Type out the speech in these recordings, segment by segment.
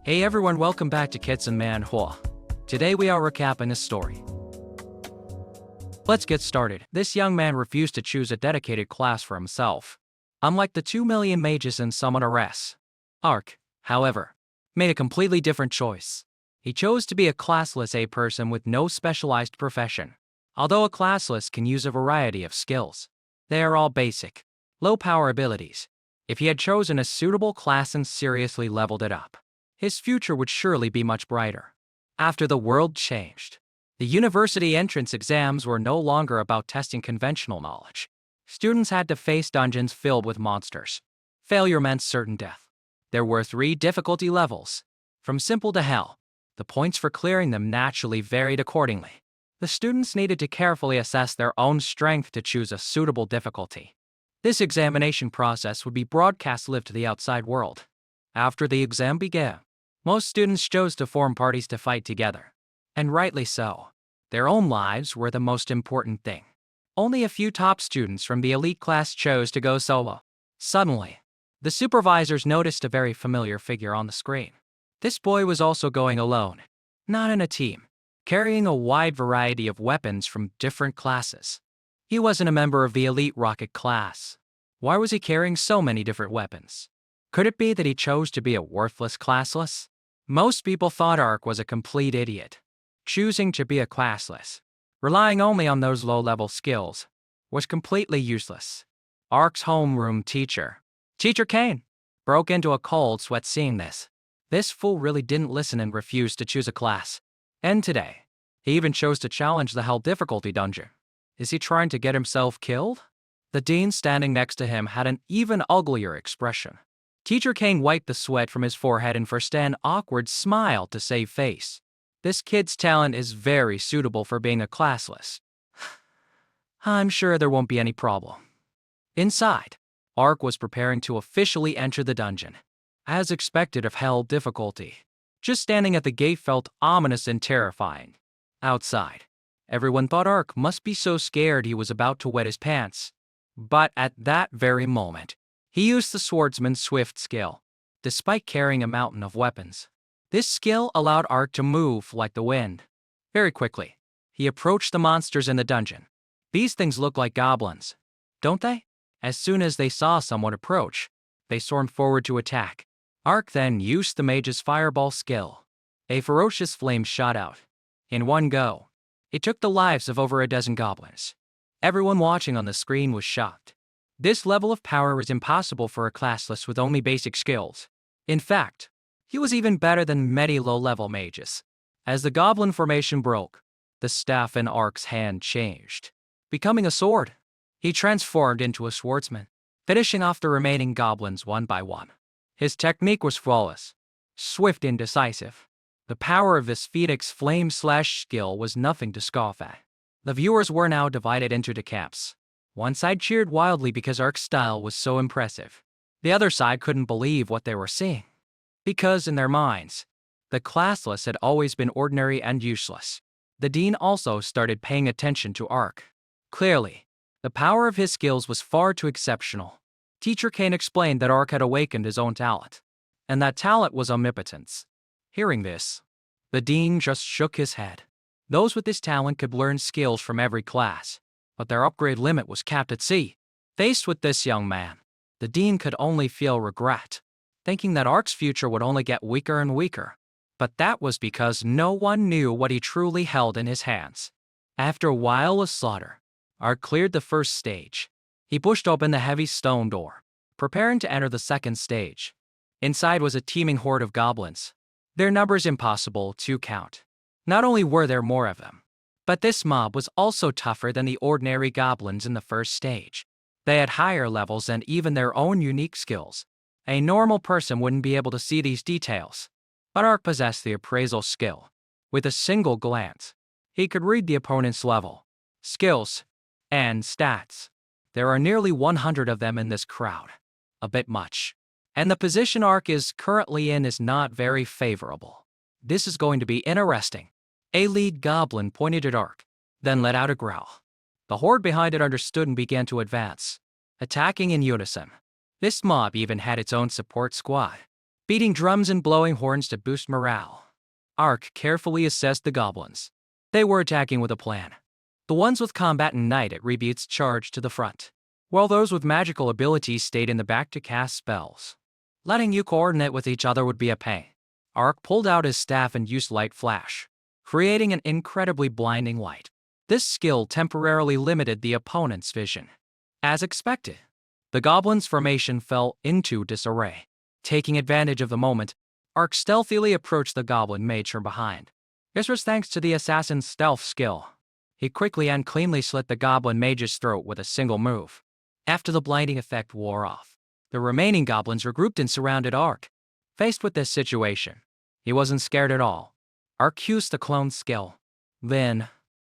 Hey everyone, welcome back to Kids and Manhwa. Today we are recapping a story. Let's get started. This young man refused to choose a dedicated class for himself. Unlike the 2 million mages and summoners, Ark, however, made a completely different choice. He chose to be a classless A person with no specialized profession. Although a classless can use a variety of skills, they are all basic, low-power abilities. If he had chosen a suitable class and seriously leveled it up, his future would surely be much brighter. After the world changed, the university entrance exams were no longer about testing conventional knowledge. Students had to face dungeons filled with monsters. Failure meant certain death. There were 3 difficulty levels, from simple to hell. The points for clearing them naturally varied accordingly. The students needed to carefully assess their own strength to choose a suitable difficulty. This examination process would be broadcast live to the outside world. After the exam began, most students chose to form parties to fight together. And rightly so. Their own lives were the most important thing. Only a few top students from the elite class chose to go solo. Suddenly, the supervisors noticed a very familiar figure on the screen. This boy was also going alone, not in a team, carrying a wide variety of weapons from different classes. He wasn't a member of the elite rocket class. Why was he carrying so many different weapons? Could it be that he chose to be a worthless classless? Most people thought Ark was a complete idiot. Choosing to be a classless, relying only on those low-level skills, was completely useless. Ark's homeroom teacher, Teacher Kane, broke into a cold sweat seeing this. This fool really didn't listen and refused to choose a class. And today, he even chose to challenge the hell difficulty dungeon. Is he trying to get himself killed? The dean standing next to him had an even uglier expression. Teacher Kane wiped the sweat from his forehead and forced an awkward smile to save face. This kid's talent is very suitable for being a classless. I'm sure there won't be any problem. Inside, Ark was preparing to officially enter the dungeon. As expected of hell difficulty, just standing at the gate felt ominous and terrifying. Outside, everyone thought Ark must be so scared he was about to wet his pants. But at that very moment, he used the swordsman's swift skill. Despite carrying a mountain of weapons, this skill allowed Ark to move like the wind. Very quickly, he approached the monsters in the dungeon. These things look like goblins, don't they? As soon as they saw someone approach, they stormed forward to attack. Ark then used the mage's fireball skill. A ferocious flame shot out. In one go, it took the lives of over a dozen goblins. Everyone watching on the screen was shocked. This level of power was impossible for a classless with only basic skills. In fact, he was even better than many low-level mages. As the goblin formation broke, the staff in Ark's hand changed, becoming a sword. He transformed into a swordsman, finishing off the remaining goblins one by one. His technique was flawless, swift and decisive. The power of this phoenix flame slash skill was nothing to scoff at. The viewers were now divided into 2 camps. One side cheered wildly because Ark's style was so impressive. The other side couldn't believe what they were seeing. Because in their minds, the classless had always been ordinary and useless. The dean also started paying attention to Ark. Clearly, the power of his skills was far too exceptional. Teacher Kane explained that Ark had awakened his own talent, and that talent was omnipotence. Hearing this, the dean just shook his head. Those with this talent could learn skills from every class, but their upgrade limit was capped at C. Faced with this young man, the dean could only feel regret, thinking that Ark's future would only get weaker and weaker. But that was because no one knew what he truly held in his hands. After a while of slaughter, Ark cleared the first stage. He pushed open the heavy stone door, preparing to enter the second stage. Inside was a teeming horde of goblins. Their numbers impossible to count. Not only were there more of them, but this mob was also tougher than the ordinary goblins in the first stage. They had higher levels and even their own unique skills. A normal person wouldn't be able to see these details, but Ark possessed the appraisal skill. With a single glance, he could read the opponent's level, skills, and stats. There are nearly 100 of them in this crowd. A bit much. And the position Ark is currently in is not very favorable. This is going to be interesting. A lead goblin pointed at Ark, then let out a growl. The horde behind it understood and began to advance, attacking in unison. This mob even had its own support squad. beating drums and blowing horns to boost morale. Ark carefully assessed the goblins. They were attacking with a plan. The ones with combat and knight attributes charged to the front, while those with magical abilities stayed in the back to cast spells. Letting you coordinate with each other would be a pain. Ark pulled out his staff and used light flash, creating an incredibly blinding light. This skill temporarily limited the opponent's vision. As expected, the goblins' formation fell into disarray. Taking advantage of the moment, Ark stealthily approached the goblin mage from behind. This was thanks to the assassin's stealth skill. He quickly and cleanly slit the goblin mage's throat with a single move. After the blinding effect wore off, the remaining goblins regrouped and surrounded Ark. Faced with this situation, he wasn't scared at all. Ark used the clone's skill. Then,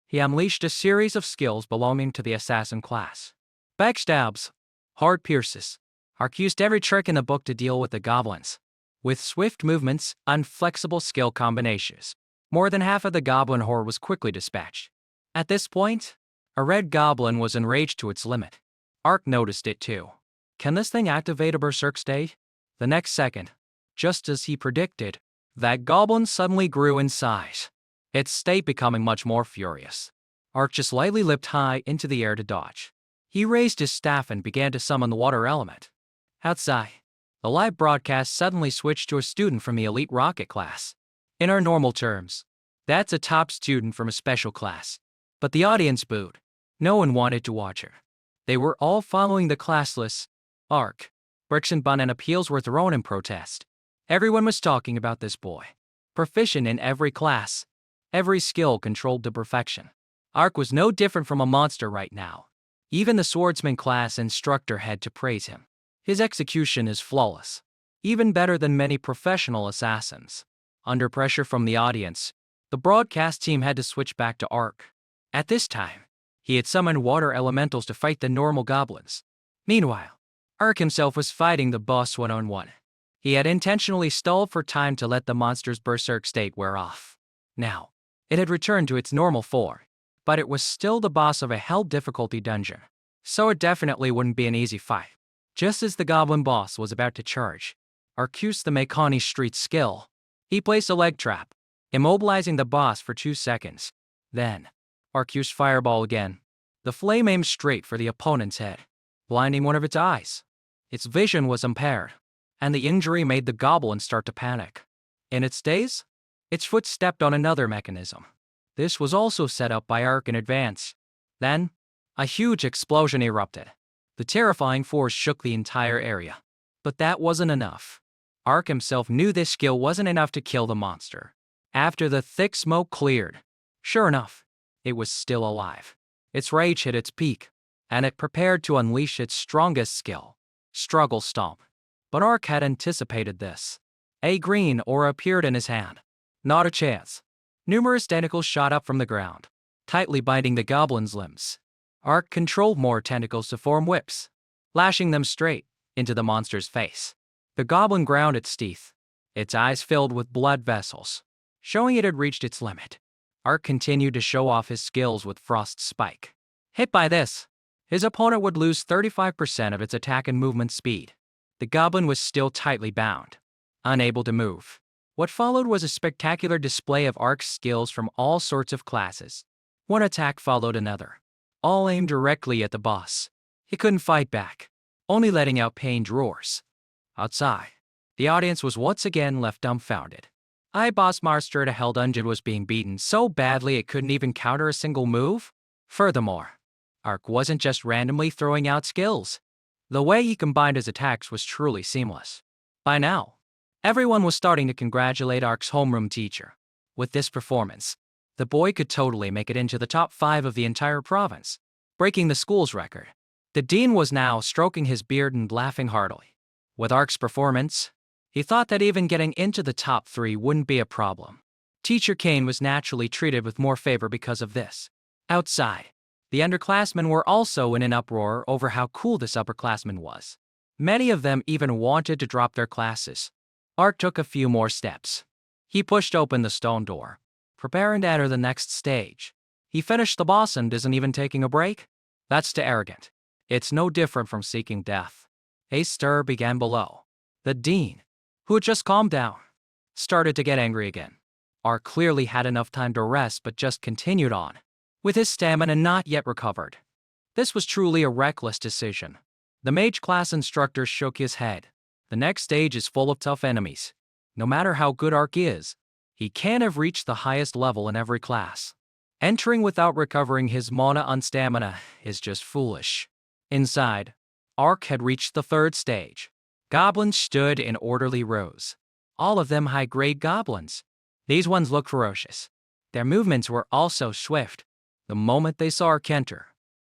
he unleashed a series of skills belonging to the assassin class. Backstabs, hard pierces. Ark used every trick in the book to deal with the goblins. With swift movements and flexible skill combinations, more than half of the goblin horde was quickly dispatched. At this point, a red goblin was enraged to its limit. Ark noticed it too. Can this thing activate a berserk state? The next second, just as he predicted, that goblin suddenly grew in size, its state becoming much more furious. Ark just lightly leapt high into the air to dodge. He raised his staff and began to summon the water element. Outside, the live broadcast suddenly switched to a student from the elite rocket class. In our normal terms, that's a top student from a special class. But the audience booed. No one wanted to watch her. They were all following the classless. Ark. Bricks and banana peels were thrown in protest. Everyone was talking about this boy. Proficient in every class. Every skill controlled to perfection. Ark was no different from a monster right now. Even the swordsman class instructor had to praise him. His execution is flawless. Even better than many professional assassins. Under pressure from the audience, the broadcast team had to switch back to Ark. At this time, he had summoned water elementals to fight the normal goblins. Meanwhile, Ark himself was fighting the boss one-on-one. He had intentionally stalled for time to let the monster's berserk state wear off. Now, it had returned to its normal form, but it was still the boss of a hell difficulty dungeon, so it definitely wouldn't be an easy fight. Just as the goblin boss was about to charge, Ark used the Mekani Street skill. He placed a leg trap, immobilizing the boss for 2 seconds. Then, Ark used Fireball again. The flame aimed straight for the opponent's head, blinding one of its eyes. Its vision was impaired, and the injury made the goblin start to panic. In its daze, its foot stepped on another mechanism. This was also set up by Ark in advance. Then, a huge explosion erupted. The terrifying force shook the entire area. But that wasn't enough. Ark himself knew this skill wasn't enough to kill the monster. After the thick smoke cleared, sure enough, it was still alive. Its rage hit its peak, and it prepared to unleash its strongest skill, Struggle Stomp. But Ark had anticipated this. A green aura appeared in his hand. Not a chance. Numerous tentacles shot up from the ground, tightly binding the goblin's limbs. Ark controlled more tentacles to form whips, lashing them straight into the monster's face. The goblin ground its teeth, its eyes filled with blood vessels, showing it had reached its limit. Ark continued to show off his skills with Frost Spike. Hit by this, his opponent would lose 35% of its attack and movement speed. The goblin was still tightly bound, unable to move. What followed was a spectacular display of Ark's skills from all sorts of classes. One attack followed another, all aimed directly at the boss. He couldn't fight back, only letting out pained roars. Outside, the audience was once again left dumbfounded. Boss Master at a hell dungeon was being beaten so badly it couldn't even counter a single move. Furthermore, Ark wasn't just randomly throwing out skills. The way he combined his attacks was truly seamless. By now, everyone was starting to congratulate Ark's homeroom teacher. With this performance, the boy could totally make it into the top 5 of the entire province, breaking the school's record. The dean was now stroking his beard and laughing heartily. With Ark's performance, he thought that even getting into the top 3 wouldn't be a problem. Teacher Kane was naturally treated with more favor because of this. Outside, the underclassmen were also in an uproar over how cool this upperclassman was. Many of them even wanted to drop their classes. Ark took a few more steps. He pushed open the stone door, preparing to enter the next stage. He finished the boss and isn't even taking a break? That's too arrogant. It's no different from seeking death. A stir began below. The dean, who had just calmed down, started to get angry again. Ark clearly had enough time to rest but just continued on, with his stamina not yet recovered. This was truly a reckless decision. The mage class instructor shook his head. The next stage is full of tough enemies. No matter how good Ark is, he can't have reached the highest level in every class. Entering without recovering his mana and stamina is just foolish. Inside, Ark had reached the third stage. Goblins stood in orderly rows. All of them high-grade goblins. These ones looked ferocious. Their movements were also swift. The moment they saw Ark enter,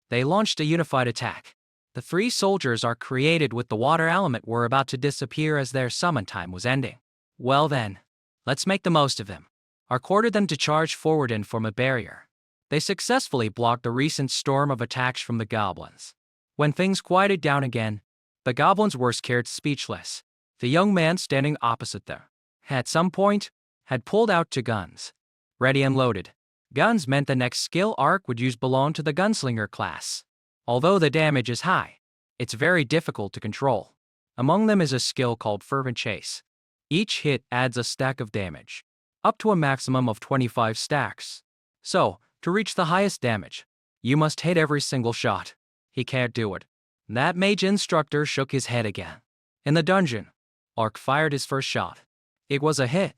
they launched a unified attack. The three soldiers Ark created with the water element were about to disappear as their summon time was ending. Well then, let's make the most of them. Ark ordered them to charge forward and form a barrier. They successfully blocked the recent storm of attacks from the goblins. When things quieted down again, the goblins were scared speechless. The young man standing opposite them, at some point, had pulled out two guns. Ready and loaded. Guns meant the next skill Ark would use belonged to the gunslinger class. Although the damage is high, it's very difficult to control. Among them is a skill called Fervent Chase. Each hit adds a stack of damage, up to a maximum of 25 stacks. So, to reach the highest damage, you must hit every single shot. He can't do it. That mage instructor shook his head again. In the dungeon, Ark fired his first shot. It was a hit.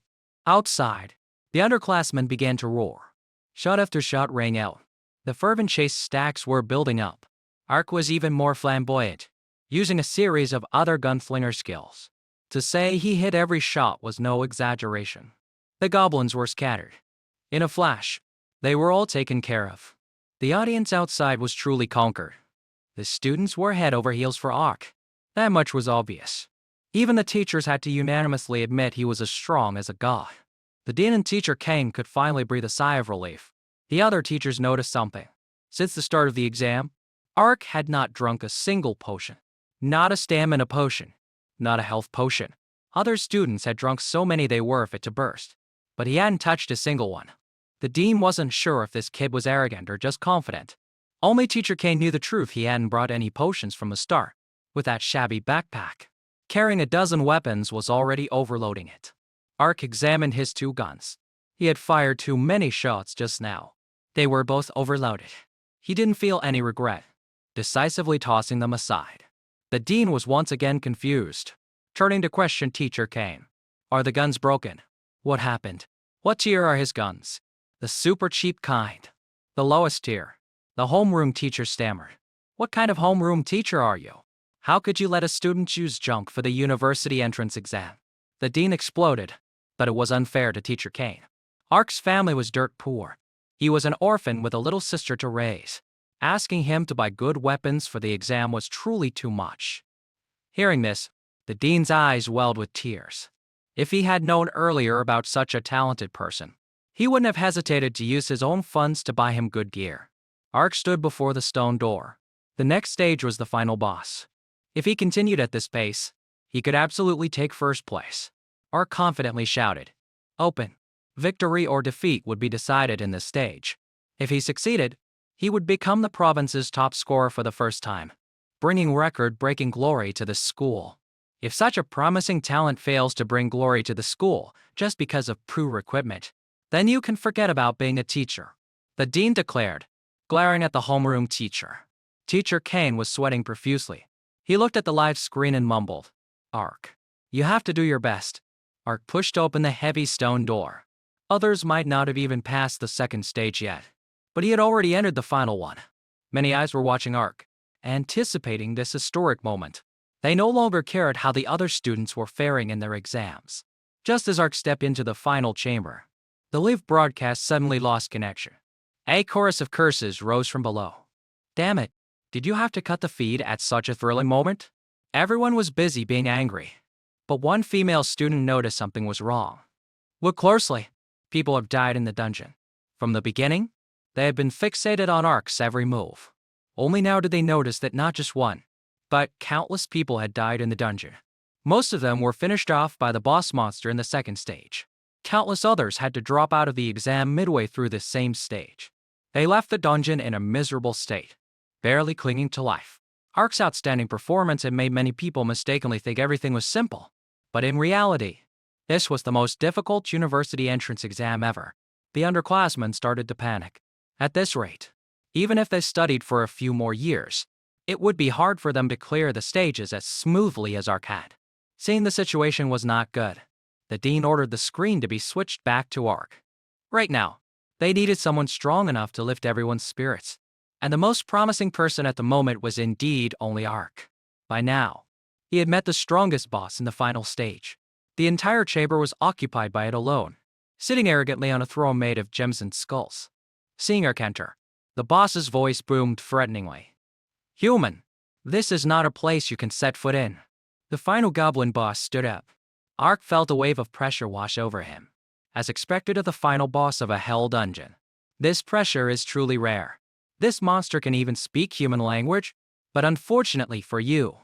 Outside, the underclassmen began to roar. Shot after shot rang out. The Fervent Chase stacks were building up. Ark was even more flamboyant, using a series of other gunslinger skills. To say he hit every shot was no exaggeration. The goblins were scattered. In a flash, they were all taken care of. The audience outside was truly conquered. The students were head over heels for Ark. That much was obvious. Even the teachers had to unanimously admit he was as strong as a god. The dean and teacher Kane could finally breathe a sigh of relief. The other teachers noticed something. Since the start of the exam, Ark had not drunk a single potion. Not a stamina potion. Not a health potion. Other students had drunk so many they were fit to burst. But he hadn't touched a single one. The dean wasn't sure if this kid was arrogant or just confident. Only teacher Kane knew the truth. He hadn't brought any potions from the start. With that shabby backpack, carrying a dozen weapons was already overloading it. Ark examined his two guns. He had fired too many shots just now. They were both overloaded. He didn't feel any regret, decisively tossing them aside. The dean was once again confused, turning to question teacher Kane. Are the guns broken? What happened? What tier are his guns? The super cheap kind. The lowest tier. The homeroom teacher stammered. What kind of homeroom teacher are you? How could you let a student use junk for the university entrance exam? The dean exploded, but it was unfair to teacher Kane. Ark's family was dirt poor. He was an orphan with a little sister to raise. Asking him to buy good weapons for the exam was truly too much. Hearing this, the dean's eyes welled with tears. If he had known earlier about such a talented person, he wouldn't have hesitated to use his own funds to buy him good gear. Ark stood before the stone door. The next stage was the final boss. If he continued at this pace, he could absolutely take first place. Ark confidently shouted, "Open." Victory or defeat would be decided in this stage. If he succeeded, he would become the province's top scorer for the first time, bringing record-breaking glory to the school. If such a promising talent fails to bring glory to the school just because of poor equipment, then you can forget about being a teacher, the dean declared, glaring at the homeroom teacher. Teacher Kane was sweating profusely. He looked at the live screen and mumbled, "Ark, you have to do your best." Ark pushed open the heavy stone door. Others might not have even passed the second stage yet, but he had already entered the final one. Many eyes were watching Ark, anticipating this historic moment. They no longer cared how the other students were faring in their exams. Just as Ark stepped into the final chamber, the live broadcast suddenly lost connection. A chorus of curses rose from below. Damn it, did you have to cut the feed at such a thrilling moment? Everyone was busy being angry, but one female student noticed something was wrong. Look closely. People have died in the dungeon. From the beginning, they had been fixated on Ark's every move. Only now did they notice that not just one, but countless people had died in the dungeon. Most of them were finished off by the boss monster in the second stage. Countless others had to drop out of the exam midway through this same stage. They left the dungeon in a miserable state, barely clinging to life. Ark's outstanding performance had made many people mistakenly think everything was simple. But in reality, this was the most difficult university entrance exam ever. The underclassmen started to panic. At this rate, even if they studied for a few more years, it would be hard for them to clear the stages as smoothly as Ark had. Seeing the situation was not good, the dean ordered the screen to be switched back to Ark. Right now, they needed someone strong enough to lift everyone's spirits, and the most promising person at the moment was indeed only Ark. By now, he had met the strongest boss in the final stage. The entire chamber was occupied by it alone, sitting arrogantly on a throne made of gems and skulls. Seeing Ark enter, the boss's voice boomed threateningly. "Human, this is not a place you can set foot in." The final goblin boss stood up. Ark felt a wave of pressure wash over him, as expected of the final boss of a hell dungeon. This pressure is truly rare. This monster can even speak human language, but unfortunately for you,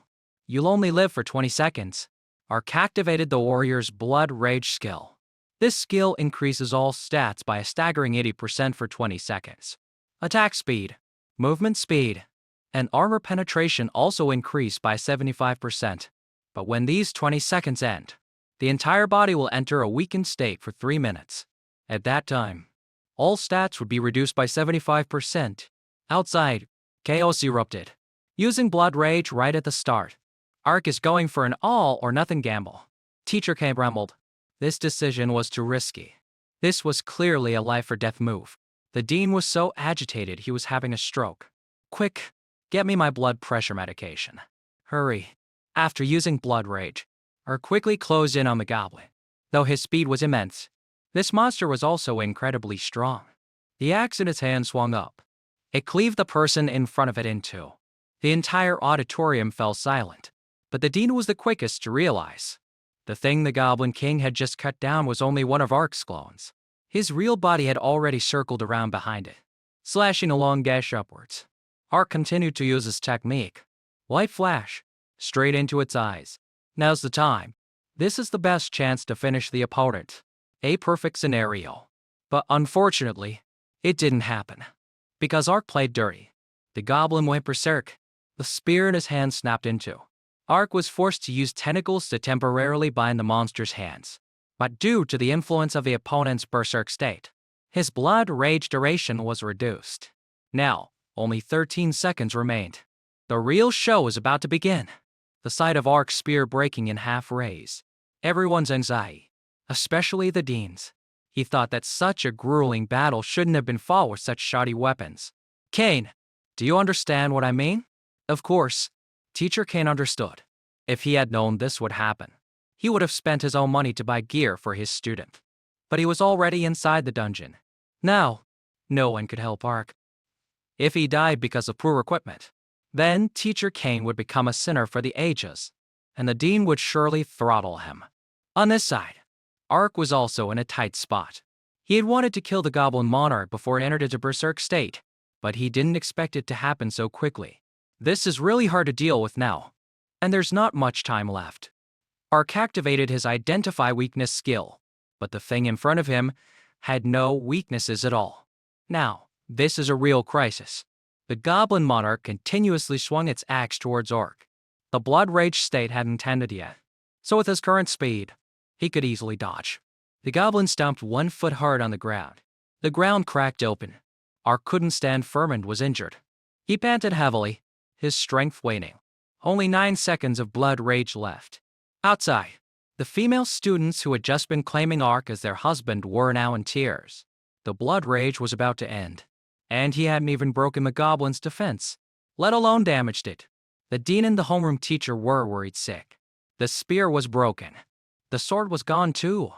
you'll only live for 20 seconds. Ark activated the warrior's blood rage skill. This skill increases all stats by a staggering 80% for 20 seconds. Attack speed, movement speed, and armor penetration also increase by 75%. But when these 20 seconds end, the entire body will enter a weakened state for 3 minutes. At that time, all stats would be reduced by 75%. Outside, chaos erupted. Using blood rage right at the start, Ark is going for an all-or-nothing gamble. Teacher Kane rumbled. This decision was too risky. This was clearly a life-or-death move. The dean was so agitated he was having a stroke. "Quick, get me my blood pressure medication. Hurry." After using blood rage, Ark quickly closed in on the goblin. Though his speed was immense, this monster was also incredibly strong. The axe in its hand swung up. It cleaved the person in front of it in two. The entire auditorium fell silent, but the dean was the quickest to realize. The thing the Goblin King had just cut down was only one of Ark's clones. His real body had already circled around behind it, slashing a long gash upwards. Ark continued to use his technique. Light flash, straight into its eyes. Now's the time. This is the best chance to finish the opponent. A perfect scenario. But unfortunately, it didn't happen. Because Ark played dirty. The goblin went berserk. The spear in his hand snapped in two. Ark was forced to use tentacles to temporarily bind the monster's hands. But due to the influence of the opponent's berserk state, his blood rage duration was reduced. Now, only 13 seconds remained. The real show is about to begin. The sight of Ark's spear breaking in half raised everyone's anxiety, especially the dean's. He thought that such a grueling battle shouldn't have been fought with such shoddy weapons. "Kane, do you understand what I mean?" Of course, Teacher Kane understood. If he had known this would happen, he would have spent his own money to buy gear for his student. But he was already inside the dungeon. Now, no one could help Ark. If he died because of poor equipment, then Teacher Kane would become a sinner for the ages, and the dean would surely throttle him. On this side, Ark was also in a tight spot. He had wanted to kill the Goblin Monarch before it entered into berserk state, but he didn't expect it to happen so quickly. This is really hard to deal with now, and there's not much time left. Ark activated his Identify Weakness skill, but the thing in front of him had no weaknesses at all. Now, this is a real crisis. The Goblin Monarch continuously swung its axe towards Ark. The blood rage state hadn't ended yet, so with his current speed, he could easily dodge. The goblin stomped 1 foot hard on the ground. The ground cracked open. Ark couldn't stand firm and was injured. He panted heavily, his strength waning. Only 9 seconds of blood rage left. Outside, the female students who had just been claiming Ark as their husband were now in tears. The blood rage was about to end, and he hadn't even broken the goblin's defense, let alone damaged it. The dean and the homeroom teacher were worried sick. The spear was broken. The sword was gone too.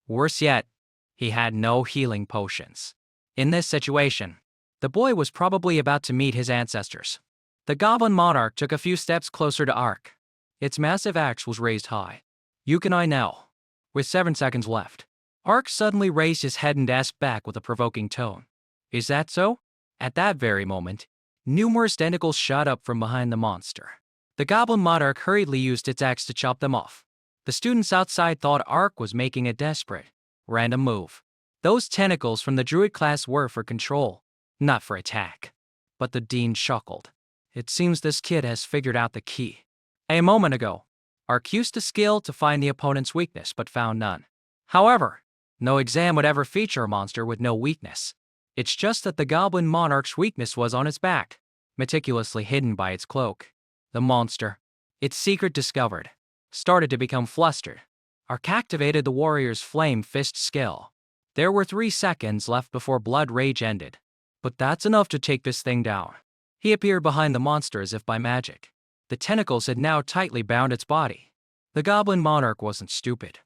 Worse yet, he had no healing potions. In this situation, the boy was probably about to meet his ancestors. The Goblin Monarch took a few steps closer to Ark. Its massive axe was raised high. "You can I now." With 7 seconds left, Ark suddenly raised his head and asked back with a provoking tone. "Is that so?" At that very moment, numerous tentacles shot up from behind the monster. The Goblin Monarch hurriedly used its axe to chop them off. The students outside thought Ark was making a desperate, random move. Those tentacles from the druid class were for control, not for attack. But the dean chuckled. It seems this kid has figured out the key. A moment ago, Ark used a skill to find the opponent's weakness but found none. However, no exam would ever feature a monster with no weakness. It's just that the goblin monarch's weakness was on its back, meticulously hidden by its cloak. The monster, its secret discovered, started to become flustered. Ark activated the warrior's flame fist skill. There were 3 seconds left before blood rage ended. But that's enough to take this thing down. He appeared behind the monster as if by magic. The tentacles had now tightly bound its body. The goblin monarch wasn't stupid,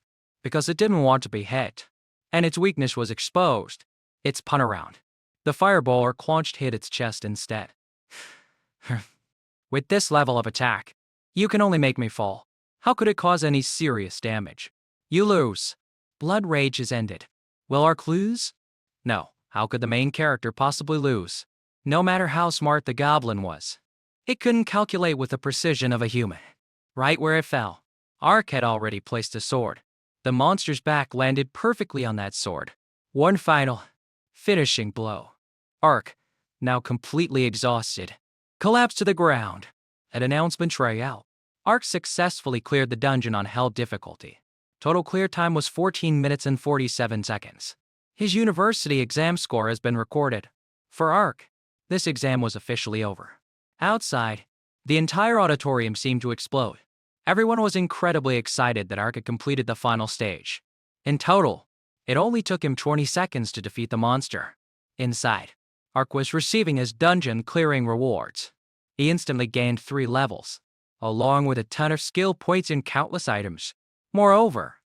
because it didn't want to be hit. And its weakness was exposed. It spun around. The fireball or clenched hit its chest instead. With this level of attack, you can only make me fall. How could it cause any serious damage? You lose. Blood rage is ended. Will Ark lose? No. How could the main character possibly lose? No matter how smart the goblin was, it couldn't calculate with the precision of a human. Right where it fell, Ark had already placed a sword. The monster's back landed perfectly on that sword. One final, finishing blow. Ark, now completely exhausted, collapsed to the ground. An announcement rang out. Ark successfully cleared the dungeon on hell difficulty. Total clear time was 14 minutes and 47 seconds. His university exam score has been recorded. For Ark, this exam was officially over. Outside, the entire auditorium seemed to explode. Everyone was incredibly excited that Ark had completed the final stage. In total, it only took him 20 seconds to defeat the monster. Inside, Ark was receiving his dungeon-clearing rewards. He instantly gained 3 levels, along with a ton of skill points and countless items. Moreover,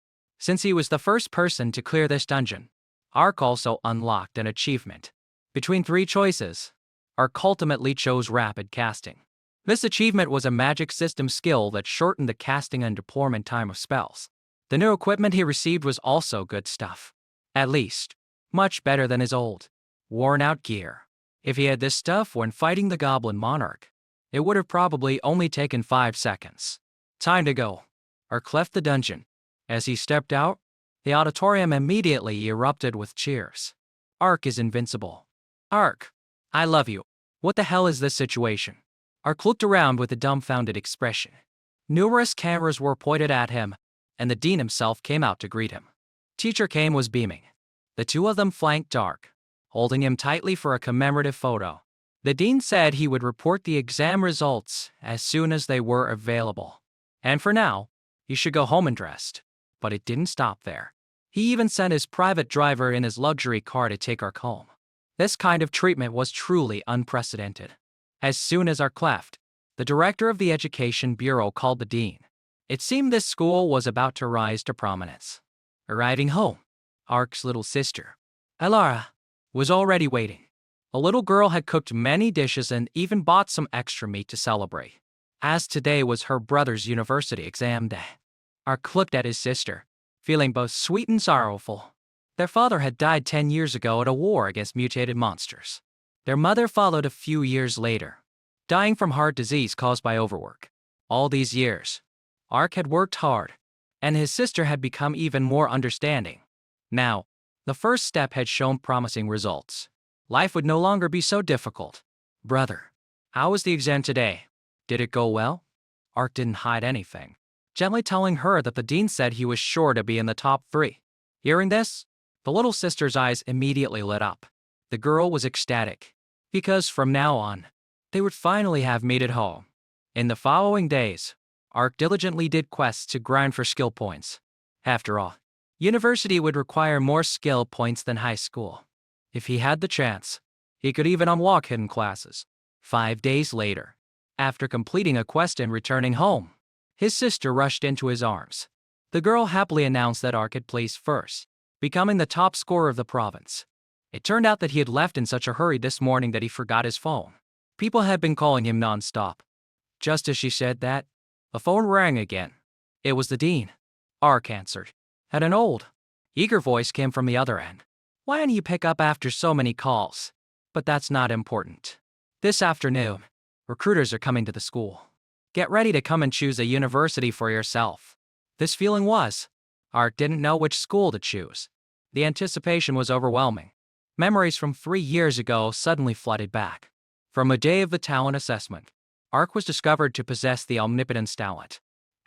since he was the first person to clear this dungeon, Ark also unlocked an achievement. Between 3 choices, Ark ultimately chose rapid casting. This achievement was a magic system skill that shortened the casting and deployment time of spells. The new equipment he received was also good stuff. At least, much better than his old, worn-out gear. If he had this stuff when fighting the goblin monarch, it would have probably only taken 5 seconds. Time to go. Ark left the dungeon. As he stepped out, the auditorium immediately erupted with cheers. Ark is invincible. Ark, I love you. What the hell is this situation? Ark looked around with a dumbfounded expression. Numerous cameras were pointed at him, and the dean himself came out to greet him. Teacher Kane was beaming. The 2 of them flanked Ark, holding him tightly for a commemorative photo. The dean said he would report the exam results as soon as they were available. And for now, he should go home and rest. But it didn't stop there. He even sent his private driver in his luxury car to take Ark home. This kind of treatment was truly unprecedented. As soon as Ark left, the director of the Education Bureau called the dean. It seemed this school was about to rise to prominence. Arriving home, Ark's little sister, Elara, was already waiting. A little girl had cooked many dishes and even bought some extra meat to celebrate, as today was her brother's university exam day. Ark looked at his sister, feeling both sweet and sorrowful. Their father had died 10 years ago at a war against mutated monsters. Their mother followed a few years later, dying from heart disease caused by overwork. All these years, Ark had worked hard, and his sister had become even more understanding. Now, the first step had shown promising results. Life would no longer be so difficult. Brother, how was the exam today? Did it go well? Ark didn't hide anything, gently telling her that the dean said he was sure to be in the top 3. Hearing this, the little sister's eyes immediately lit up. The girl was ecstatic, because from now on, they would finally have meat at home. In the following days, Ark diligently did quests to grind for skill points. After all, university would require more skill points than high school. If he had the chance, he could even unlock hidden classes. 5 days later, after completing a quest and returning home, his sister rushed into his arms. The girl happily announced that Ark had placed first, becoming the top scorer of the province. It turned out that he had left in such a hurry this morning that he forgot his phone. People had been calling him non-stop. Just as she said that, the phone rang again. It was the dean. Ark answered. And an old, eager voice came from the other end. Why didn't you pick up after so many calls? But that's not important. This afternoon, recruiters are coming to the school. Get ready to come and choose a university for yourself. This feeling was, Ark didn't know which school to choose. The anticipation was overwhelming. Memories from 3 years ago suddenly flooded back. From a day of the talent assessment, Ark was discovered to possess the omnipotence talent.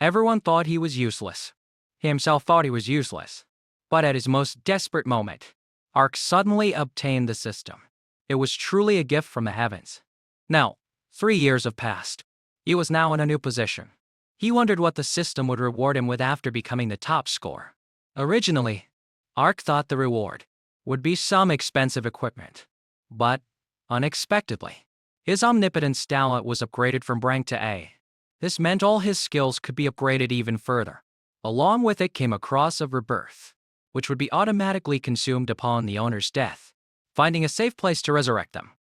Everyone thought he was useless. He himself thought he was useless. But at his most desperate moment, Ark suddenly obtained the system. It was truly a gift from the heavens. Now, 3 years have passed. He was now in a new position. He wondered what the system would reward him with after becoming the top scorer. Originally, Ark thought the reward would be some expensive equipment. But, unexpectedly, his omnipotence talent was upgraded from rank to A. This meant all his skills could be upgraded even further. Along with it came a cross of rebirth, which would be automatically consumed upon the owner's death, finding a safe place to resurrect them.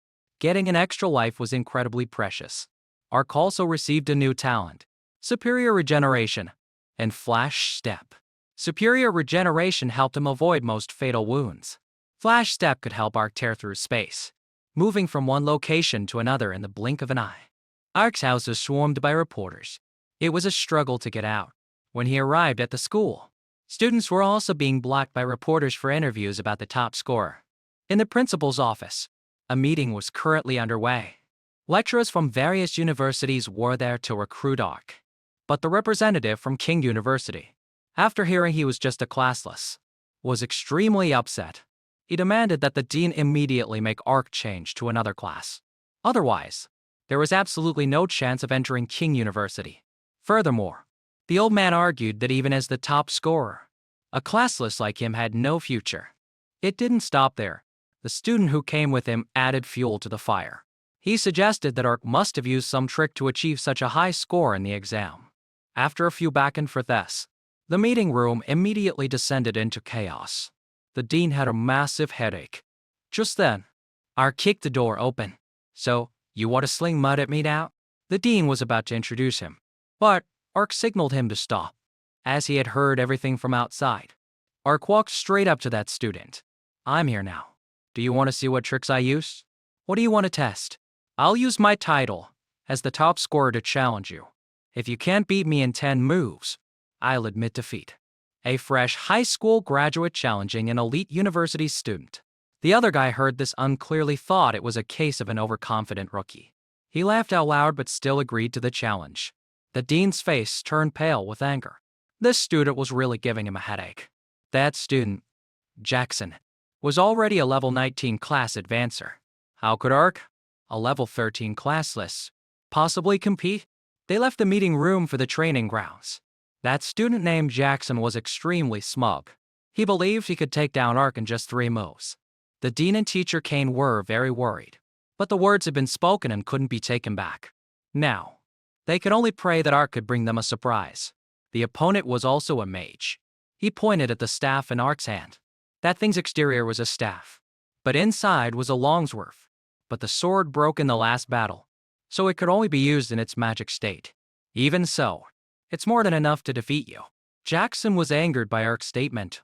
Getting an extra life was incredibly precious. Ark also received a new talent, Superior Regeneration, and Flash Step. Superior Regeneration helped him avoid most fatal wounds. Flash Step could help Ark tear through space, moving from one location to another in the blink of an eye. Ark's house was swarmed by reporters. It was a struggle to get out. When he arrived at the school, students were also being blocked by reporters for interviews about the top scorer. In the principal's office, a meeting was currently underway. Lecturers from various universities were there to recruit Ark. But the representative from King University, after hearing he was just a classless, was extremely upset. He demanded that the dean immediately make Ark change to another class. Otherwise, there was absolutely no chance of entering King University. Furthermore, the old man argued that even as the top scorer, a classless like him had no future. It didn't stop there. The student who came with him added fuel to the fire. He suggested that Ark must have used some trick to achieve such a high score in the exam. After a few back and forths, the meeting room immediately descended into chaos. The dean had a massive headache. Just then, Ark kicked the door open. "So, you want to sling mud at me now?" The dean was about to introduce him, but Ark signaled him to stop. As he had heard everything from outside, Ark walked straight up to that student. "I'm here now. Do you want to see what tricks I use? What do you want to test? I'll use my title as the top scorer to challenge you. If you can't beat me in 10 moves, I'll admit defeat." A fresh high school graduate challenging an elite university student. The other guy heard this unclearly thought it was a case of an overconfident rookie. He laughed out loud but still agreed to the challenge. The dean's face turned pale with anger. This student was really giving him a headache. That student, Jackson, was already a level 19 class advancer. How could Ark, a level 13 classless, possibly compete? They left the meeting room for the training grounds. That student named Jackson was extremely smug. He believed he could take down Ark in just 3 moves. The dean and teacher Kane were very worried, but the words had been spoken and couldn't be taken back. Now, they could only pray that Ark could bring them a surprise. The opponent was also a mage. He pointed at the staff in Ark's hand. That thing's exterior was a staff, but inside was a longsword. But the sword broke in the last battle, so it could only be used in its magic state. Even so, it's more than enough to defeat you. Jackson was angered by Ark's statement.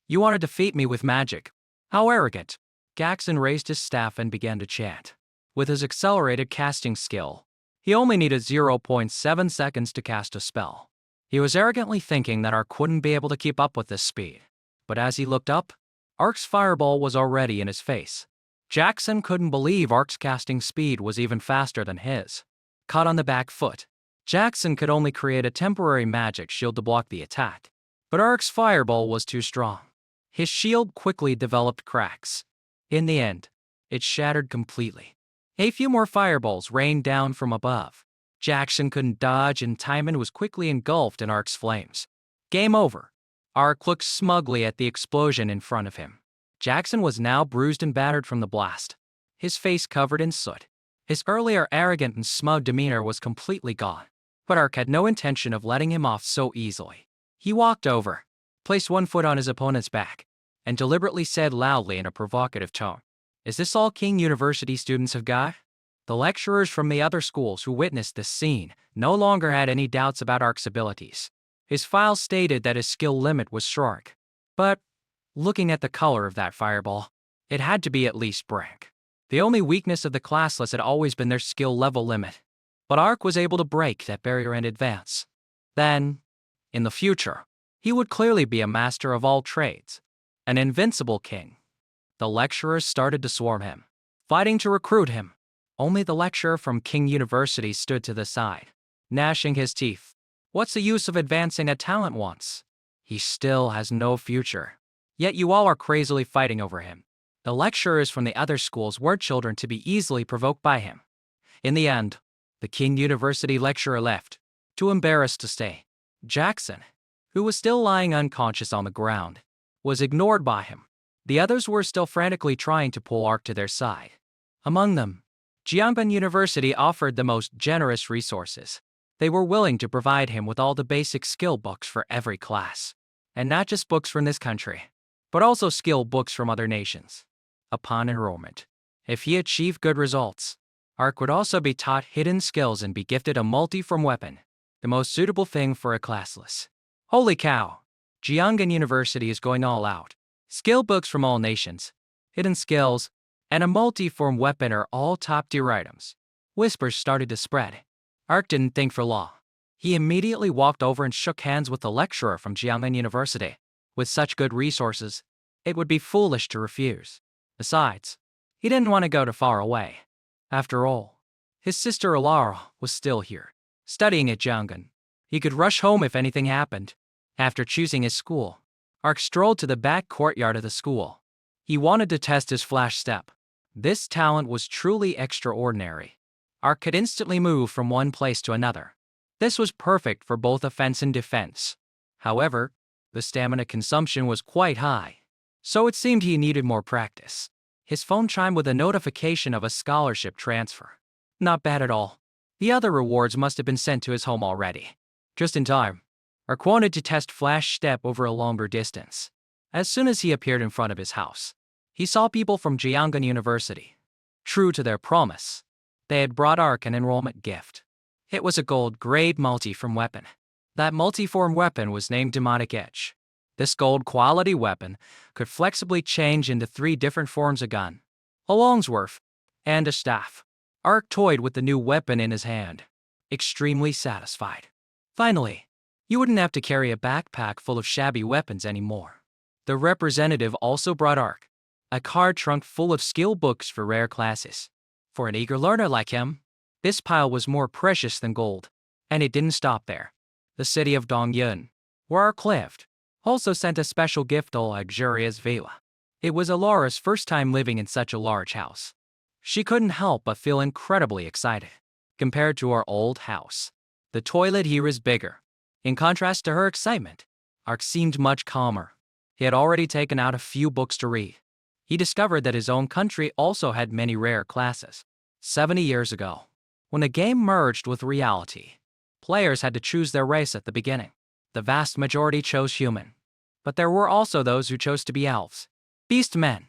"You want to defeat me with magic? How arrogant." Jackson raised his staff and began to chant. With his accelerated casting skill, he only needed 0.7 seconds to cast a spell. He was arrogantly thinking that Ark wouldn't be able to keep up with this speed. But as he looked up, Ark's fireball was already in his face. Jackson couldn't believe Ark's casting speed was even faster than his. Caught on the back foot, Jackson could only create a temporary magic shield to block the attack. But Ark's fireball was too strong. His shield quickly developed cracks. In the end, it shattered completely. A few more fireballs rained down from above. Jackson couldn't dodge in time and was quickly engulfed in Ark's flames. Game over. Ark looked smugly at the explosion in front of him. Jackson was now bruised and battered from the blast, his face covered in soot. His earlier arrogant and smug demeanor was completely gone. But Ark had no intention of letting him off so easily. He walked over, placed one foot on his opponent's back, and deliberately said loudly in a provocative tone, "Is this all King University students have got?" The lecturers from the other schools who witnessed this scene no longer had any doubts about Ark's abilities. His file stated that his skill limit was short. But, looking at the color of that fireball, it had to be at least blank. The only weakness of the classless had always been their skill level limit. But Ark was able to break that barrier and advance. Then, in the future, he would clearly be a master of all trades, an invincible king. The lecturers started to swarm him, fighting to recruit him. Only the lecturer from King University stood to the side, gnashing his teeth. What's the use of advancing a talent once? He still has no future. Yet you all are crazily fighting over him. The lecturers from the other schools were children to be easily provoked by him. In the end, the King University lecturer left, too embarrassed to stay. Jackson, who was still lying unconscious on the ground, was ignored by him. The others were still frantically trying to pull Ark to their side. Among them, Jiangban University offered the most generous resources. They were willing to provide him with all the basic skill books for every class. And not just books from this country, but also skill books from other nations. Upon enrollment, if he achieved good results, Ark would also be taught hidden skills and be gifted a multi-form weapon, the most suitable thing for a classless. Holy cow! Jiangban University is going all out. Skill books from all nations, hidden skills, and a multi-form weapon are all top-tier items. Whispers started to spread. Ark didn't think for long. He immediately walked over and shook hands with the lecturer from Jiangban University. With such good resources, it would be foolish to refuse. Besides, he didn't want to go too far away. After all, his sister Alara was still here, studying at Jiangban. He could rush home if anything happened. After choosing his school, Ark strolled to the back courtyard of the school. He wanted to test his flash step. This talent was truly extraordinary. Ark could instantly move from one place to another. This was perfect for both offense and defense. However, the stamina consumption was quite high, so it seemed he needed more practice. His phone chimed with a notification of a scholarship transfer. Not bad at all. The other rewards must have been sent to his home already. Just in time, Ark wanted to test flash step over a longer distance. As soon as he appeared in front of his house, he saw people from Jiangban University. True to their promise, they had brought Ark an enrollment gift. It was a gold-grade multi-form weapon. That multi-form weapon was named Demonic Edge. This gold-quality weapon could flexibly change into 3 different forms of gun, a longsword, and a staff. Ark toyed with the new weapon in his hand, extremely satisfied. Finally, you wouldn't have to carry a backpack full of shabby weapons anymore. The representative also brought Ark a card trunk full of skill books for rare classes. For an eager learner like him, this pile was more precious than gold. And it didn't stop there. The city of Dongyun, where Ark lived, also sent a special gift, a luxurious villa. It was Alara's first time living in such a large house. She couldn't help but feel incredibly excited. Compared to our old house, the toilet here is bigger. In contrast to her excitement, Ark seemed much calmer. He had already taken out a few books to read. He discovered that his own country also had many rare classes. 70 years ago, when the game merged with reality, players had to choose their race at the beginning. The vast majority chose human, but there were also those who chose to be elves, beast men,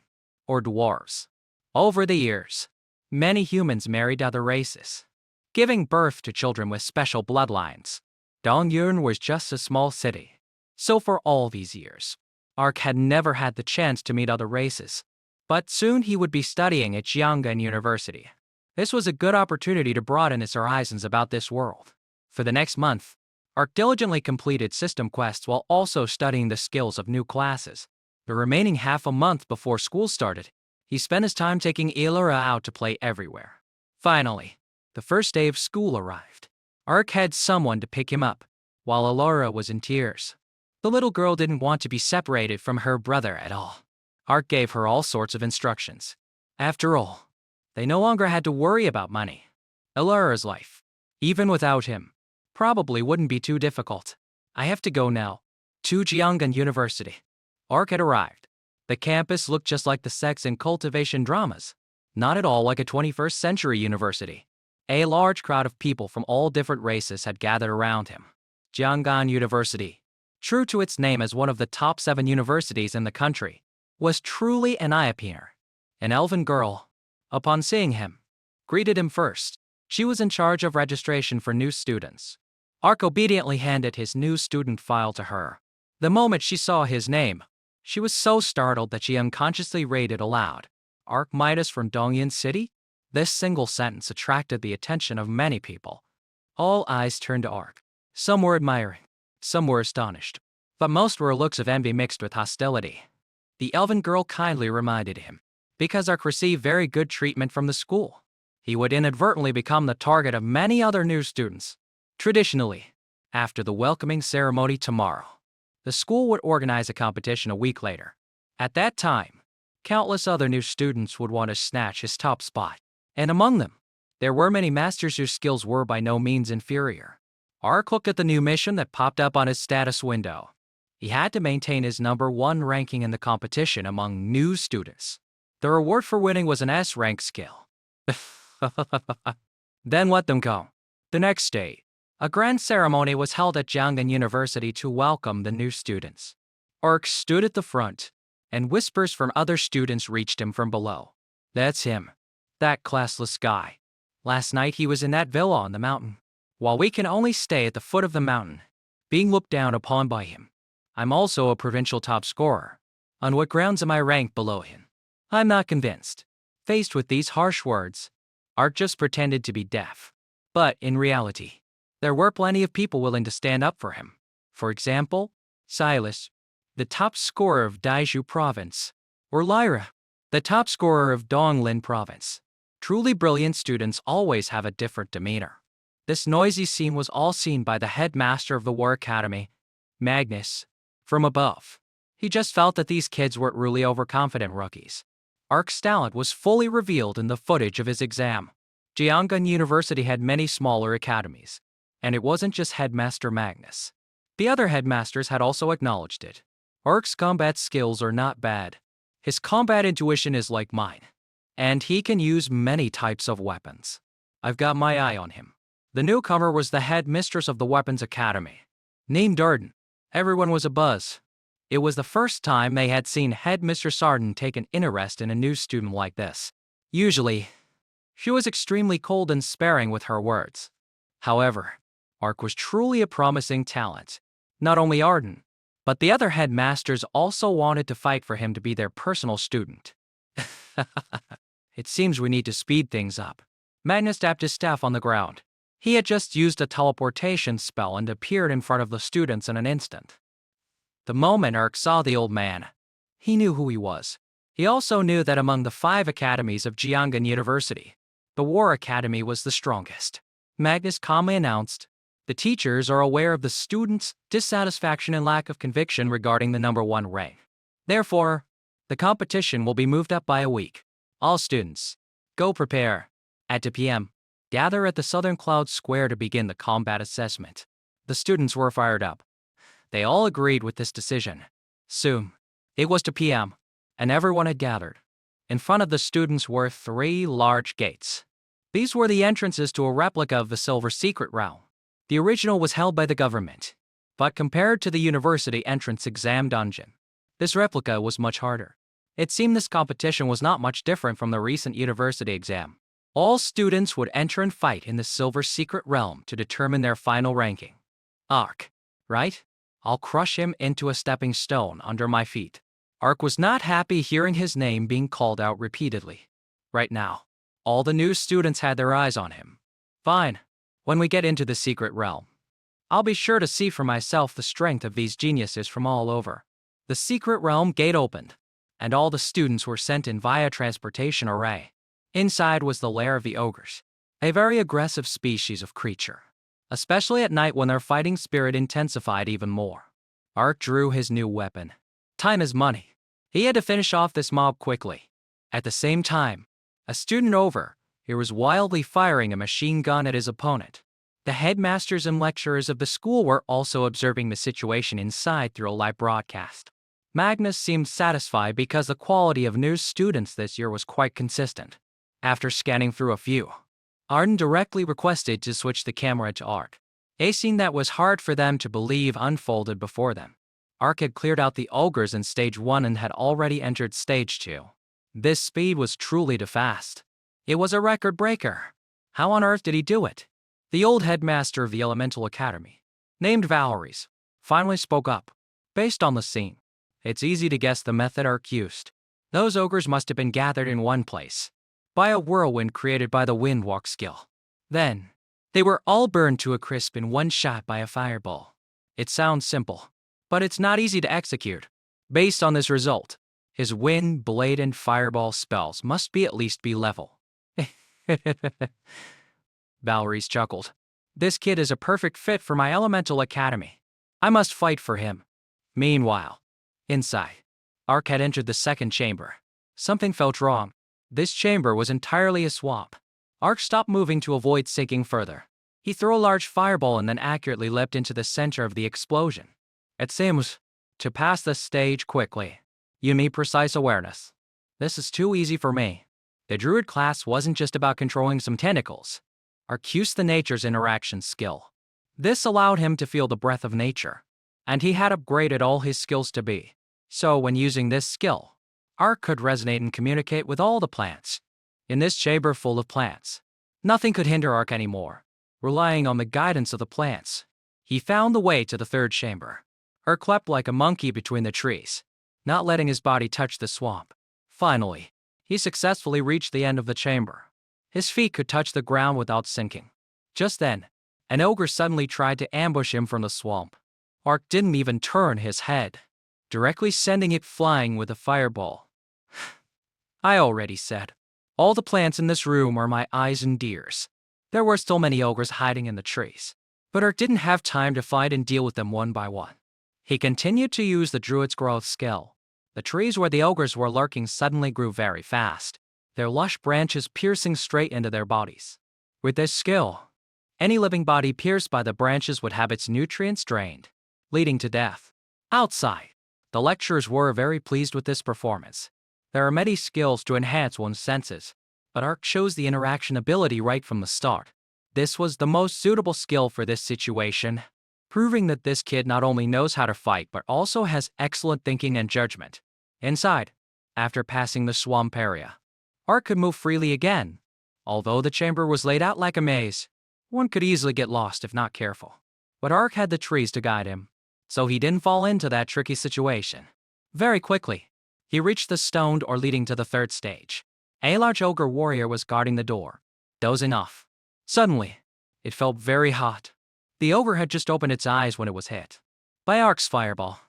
or dwarves. Over the years, many humans married other races, giving birth to children with special bloodlines. Dongyun was just a small city, so for all these years, Ark had never had the chance to meet other races. But soon he would be studying at Jiangban University. This was a good opportunity to broaden his horizons about this world. For the next month, Ark diligently completed system quests while also studying the skills of new classes. The remaining half a month before school started, he spent his time taking Ilura out to play everywhere. Finally, the first day of school arrived. Ark had someone to pick him up, while Ilura was in tears. The little girl didn't want to be separated from her brother at all. Ark gave her all sorts of instructions. After all, they no longer had to worry about money. Ilura's life, even without him, probably wouldn't be too difficult. I have to go now. To Jiangban University. Ark had arrived. The campus looked just like the sex and cultivation dramas. Not at all like a 21st century university. A large crowd of people from all different races had gathered around him. Jiangban University, true to its name as one of the top 7 universities in the country, was truly an eye-opener. An elven girl, upon seeing him, greeted him first. She was in charge of registration for new students. Ark obediently handed his new student file to her. The moment she saw his name, she was so startled that she unconsciously read it aloud. Ark Midas from Dongyun City? This single sentence attracted the attention of many people. All eyes turned to Ark. Some were admiring, some were astonished, but most were looks of envy mixed with hostility. The elven girl kindly reminded him, because Ark received very good treatment from the school, he would inadvertently become the target of many other new students. Traditionally, After the welcoming ceremony tomorrow, the school would organize a competition a week later. At that time, countless other new students would want to snatch his top spot. And among them, there were many masters whose skills were by no means inferior. Ark looked at the new mission that popped up on his status window. He had to maintain his #1 ranking in the competition among new students. The reward for winning was an S-rank skill. Then let them go. The next day, a grand ceremony was held at Jiangnan University to welcome the new students. Ark stood at the front, and whispers from other students reached him from below. That's him. That classless guy. Last night he was in that villa on the mountain. While we can only stay at the foot of the mountain, being looked down upon by him. I'm also a provincial top scorer. On what grounds am I ranked below him? I'm not convinced. Faced with these harsh words, Art just pretended to be deaf. But in reality, there were plenty of people willing to stand up for him. For example, Silas, the top scorer of Daiju Province, or Lyra, the top scorer of Donglin Province. Truly brilliant students always have a different demeanor. This noisy scene was all seen by the headmaster of the War Academy, Magnus, from above. He just felt that these kids weren't really overconfident rookies. Ark's talent was fully revealed in the footage of his exam. Jiangnan University had many smaller academies, and it wasn't just Headmaster Magnus. The other headmasters had also acknowledged it. Ark's combat skills are not bad. His combat intuition is like mine, and he can use many types of weapons. I've got my eye on him. The newcomer was the headmistress of the Weapons Academy, named Arden. Everyone was abuzz. It was the first time they had seen Headmistress Arden take an interest in a new student like this. Usually, she was extremely cold and sparing with her words. However, Ark was truly a promising talent. Not only Arden, but the other headmasters also wanted to fight for him to be their personal student. It seems we need to speed things up. Magnus tapped his staff on the ground. He had just used a teleportation spell and appeared in front of the students in an instant. The moment Ark saw the old man, he knew who he was. He also knew that among the 5 academies of Jiangnan University, the War Academy was the strongest. Magnus calmly announced, "The teachers are aware of the students' dissatisfaction and lack of conviction regarding the #1 rank. Therefore, the competition will be moved up by a week. All students, go prepare. At 2 p.m., gather at the Southern Cloud Square to begin the combat assessment." The students were fired up. They all agreed with this decision. Soon, it was 2 p.m., and everyone had gathered. In front of the students were 3 large gates. These were the entrances to a replica of the Silver Secret Realm. The original was held by the government, but compared to the university entrance exam dungeon, this replica was much harder. It seemed this competition was not much different from the recent university exam. All students would enter and fight in the Silver Secret Realm to determine their final ranking. Ark, right? I'll crush him into a stepping stone under my feet. Ark was not happy hearing his name being called out repeatedly. Right now, all the new students had their eyes on him. Fine. When we get into the secret realm, I'll be sure to see for myself the strength of these geniuses from all over. The secret realm gate opened, and all the students were sent in via transportation array. Inside was the lair of the ogres, a very aggressive species of creature, especially at night when their fighting spirit intensified even more. Ark drew his new weapon. Time is money. He had to finish off this mob quickly. At the same time, a student over here was wildly firing a machine gun at his opponent. The headmasters and lecturers of the school were also observing the situation inside through a live broadcast. Magnus seemed satisfied because the quality of new students this year was quite consistent. After scanning through a few, Arden directly requested to switch the camera to Ark. A scene that was hard for them to believe unfolded before them. Ark had cleared out the ogres in stage 1 and had already entered stage 2. This speed was truly too fast. It was a record breaker. How on earth did he do it? The old headmaster of the Elemental Academy, named Valeries, finally spoke up. Based on the scene, it's easy to guess the method Ark used. Those ogres must have been gathered in one place by a whirlwind created by the Windwalk skill. Then, they were all burned to a crisp in one shot by a fireball. It sounds simple, but it's not easy to execute. Based on this result, his wind, blade, and fireball spells must be at least be level. Valeries chuckled. This kid is a perfect fit for my elemental academy. I must fight for him. Meanwhile, inside, Ark had entered the second chamber. Something felt wrong. This chamber was entirely a swamp. Ark stopped moving to avoid sinking further. He threw a large fireball and then accurately leapt into the center of the explosion. It seems to pass this stage quickly. You need precise awareness. This is too easy for me. The druid class wasn't just about controlling some tentacles. Ark used the nature's interaction skill. This allowed him to feel the breath of nature, and he had upgraded all his skills to be. So when using this skill, Ark could resonate and communicate with all the plants. In this chamber full of plants, nothing could hinder Ark anymore. Relying on the guidance of the plants, he found the way to the third chamber. Ark leapt like a monkey between the trees, not letting his body touch the swamp. Finally, he successfully reached the end of the chamber. His feet could touch the ground without sinking. Just then, an ogre suddenly tried to ambush him from the swamp. Ark didn't even turn his head, directly sending it flying with a fireball. I already said, all the plants in this room are my eyes and ears. There were still many ogres hiding in the trees, but Ark didn't have time to fight and deal with them one by one. He continued to use the druid's growth skill. The trees where the ogres were lurking suddenly grew very fast, their lush branches piercing straight into their bodies. With this skill, any living body pierced by the branches would have its nutrients drained, leading to death. Outside, the lecturers were very pleased with this performance. There are many skills to enhance one's senses, but Ark chose the interaction ability right from the start. This was the most suitable skill for this situation, proving that this kid not only knows how to fight but also has excellent thinking and judgment. Inside, after passing the swamp area, Ark could move freely again. Although the chamber was laid out like a maze, one could easily get lost if not careful. But Ark had the trees to guide him, so he didn't fall into that tricky situation. Very quickly, he reached the stone door leading to the third stage. A large ogre warrior was guarding the door, dozing off. Suddenly, it felt very hot. The ogre had just opened its eyes when it was hit by Ark's fireball.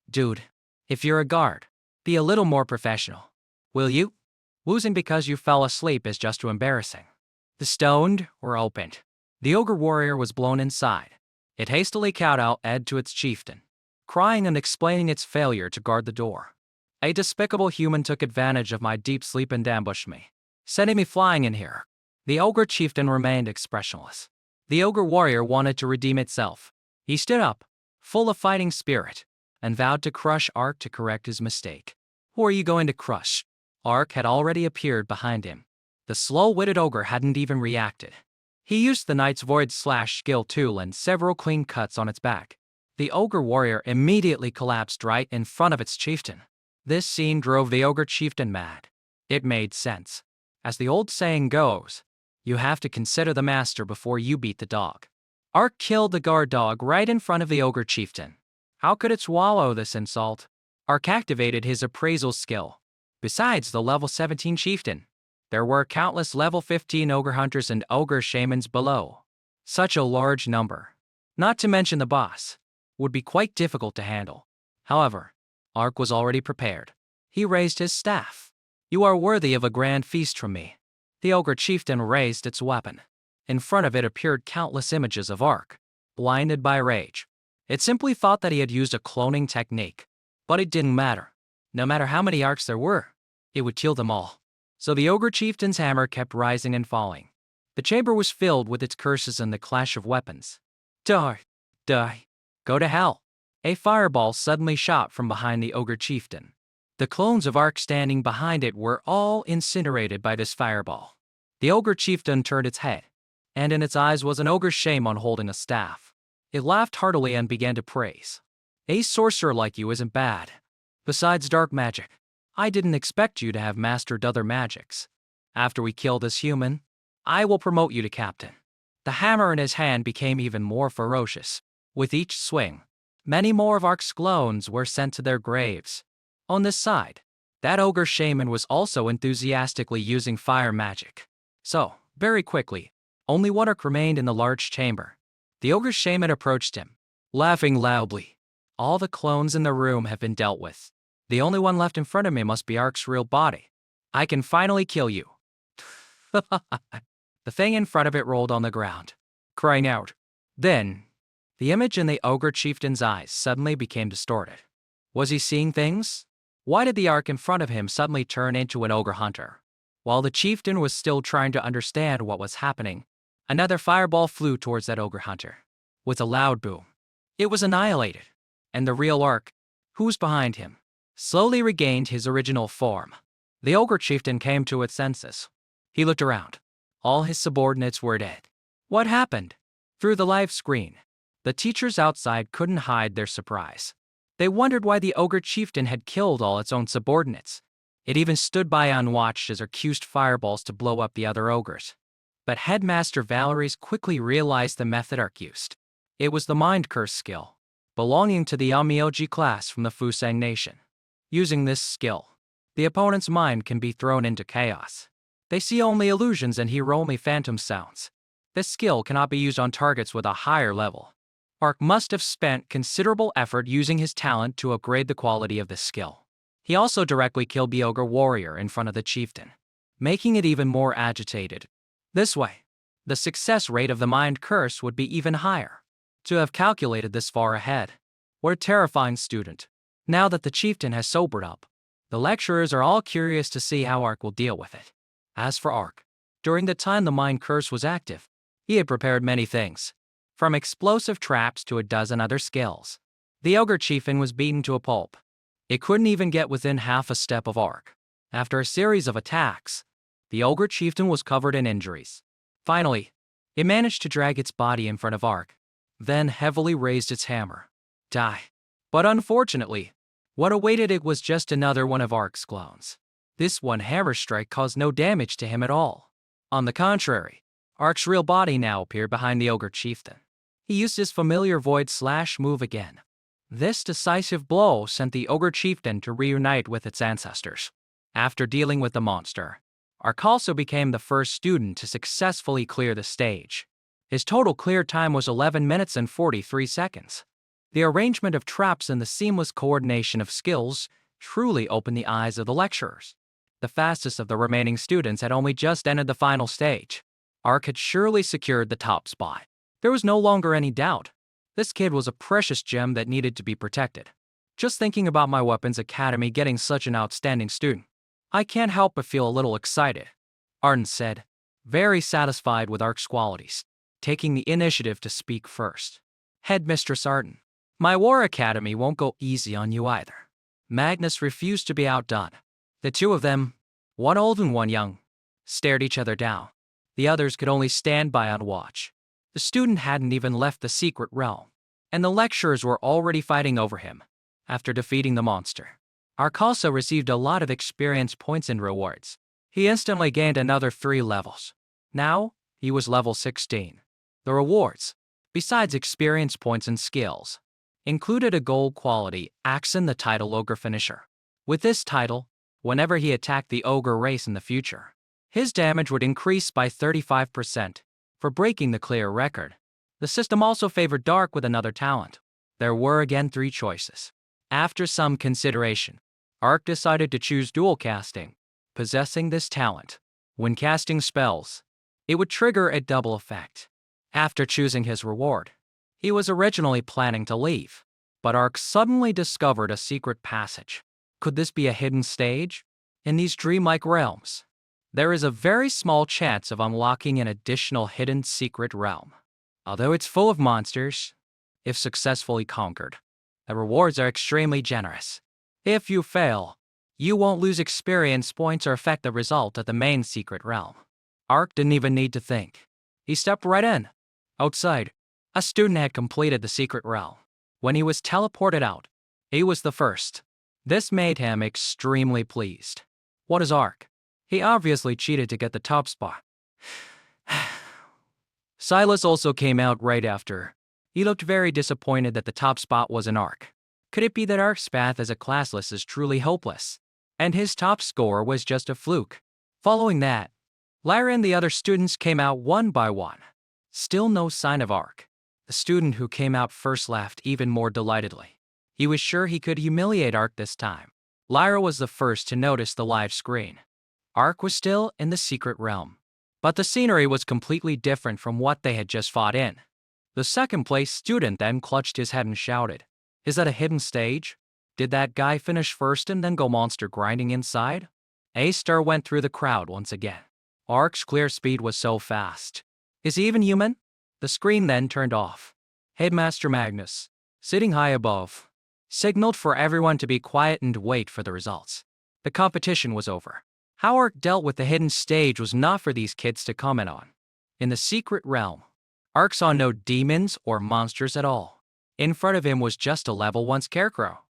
Dude, if you're a guard, be a little more professional, will you? Losing because you fell asleep is just too embarrassing. The stone door opened. The ogre warrior was blown inside. It hastily kowtowed to its chieftain, crying and explaining its failure to guard the door. A despicable human took advantage of my deep sleep and ambushed me, sending me flying in here. The ogre chieftain remained expressionless. The ogre warrior wanted to redeem itself. He stood up, full of fighting spirit, and vowed to crush Ark to correct his mistake. Who are you going to crush? Ark had already appeared behind him. The slow-witted ogre hadn't even reacted. He used the knight's void slash skill tool and several clean cuts on its back. The ogre warrior immediately collapsed right in front of its chieftain. This scene drove the ogre chieftain mad. It made sense. As the old saying goes, you have to consider the master before you beat the dog. Ark killed the guard dog right in front of the ogre chieftain. How could it swallow this insult? Ark activated his appraisal skill. Besides the level 17 chieftain, there were countless level 15 ogre hunters and ogre shamans below. Such a large number, not to mention the boss, would be quite difficult to handle. However, Ark was already prepared. He raised his staff. You are worthy of a grand feast from me. The ogre chieftain raised its weapon. In front of it appeared countless images of Ark, blinded by rage. It simply thought that he had used a cloning technique. But it didn't matter. No matter how many Arks there were, it would kill them all. So the ogre chieftain's hammer kept rising and falling. The chamber was filled with its curses and the clash of weapons. Die! Die! Go to hell! A fireball suddenly shot from behind the ogre chieftain. The clones of Ark standing behind it were all incinerated by this fireball. The ogre chieftain turned its head, and in its eyes was an ogre's shame on holding a staff. It laughed heartily and began to praise. A sorcerer like you isn't bad. Besides dark magic, I didn't expect you to have mastered other magics. After we kill this human, I will promote you to captain. The hammer in his hand became even more ferocious. With each swing, many more of Ark's clones were sent to their graves. On this side, that ogre shaman was also enthusiastically using fire magic. So, very quickly, only one Ark remained in the large chamber. The ogre shaman approached him, laughing loudly. All the clones in the room have been dealt with. The only one left in front of me must be Ark's real body. I can finally kill you. The thing in front of it rolled on the ground. crying out. Then, the image in the ogre chieftain's eyes suddenly became distorted. Was he seeing things? Why did the arc in front of him suddenly turn into an ogre hunter? While the chieftain was still trying to understand what was happening, another fireball flew towards that ogre hunter. With a loud boom, it was annihilated, and the real arc, who was behind him, slowly regained his original form. The ogre chieftain came to its senses. He looked around. All his subordinates were dead. What happened? Through the live screen, the teachers outside couldn't hide their surprise. They wondered why the ogre chieftain had killed all its own subordinates. It even stood by unwatched as Ark used fireballs to blow up the other ogres. But Headmaster Valerie's quickly realized the method Ark used. It was the mind curse skill, belonging to the Amioji class from the Fusang Nation. Using this skill, the opponent's mind can be thrown into chaos. They see only illusions and hear only phantom sounds. This skill cannot be used on targets with a higher level. Ark must have spent considerable effort using his talent to upgrade the quality of this skill. He also directly killed the ogre warrior in front of the chieftain, making it even more agitated. This way, the success rate of the mind curse would be even higher. To have calculated this far ahead, what a terrifying student. Now that the chieftain has sobered up, the lecturers are all curious to see how Ark will deal with it. As for Ark, during the time the mind curse was active, he had prepared many things, from explosive traps to a dozen other skills. The ogre chieftain was beaten to a pulp. It couldn't even get within half a step of Ark. After a series of attacks, the ogre chieftain was covered in injuries. Finally, it managed to drag its body in front of Ark, then heavily raised its hammer. Die. But unfortunately, what awaited it was just another one of Ark's clones. This one hammer strike caused no damage to him at all. On the contrary, Ark's real body now appeared behind the ogre chieftain. He used his familiar void slash move again. This decisive blow sent the ogre chieftain to reunite with its ancestors. After dealing with the monster, Ark also became the first student to successfully clear the stage. His total clear time was 11 minutes and 43 seconds. The arrangement of traps and the seamless coordination of skills truly opened the eyes of the lecturers. The fastest of the remaining students had only just entered the final stage. Ark had surely secured the top spot. There was no longer any doubt. This kid was a precious gem that needed to be protected. Just thinking about my weapons academy getting such an outstanding student, I can't help but feel a little excited, Arden said, very satisfied with Ark's qualities, taking the initiative to speak first. Headmistress Arden, my war academy won't go easy on you either. Magnus refused to be outdone. The two of them, one old and one young, stared each other down. The others could only stand by on watch. The student hadn't even left the secret realm, and the lecturers were already fighting over him. After defeating the monster, Ark also received a lot of experience points and rewards. He instantly gained another 3 levels. Now, he was level 16. The rewards, besides experience points and skills, included a gold quality axe and the title Ogre Finisher. With this title, whenever he attacked the ogre race in the future, his damage would increase by 35%. For breaking the clear record, the system also favored Dark with another talent. There were again 3 choices. After some consideration, Ark decided to choose dual casting. Possessing this talent, when casting spells, it would trigger a double effect. After choosing his reward, he was originally planning to leave, but Ark suddenly discovered a secret passage. Could this be a hidden stage? In these dreamlike realms, there is a very small chance of unlocking an additional hidden secret realm. Although it's full of monsters, if successfully conquered, the rewards are extremely generous. If you fail, you won't lose experience points or affect the result of the main secret realm. Ark didn't even need to think. He stepped right in. Outside, a student had completed the secret realm. When he was teleported out, he was the first. This made him extremely pleased. What is Ark? He obviously cheated to get the top spot. Silas also came out right after. He looked very disappointed that the top spot was an Ark. Could it be that Ark's path as a classless is truly hopeless, and his top score was just a fluke? Following that, Lyra and the other students came out one by one. Still no sign of Ark. The student who came out first laughed even more delightedly. He was sure he could humiliate Ark this time. Lyra was the first to notice the live screen. Ark was still in the secret realm, But the scenery was completely different from what they had just fought in. The second place student then clutched his head and shouted, "Is that a hidden stage? Did that guy finish first and then go monster grinding inside?" A star went through the crowd once again. Ark's clear speed was so fast. Is he even human? The screen then turned off. Headmaster Magnus, sitting high above, signaled for everyone to be quiet and wait for the results. The competition was over. How Ark dealt with the hidden stage was not for these kids to comment on. In the secret realm, Ark saw no demons or monsters at all. In front of him was just a level 1 scarecrow.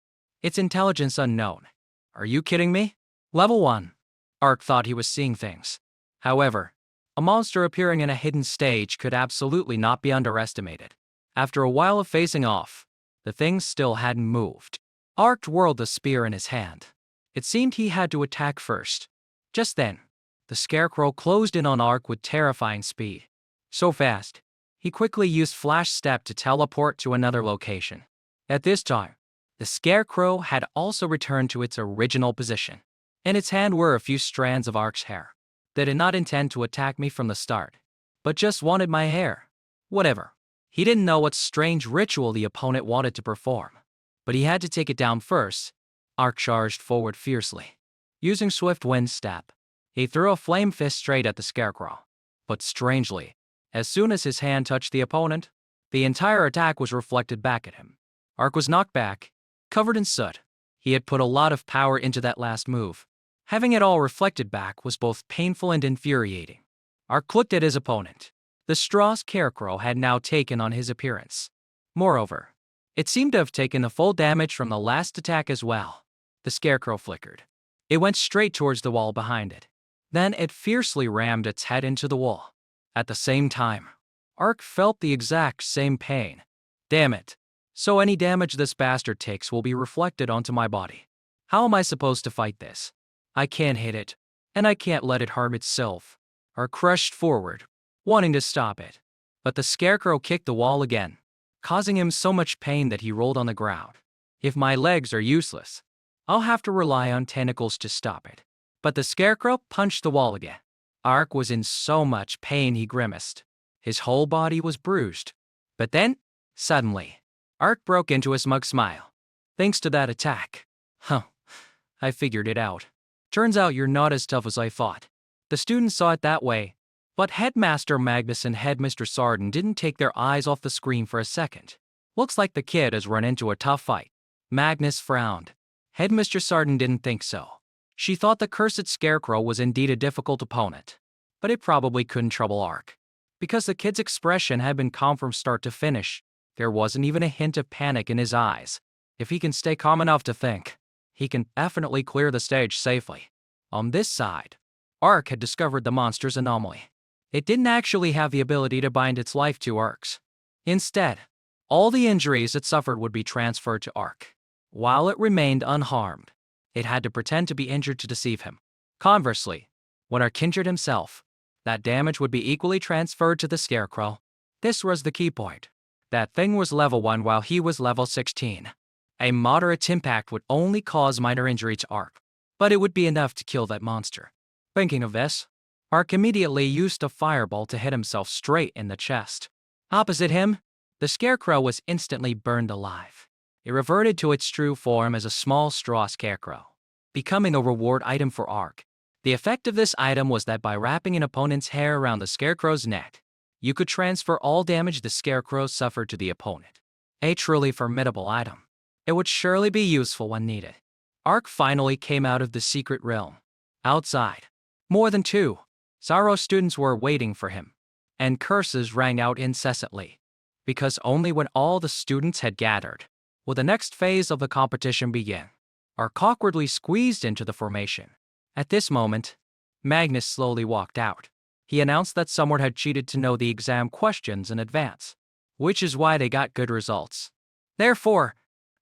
Its intelligence unknown. Are you kidding me? Level 1. Ark thought he was seeing things. However, a monster appearing in a hidden stage could absolutely not be underestimated. After a while of facing off, the thing still hadn't moved. Ark whirled the spear in his hand. It seemed he had to attack first. Just then, the scarecrow closed in on Ark with terrifying speed. So fast, he quickly used Flash Step to teleport to another location. At this time, the scarecrow had also returned to its original position. In its hand were a few strands of Ark's hair. They did not intend to attack me from the start, but just wanted my hair. Whatever. He didn't know what strange ritual the opponent wanted to perform, but he had to take it down first. Ark charged forward fiercely. Using Swift Wind Step, he threw a flame fist straight at the scarecrow. But strangely, as soon as his hand touched the opponent, the entire attack was reflected back at him. Ark was knocked back, covered in soot. He had put a lot of power into that last move. Having it all reflected back was both painful and infuriating. Ark looked at his opponent. The straw scarecrow had now taken on his appearance. Moreover, it seemed to have taken the full damage from the last attack as well. The scarecrow flickered. It went straight towards the wall behind it. Then it fiercely rammed its head into the wall. At the same time, Ark felt the exact same pain. Damn it. So any damage this bastard takes will be reflected onto my body. How am I supposed to fight this? I can't hit it, and I can't let it harm itself. Ark crushed forward, wanting to stop it. But the scarecrow kicked the wall again, causing him so much pain that he rolled on the ground. If my legs are useless, I'll have to rely on tentacles to stop it. But the scarecrow punched the wall again. Ark was in so much pain he grimaced. His whole body was bruised. But then, suddenly, Ark broke into a smug smile. Thanks to that attack. I figured it out. Turns out you're not as tough as I thought. The students saw it that way, but Headmaster Magnus and Headmistress Sarden didn't take their eyes off the screen for a second. Looks like the kid has run into a tough fight. Magnus frowned. Headmistress Sarden didn't think so. She thought the cursed scarecrow was indeed a difficult opponent, but it probably couldn't trouble Ark. Because the kid's expression had been calm from start to finish, there wasn't even a hint of panic in his eyes. If he can stay calm enough to think, he can definitely clear the stage safely. On this side, Ark had discovered the monster's anomaly. It didn't actually have the ability to bind its life to Ark's. Instead, all the injuries it suffered would be transferred to Ark. While it remained unharmed, it had to pretend to be injured to deceive him. Conversely, when Ark injured himself, that damage would be equally transferred to the scarecrow. This was the key point. That thing was level 1 while he was level 16. A moderate impact would only cause minor injury to Ark, but it would be enough to kill that monster. Thinking of this, Ark immediately used a fireball to hit himself straight in the chest. Opposite him, the scarecrow was instantly burned alive. It reverted to its true form as a small straw scarecrow, becoming a reward item for Ark. The effect of this item was that by wrapping an opponent's hair around the scarecrow's neck, you could transfer all damage the scarecrow suffered to the opponent. A truly formidable item. It would surely be useful when needed. Ark finally came out of the secret realm. Outside, more than 2 Zaro students were waiting for him, and curses rang out incessantly, because only when all the students had gathered will the next phase of the competition begin. Ark awkwardly squeezed into the formation. At this moment, Magnus slowly walked out. He announced that someone had cheated to know the exam questions in advance, which is why they got good results. Therefore,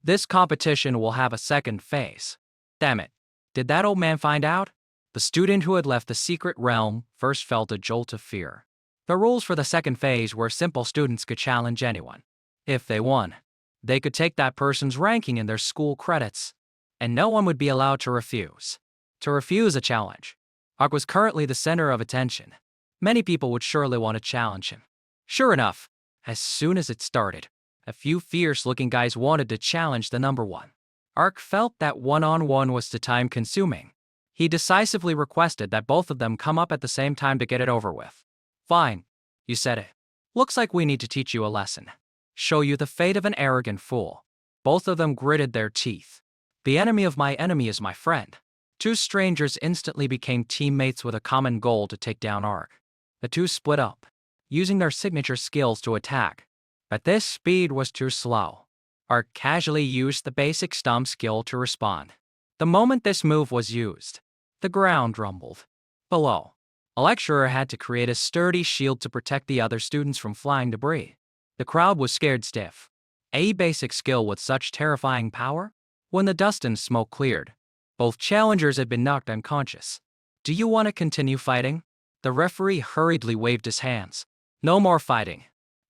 this competition will have a second phase. Damn it, did that old man find out? The student who had left the secret realm first felt a jolt of fear. The rules for the second phase were simple: students could challenge anyone. If they won, they could take that person's ranking in their school credits, and no one would be allowed to refuse. To refuse a challenge. Ark was currently the center of attention. Many people would surely want to challenge him. Sure enough, as soon as it started, a few fierce-looking guys wanted to challenge the number one. Ark felt that one-on-one was too time-consuming. He decisively requested that both of them come up at the same time to get it over with. Fine, you said it. Looks like we need to teach you a lesson. Show you the fate of an arrogant fool. Both of them gritted their teeth. The enemy of my enemy is my friend. Two strangers instantly became teammates with a common goal to take down Ark. The two split up, using their signature skills to attack. But this speed was too slow. Ark casually used the basic stomp skill to respond. The moment this move was used, the ground rumbled. Below, a lecturer had to create a sturdy shield to protect the other students from flying debris. The crowd was scared stiff. A basic skill with such terrifying power? When the dust and smoke cleared, both challengers had been knocked unconscious. Do you want to continue fighting? The referee hurriedly waved his hands. No more fighting.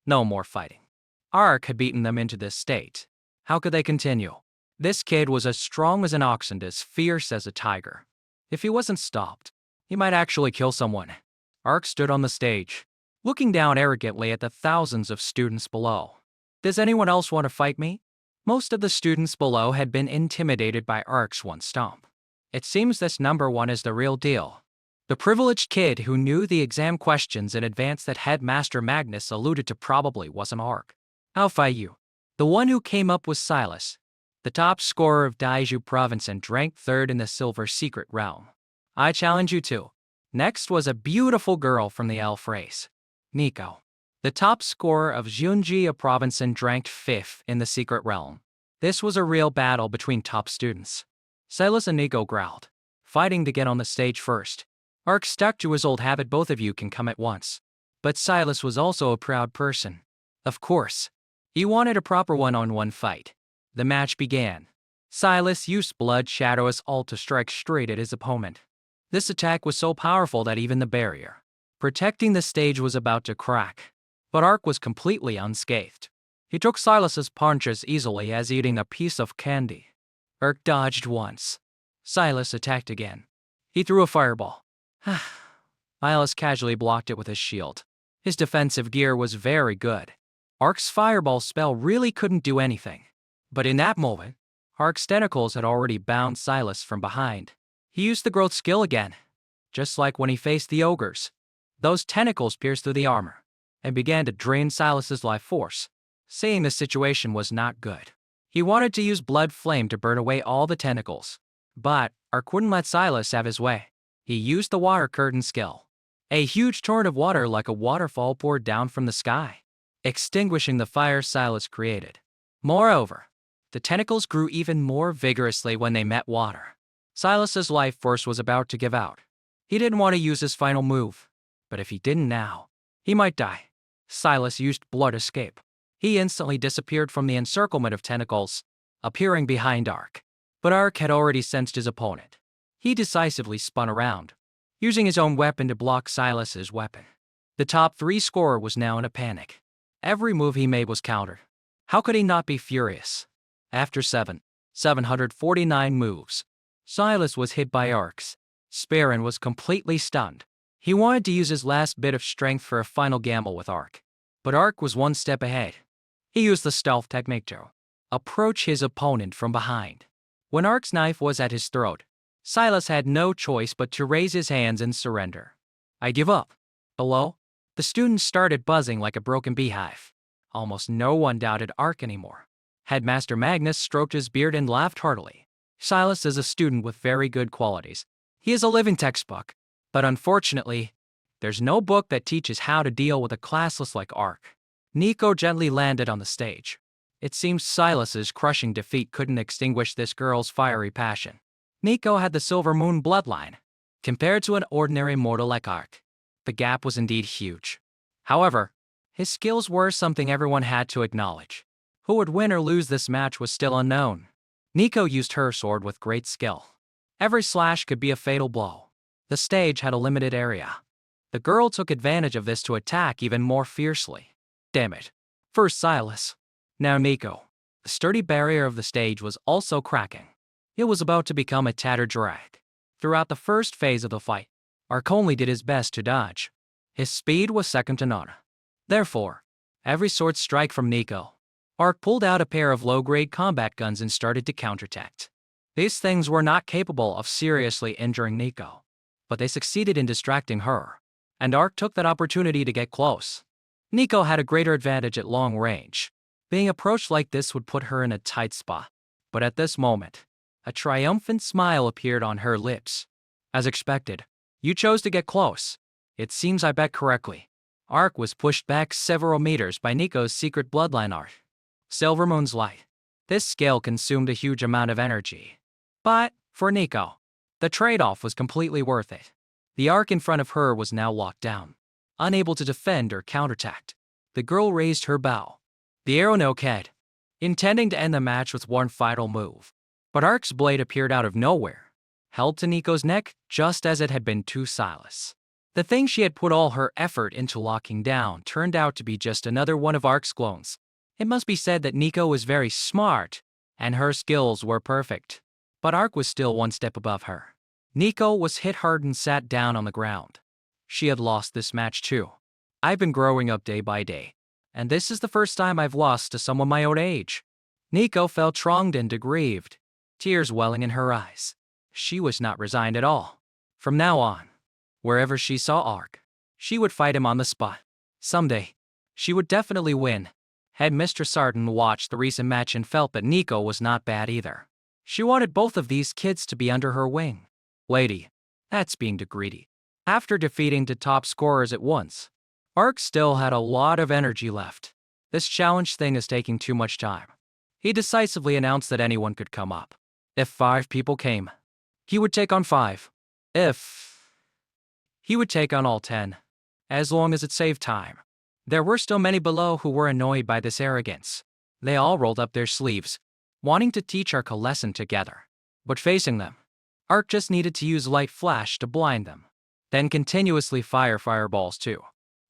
No more fighting. Ark had beaten them into this state. How could they continue? This kid was as strong as an ox and as fierce as a tiger. If he wasn't stopped, he might actually kill someone. Ark stood on the stage, looking down arrogantly at the thousands of students below. Does anyone else want to fight me? Most of the students below had been intimidated by Ark's one stomp. It seems this number one is the real deal. The privileged kid who knew the exam questions in advance that Headmaster Magnus alluded to probably wasn't Ark. I'll fight you. The one who came up was Silas, the top scorer of Daiju Province and ranked third in the Silver Secret Realm. I challenge you too. Next was a beautiful girl from the elf race, Nico, the top scorer of Junjia Province and ranked fifth in the Secret Realm. This was a real battle between top students. Silas and Nico growled, fighting to get on the stage first. Ark stuck to his old habit, both of you can come at once. But Silas was also a proud person. Of course, he wanted a proper one-on-one fight. The match began. Silas used Blood Shadow's ult to strike straight at his opponent. This attack was so powerful that even the barrier protecting the stage was about to crack. But Ark was completely unscathed. He took Silas's punches easily as eating a piece of candy. Ark dodged once. Silas attacked again. He threw a fireball. Silas casually blocked it with his shield. His defensive gear was very good. Ark's fireball spell really couldn't do anything. But in that moment, Ark's tentacles had already bound Silas from behind. He used the growth skill again, just like when he faced the ogres. Those tentacles pierced through the armor and began to drain Silas's life force. Seeing the situation was not good, he wanted to use Blood Flame to burn away all the tentacles. But Ark wouldn't let Silas have his way. He used the water curtain skill. A huge torrent of water like a waterfall poured down from the sky, extinguishing the fire Silas created. Moreover, the tentacles grew even more vigorously when they met water. Silas's life force was about to give out. He didn't want to use his final move, but if he didn't now, he might die. Silas used Blood Escape. He instantly disappeared from the encirclement of tentacles, appearing behind Ark. But Ark had already sensed his opponent. He decisively spun around, using his own weapon to block Silas's weapon. The top 3 scorer was now in a panic. Every move he made was countered. How could he not be furious? After 749 moves, Silas was hit by Ark's spear and was completely stunned. He wanted to use his last bit of strength for a final gamble with Ark. But Ark was one step ahead. He used the stealth technique to approach his opponent from behind. When Ark's knife was at his throat, Silas had no choice but to raise his hands and surrender. I give up. Below, the students started buzzing like a broken beehive. Almost no one doubted Ark anymore. Headmaster Magnus stroked his beard and laughed heartily. Silas is a student with very good qualities. He is a living textbook. But unfortunately, there's no book that teaches how to deal with a classless like Ark. Nico gently landed on the stage. It seems Silas's crushing defeat couldn't extinguish this girl's fiery passion. Nico had the Silver Moon bloodline. Compared to an ordinary mortal like Ark, the gap was indeed huge. However, his skills were something everyone had to acknowledge. Who would win or lose this match was still unknown. Nico used her sword with great skill. Every slash could be a fatal blow. The stage had a limited area. The girl took advantage of this to attack even more fiercely. Damn it. First Silas, now Nico. The sturdy barrier of the stage was also cracking. It was about to become a tattered rag. Throughout the first phase of the fight, Ark only did his best to dodge. His speed was second to none. Therefore, every sword strike from Nico, Ark pulled out a pair of low-grade combat guns and started to counterattack. These things were not capable of seriously injuring Nico, but they succeeded in distracting her, and Ark took that opportunity to get close. Nico had a greater advantage at long range. Being approached like this would put her in a tight spot, but at this moment, a triumphant smile appeared on her lips. As expected, you chose to get close. It seems I bet correctly. Ark was pushed back several meters by Nico's secret bloodline art. Silver Moon's light. This skill consumed a huge amount of energy. But, for Nico, the trade-off was completely worth it. The Ark in front of her was now locked down, unable to defend or counterattack. The girl raised her bow. The arrow no-ked, intending to end the match with one final move. But Ark's blade appeared out of nowhere, held to Nico's neck just as it had been to Silas. The thing she had put all her effort into locking down turned out to be just another one of Ark's clones. It must be said that Nico was very smart, and her skills were perfect. But Ark was still one step above her. Nico was hit hard and sat down on the ground. She had lost this match too. I've been growing up day by day, and this is the first time I've lost to someone my own age. Nico felt wronged and aggrieved, tears welling in her eyes. She was not resigned at all. From now on, wherever she saw Ark, she would fight him on the spot. Someday, she would definitely win. Headmistress Sarton watched the recent match and felt that Nico was not bad either. She wanted both of these kids to be under her wing. Lady, that's being too greedy. After defeating the top scorers at once, Ark still had a lot of energy left. This challenge thing is taking too much time. He decisively announced that anyone could come up. If 5 people came, he would take on 5. He would take on all 10, as long as it saved time. There were still many below who were annoyed by this arrogance. They all rolled up their sleeves, wanting to teach Ark a lesson together. But facing them, Ark just needed to use light flash to blind them, then continuously fire fireballs too.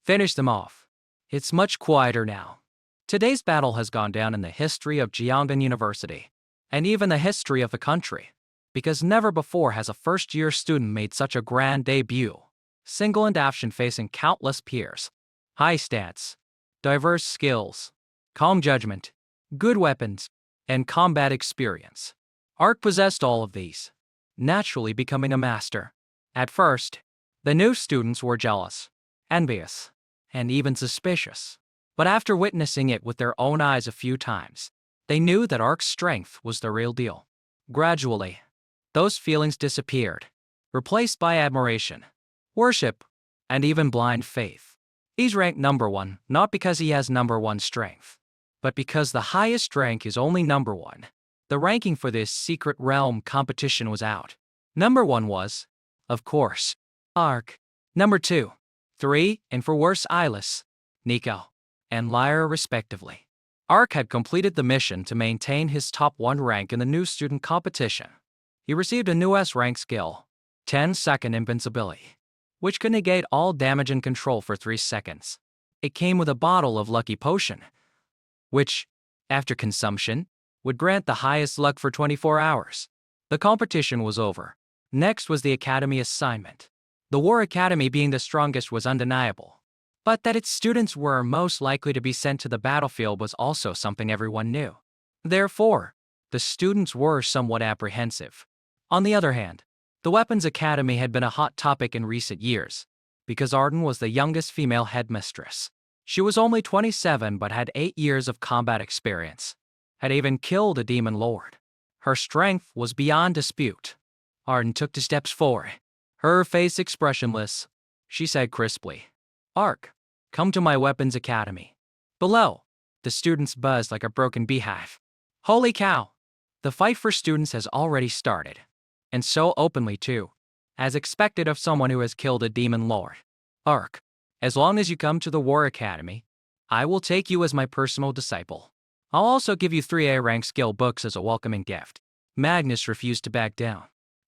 Finish them off. It's much quieter now. Today's battle has gone down in the history of Jiangnan University, and even the history of the country, because never before has a first-year student made such a grand debut. Single and action facing countless peers. High stats, diverse skills, calm judgment, good weapons, and combat experience. Ark possessed all of these, naturally becoming a master. At first, the new students were jealous, envious, and even suspicious. But after witnessing it with their own eyes a few times, they knew that Ark's strength was the real deal. Gradually, those feelings disappeared, replaced by admiration, worship, and even blind faith. He's ranked number 1, not because he has number 1 strength, but because the highest rank is only number 1. The ranking for this secret realm competition was out. Number 1 was, of course, Ark. Number 2, 3, and for worse Silas, Nico, and Lyra respectively. Ark had completed the mission to maintain his top 1 rank in the new student competition. He received a new S-rank skill, 10-second invincibility, which could negate all damage and control for 3 seconds. It came with a bottle of lucky potion, which, after consumption, would grant the highest luck for 24 hours. The competition was over. Next was the academy assignment. The War Academy being the strongest was undeniable, but that its students were most likely to be sent to the battlefield was also something everyone knew. Therefore, the students were somewhat apprehensive. On the other hand, the Weapons Academy had been a hot topic in recent years, because Arden was the youngest female headmistress. She was only 27 but had 8 years of combat experience, had even killed a demon lord. Her strength was beyond dispute. Arden took 2 steps forward, her face expressionless. She said crisply, "Ark, come to my Weapons Academy." Below, the students buzzed like a broken beehive. Holy cow! The fight for students has already started. And so openly too, as expected of someone who has killed a demon lord. Ark, as long as you come to the War Academy, I will take you as my personal disciple. I'll also give you 3A rank skill books as a welcoming gift. Magnus refused to back down.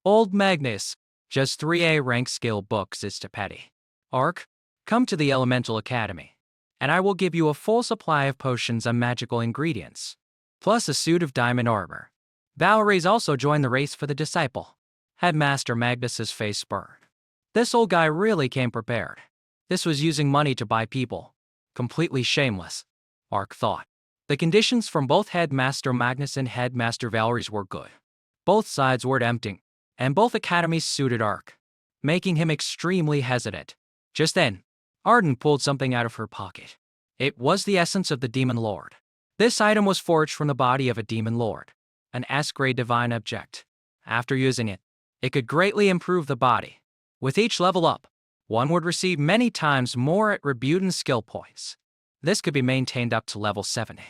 Old Magnus, just 3A rank skill books is too petty. Ark, come to the Elemental Academy, and I will give you a full supply of potions and magical ingredients, plus a suit of diamond armor. Valerie's also joined the race for the disciple. Headmaster Magnus's face burned. This old guy really came prepared. This was using money to buy people. Completely shameless, Ark thought. The conditions from both Headmaster Magnus and Headmaster Valerie's were good. Both sides were tempting, and both academies suited Ark, making him extremely hesitant. Just then, Arden pulled something out of her pocket. It was the essence of the Demon Lord. This item was forged from the body of a Demon Lord, an S-grade divine object. After using it, it could greatly improve the body. With each level up, one would receive many times more attribute and skill points. This could be maintained up to level 70.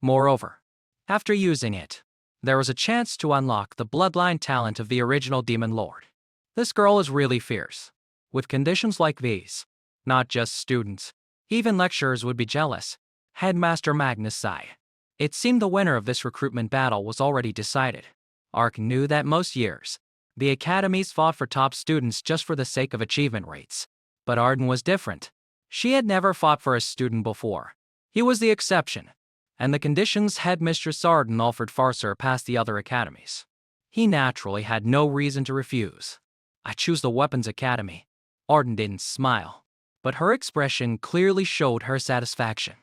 Moreover, after using it, there was a chance to unlock the bloodline talent of the original Demon Lord. This girl is really fierce. With conditions like these, not just students, even lecturers would be jealous. Headmaster Magnus sighed. It seemed the winner of this recruitment battle was already decided. Ark knew that most years, the academies fought for top students just for the sake of achievement rates. But Arden was different. She had never fought for a student before. He was the exception, and the conditions Headmistress Arden offered far surpassed the other academies. He naturally had no reason to refuse. I choose the Weapons Academy. Arden didn't smile, but her expression clearly showed her satisfaction.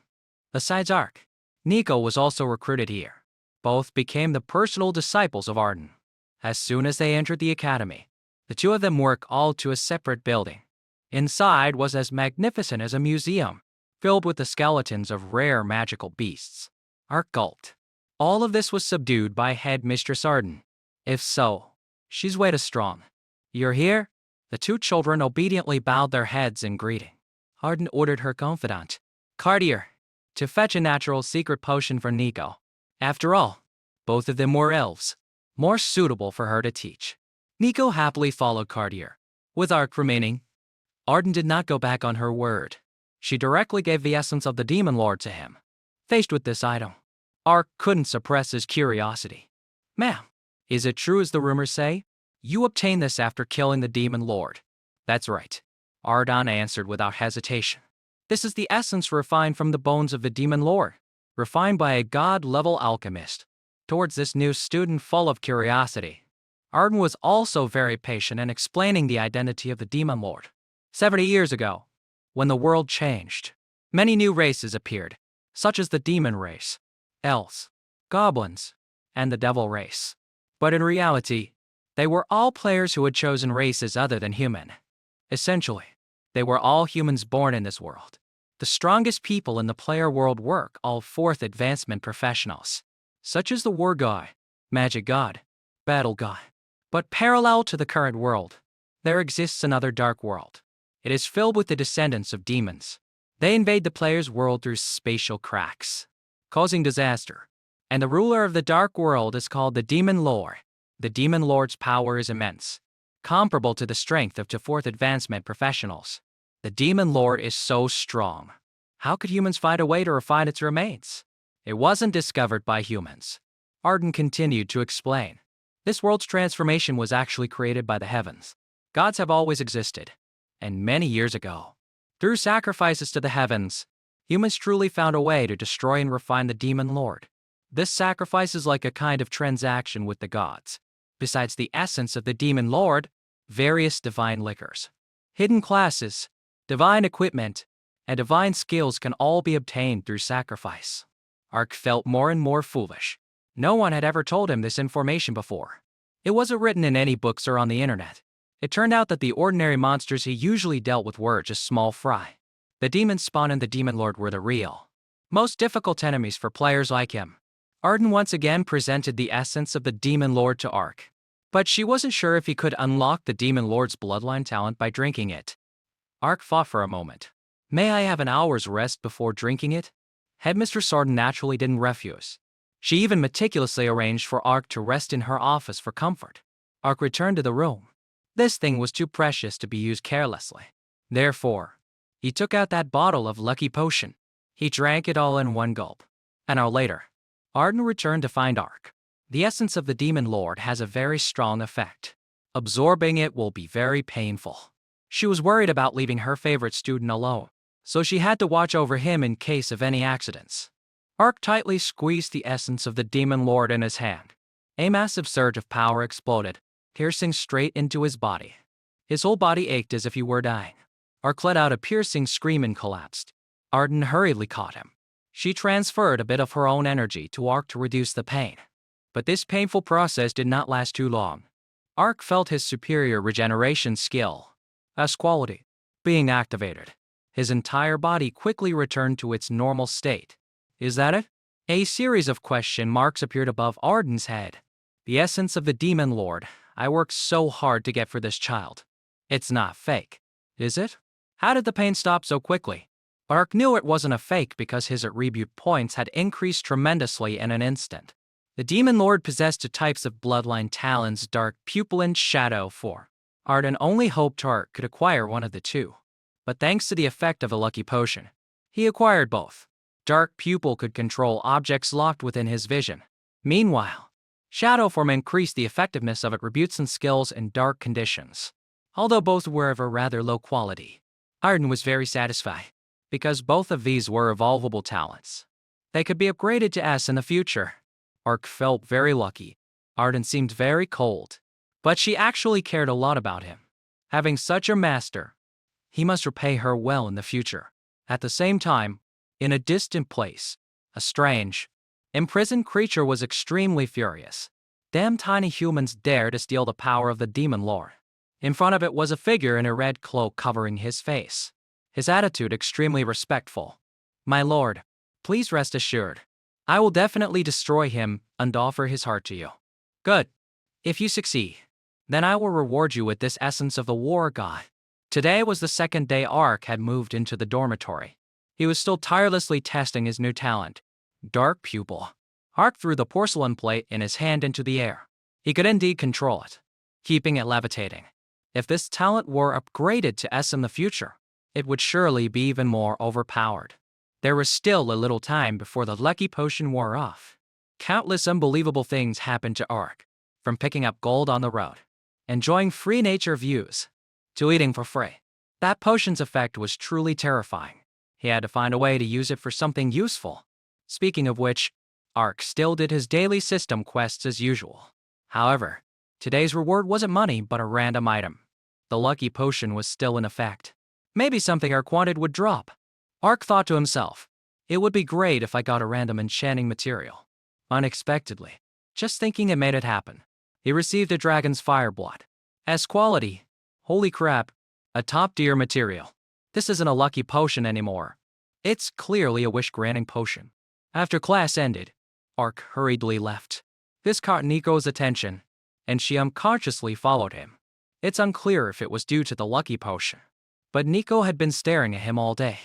Besides Ark, Nico was also recruited here. Both became the personal disciples of Arden. As soon as they entered the academy, the two of them worked all to a separate building. Inside was as magnificent as a museum, filled with the skeletons of rare magical beasts. Ark gulped. All of this was subdued by Headmistress Arden. If so, she's way too strong. You're here? The two children obediently bowed their heads in greeting. Arden ordered her confidant, Cartier, to fetch a natural secret potion for Nico. After all, both of them were elves, more suitable for her to teach. Nico happily followed Cartier, with Ark remaining. Arden did not go back on her word. She directly gave the essence of the Demon Lord to him. Faced with this item, Ark couldn't suppress his curiosity. Ma'am, is it true as the rumors say? You obtained this after killing the Demon Lord. That's right, Arden answered without hesitation. This is the essence refined from the bones of the Demon Lord, refined by a god-level alchemist. Towards this new student full of curiosity, Arden was also very patient in explaining the identity of the Demon Lord. 70 years ago, when the world changed, many new races appeared, such as the demon race, elves, goblins, and the devil race. But in reality, they were all players who had chosen races other than human. Essentially, they were all humans born in this world. The strongest people in the player world were all fourth advancement professionals, such as the war god, magic god, battle god. But parallel to the current world, there exists another dark world. It is filled with the descendants of demons. They invade the player's world through spatial cracks, causing disaster. And the ruler of the dark world is called the Demon Lord. The Demon Lord's power is immense, comparable to the strength of two fourth advancement professionals. The Demon Lord is so strong. How could humans find a way to refine its remains? It wasn't discovered by humans. Arden continued to explain. This world's transformation was actually created by the heavens. Gods have always existed. And many years ago, through sacrifices to the heavens, humans truly found a way to destroy and refine the Demon Lord. This sacrifice is like a kind of transaction with the gods. Besides the essence of the Demon Lord, various divine liquors, hidden classes, divine equipment, and divine skills can all be obtained through sacrifice. Ark felt more and more foolish. No one had ever told him this information before. It wasn't written in any books or on the internet. It turned out that the ordinary monsters he usually dealt with were just small fry. The demon spawn and the Demon Lord were the real, most difficult enemies for players like him. Arden once again presented the essence of the Demon Lord to Ark, but she wasn't sure if he could unlock the Demon Lord's bloodline talent by drinking it. Ark thought for a moment. May I have an hour's rest before drinking it? Headmistress Arden naturally didn't refuse. She even meticulously arranged for Ark to rest in her office for comfort. Ark returned to the room. This thing was too precious to be used carelessly. Therefore, he took out that bottle of lucky potion. He drank it all in one gulp. An hour later, Arden returned to find Ark. The essence of the Demon Lord has a very strong effect. Absorbing it will be very painful. She was worried about leaving her favorite student alone, so she had to watch over him in case of any accidents. Ark tightly squeezed the essence of the Demon Lord in his hand. A massive surge of power exploded, piercing straight into his body. His whole body ached as if he were dying. Ark let out a piercing scream and collapsed. Arden hurriedly caught him. She transferred a bit of her own energy to Ark to reduce the pain. But this painful process did not last too long. Ark felt his superior regeneration skill, S quality, being activated. His entire body quickly returned to its normal state. Is that it? A series of question marks appeared above Arden's head. The essence of the Demon Lord. I worked so hard to get for this child. It's not fake, is it? How did the pain stop so quickly? Ark knew it wasn't a fake because his attribute points had increased tremendously in an instant. The Demon Lord possessed the types of bloodline talons Dark Pupil and Shadow 4. Arden only hoped Ark could acquire one of the two. But thanks to the effect of a lucky potion, he acquired both. Dark Pupil could control objects locked within his vision. Meanwhile, Shadow Form increased the effectiveness of attributes and skills in dark conditions. Although both were of a rather low quality, Arden was very satisfied, because both of these were evolvable talents. They could be upgraded to S in the future. Ark felt very lucky. Arden seemed very cold, but she actually cared a lot about him. Having such a master, he must repay her well in the future. At the same time, in a distant place, a strange, imprisoned creature was extremely furious. Damn tiny humans dare to steal the power of the Demon Lord. In front of it was a figure in a red cloak covering his face. His attitude extremely respectful. My lord, please rest assured. I will definitely destroy him and offer his heart to you. Good. If you succeed, then I will reward you with this essence of the war god. Today was the second day Ark had moved into the dormitory. He was still tirelessly testing his new talent, Dark Pupil. Ark threw the porcelain plate in his hand into the air. He could indeed control it, keeping it levitating. If this talent were upgraded to S in the future, it would surely be even more overpowered. There was still a little time before the lucky potion wore off. Countless unbelievable things happened to Ark, from picking up gold on the road, enjoying free nature views, to eating for free. That potion's effect was truly terrifying. He had to find a way to use it for something useful. Speaking of which, Ark still did his daily system quests as usual. However, today's reward wasn't money but a random item. The lucky potion was still in effect. Maybe something Ark wanted would drop. Ark thought to himself, it would be great if I got a random enchanting material. Unexpectedly, just thinking it made it happen. He received a dragon's fireblood. S quality. Holy crap, a top-tier material. This isn't a lucky potion anymore. It's clearly a wish-granting potion. After class ended, Ark hurriedly left. This caught Nico's attention, and she unconsciously followed him. It's unclear if it was due to the lucky potion, but Nico had been staring at him all day.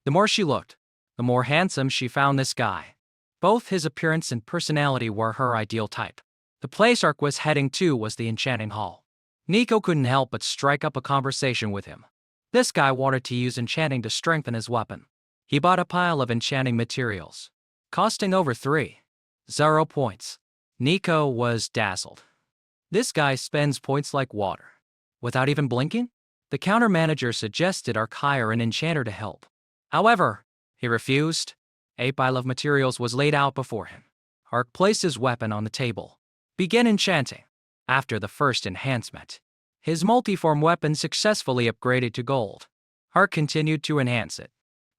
The more she looked, the more handsome she found this guy. Both his appearance and personality were her ideal type. The place Ark was heading to was the enchanting hall. Nico couldn't help but strike up a conversation with him. This guy wanted to use enchanting to strengthen his weapon. He bought a pile of enchanting materials, costing over 3,000 points. Nico was dazzled. This guy spends points like water. Without even blinking? The counter manager suggested Ark hire an enchanter to help. However, he refused. A pile of materials was laid out before him. Ark placed his weapon on the table. Begin enchanting. After the first enhancement, his multiform weapon successfully upgraded to gold. Ark continued to enhance it.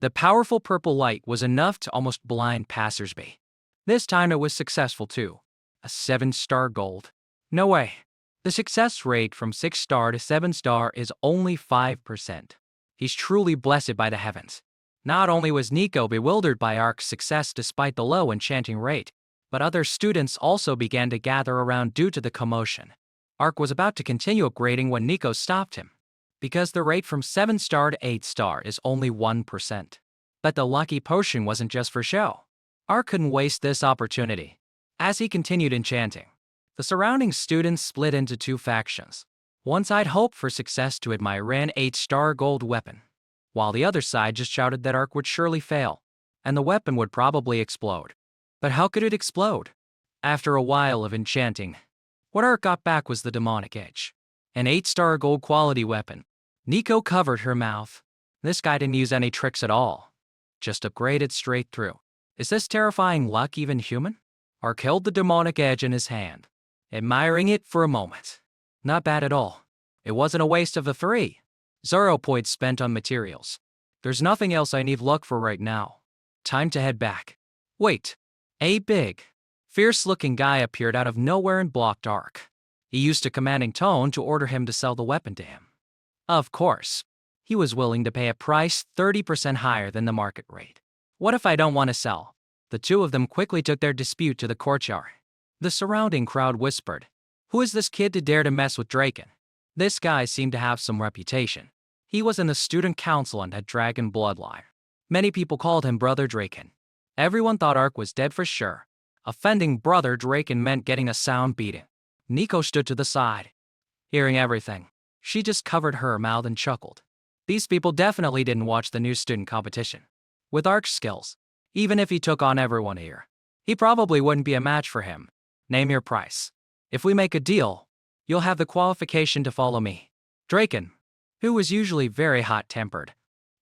The powerful purple light was enough to almost blind passersby. This time it was successful too. A 7-star gold. No way. The success rate from 6-star to 7-star is only 5%. He's truly blessed by the heavens. Not only was Nico bewildered by Ark's success despite the low enchanting rate, but other students also began to gather around due to the commotion. Ark was about to continue upgrading when Nico stopped him, because the rate from 7-star to 8-star is only 1%. But the lucky potion wasn't just for show. Ark couldn't waste this opportunity. As he continued enchanting, the surrounding students split into two factions. One side hoped for success to admire an 8-star gold weapon, while the other side just shouted that Ark would surely fail, and the weapon would probably explode. But how could it explode? After a while of enchanting, what Ark got back was the demonic edge. An 8-star gold quality weapon. Nico covered her mouth. This guy didn't use any tricks at all. Just upgraded straight through. Is this terrifying luck even human? Ark held the demonic edge in his hand, admiring it for a moment. Not bad at all. It wasn't a waste of the 3,000 0 points spent on materials. There's nothing else I need luck for right now. Time to head back. Wait. A big, fierce-looking guy appeared out of nowhere and blocked Ark. He used a commanding tone to order him to sell the weapon to him. Of course, he was willing to pay a price 30% higher than the market rate. What if I don't want to sell? The two of them quickly took their dispute to the courtyard. The surrounding crowd whispered, "Who is this kid to dare to mess with Draken?" This guy seemed to have some reputation. He was in the student council and had dragon bloodline. Many people called him Brother Draken. Everyone thought Ark was dead for sure. Offending Brother Draken meant getting a sound beating. Nico stood to the side, hearing everything. She just covered her mouth and chuckled. These people definitely didn't watch the new student competition. With Ark's skills, even if he took on everyone here, he probably wouldn't be a match for him. Name your price. If we make a deal, you'll have the qualification to follow me. Draken, who was usually very hot-tempered,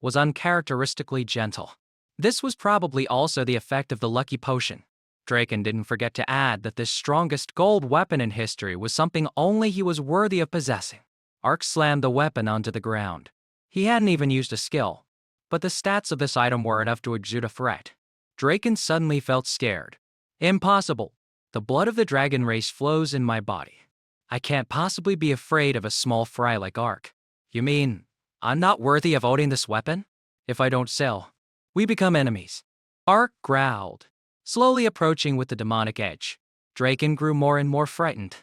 was uncharacteristically gentle. This was probably also the effect of the lucky potion. Draken didn't forget to add that this strongest gold weapon in history was something only he was worthy of possessing. Ark slammed the weapon onto the ground. He hadn't even used a skill, but the stats of this item were enough to exude a threat. Draken suddenly felt scared. Impossible. The blood of the dragon race flows in my body. I can't possibly be afraid of a small fry like Ark. You mean, I'm not worthy of owning this weapon? If I don't sell, we become enemies. Ark growled, slowly approaching with the demonic edge. Draken grew more and more frightened.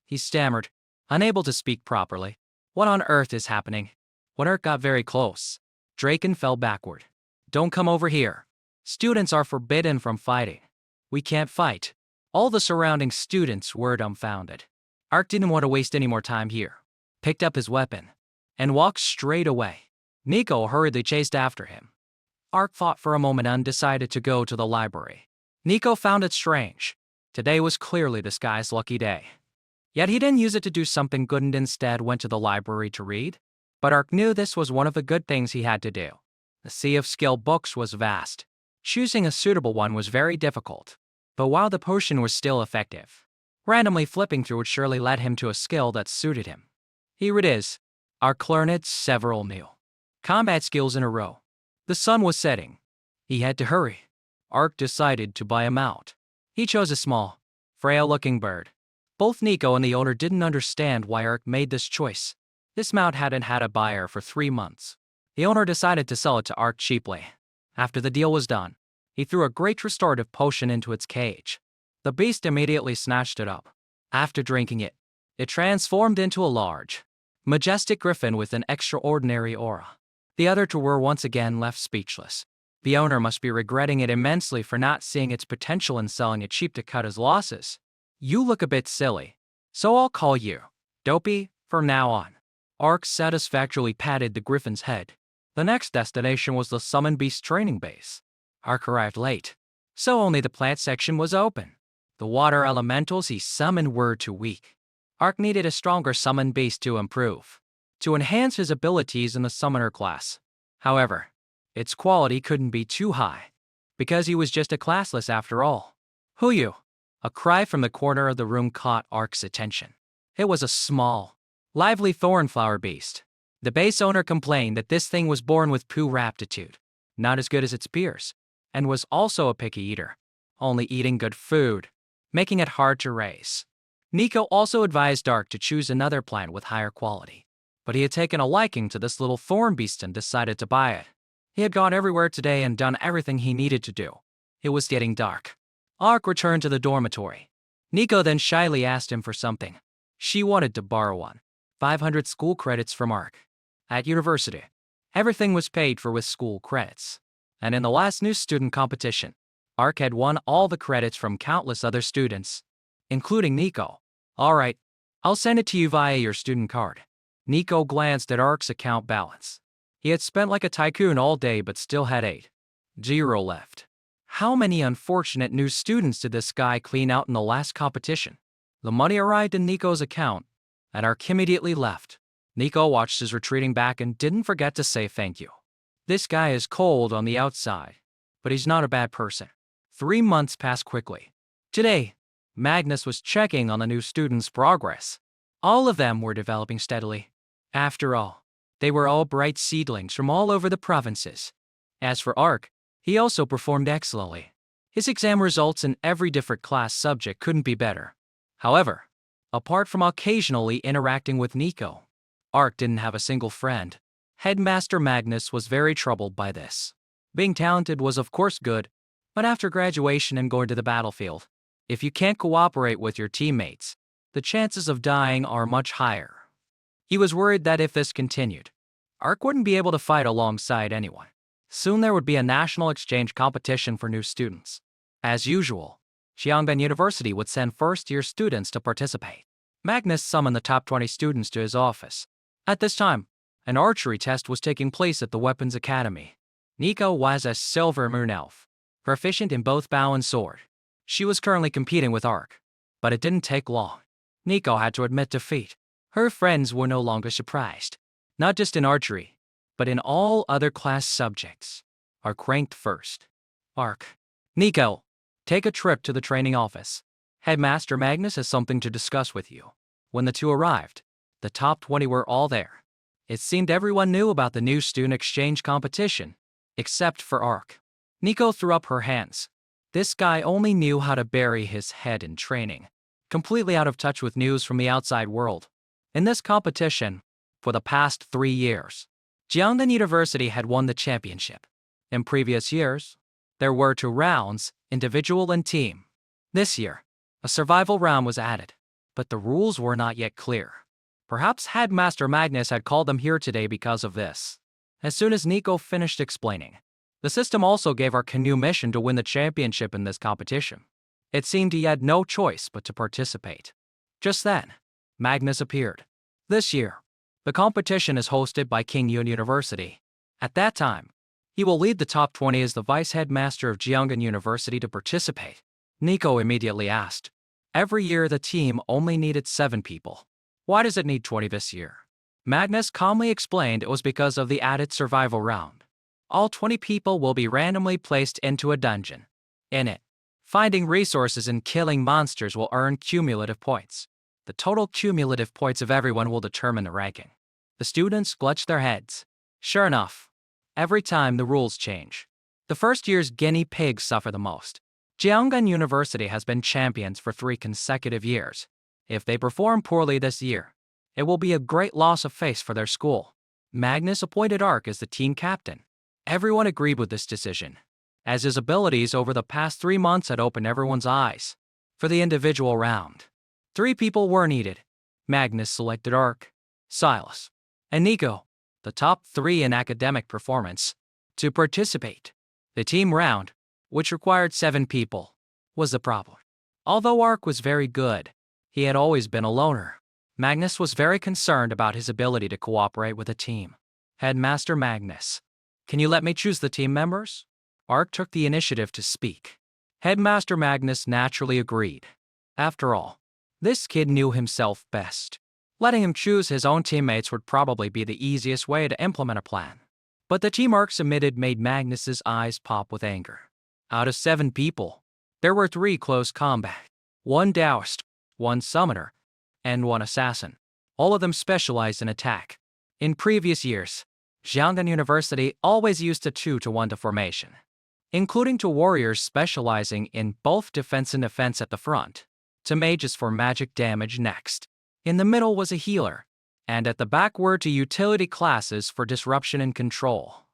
He stammered, unable to speak properly. What on earth is happening? When Ark got very close, Draken fell backward. Don't come over here. Students are forbidden from fighting. We can't fight. All the surrounding students were dumbfounded. Ark didn't want to waste any more time here. Picked up his weapon and walked straight away. Nico hurriedly chased after him. Ark thought for a moment and decided to go to the library. Nico found it strange. Today was clearly this guy's lucky day. Yet he didn't use it to do something good and instead went to the library to read. But Ark knew this was one of the good things he had to do. The sea of skill books was vast. Choosing a suitable one was very difficult. But while the potion was still effective, randomly flipping through it surely led him to a skill that suited him. Here it is. Ark learned several new combat skills in a row. The sun was setting. He had to hurry. Ark decided to buy a mount. He chose a small, frail-looking bird. Both Nico and the owner didn't understand why Ark made this choice. This mount hadn't had a buyer for 3 months. The owner decided to sell it to Ark cheaply. After the deal was done, he threw a great restorative potion into its cage. The beast immediately snatched it up. After drinking it, it transformed into a large, majestic griffin with an extraordinary aura. The other two were once again left speechless. The owner must be regretting it immensely for not seeing its potential in selling it cheap to cut his losses. You look a bit silly, so I'll call you Dopey from now on. Ark satisfactorily patted the griffin's head. The next destination was the Summon Beast training base. Ark arrived late, so only the plant section was open. The water elementals he summoned were too weak. Ark needed a stronger summon beast to improve, to enhance his abilities in the summoner class. However, its quality couldn't be too high, because he was just a classless after all. Who you? A cry from the corner of the room caught Ark's attention. It was a small, lively thornflower beast. The base owner complained that this thing was born with poor aptitude, not as good as its peers, and was also a picky eater, only eating good food, making it hard to raise. Nico also advised Ark to choose another plant with higher quality, but he had taken a liking to this little thorn beast and decided to buy it. He had gone everywhere today and done everything he needed to do. It was getting dark. Ark returned to the dormitory. Nico then shyly asked him for something. She wanted to borrow 500 school credits from Ark. At university, everything was paid for with school credits. And in the last new student competition, Ark had won all the credits from countless other students, including Nico. All right, I'll send it to you via your student card. Nico glanced at Ark's account balance. He had spent like a tycoon all day but still had 8.0 left. How many unfortunate new students did this guy clean out in the last competition? The money arrived in Nico's account, and Ark immediately left. Nico watched his retreating back and didn't forget to say thank you. This guy is cold on the outside, but he's not a bad person. 3 months passed quickly. Today, Magnus was checking on the new students' progress. All of them were developing steadily. After all, They were all bright seedlings from all over the provinces. As for Ark, he also performed excellently. His exam results in every different class subject couldn't be better. However, apart from occasionally interacting with Nico, Ark didn't have a single friend. Headmaster Magnus was very troubled by this. Being talented was of course good, but after graduation and going to the battlefield, if you can't cooperate with your teammates, the chances of dying are much higher. He was worried that if this continued, Ark wouldn't be able to fight alongside anyone. Soon there would be a national exchange competition for new students. As usual, Xiangban University would send first-year students to participate. Magnus summoned the top 20 students to his office. At this time, an archery test was taking place at the Weapons Academy. Nico was a silver moon elf, proficient in both bow and sword. She was currently competing with Ark, but it didn't take long. Nico had to admit defeat. Her friends were no longer surprised, not just in archery, but in all other class subjects. Ark ranked first. Ark. Nico, take a trip to the training office. Headmaster Magnus has something to discuss with you. When the two arrived, the top 20 were all there. It seemed everyone knew about the new student exchange competition, except for Ark. Nico threw up her hands. This guy only knew how to bury his head in training, completely out of touch with news from the outside world. In this competition, for the past 3 years, Jiangnan University had won the championship. In previous years, there were 2 rounds, individual and team. This year, a survival round was added, but the rules were not yet clear. Perhaps Headmaster Magnus had called them here today because of this. As soon as Nico finished explaining, the system also gave Ark a new mission to win the championship in this competition. It seemed he had no choice but to participate. Just then, Magnus appeared. This year, the competition is hosted by King Yun University. At that time, he will lead the top 20 as the vice headmaster of Jiangnan University to participate. Nico immediately asked. Every year the team only needed 7 people. Why does it need 20 this year? Magnus calmly explained it was because of the added survival round. All 20 people will be randomly placed into a dungeon. In it, finding resources and killing monsters will earn cumulative points. The total cumulative points of everyone will determine the ranking. The students clutched their heads. Sure enough, every time the rules change, the first year's guinea pigs suffer the most. Jiangnan University has been champions for 3 consecutive years. If they perform poorly this year, it will be a great loss of face for their school. Magnus appointed Ark as the team captain. Everyone agreed with this decision, as his abilities over the past 3 months had opened everyone's eyes. For the individual round, 3 people were needed. Magnus selected Ark, Silas, and Nico, the top 3 in academic performance, to participate. The team round, which required 7 people, was the problem. Although Ark was very good, he had always been a loner. Magnus was very concerned about his ability to cooperate with a team. Headmaster Magnus, can you let me choose the team members? Ark took the initiative to speak. Headmaster Magnus naturally agreed. After all, this kid knew himself best. Letting him choose his own teammates would probably be the easiest way to implement a plan. But the team Ark submitted made Magnus's eyes pop with anger. Out of 7 people, there were 3 close combat. 1 Taoist, 1 summoner, and 1 assassin. All of them specialized in attack. In previous years, Jiangnan University always used a 2-to-1 formation, including 2 warriors specializing in both defense and offense at the front, 2 mages for magic damage next. In the middle was a healer, and at the back were 2 utility classes for disruption and control.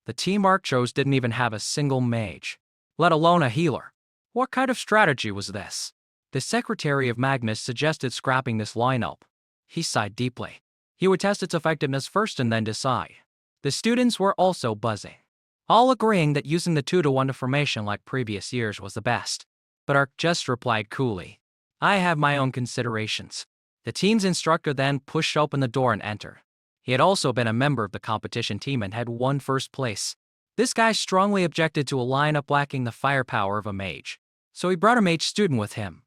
The team Ark chose didn't even have a single mage, let alone a healer. What kind of strategy was this? The secretary of Magnus suggested scrapping this lineup. He sighed deeply. He would test its effectiveness first and then decide. The students were also buzzing, all agreeing that using the 2-to-1 formation like previous years was the best. But Ark just replied coolly, I have my own considerations. The team's instructor then pushed open the door and entered. He had also been a member of the competition team and had won first place. This guy strongly objected to a lineup lacking the firepower of a mage, so he brought a mage student with him.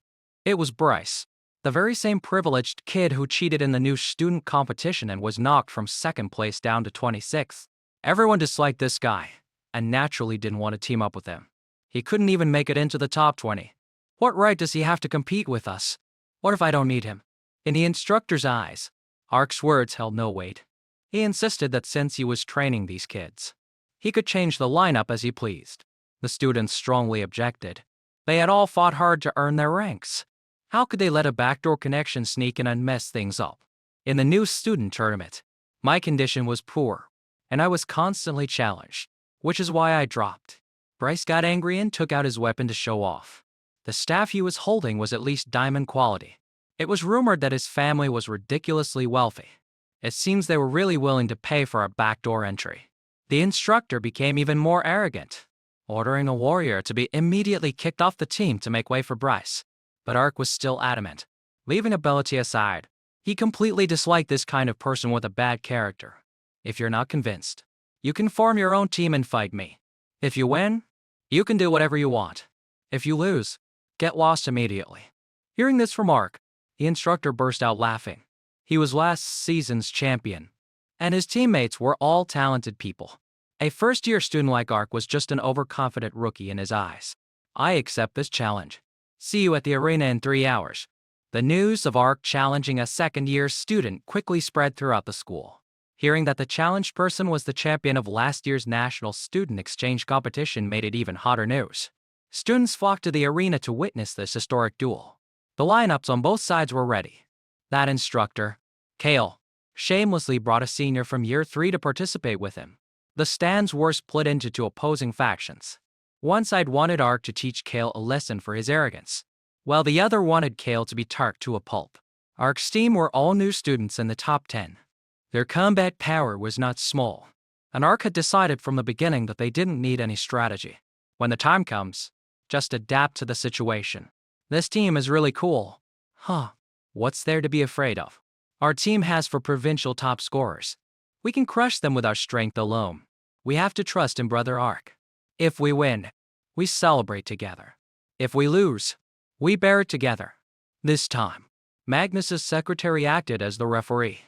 It was Bryce, the very same privileged kid who cheated in the new student competition and was knocked from 2nd place down to 26th. Everyone disliked this guy, and naturally didn't want to team up with him. He couldn't even make it into the top 20. What right does he have to compete with us? What if I don't need him? In the instructor's eyes, Ark's words held no weight. He insisted that since he was training these kids, he could change the lineup as he pleased. The students strongly objected. They had all fought hard to earn their ranks. How could they let a backdoor connection sneak in and mess things up? In the new student tournament, my condition was poor, and I was constantly challenged, which is why I dropped. Bryce got angry and took out his weapon to show off. The staff he was holding was at least diamond quality. It was rumored that his family was ridiculously wealthy. It seems they were really willing to pay for a backdoor entry. The instructor became even more arrogant, ordering a warrior to be immediately kicked off the team to make way for Bryce. But Ark was still adamant. Leaving ability aside, he completely disliked this kind of person with a bad character. If you're not convinced, you can form your own team and fight me. If you win, you can do whatever you want. If you lose, get lost immediately. Hearing this from Ark, the instructor burst out laughing. He was last season's champion, and his teammates were all talented people. A first-year student like Ark was just an overconfident rookie in his eyes. I accept this challenge. See you at the arena in 3 hours. The news of Ark challenging a second-year student quickly spread throughout the school. Hearing that the challenged person was the champion of last year's national student exchange competition made it even hotter news. Students flocked to the arena to witness this historic duel. The lineups on both sides were ready. That instructor, Kale, shamelessly brought a senior from year 3 to participate with him. The stands were split into 2 opposing factions. One side wanted Ark to teach Kale a lesson for his arrogance, while the other wanted Kale to be tarked to a pulp. Ark's team were all new students in the top 10. Their combat power was not small, and Ark had decided from the beginning that they didn't need any strategy. When the time comes, just adapt to the situation. This team is really cool. Huh. What's there to be afraid of? Our team has 4 provincial top scorers. We can crush them with our strength alone. We have to trust in Brother Ark. If we win, we celebrate together. If we lose, we bear it together. This time, Magnus's secretary acted as the referee.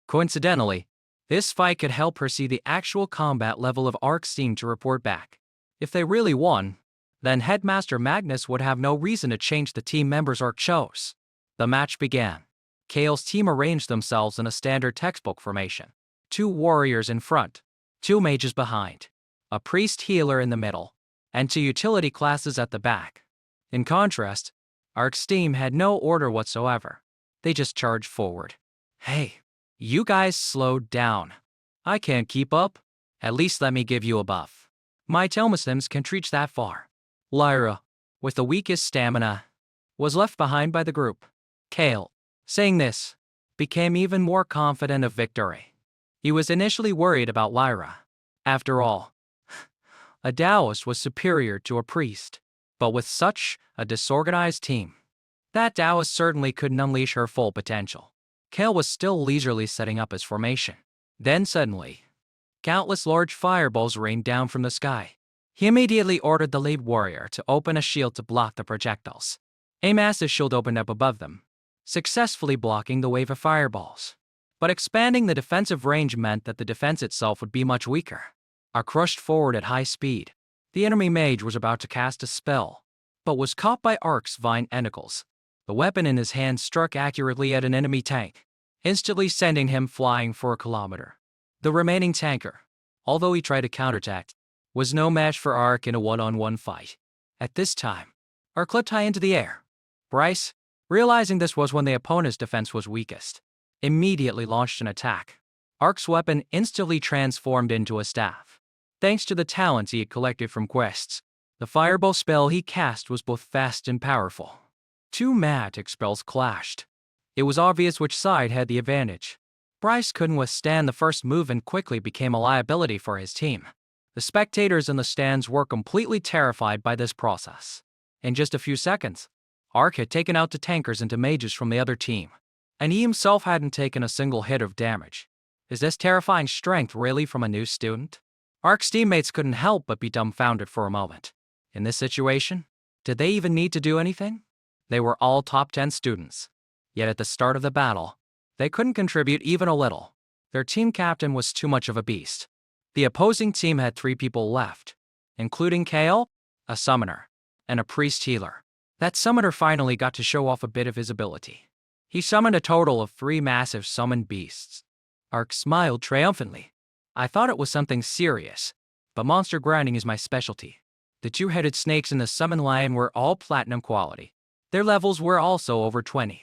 Coincidentally, this fight could help her see the actual combat level of Ark's team to report back. If they really won, then Headmaster Magnus would have no reason to change the team members Ark chose. The match began. Kale's team arranged themselves in a standard textbook formation. 2 warriors in front, 2 mages behind, a priest healer in the middle, and 2 utility classes at the back. In contrast, Ark's team had no order whatsoever. They just charged forward. Hey, you guys slowed down. I can't keep up. At least let me give you a buff. My Telmasims can't reach that far. Lyra, with the weakest stamina, was left behind by the group. Kale, saying this, became even more confident of victory. He was initially worried about Lyra. After all, a Taoist was superior to a priest, but with such a disorganized team, that Taoist certainly couldn't unleash her full potential. Kale was still leisurely setting up his formation. Then suddenly, countless large fireballs rained down from the sky. He immediately ordered the lead warrior to open a shield to block the projectiles. A massive shield opened up above them, successfully blocking the wave of fireballs. But expanding the defensive range meant that the defense itself would be much weaker. Ark rushed forward at high speed. The enemy mage was about to cast a spell, but was caught by Ark's vine tentacles. The weapon in his hand struck accurately at an enemy tank, instantly sending him flying for a kilometer. The remaining tanker, although he tried to counterattack, was no match for Ark in a one-on-one fight. At this time, Ark leapt high into the air. Bryce, realizing this was when the opponent's defense was weakest, immediately launched an attack. Ark's weapon instantly transformed into a staff. Thanks to the talents he had collected from quests, the fireball spell he cast was both fast and powerful. 2 magic spells clashed. It was obvious which side had the advantage. Bryce couldn't withstand the first move and quickly became a liability for his team. The spectators in the stands were completely terrified by this process. In just a few seconds, Ark had taken out the tankers into mages from the other team, and he himself hadn't taken a single hit of damage. Is this terrifying strength really from a new student? Ark's teammates couldn't help but be dumbfounded for a moment. In this situation, did they even need to do anything? They were all top 10 students. Yet at the start of the battle, they couldn't contribute even a little. Their team captain was too much of a beast. The opposing team had 3 people left, including Kale, a summoner, and a priest healer. That summoner finally got to show off a bit of his ability. He summoned a total of 3 massive summoned beasts. Ark smiled triumphantly. I thought it was something serious, but monster grinding is my specialty. The two-headed snakes and the summon lion were all platinum quality. Their levels were also over 20.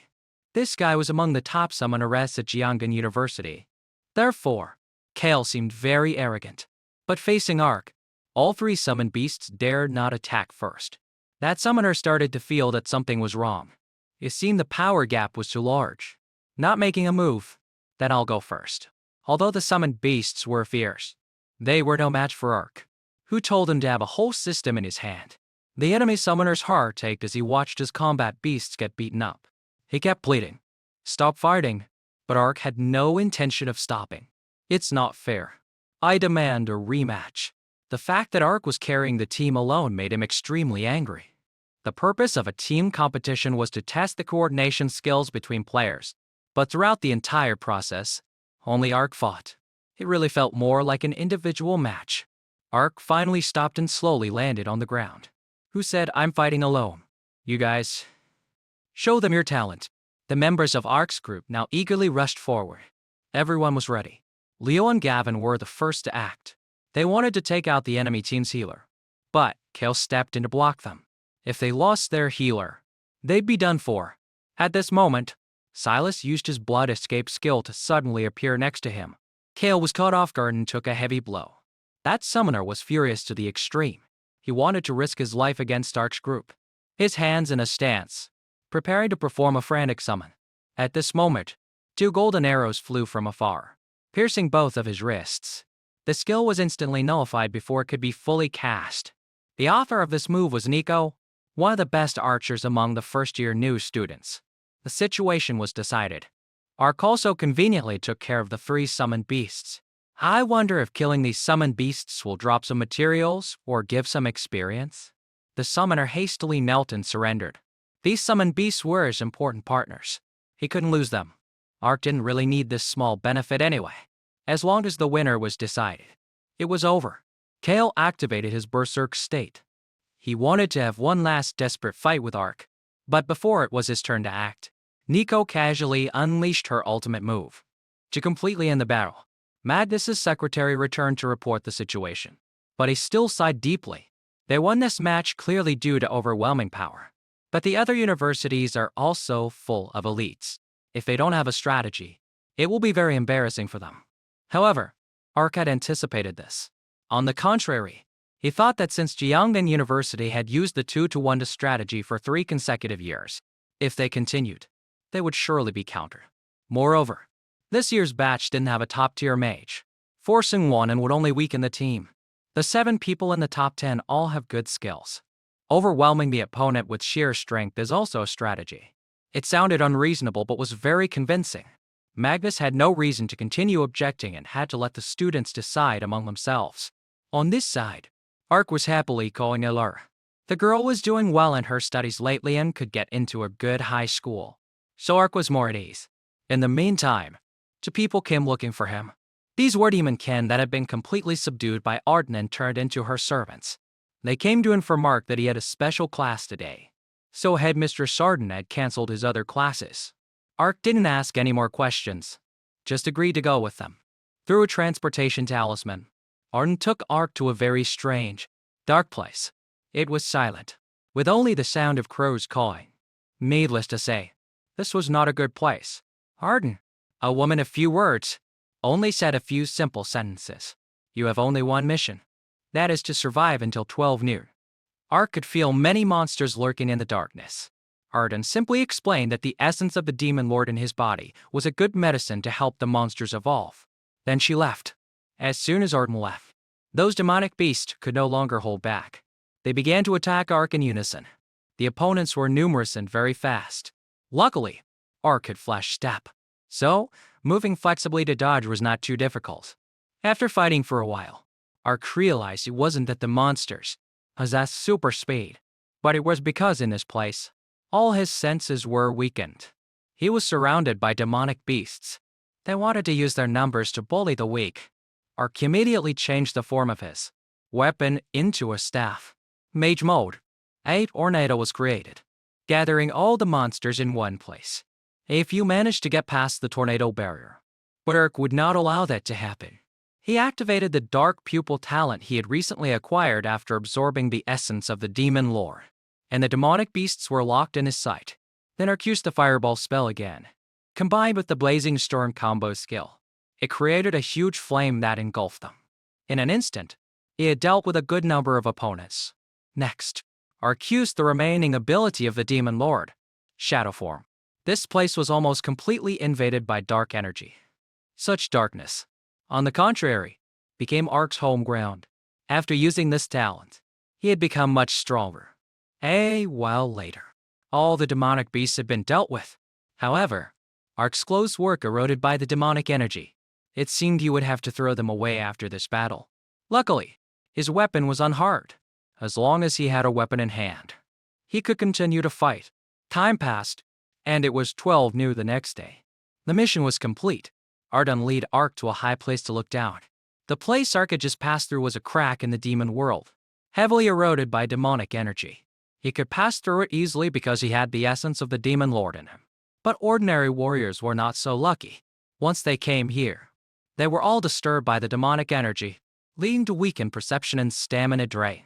This guy was among the top summoners at Jianghan University. Therefore, Kale seemed very arrogant. But facing Ark, all three summoned beasts dared not attack first. That summoner started to feel that something was wrong. It seemed the power gap was too large. Not making a move, then I'll go first. Although the summoned beasts were fierce, they were no match for Ark, who told him to have a whole system in his hand. The enemy summoner's heart ached as he watched his combat beasts get beaten up. He kept pleading, "Stop fighting," but Ark had no intention of stopping. "It's not fair. I demand a rematch." The fact that Ark was carrying the team alone made him extremely angry. The purpose of a team competition was to test the coordination skills between players, but throughout the entire process, only Ark fought. It really felt more like an individual match. Ark finally stopped and slowly landed on the ground. Who said, "I'm fighting alone"? You guys, show them your talent. The members of Ark's group now eagerly rushed forward. Everyone was ready. Leo and Gavin were the first to act. They wanted to take out the enemy team's healer, but Kale stepped in to block them. If they lost their healer, they'd be done for. At this moment, Silas used his blood escape skill to suddenly appear next to him. Kale was caught off guard and took a heavy blow. That summoner was furious to the extreme. He wanted to risk his life against Ark's group, his hands in a stance, preparing to perform a frantic summon. At this moment, two golden arrows flew from afar, piercing both of his wrists. The skill was instantly nullified before it could be fully cast. The author of this move was Nico, one of the best archers among the first-year new students. The situation was decided. Ark also conveniently took care of the three summoned beasts. I wonder if killing these summoned beasts will drop some materials or give some experience. The summoner hastily knelt and surrendered. These summoned beasts were his important partners. He couldn't lose them. Ark didn't really need this small benefit anyway. As long as the winner was decided, it was over. Kale activated his berserk state. He wanted to have one last desperate fight with Ark, but before it was his turn to act, Nico casually unleashed her ultimate move. To completely end the battle, Magnus's secretary returned to report the situation, but he still sighed deeply. They won this match clearly due to overwhelming power. But the other universities are also full of elites. If they don't have a strategy, it will be very embarrassing for them. However, Ark had anticipated this. On the contrary, he thought that since Jiangnan University had used the 2-to-1 strategy for 3 consecutive years, if they continued, they would surely be countered. Moreover, this year's batch didn't have a top-tier mage. Forcing one and would only weaken the team. The 7 people in the top 10 all have good skills. Overwhelming the opponent with sheer strength is also a strategy. It sounded unreasonable but was very convincing. Magnus had no reason to continue objecting and had to let the students decide among themselves. On this side, Ark was happily calling Elur. The girl was doing well in her studies lately and could get into a good high school, so Ark was more at ease. In the meantime, two people came looking for him. These were demonkin that had been completely subdued by Arden and turned into her servants. They came to inform Ark that he had a special class today, so Headmistress Sarden had canceled his other classes. Ark didn't ask any more questions, just agreed to go with them. Through a transportation talisman, Arden took Ark to a very strange, dark place. It was silent, with only the sound of crows cawing. Needless to say, this was not a good place. Arden, a woman of few words, only said a few simple sentences. You have only one mission. That is to survive until 12 noon. Ark could feel many monsters lurking in the darkness. Arden simply explained that the essence of the demon lord in his body was a good medicine to help the monsters evolve. Then she left. As soon as Arden left, those demonic beasts could no longer hold back. They began to attack Ark in unison. The opponents were numerous and very fast. Luckily, Ark could flash step, so moving flexibly to dodge was not too difficult. After fighting for a while, Ark realized it wasn't that the monsters possessed super speed, but it was because in this place, all his senses were weakened. He was surrounded by demonic beasts. They wanted to use their numbers to bully the weak. Ark immediately changed the form of his weapon into a staff. Mage mode. A tornado was created, gathering all the monsters in one place. If you managed to get past the tornado barrier, But Ark would not allow that to happen. He activated the dark pupil talent he had recently acquired after absorbing the essence of the demon lord, and the demonic beasts were locked in his sight. Then Ark used the fireball spell again. Combined with the blazing storm combo skill, it created a huge flame that engulfed them. In an instant, he had dealt with a good number of opponents. Next, Ark used the remaining ability of the demon lord, shadow form. This place was almost completely invaded by dark energy. Such darkness, on the contrary, became Ark's home ground. After using this talent, he had become much stronger. A while later, all the demonic beasts had been dealt with. However, Ark's close work eroded by the demonic energy. It seemed he would have to throw them away after this battle. Luckily, his weapon was unharmed. As long as he had a weapon in hand, he could continue to fight. Time passed, and it was 12 noon the next day. The mission was complete. Arden led Ark to a high place to look down. The place Ark had just passed through was a crack in the demon world, heavily eroded by demonic energy. He could pass through it easily because he had the essence of the demon lord in him. But ordinary warriors were not so lucky. Once they came here, they were all disturbed by the demonic energy, leading to weakened perception and stamina drain.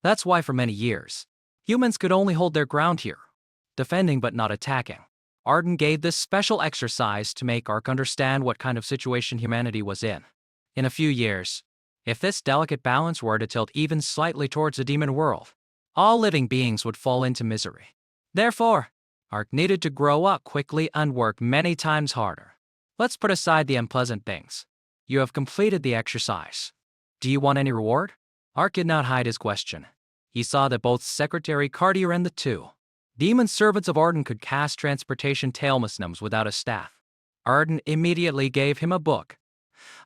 That's why for many years, humans could only hold their ground here, defending but not attacking. Arden gave this special exercise to make Ark understand what kind of situation humanity was in. In a few years, if this delicate balance were to tilt even slightly towards the demon world, all living beings would fall into misery. Therefore, Ark needed to grow up quickly and work many times harder. Let's put aside the unpleasant things. You have completed the exercise. Do you want any reward? Ark did not hide his question. He saw that both Secretary Cartier and the two demon servants of Arden could cast transportation tailmusnums without a staff. Arden immediately gave him a book,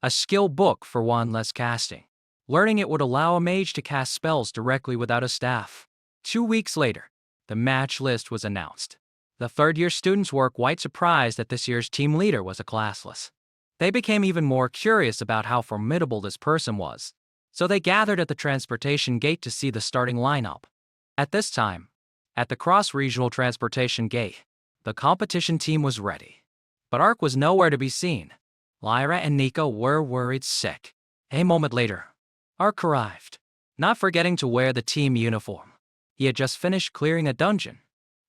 a skill book for one less casting. Learning it would allow a mage to cast spells directly without a staff. 2 weeks later, the match list was announced. The third-year students were quite surprised that this year's team leader was a classless. They became even more curious about how formidable this person was, so they gathered at the transportation gate to see the starting lineup. At this time, at the cross-regional transportation gate, the competition team was ready. But Ark was nowhere to be seen. Lyra and Nico were worried sick. A moment later, Ark arrived, not forgetting to wear the team uniform. He had just finished clearing a dungeon,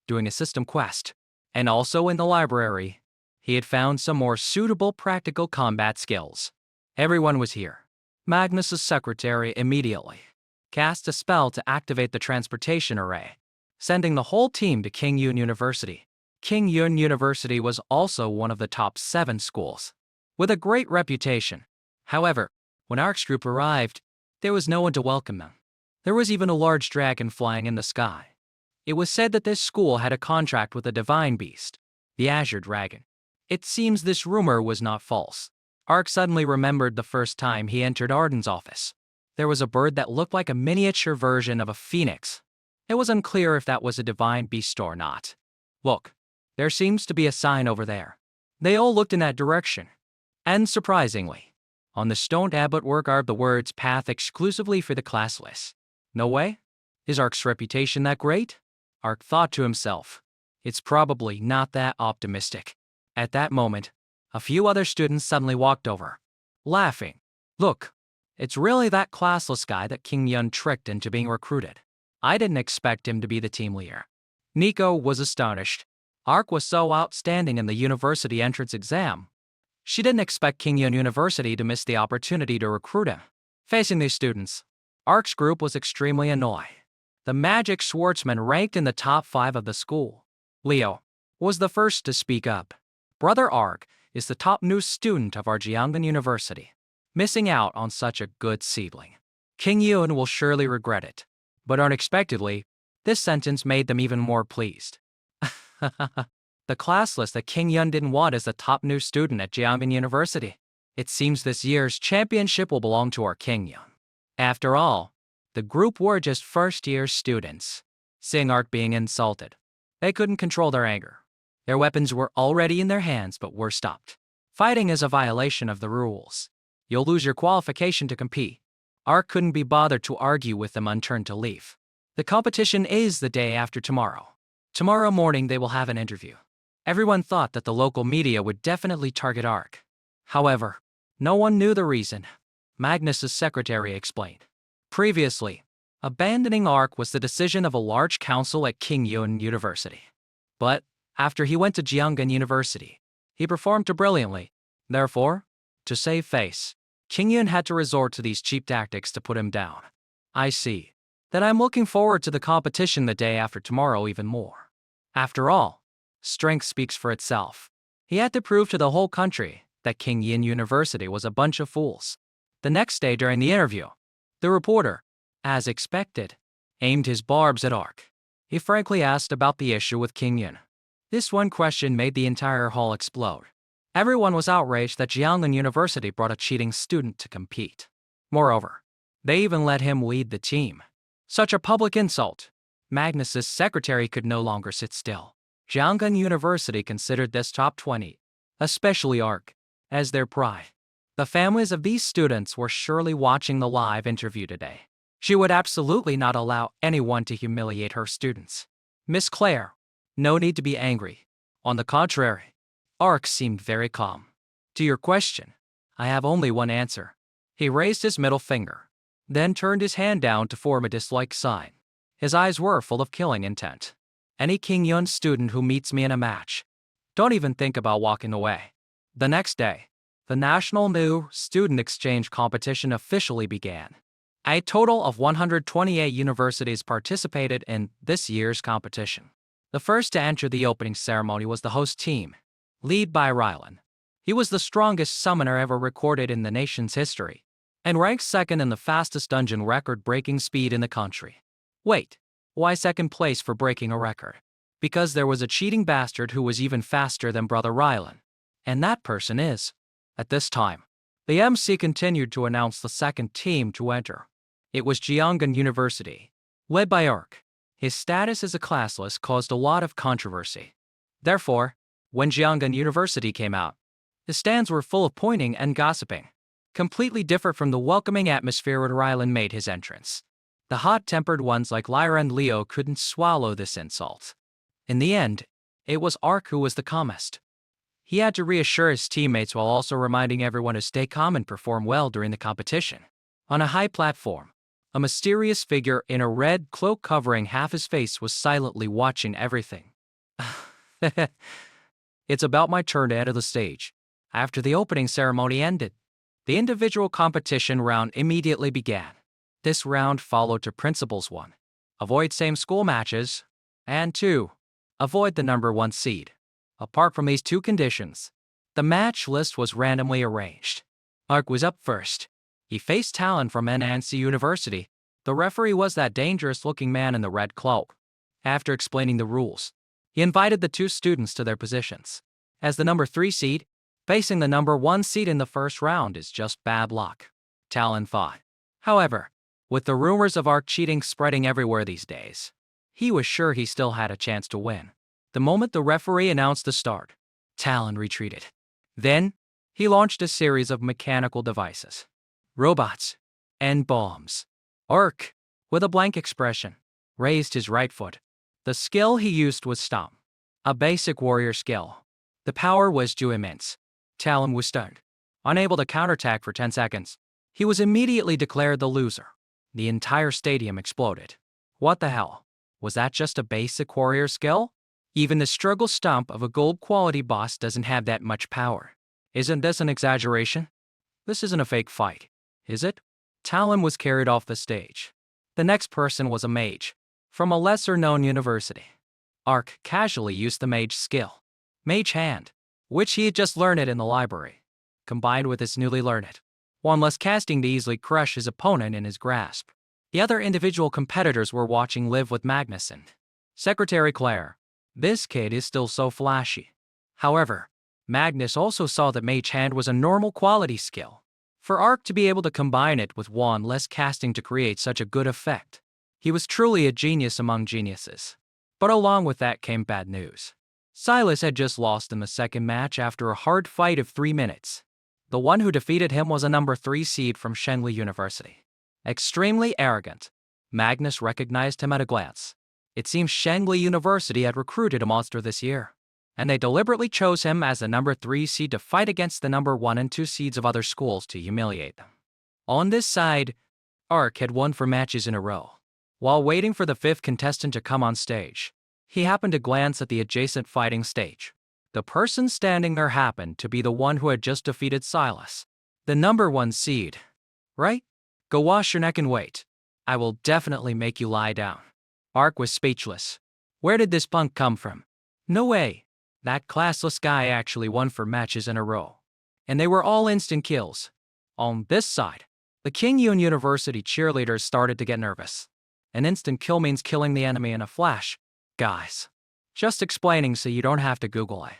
doing a system quest, and also in the library, he had found some more suitable practical combat skills. Everyone was here. Magnus's secretary immediately cast a spell to activate the transportation array, sending the whole team to King Yun University. King Yun University was also one of the top 7 schools, with a great reputation. However, when Ark's group arrived, there was no one to welcome them. There was even a large dragon flying in the sky. It was said that this school had a contract with a divine beast, the Azure Dragon. It seems this rumor was not false. Ark suddenly remembered the first time he entered Arden's office. There was a bird that looked like a miniature version of a phoenix. It was unclear if that was a divine beast or not. Look, there seems to be a sign over there. They all looked in that direction. And surprisingly, on the stone tablet were carved the words path exclusively for the classless. No way? Is Ark's reputation that great? Ark thought to himself. It's probably not that optimistic. At that moment, a few other students suddenly walked over, laughing. Look, it's really that classless guy that King Yun tricked into being recruited. I didn't expect him to be the team leader. Nico was astonished. Ark was so outstanding in the university entrance exam. She didn't expect King Yun University to miss the opportunity to recruit him. Facing these students, Ark's group was extremely annoyed. The magic swordsman ranked in the top 5 of the school, Leo, was the first to speak up. Brother Ark is the top new student of our Jiangnan University, missing out on such a good sibling. King Yun will surely regret it. But unexpectedly, this sentence made them even more pleased. The classless that King Yun didn't want is the top new student at Jiangnan University. It seems this year's championship will belong to our King Yun. After all, the group were just first-year students. Seeing Ark being insulted, they couldn't control their anger. Their weapons were already in their hands but were stopped. Fighting is a violation of the rules. You'll lose your qualification to compete. Ark couldn't be bothered to argue with them and turned to leave. The competition is the day after tomorrow. Tomorrow morning they will have an interview. Everyone thought that the local media would definitely target Ark. However, no one knew the reason. Magnus's secretary explained. Previously, abandoning Ark was the decision of a large council at Kingyun University. But, after he went to Jeongan University, he performed brilliantly. Therefore, to save face, Kingyun had to resort to these cheap tactics to put him down. I see. Then I'm looking forward to the competition the day after tomorrow even more. After all, strength speaks for itself. He had to prove to the whole country that Kingyun University was a bunch of fools. The next day during the interview, the reporter, as expected, aimed his barbs at Ark. He frankly asked about the issue with Kingyun. This one question made the entire hall explode. Everyone was outraged that Jeongan University brought a cheating student to compete. Moreover, they even let him lead the team. Such a public insult. Magnus's secretary could no longer sit still. Jeongan University considered this top 20, especially Ark, as their pride. The families of these students were surely watching the live interview today. She would absolutely not allow anyone to humiliate her students. Miss Claire, no need to be angry. On the contrary, Ark seemed very calm. To your question, I have only one answer. He raised his middle finger, then turned his hand down to form a dislike sign. His eyes were full of killing intent. Any Kingyun student who meets me in a match, don't even think about walking away. The next day, the National New Student Exchange competition officially began. A total of 128 universities participated in this year's competition. The first to enter the opening ceremony was the host team, led by Rylan. He was the strongest summoner ever recorded in the nation's history, and ranked second in the fastest dungeon record-breaking speed in the country. Wait, why second place for breaking a record? Because there was a cheating bastard who was even faster than Brother Rylan. And that person is. At this time, the MC continued to announce the second team to enter. It was Jeongan University, led by Ark. His status as a classless caused a lot of controversy. Therefore, when Jeongan University came out, the stands were full of pointing and gossiping, completely different from the welcoming atmosphere when Rylan made his entrance. The hot-tempered ones like Lyra and Leo couldn't swallow this insult. In the end, it was Ark who was the calmest. He had to reassure his teammates while also reminding everyone to stay calm and perform well during the competition. On a high platform, a mysterious figure in a red cloak covering half his face was silently watching everything. It's about my turn to enter the stage. After the opening ceremony ended, the individual competition round immediately began. This round followed to Principles 1. Avoid same-school matches, and 2. Avoid the number 1 seed. Apart from these two conditions, the match list was randomly arranged. Ark was up first. He faced Talon from NNC University. The referee was that dangerous-looking man in the red cloak. After explaining the rules, he invited the two students to their positions. As the number 3 seed, facing the number 1 seed in the first round is just bad luck, Talon thought. However, with the rumors of Ark cheating spreading everywhere these days, he was sure he still had a chance to win. The moment the referee announced the start, Talon retreated. Then, he launched a series of mechanical devices, robots, and bombs. Ark, with a blank expression, raised his right foot. The skill he used was Stomp, a basic warrior skill. The power was too immense. Talon was stunned, unable to counterattack for 10 seconds. He was immediately declared the loser. The entire stadium exploded. What the hell? Was that just a basic warrior skill? Even the struggle stomp of a gold-quality boss doesn't have that much power. Isn't this an exaggeration? This isn't a fake fight, is it? Talon was carried off the stage. The next person was a mage, from a lesser-known university. Ark casually used the mage skill, Mage Hand, which he had just learned it in the library, combined with his newly learned one less casting to easily crush his opponent in his grasp. The other individual competitors were watching live with Magnus and Secretary Claire. This kid is still so flashy. However, Magnus also saw that Mage Hand was a normal quality skill. For Ark to be able to combine it with one less casting to create such a good effect, he was truly a genius among geniuses. But along with that came bad news. Silas had just lost in the second match after a hard fight of 3 minutes. The one who defeated him was a number 3 seed from Shenli University. Extremely arrogant, Magnus recognized him at a glance. It seems Shenli University had recruited a monster this year. and they deliberately chose him as the number 3 seed to fight against the number 1 and 2 seeds of other schools to humiliate them. On this side, Ark had won 4 matches in a row. While waiting for the 5th contestant to come on stage, he happened to glance at the adjacent fighting stage. The person standing there happened to be the one who had just defeated Silas, the number 1 seed. Right? Go wash your neck and wait. I will definitely make you lie down. Ark was speechless. Where did this punk come from? No way. That classless guy actually won 4 matches in a row. And they were all instant kills. On this side, the King Yun University cheerleaders started to get nervous. An instant kill means killing the enemy in a flash. Guys, just explaining so you don't have to Google it.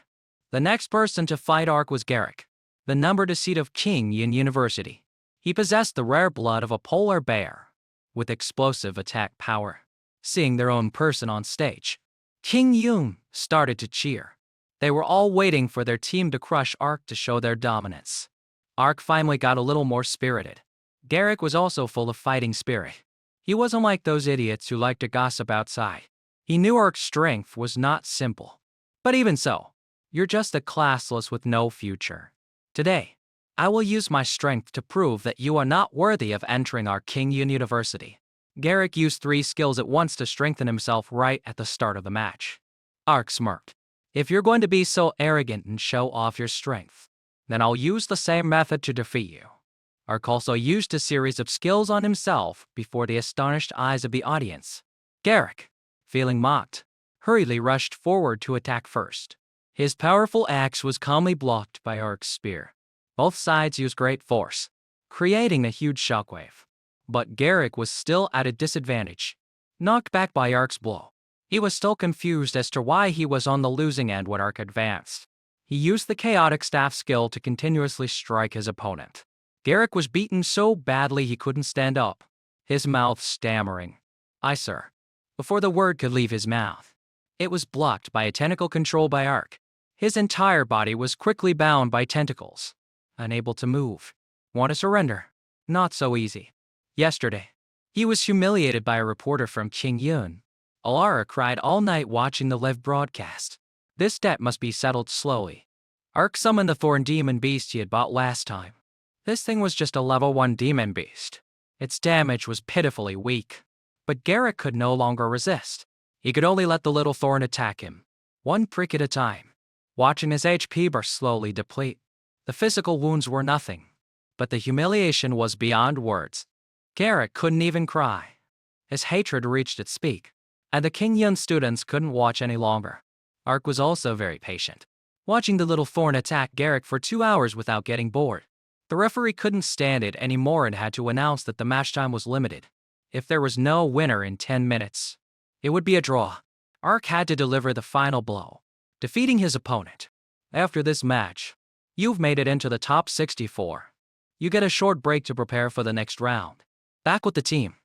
The next person to fight Ark was Garrick, the number 2 seed of King Yun University. He possessed the rare blood of a polar bear, with explosive attack power. Seeing their own person on stage, King Yun started to cheer. They were all waiting for their team to crush Ark to show their dominance. Ark finally got a little more spirited. Garrick was also full of fighting spirit. He wasn't like those idiots who like to gossip outside. He knew Ark's strength was not simple. But even so, you're just a classless with no future. Today, I will use my strength to prove that you are not worthy of entering our King Yun University. Garrick used 3 skills at once to strengthen himself right at the start of the match. Ark smirked. If you're going to be so arrogant and show off your strength, then I'll use the same method to defeat you. Ark also used a series of skills on himself before the astonished eyes of the audience. Garrick, feeling mocked, hurriedly rushed forward to attack first. His powerful axe was calmly blocked by Ark's spear. Both sides used great force, creating a huge shockwave. But Garrick was still at a disadvantage. Knocked back by Ark's blow, he was still confused as to why he was on the losing end when Ark advanced. He used the chaotic staff skill to continuously strike his opponent. Garrick was beaten so badly he couldn't stand up, his mouth stammering. "I, sir," before the word could leave his mouth. It was blocked by a tentacle controlled by Ark. His entire body was quickly bound by tentacles. Unable to move. Want to surrender? Not so easy. Yesterday, he was humiliated by a reporter from King Yun. Alara cried all night watching the live broadcast. This debt must be settled slowly. Ark summoned the thorn demon beast he had bought last time. This thing was just a level 1 demon beast. Its damage was pitifully weak. But Garrick could no longer resist. He could only let the little thorn attack him, 1 prick at a time, watching his HP bar slowly deplete. The physical wounds were nothing, but the humiliation was beyond words. Garrick couldn't even cry. His hatred reached its peak, and the King Yun students couldn't watch any longer. Ark was also very patient, watching the little thorn attack Garrick for 2 hours without getting bored. The referee couldn't stand it anymore and had to announce that the match time was limited. If there was no winner in 10 minutes, it would be a draw. Ark had to deliver the final blow, defeating his opponent. After this match, you've made it into the top 64. You get a short break to prepare for the next round. Back with the team.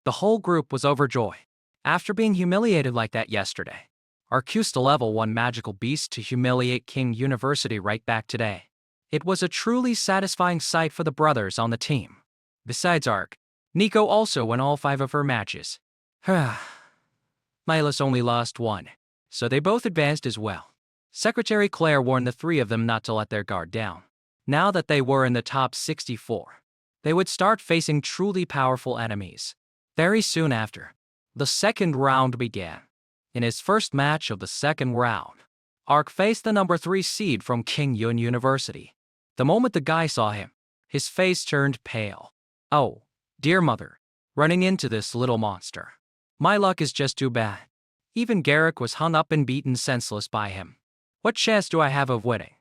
The whole group was overjoyed. After being humiliated like that yesterday, Ark used a level 1 magical beast to humiliate King University right back today. It was a truly satisfying sight for the brothers on the team. Besides Ark, Nico also won all 5 of her matches. Milas only lost 1, so they both advanced as well. Secretary Claire warned the 3 of them not to let their guard down. Now that they were in the top 64, they would start facing truly powerful enemies. Very soon after, the second round began. In his first match of the second round, Ark faced the number 3 seed from King Yun University. The moment the guy saw him, his face turned pale. "Oh, dear mother, running into this little monster. My luck is just too bad." Even Garrick was hung up and beaten senseless by him. What chance do I have of winning?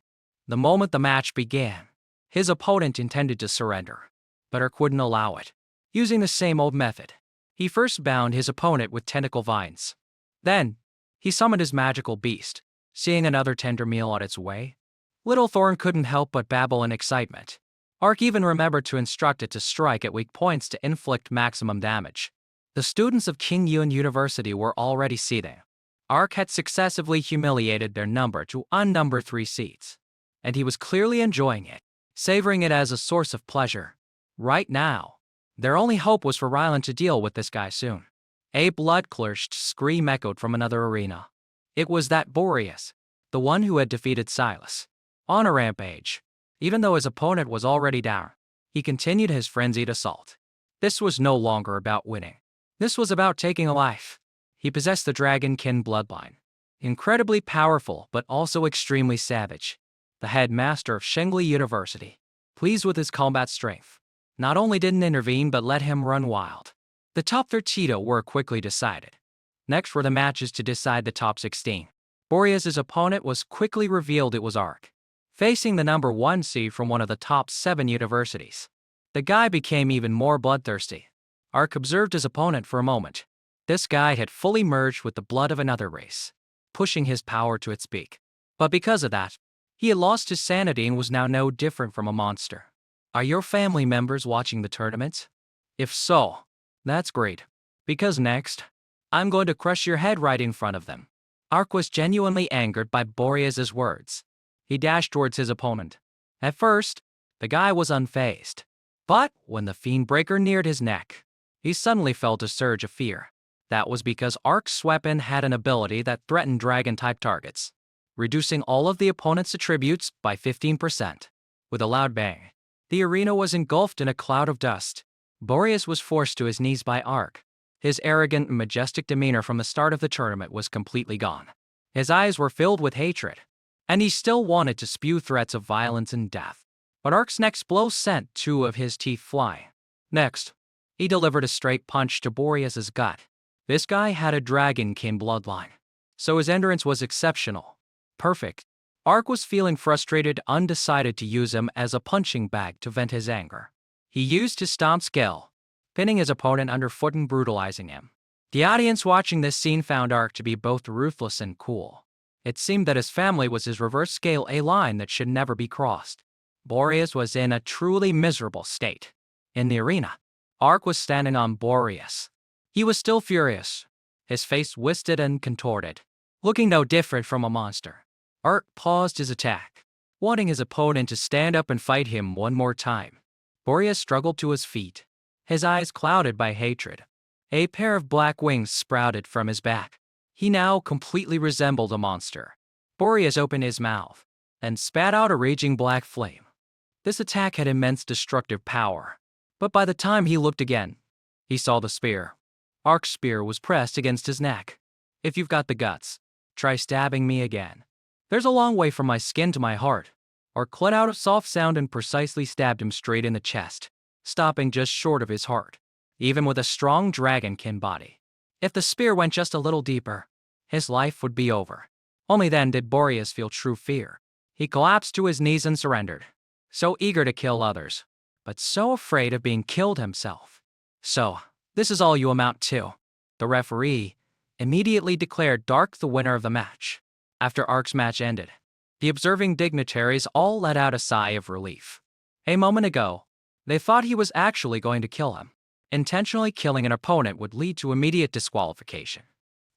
The moment the match began, his opponent intended to surrender, but Ark wouldn't allow it. Using the same old method, he first bound his opponent with tentacle vines. Then, he summoned his magical beast, seeing another tender meal on its way. Little Thorn couldn't help but babble in excitement. Ark even remembered to instruct it to strike at weak points to inflict maximum damage. The students of King Yun University were already seething. Ark had successively humiliated their number to unnumbered 3 seats, and he was clearly enjoying it, savoring it as a source of pleasure. Right now, their only hope was for Rylan to deal with this guy soon. A blood-clenched scream echoed from another arena. It was that Boreas, the one who had defeated Silas. On a rampage. Even though his opponent was already down, he continued his frenzied assault. This was no longer about winning. This was about taking a life. He possessed the dragon-kin bloodline. Incredibly powerful, but also extremely savage. The headmaster of Shengli University, pleased with his combat strength, not only didn't intervene but let him run wild. The top 13 were quickly decided. Next were the matches to decide the top 16. Boreas' opponent was quickly revealed. It was Ark, facing the number 1 seed from one of the top 7 universities. The guy became even more bloodthirsty. Ark observed his opponent for a moment. This guy had fully merged with the blood of another race, pushing his power to its peak. But because of that, he had lost his sanity and was now no different from a monster. Are your family members watching the tournament? If so, that's great. Because next, I'm going to crush your head right in front of them. Ark was genuinely angered by Boreas' words. He dashed towards his opponent. At first, the guy was unfazed. But when the Fiend Breaker neared his neck, he suddenly felt a surge of fear. That was because Ark's weapon had an ability that threatened dragon-type targets, reducing all of the opponent's attributes by 15%. With a loud bang, the arena was engulfed in a cloud of dust. Boreas was forced to his knees by Ark. His arrogant and majestic demeanor from the start of the tournament was completely gone. His eyes were filled with hatred, and he still wanted to spew threats of violence and death. But Ark's next blow sent 2 of his teeth flying. Next, he delivered a straight punch to Boreas' gut. This guy had a dragon-kin bloodline, so his endurance was exceptional. Perfect. Ark was feeling frustrated, undecided to use him as a punching bag to vent his anger. He used his stomp skill, pinning his opponent underfoot and brutalizing him. The audience watching this scene found Ark to be both ruthless and cool. It seemed that his family was his reverse scale, a line that should never be crossed. Boreas was in a truly miserable state. In the arena, Ark was standing on Boreas. He was still furious, his face twisted and contorted, looking no different from a monster. Ark paused his attack, wanting his opponent to stand up and fight him one more time. Boreas struggled to his feet, his eyes clouded by hatred. A pair of black wings sprouted from his back. He now completely resembled a monster. Boreas opened his mouth and spat out a raging black flame. This attack had immense destructive power, but by the time he looked again, he saw the spear. Ark's spear was pressed against his neck. If you've got the guts, try stabbing me again. There's a long way from my skin to my heart. Ark let out a soft sound and precisely stabbed him straight in the chest, stopping just short of his heart. Even with a strong dragonkin body, if the spear went just a little deeper, his life would be over. Only then did Boreas feel true fear. He collapsed to his knees and surrendered, so eager to kill others, but so afraid of being killed himself. So, this is all you amount to. The referee immediately declared Ark the winner of the match. After Ark's match ended, the observing dignitaries all let out a sigh of relief. A moment ago, they thought he was actually going to kill him. Intentionally killing an opponent would lead to immediate disqualification,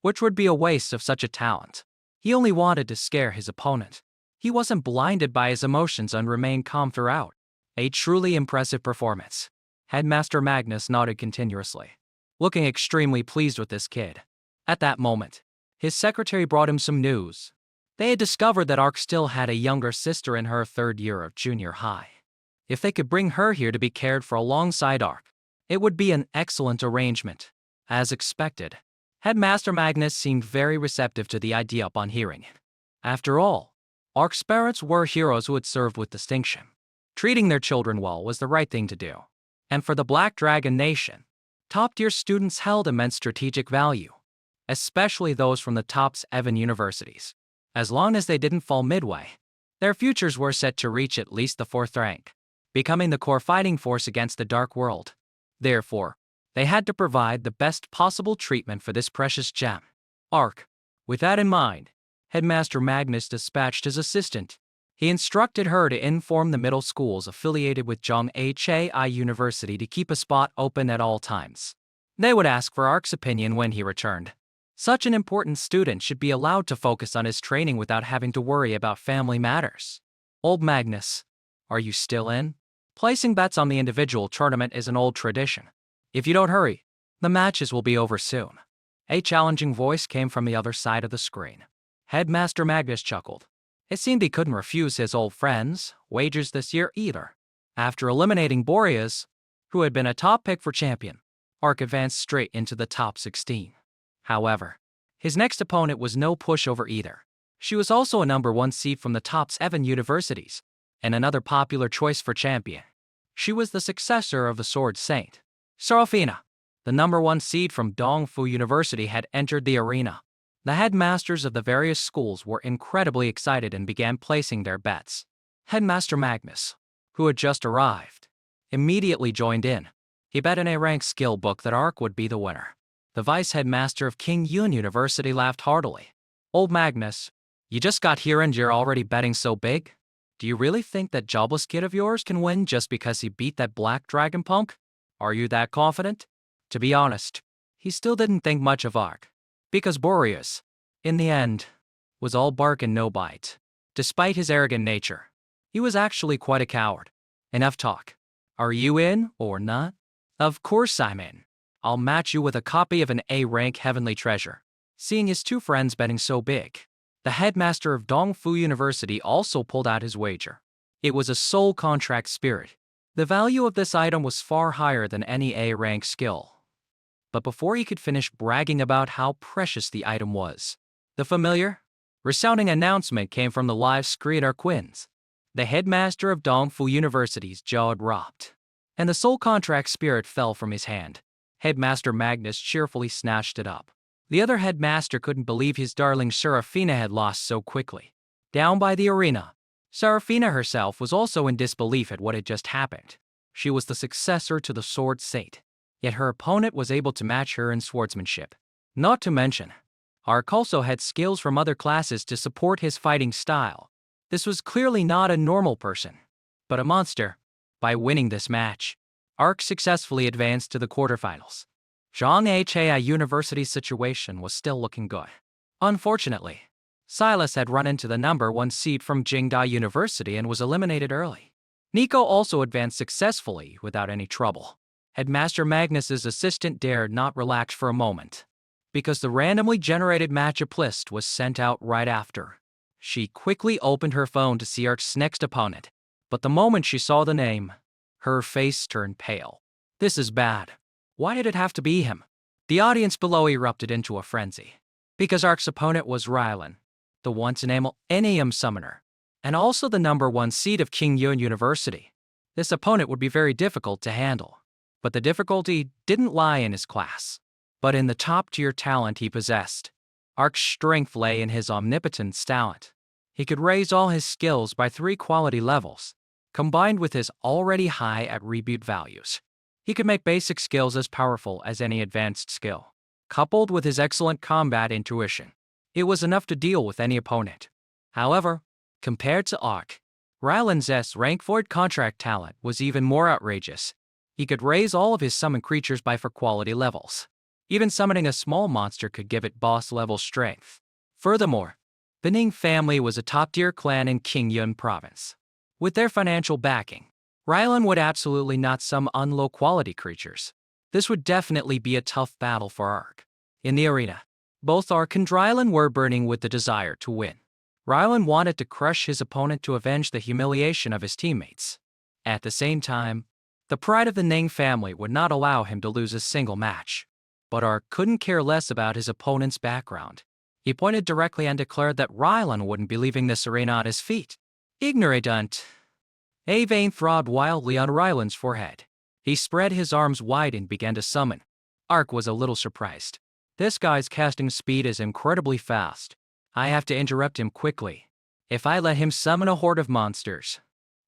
which would be a waste of such a talent. He only wanted to scare his opponent. He wasn't blinded by his emotions and remained calm throughout. A truly impressive performance. Headmaster Magnus nodded continuously, looking extremely pleased with this kid. At that moment, his secretary brought him some news. They had discovered that Ark still had a younger sister in her 3rd year of junior high. If they could bring her here to be cared for alongside Ark, it would be an excellent arrangement. As expected, Headmaster Magnus seemed very receptive to the idea upon hearing it. After all, Ark's parents were heroes who had served with distinction. Treating their children well was the right thing to do. And for the Black Dragon Nation, top-tier students held immense strategic value, especially those from the top 7 universities. As long as they didn't fall midway, their futures were set to reach at least the 4th rank, becoming the core fighting force against the Dark World. Therefore, they had to provide the best possible treatment for this precious gem. Ark. With that in mind, Headmaster Magnus dispatched his assistant. He instructed her to inform the middle schools affiliated with Zhonghai University to keep a spot open at all times. They would ask for Ark's opinion when he returned. Such an important student should be allowed to focus on his training without having to worry about family matters. Old Magnus, are you still in? Placing bets on the individual tournament is an old tradition. If you don't hurry, the matches will be over soon. A challenging voice came from the other side of the screen. Headmaster Magnus chuckled. It seemed he couldn't refuse his old friends' wagers this year either. After eliminating Boreas, who had been a top pick for champion, Ark advanced straight into the top 16. However, his next opponent was no pushover either. She was also a number 1 seed from the top 7 universities, and another popular choice for champion. She was the successor of the Sword Saint. Serafina, the number 1 seed from Dongfu University, had entered the arena. The headmasters of the various schools were incredibly excited and began placing their bets. Headmaster Magnus, who had just arrived, immediately joined in. He bet an A-rank skill book that Ark would be the winner. The vice headmaster of King Yun University laughed heartily. Old Magnus, you just got here and you're already betting so big? Do you really think that Jobless kid of yours can win just because he beat that black dragon punk? Are you that confident? To be honest, he still didn't think much of Ark. Because Boreas, in the end, was all bark and no bite. Despite his arrogant nature, he was actually quite a coward. Enough talk. Are you in or not? Of course I'm in. I'll match you with a copy of an A-rank heavenly treasure. Seeing his two friends betting so big, the headmaster of Dongfu University also pulled out his wager. It was a soul contract spirit. The value of this item was far higher than any A-rank skill. But before he could finish bragging about how precious the item was, the familiar, resounding announcement came from the live screen. Quins. The headmaster of Dongfu University's jaw dropped, and the soul contract spirit fell from his hand. Headmaster Magnus cheerfully snatched it up. The other headmaster couldn't believe his darling Serafina had lost so quickly. Down by the arena, Serafina herself was also in disbelief at what had just happened. She was the successor to the Sword Saint, yet her opponent was able to match her in swordsmanship. Not to mention, Ark also had skills from other classes to support his fighting style. This was clearly not a normal person, but a monster. By winning this match, Ark successfully advanced to the quarterfinals. Zhang University's situation was still looking good. Unfortunately, Silas had run into the number 1 seed from Jingda University and was eliminated early. Nico also advanced successfully without any trouble. Headmaster Magnus's assistant dared not relax for a moment, because the randomly generated matchup list was sent out right after. She quickly opened her phone to see Ark's next opponent, but the moment she saw the name, her face turned pale. This is bad. Why did it have to be him? The audience below erupted into a frenzy, because Ark's opponent was Rylan, the once-in-a-millennium NAM summoner, and also the number 1 seed of King Yun University. This opponent would be very difficult to handle, but the difficulty didn't lie in his class, but in the top-tier talent he possessed. Ark's strength lay in his omnipotence talent. He could raise all his skills by 3 quality levels, combined with his already high attribute values. He could make basic skills as powerful as any advanced skill. Coupled with his excellent combat intuition, it was enough to deal with any opponent. However, compared to Ark, Rylan's S-rank void contract talent was even more outrageous. He could raise all of his summoned creatures by 4 quality levels. Even summoning a small monster could give it boss-level strength. Furthermore, the Ning family was a top-tier clan in King Yun province. With their financial backing, Rylan would absolutely not summon low-quality creatures. This would definitely be a tough battle for Ark. In the arena, both Ark and Rylan were burning with the desire to win. Rylan wanted to crush his opponent to avenge the humiliation of his teammates. At the same time, the pride of the Ning family would not allow him to lose a single match. But Ark couldn't care less about his opponent's background. He pointed directly and declared that Rylan wouldn't be leaving this arena on his feet. Ignorant. A vein throbbed wildly on Rylan's forehead. He spread his arms wide and began to summon. Ark was a little surprised. This guy's casting speed is incredibly fast. I have to interrupt him quickly. If I let him summon a horde of monsters,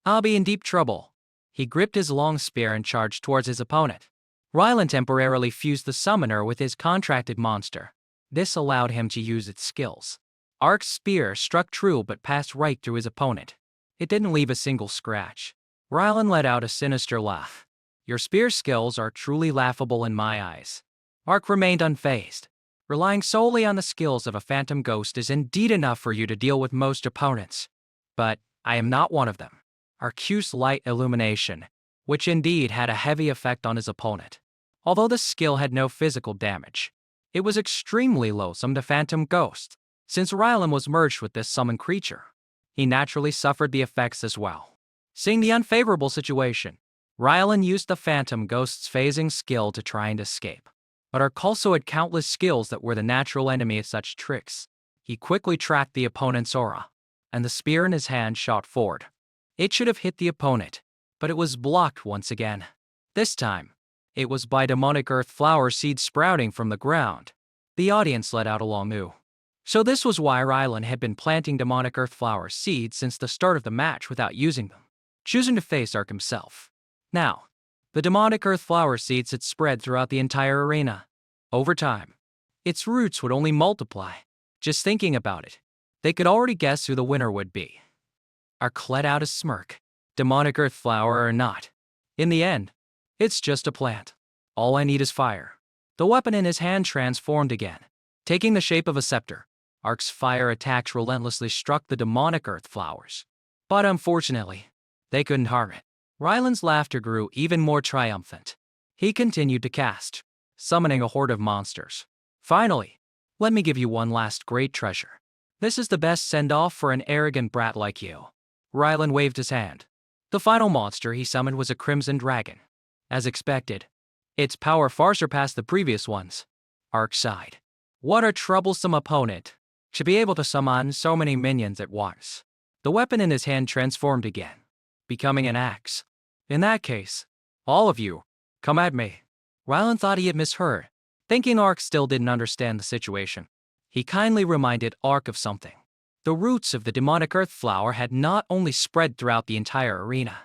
I'll be in deep trouble. He gripped his long spear and charged towards his opponent. Rylan temporarily fused the summoner with his contracted monster. This allowed him to use its skills. Ark's spear struck true but passed right through his opponent. It didn't leave a single scratch. Rylan let out a sinister laugh. Your spear skills are truly laughable in my eyes. Ark remained unfazed. Relying solely on the skills of a phantom ghost is indeed enough for you to deal with most opponents. But I am not one of them. Ark used light illumination, which indeed had a heavy effect on his opponent. Although the skill had no physical damage, it was extremely loathsome to phantom ghosts. Since Rylan was merged with this summoned creature, he naturally suffered the effects as well. Seeing the unfavorable situation, Rylan used the Phantom Ghost's phasing skill to try and escape. But Ark also had countless skills that were the natural enemy of such tricks. He quickly tracked the opponent's aura, and the spear in his hand shot forward. It should have hit the opponent, but it was blocked once again. This time, it was by demonic earth flower seeds sprouting from the ground. The audience let out a long moo. So this was why Rylan had been planting demonic earth flower seeds since the start of the match without using them, choosing to face Ark himself. Now, the demonic earth flower seeds had spread throughout the entire arena. Over time, its roots would only multiply. Just thinking about it, they could already guess who the winner would be. Ark let out a smirk, demonic earth flower or not. In the end, it's just a plant. All I need is fire. The weapon in his hand transformed again, taking the shape of a scepter. Ark's fire attacks relentlessly struck the demonic earth flowers. But unfortunately, they couldn't harm it. Rylan's laughter grew even more triumphant. He continued to cast, summoning a horde of monsters. Finally, let me give you one last great treasure. This is the best send-off for an arrogant brat like you. Rylan waved his hand. The final monster he summoned was a crimson dragon. As expected, its power far surpassed the previous ones. Ark sighed. What a troublesome opponent, to be able to summon so many minions at once. The weapon in his hand transformed again, becoming an axe. In that case, all of you, come at me. Rylan thought he had misheard. Thinking Ark still didn't understand the situation, he kindly reminded Ark of something. The roots of the demonic earth flower had not only spread throughout the entire arena,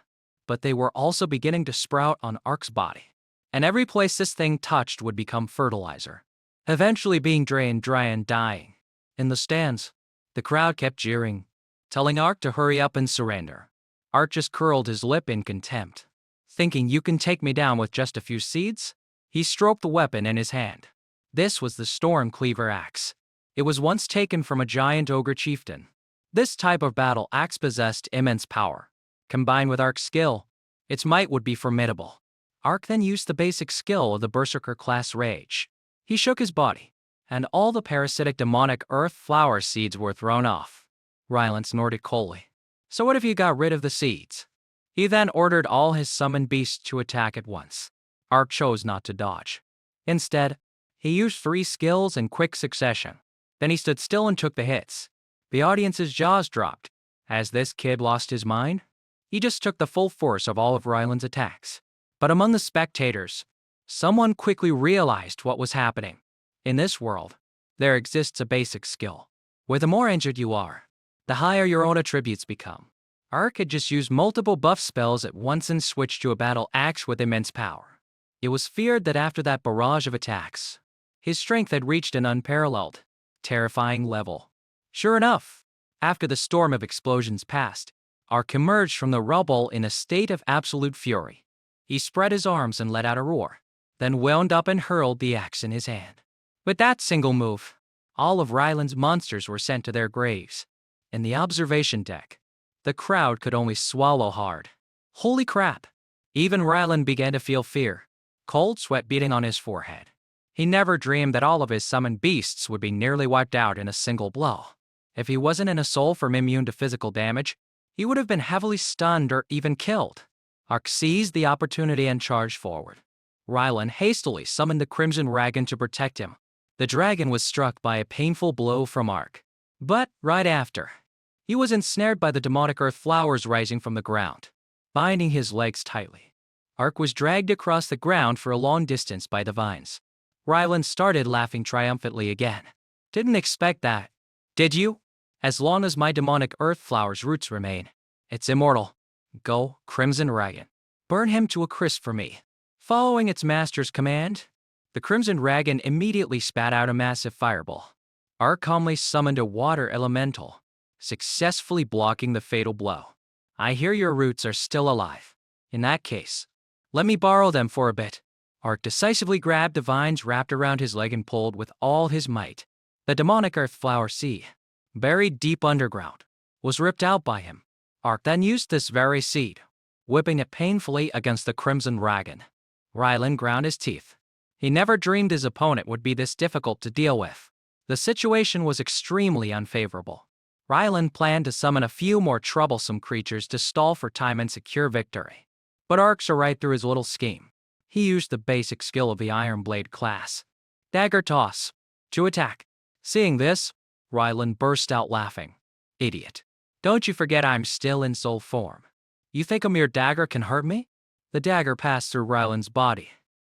but they were also beginning to sprout on Ark's body. And every place this thing touched would become fertilizer, eventually being drained dry and dying. In the stands, the crowd kept jeering, telling Ark to hurry up and surrender. Ark just curled his lip in contempt. Thinking you can take me down with just a few seeds? He stroked the weapon in his hand. This was the Storm Cleaver Axe. It was once taken from a giant ogre chieftain. This type of battle axe possessed immense power. Combined with Ark's skill, its might would be formidable. Ark then used the basic skill of the Berserker class Rage. He shook his body, and all the parasitic demonic earth flower seeds were thrown off. Rylan snorted coldly. So what if you got rid of the seeds? He then ordered all his summoned beasts to attack at once. Ark chose not to dodge. Instead, he used 3 skills in quick succession. Then he stood still and took the hits. The audience's jaws dropped. Has this kid lost his mind? He just took the full force of all of Rylan's attacks. But among the spectators, someone quickly realized what was happening. In this world, there exists a basic skill, where the more injured you are, the higher your own attributes become. Ark had just used multiple buff spells at once and switched to a battle axe with immense power. It was feared that after that barrage of attacks, his strength had reached an unparalleled, terrifying level. Sure enough, after the storm of explosions passed, Ark emerged from the rubble in a state of absolute fury. He spread his arms and let out a roar, then wound up and hurled the axe in his hand. With that single move, all of Rylan's monsters were sent to their graves. In the observation deck, the crowd could only swallow hard. Holy crap! Even Rylan began to feel fear, cold sweat beating on his forehead. He never dreamed that all of his summoned beasts would be nearly wiped out in a single blow. If he wasn't in a soul form immune to physical damage, he would have been heavily stunned or even killed. Ark seized the opportunity and charged forward. Rylan hastily summoned the Crimson Dragon to protect him. The dragon was struck by a painful blow from Ark. But, right after, he was ensnared by the demonic earth flowers rising from the ground, binding his legs tightly. Ark was dragged across the ground for a long distance by the vines. Rylan started laughing triumphantly again. Didn't expect that, did you? As long as my demonic earth flower's roots remain, it's immortal. Go, Crimson Dragon. Burn him to a crisp for me. Following its master's command, the Crimson Dragon immediately spat out a massive fireball. Ark calmly summoned a water elemental, successfully blocking the fatal blow. I hear your roots are still alive. In that case, let me borrow them for a bit. Ark decisively grabbed the vines wrapped around his leg and pulled with all his might. The demonic earth flower seed, buried deep underground, was ripped out by him. Ark then used this very seed, whipping it painfully against the Crimson Dragon. Rylan ground his teeth. He never dreamed his opponent would be this difficult to deal with. The situation was extremely unfavorable. Rylan planned to summon a few more troublesome creatures to stall for time and secure victory. But Ark saw right through his little scheme. He used the basic skill of the Iron Blade class, Dagger Toss, to attack. Seeing this, Rylan burst out laughing. Idiot. Don't you forget I'm still in soul form. You think a mere dagger can hurt me? The dagger passed through Rylan's body.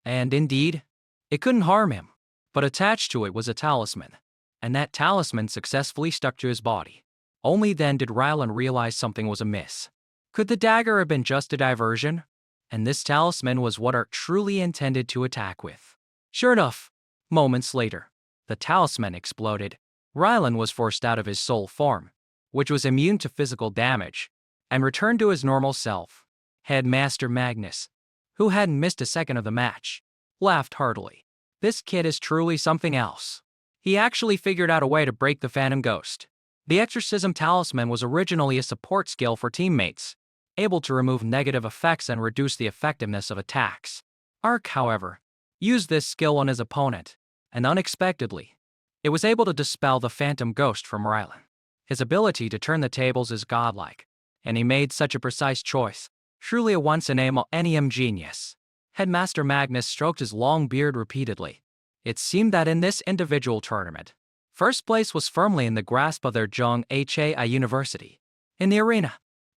And indeed, it couldn't harm him. But attached to it was a talisman. And that talisman successfully stuck to his body. Only then did Rylan realize something was amiss. Could the dagger have been just a diversion? And this talisman was what Ark truly intended to attack with. Sure enough, moments later, the talisman exploded. Rylan was forced out of his soul form, which was immune to physical damage, and returned to his normal self. Headmaster Magnus, who hadn't missed a second of the match, laughed heartily. This kid is truly something else. He actually figured out a way to break the Phantom Ghost. The Exorcism Talisman was originally a support skill for teammates, able to remove negative effects and reduce the effectiveness of attacks. Ark, however, used this skill on his opponent, and unexpectedly, it was able to dispel the Phantom Ghost from Rylan. His ability to turn the tables is godlike, and he made such a precise choice. Truly a once-in-a-millennium genius. Headmaster Magnus stroked his long beard repeatedly. It seemed that in this individual tournament, first place was firmly in the grasp of their Zhonghai University. In the arena,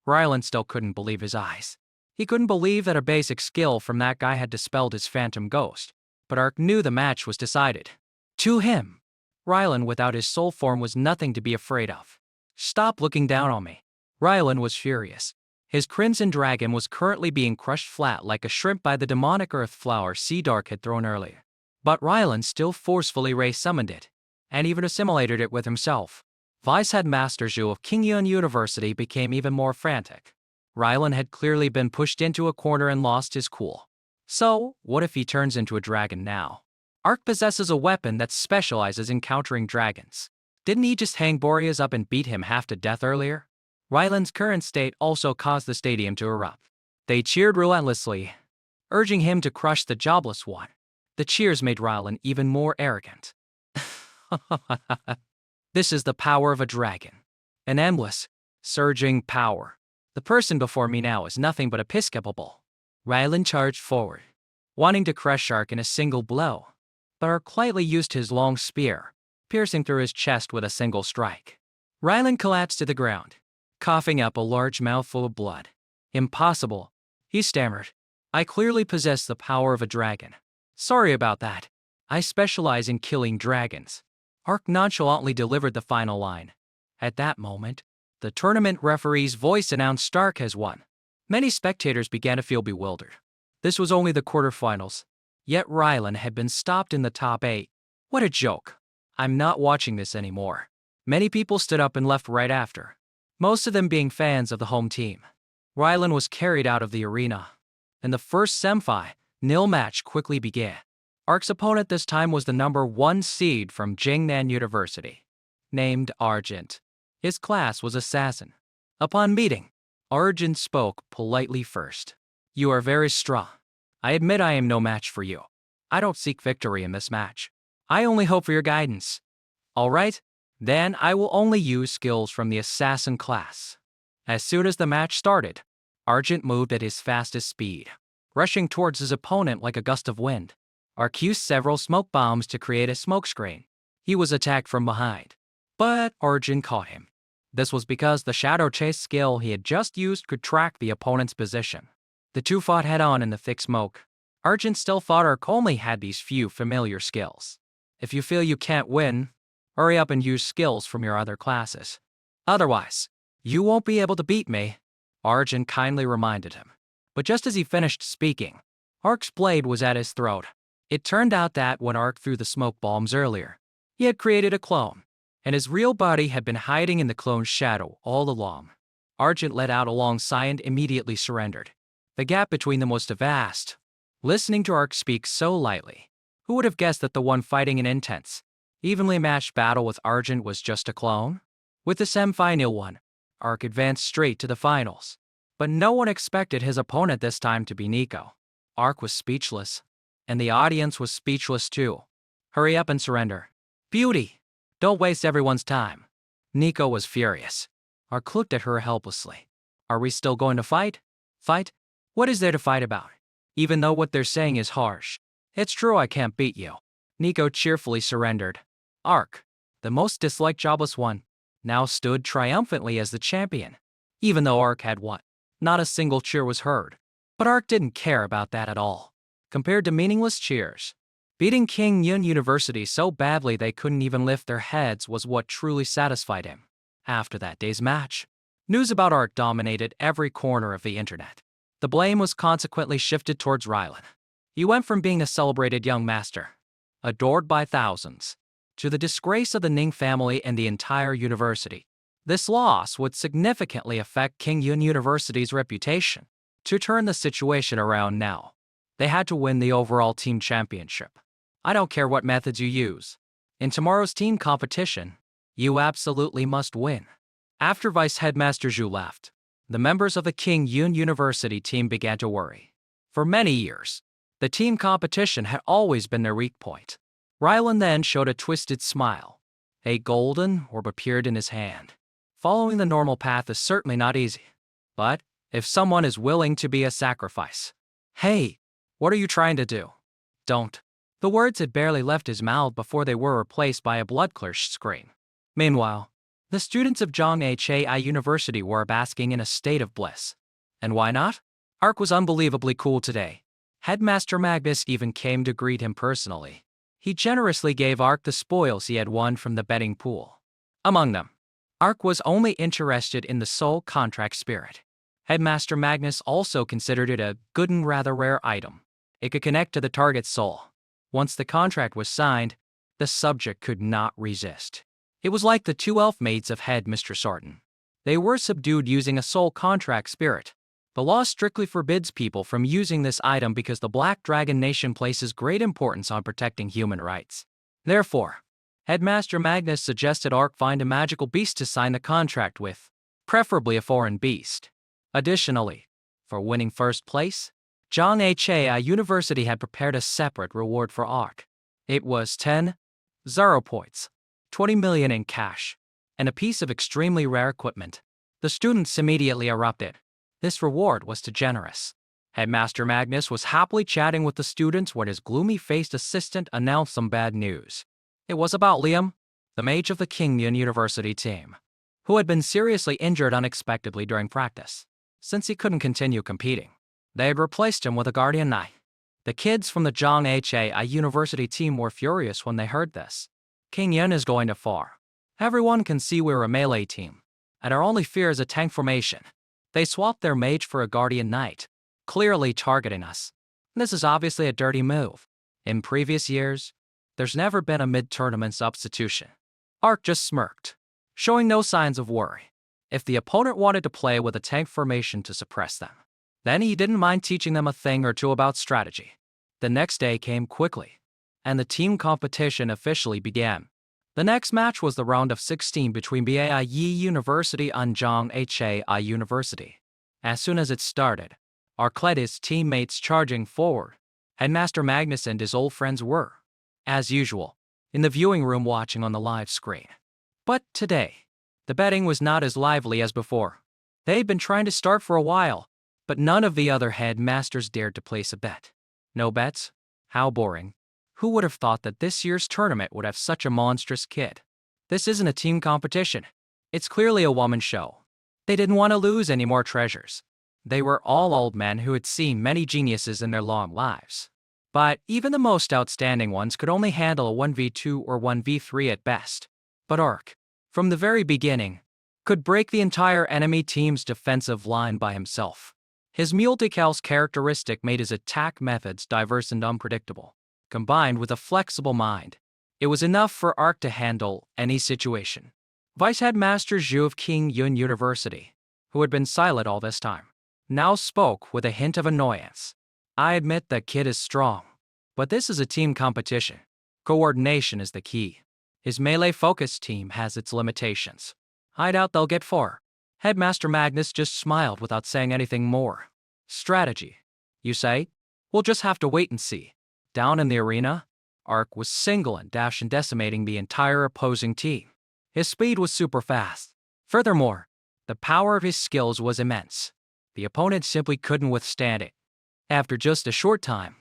Rylan still couldn't believe his eyes. He couldn't believe that a basic skill from that guy had dispelled his Phantom Ghost, but Ark knew the match was decided. To him, Rylan without his soul form was nothing to be afraid of. Stop looking down on me. Rylan was furious. His Crimson Dragon was currently being crushed flat like a shrimp by the demonic earth flower Dark had thrown earlier. But Rylan still forcefully ray-summoned it, and even assimilated it with himself. Vice Headmaster Zhu of Kingyun University became even more frantic. Rylan had clearly been pushed into a corner and lost his cool. So, what if he turns into a dragon now? Ark possesses a weapon that specializes in countering dragons. Didn't he just hang Boreas up and beat him half to death earlier? Rylan's current state also caused the stadium to erupt. They cheered relentlessly, urging him to crush the Jobless one. The cheers made Rylan even more arrogant. This is the power of a dragon. An endless, surging power. The person before me now is nothing but episcopal. Rylan charged forward, wanting to crush Ark in a single blow. But Ark quietly used his long spear, piercing through his chest with a single strike. Rylan collapsed to the ground, coughing up a large mouthful of blood. Impossible, he stammered. I clearly possess the power of a dragon. Sorry about that. I specialize in killing dragons. Ark nonchalantly delivered the final line. At that moment, the tournament referee's voice announced Stark has won. Many spectators began to feel bewildered. This was only the quarterfinals, yet Rylan had been stopped in the top 8. What a joke. I'm not watching this anymore. Many people stood up and left right after, most of them being fans of the home team. Rylan was carried out of the arena. In the first semi-nil match quickly began. Ark's opponent this time was the number 1 seed from Jingnan University, named Argent. His class was Assassin. Upon meeting, Argent spoke politely first. You are very strong. I admit I am no match for you. I don't seek victory in this match. I only hope for your guidance. All right, then I will only use skills from the Assassin class. As soon as the match started, Argent moved at his fastest speed, rushing towards his opponent like a gust of wind. Ark used several smoke bombs to create a smokescreen. He was attacked from behind, but Argent caught him. This was because the Shadow Chase skill he had just used could track the opponent's position. The two fought head-on in the thick smoke. Argent still thought Ark only had these few familiar skills. If you feel you can't win, hurry up and use skills from your other classes. Otherwise, you won't be able to beat me, Argent kindly reminded him. But just as he finished speaking, Ark's blade was at his throat. It turned out that when Ark threw the smoke bombs earlier, he had created a clone, and his real body had been hiding in the clone's shadow all along. Argent let out a long sigh and immediately surrendered. The gap between them was too vast. Listening to Ark speak so lightly, who would have guessed that the one fighting an intense, evenly matched battle with Argent was just a clone? With the semi-final one, Ark advanced straight to the finals. But no one expected his opponent this time to be Nico. Ark was speechless, and the audience was speechless too. Hurry up and surrender. Beauty! Don't waste everyone's time. Nico was furious. Ark looked at her helplessly. Are we still going to fight? Fight? What is there to fight about? Even though what they're saying is harsh. It's true I can't beat you. Nico cheerfully surrendered. Ark, the most disliked Jobless one, now stood triumphantly as the champion. Even though Ark had won, not a single cheer was heard. But Ark didn't care about that at all. Compared to meaningless cheers, beating King Yun University so badly they couldn't even lift their heads was what truly satisfied him. After that day's match, news about Ark dominated every corner of the internet. The blame was consequently shifted towards Rylan. He went from being a celebrated young master, adored by thousands, to the disgrace of the Ning family and the entire university. This loss would significantly affect King Yun University's reputation. To turn the situation around now, they had to win the overall team championship. I don't care what methods you use. In tomorrow's team competition, you absolutely must win. After Vice Headmaster Zhu left, the members of the King Yun University team began to worry. For many years, the team competition had always been their weak point. Rylan then showed a twisted smile. A golden orb appeared in his hand. Following the normal path is certainly not easy. But if someone is willing to be a sacrifice. Hey, what are you trying to do? Don't. The words had barely left his mouth before they were replaced by a blood-curdling scream. Meanwhile, the students of Zhonghai University were basking in a state of bliss. And why not? Ark was unbelievably cool today. Headmaster Magnus even came to greet him personally. He generously gave Ark the spoils he had won from the betting pool. Among them, Ark was only interested in the soul contract spirit. Headmaster Magnus also considered it a good and rather rare item. It could connect to the target's soul. Once the contract was signed, the subject could not resist. It was like the two elf maids of Headmistress Arden. They were subdued using a soul contract spirit. The law strictly forbids people from using this item because the Black Dragon Nation places great importance on protecting human rights. Therefore, Headmaster Magnus suggested Ark find a magical beast to sign the contract with, preferably a foreign beast. Additionally, for winning first place, Zhonghai University had prepared a separate reward for Ark. It was 10 0 points, 20 million in cash, and a piece of extremely rare equipment. The students immediately erupted. This reward was too generous. Headmaster Magnus was happily chatting with the students when his gloomy-faced assistant announced some bad news. It was about Liam, the mage of the King Yun University team, who had been seriously injured unexpectedly during practice. Since he couldn't continue competing, they had replaced him with a guardian knight. The kids from the Zhonghai University team were furious when they heard this. King Yun is going too far. Everyone can see we're a melee team, and our only fear is a tank formation. They swapped their mage for a guardian knight, clearly targeting us. This is obviously a dirty move. In previous years, there's never been a mid-tournament substitution. Ark just smirked, showing no signs of worry. If the opponent wanted to play with a tank formation to suppress them, then he didn't mind teaching them a thing or two about strategy. The next day came quickly, and the team competition officially began. The next match was the round of 16 between Bai Yi University and Zhonghai University. As soon as it started, Ark led his teammates charging forward. Headmaster Magnus and his old friends were, as usual, in the viewing room watching on the live screen. But today, the betting was not as lively as before. They'd been trying to start for a while, but none of the other headmasters dared to place a bet. No bets? How boring. Who would have thought that this year's tournament would have such a monstrous kid? This isn't a team competition. It's clearly a woman's show. They didn't want to lose any more treasures. They were all old men who had seen many geniuses in their long lives. But even the most outstanding ones could only handle a 1v2 or 1v3 at best. But Ark, from the very beginning, could break the entire enemy team's defensive line by himself. His multical's characteristic made his attack methods diverse and unpredictable. Combined with a flexible mind, it was enough for Ark to handle any situation. Vice Headmaster Zhu of King Yun University, who had been silent all this time, now spoke with a hint of annoyance. I admit that kid is strong, but this is a team competition. Coordination is the key. His melee-focused team has its limitations. I doubt they'll get far. Headmaster Magnus just smiled without saying anything more. Strategy, you say? We'll just have to wait and see. Down in the arena, Ark was single and dash and decimating the entire opposing team. His speed was super fast. Furthermore, the power of his skills was immense. The opponent simply couldn't withstand it. After just a short time,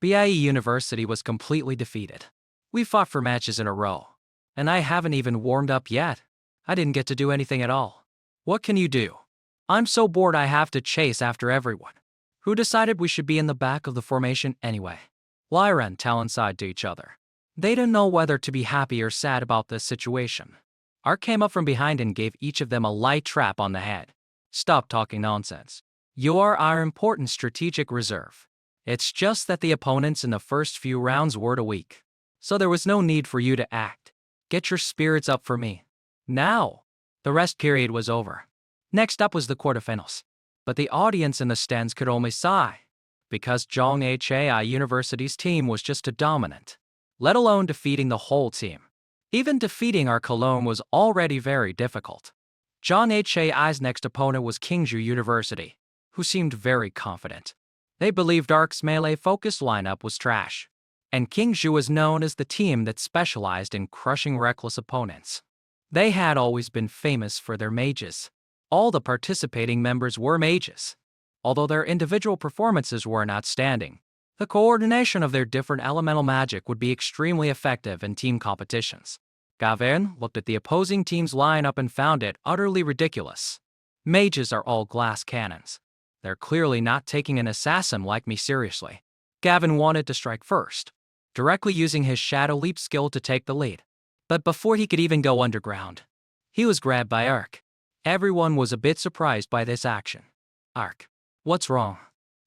BIE University was completely defeated. We fought for matches in a row, and I haven't even warmed up yet. I didn't get to do anything at all. What can you do? I'm so bored I have to chase after everyone. Who decided we should be in the back of the formation anyway? Lyra and Talon sighed to each other. They didn't know whether to be happy or sad about this situation. Ark came up from behind and gave each of them a light trap on the head. Stop talking nonsense. You are our important strategic reserve. It's just that the opponents in the first few rounds were weak. So there was no need for you to act. Get your spirits up for me. Now. The rest period was over. Next up was the quarterfinals. But the audience in the stands could only sigh, because Zhonghai University's team was just too dominant, let alone defeating the whole team. Even defeating our Cologne was already very difficult. Zhonghai's next opponent was Kingju University, who seemed very confident. They believed Ark's melee-focused lineup was trash, and Kingju was known as the team that specialized in crushing reckless opponents. They had always been famous for their mages. All the participating members were mages. Although their individual performances were outstanding, the coordination of their different elemental magic would be extremely effective in team competitions. Gavin looked at the opposing team's lineup and found it utterly ridiculous. Mages are all glass cannons. They're clearly not taking an assassin like me seriously. Gavin wanted to strike first, directly using his Shadow Leap skill to take the lead. But before he could even go underground, he was grabbed by Ark. Everyone was a bit surprised by this action. Ark, what's wrong?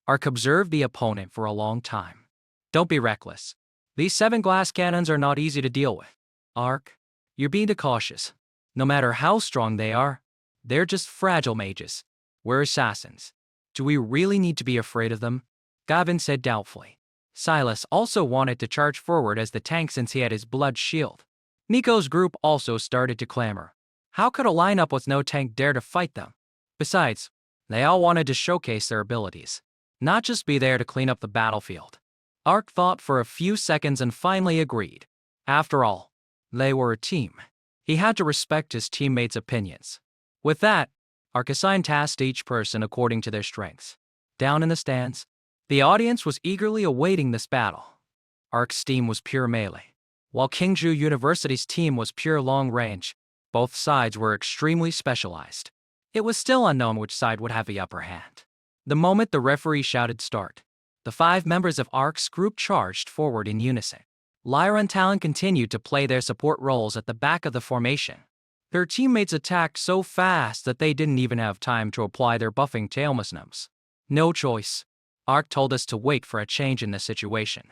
Ark observed the opponent for a long time. Don't be reckless. These 7 glass cannons are not easy to deal with. Ark, you're being too cautious. No matter how strong they are, they're just fragile mages. We're assassins. Do we really need to be afraid of them? Gavin said doubtfully. Silas also wanted to charge forward as the tank since he had his blood shield. Nico's group also started to clamor. How could a lineup with no tank dare to fight them? Besides, they all wanted to showcase their abilities, not just be there to clean up the battlefield. Ark thought for a few seconds and finally agreed. After all, they were a team. He had to respect his teammates' opinions. With that, Ark assigned tasks to each person according to their strengths. Down in the stands, the audience was eagerly awaiting this battle. Ark's team was pure melee, while Kingju University's team was pure long range. Both sides were extremely specialized. It was still unknown which side would have the upper hand. The moment the referee shouted start, the 5 members of Ark's group charged forward in unison. Lyra and Talon continued to play their support roles at the back of the formation. Their teammates attacked so fast that they didn't even have time to apply their buffing tailmusnums. No choice. Ark told us to wait for a change in the situation.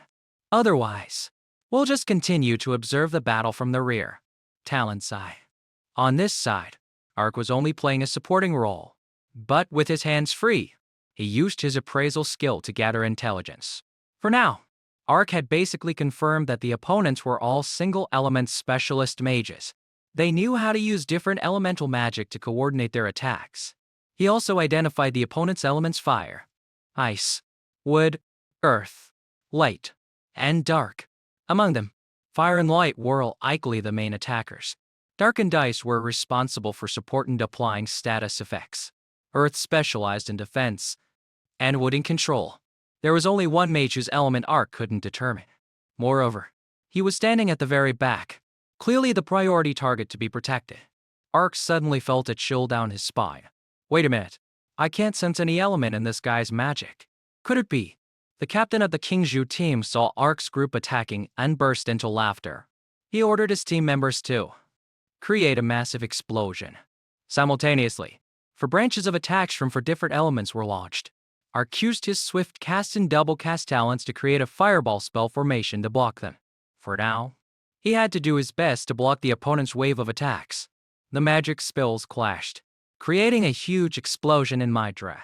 Otherwise, we'll just continue to observe the battle from the rear. Talon sighed. On this side, Ark was only playing a supporting role, but with his hands free, he used his appraisal skill to gather intelligence. For now, Ark had basically confirmed that the opponents were all single-element specialist mages. They knew how to use different elemental magic to coordinate their attacks. He also identified the opponent's elements: fire, ice, wood, earth, light, and dark. Among them, fire and light were all equally the main attackers. Dark and ice were responsible for support and applying status effects. Earth specialized in defense, and wood in control. There was only one mage whose element Ark couldn't determine. Moreover, he was standing at the very back, clearly the priority target to be protected. Ark suddenly felt a chill down his spine. Wait a minute, I can't sense any element in this guy's magic. Could it be? The captain of the Kingju team saw Ark's group attacking and burst into laughter. He ordered his team members to create a massive explosion. Simultaneously, 4 branches of attacks from 4 different elements were launched. Ark used his swift cast and double cast talents to create a fireball spell formation to block them. For now, he had to do his best to block the opponent's wave of attacks. The magic spells clashed, creating a huge explosion in Midra.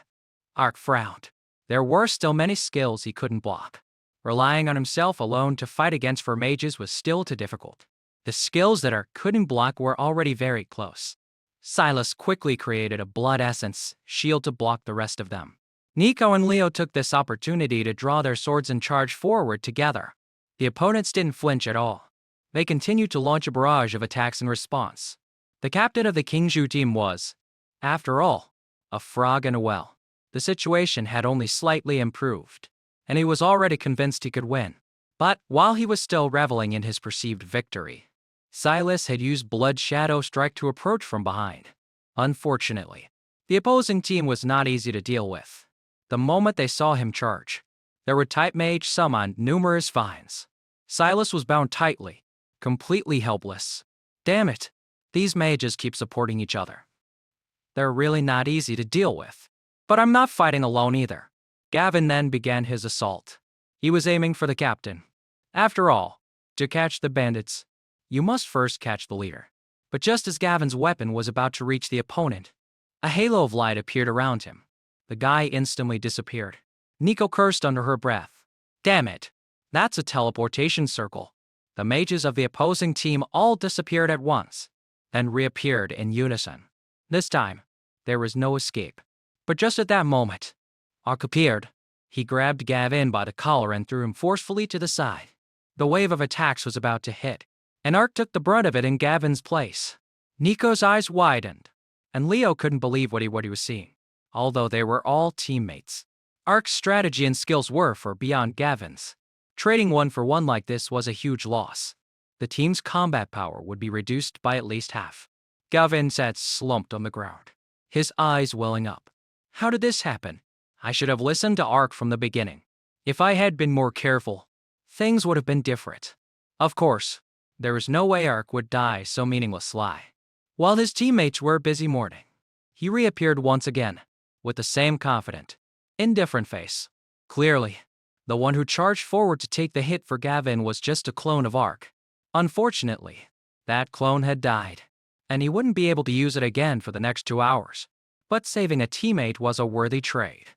Ark frowned. There were still many skills he couldn't block. Relying on himself alone to fight against 4 mages was still too difficult. The skills that Ark couldn't block were already very close. Silas quickly created a blood essence shield to block the rest of them. Nico and Leo took this opportunity to draw their swords and charge forward together. The opponents didn't flinch at all. They continued to launch a barrage of attacks in response. The captain of the Kingju team was, after all, a frog in a well. The situation had only slightly improved, and he was already convinced he could win. But while he was still reveling in his perceived victory, Silas had used Blood Shadow Strike to approach from behind. Unfortunately, the opposing team was not easy to deal with. The moment they saw him charge, their type mage summoned numerous vines. Silas was bound tightly, completely helpless. Damn it, these mages keep supporting each other. They're really not easy to deal with. But I'm not fighting alone either. Gavin then began his assault. He was aiming for the captain. After all, to catch the bandits, you must first catch the leader. But just as Gavin's weapon was about to reach the opponent, a halo of light appeared around him. The guy instantly disappeared. Nico cursed under her breath. Damn it, that's a teleportation circle. The mages of the opposing team all disappeared at once, then reappeared in unison. This time, there was no escape. But just at that moment, Ark appeared. He grabbed Gavin by the collar and threw him forcefully to the side. The wave of attacks was about to hit, and Ark took the brunt of it in Gavin's place. Nico's eyes widened, and Leo couldn't believe what he was seeing. Although they were all teammates, Ark's strategy and skills were far beyond Gavin's. Trading one for one like this was a huge loss. The team's combat power would be reduced by at least half. Gavin sat slumped on the ground, his eyes welling up. How did this happen? I should have listened to Ark from the beginning. If I had been more careful, things would have been different. Of course, there was no way Ark would die so meaninglessly. While his teammates were busy mourning, he reappeared once again, with the same confident, indifferent face. Clearly, the one who charged forward to take the hit for Gavin was just a clone of Ark. Unfortunately, that clone had died, and he wouldn't be able to use it again for the next 2 hours. But saving a teammate was a worthy trade.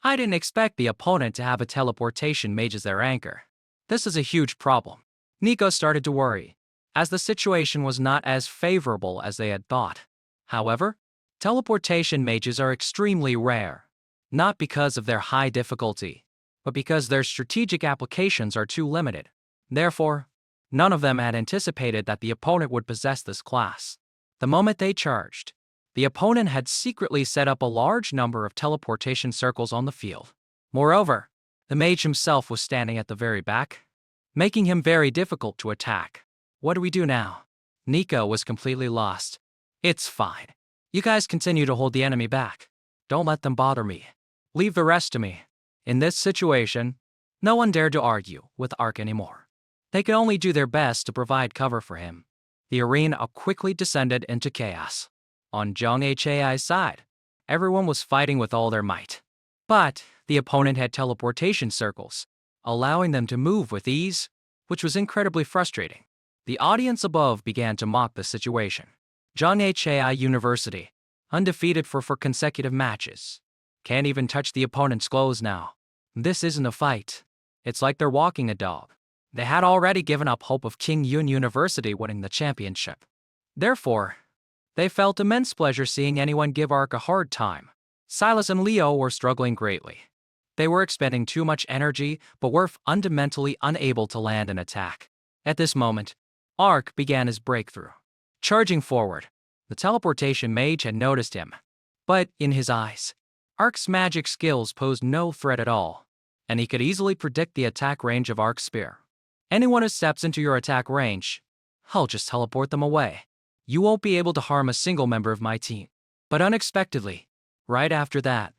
I didn't expect the opponent to have a teleportation mage as their anchor. This is a huge problem. Nico started to worry, as the situation was not as favorable as they had thought. However, teleportation mages are extremely rare, not because of their high difficulty, but because their strategic applications are too limited. Therefore, none of them had anticipated that the opponent would possess this class. The moment they charged, the opponent had secretly set up a large number of teleportation circles on the field. Moreover, the mage himself was standing at the very back, making him very difficult to attack. What do we do now? Nico was completely lost. It's fine. You guys continue to hold the enemy back. Don't let them bother me. Leave the rest to me. In this situation, no one dared to argue with Ark anymore. They could only do their best to provide cover for him. The arena quickly descended into chaos. On Zhang Hai's side, everyone was fighting with all their might. But the opponent had teleportation circles, allowing them to move with ease, which was incredibly frustrating. The audience above began to mock the situation. Zhang Hai University, undefeated for consecutive matches, can't even touch the opponent's clothes now. This isn't a fight. It's like they're walking a dog. They had already given up hope of King Yun University winning the championship. Therefore, they felt immense pleasure seeing anyone give Ark a hard time. Silas and Leo were struggling greatly. They were expending too much energy, but were fundamentally unable to land an attack. At this moment, Ark began his breakthrough. Charging forward, the teleportation mage had noticed him. But in his eyes, Ark's magic skills posed no threat at all, and he could easily predict the attack range of Ark's spear. Anyone who steps into your attack range, I'll just teleport them away. You won't be able to harm a single member of my team. But unexpectedly, right after that,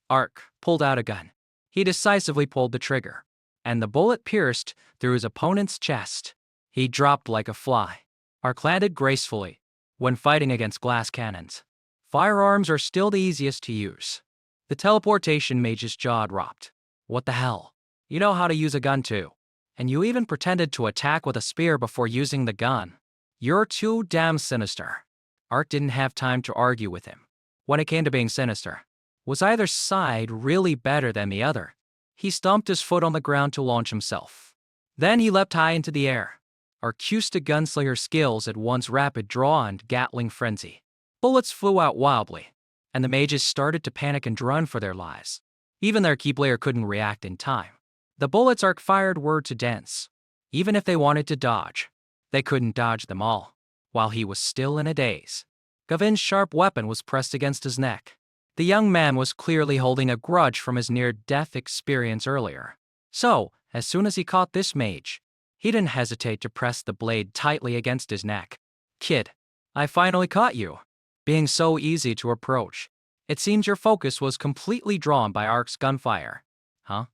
Ark pulled out a gun. He decisively pulled the trigger, and the bullet pierced through his opponent's chest. He dropped like a fly. Ark landed gracefully. When fighting against glass cannons, firearms are still the easiest to use. The teleportation mage's jaw dropped. What the hell? You know how to use a gun too. And you even pretended to attack with a spear before using the gun. You're too damn sinister. Ark didn't have time to argue with him. When it came to being sinister, was either side really better than the other? He stomped his foot on the ground to launch himself. Then he leapt high into the air. Ark used the gunslinger skills at once rapid draw and Gatling frenzy. Bullets flew out wildly, and the mages started to panic and run for their lives. Even their key player couldn't react in time. The bullets Ark fired were too dense. Even if they wanted to dodge, they couldn't dodge them all. While he was still in a daze, Gavin's sharp weapon was pressed against his neck. The young man was clearly holding a grudge from his near-death experience earlier. So, as soon as he caught this mage, he didn't hesitate to press the blade tightly against his neck. "Kid, I finally caught you." Being so easy to approach, it seems your focus was completely drawn by Ark's gunfire. Huh?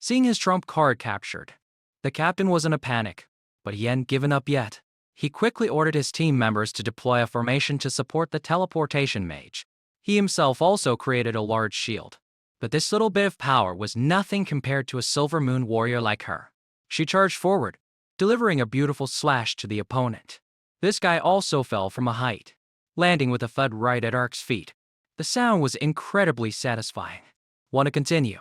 Seeing his trump card captured, the captain was in a panic, but he hadn't given up yet. He quickly ordered his team members to deploy a formation to support the teleportation mage. He himself also created a large shield. But this little bit of power was nothing compared to a Silver Moon warrior like her. She charged forward, delivering a beautiful slash to the opponent. This guy also fell from a height, landing with a thud right at Ark's feet. The sound was incredibly satisfying. "Want to continue?"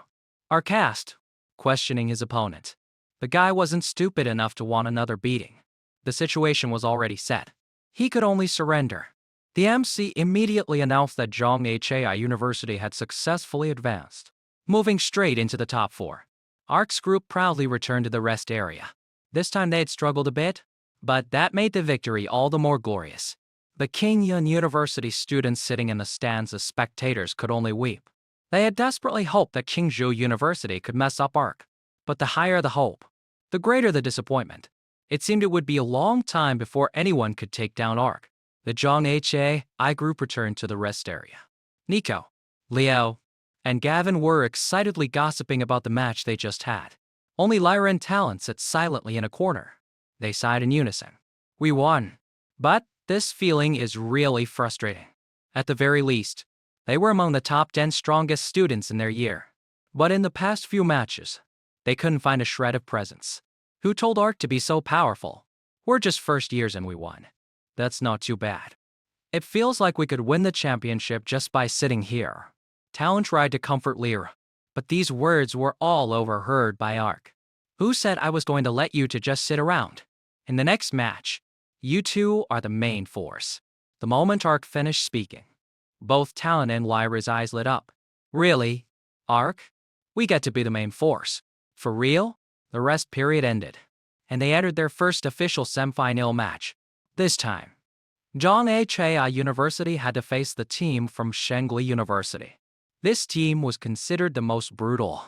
Ark asked, questioning his opponent. The guy wasn't stupid enough to want another beating. The situation was already set. He could only surrender. The MC immediately announced that Zhonghai University had successfully advanced, moving straight into the top 4. Ark's group proudly returned to the rest area. This time they had struggled a bit, but that made the victory all the more glorious. The Kingyun University students sitting in the stands as spectators could only weep. They had desperately hoped that Qingzhou University could mess up Ark. But the higher the hope, the greater the disappointment. It seemed it would be a long time before anyone could take down Ark. The Zhonghai group returned to the rest area. Nico, Leo, and Gavin were excitedly gossiping about the match they just had. Only Lyra and Talon sat silently in a corner. They sighed in unison. "We won." But this feeling is really frustrating. At the very least, they were among the top 10 strongest students in their year. But in the past few matches, they couldn't find a shred of presence. Who told Ark to be so powerful? We're just first years and we won. That's not too bad. It feels like we could win the championship just by sitting here. Talon tried to comfort Lyra, but these words were all overheard by Ark. "Who said I was going to let you to just sit around? In the next match, you two are the main force." The moment Ark finished speaking, both Talon and Lyra's eyes lit up. "Really? Ark? We get to be the main force? For real?" The rest period ended, and they entered their first official semifinal match. This time, Zhonghai University had to face the team from Shengli University. This team was considered the most brutal,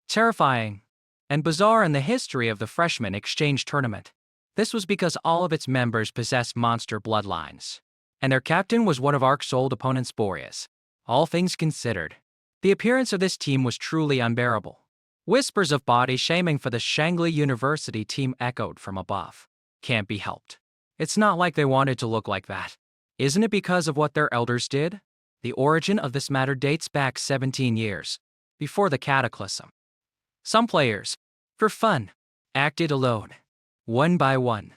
terrifying, and bizarre in the history of the freshman exchange tournament. This was because all of its members possessed monster bloodlines, and their captain was one of Ark's old opponents, Boreas. All things considered, the appearance of this team was truly unbearable. Whispers of body shaming for the Shengli University team echoed from above. Can't be helped. It's not like they wanted to look like that. Isn't it because of what their elders did? The origin of this matter dates back 17 years, before the cataclysm. Some players, for fun, acted alone, one by one.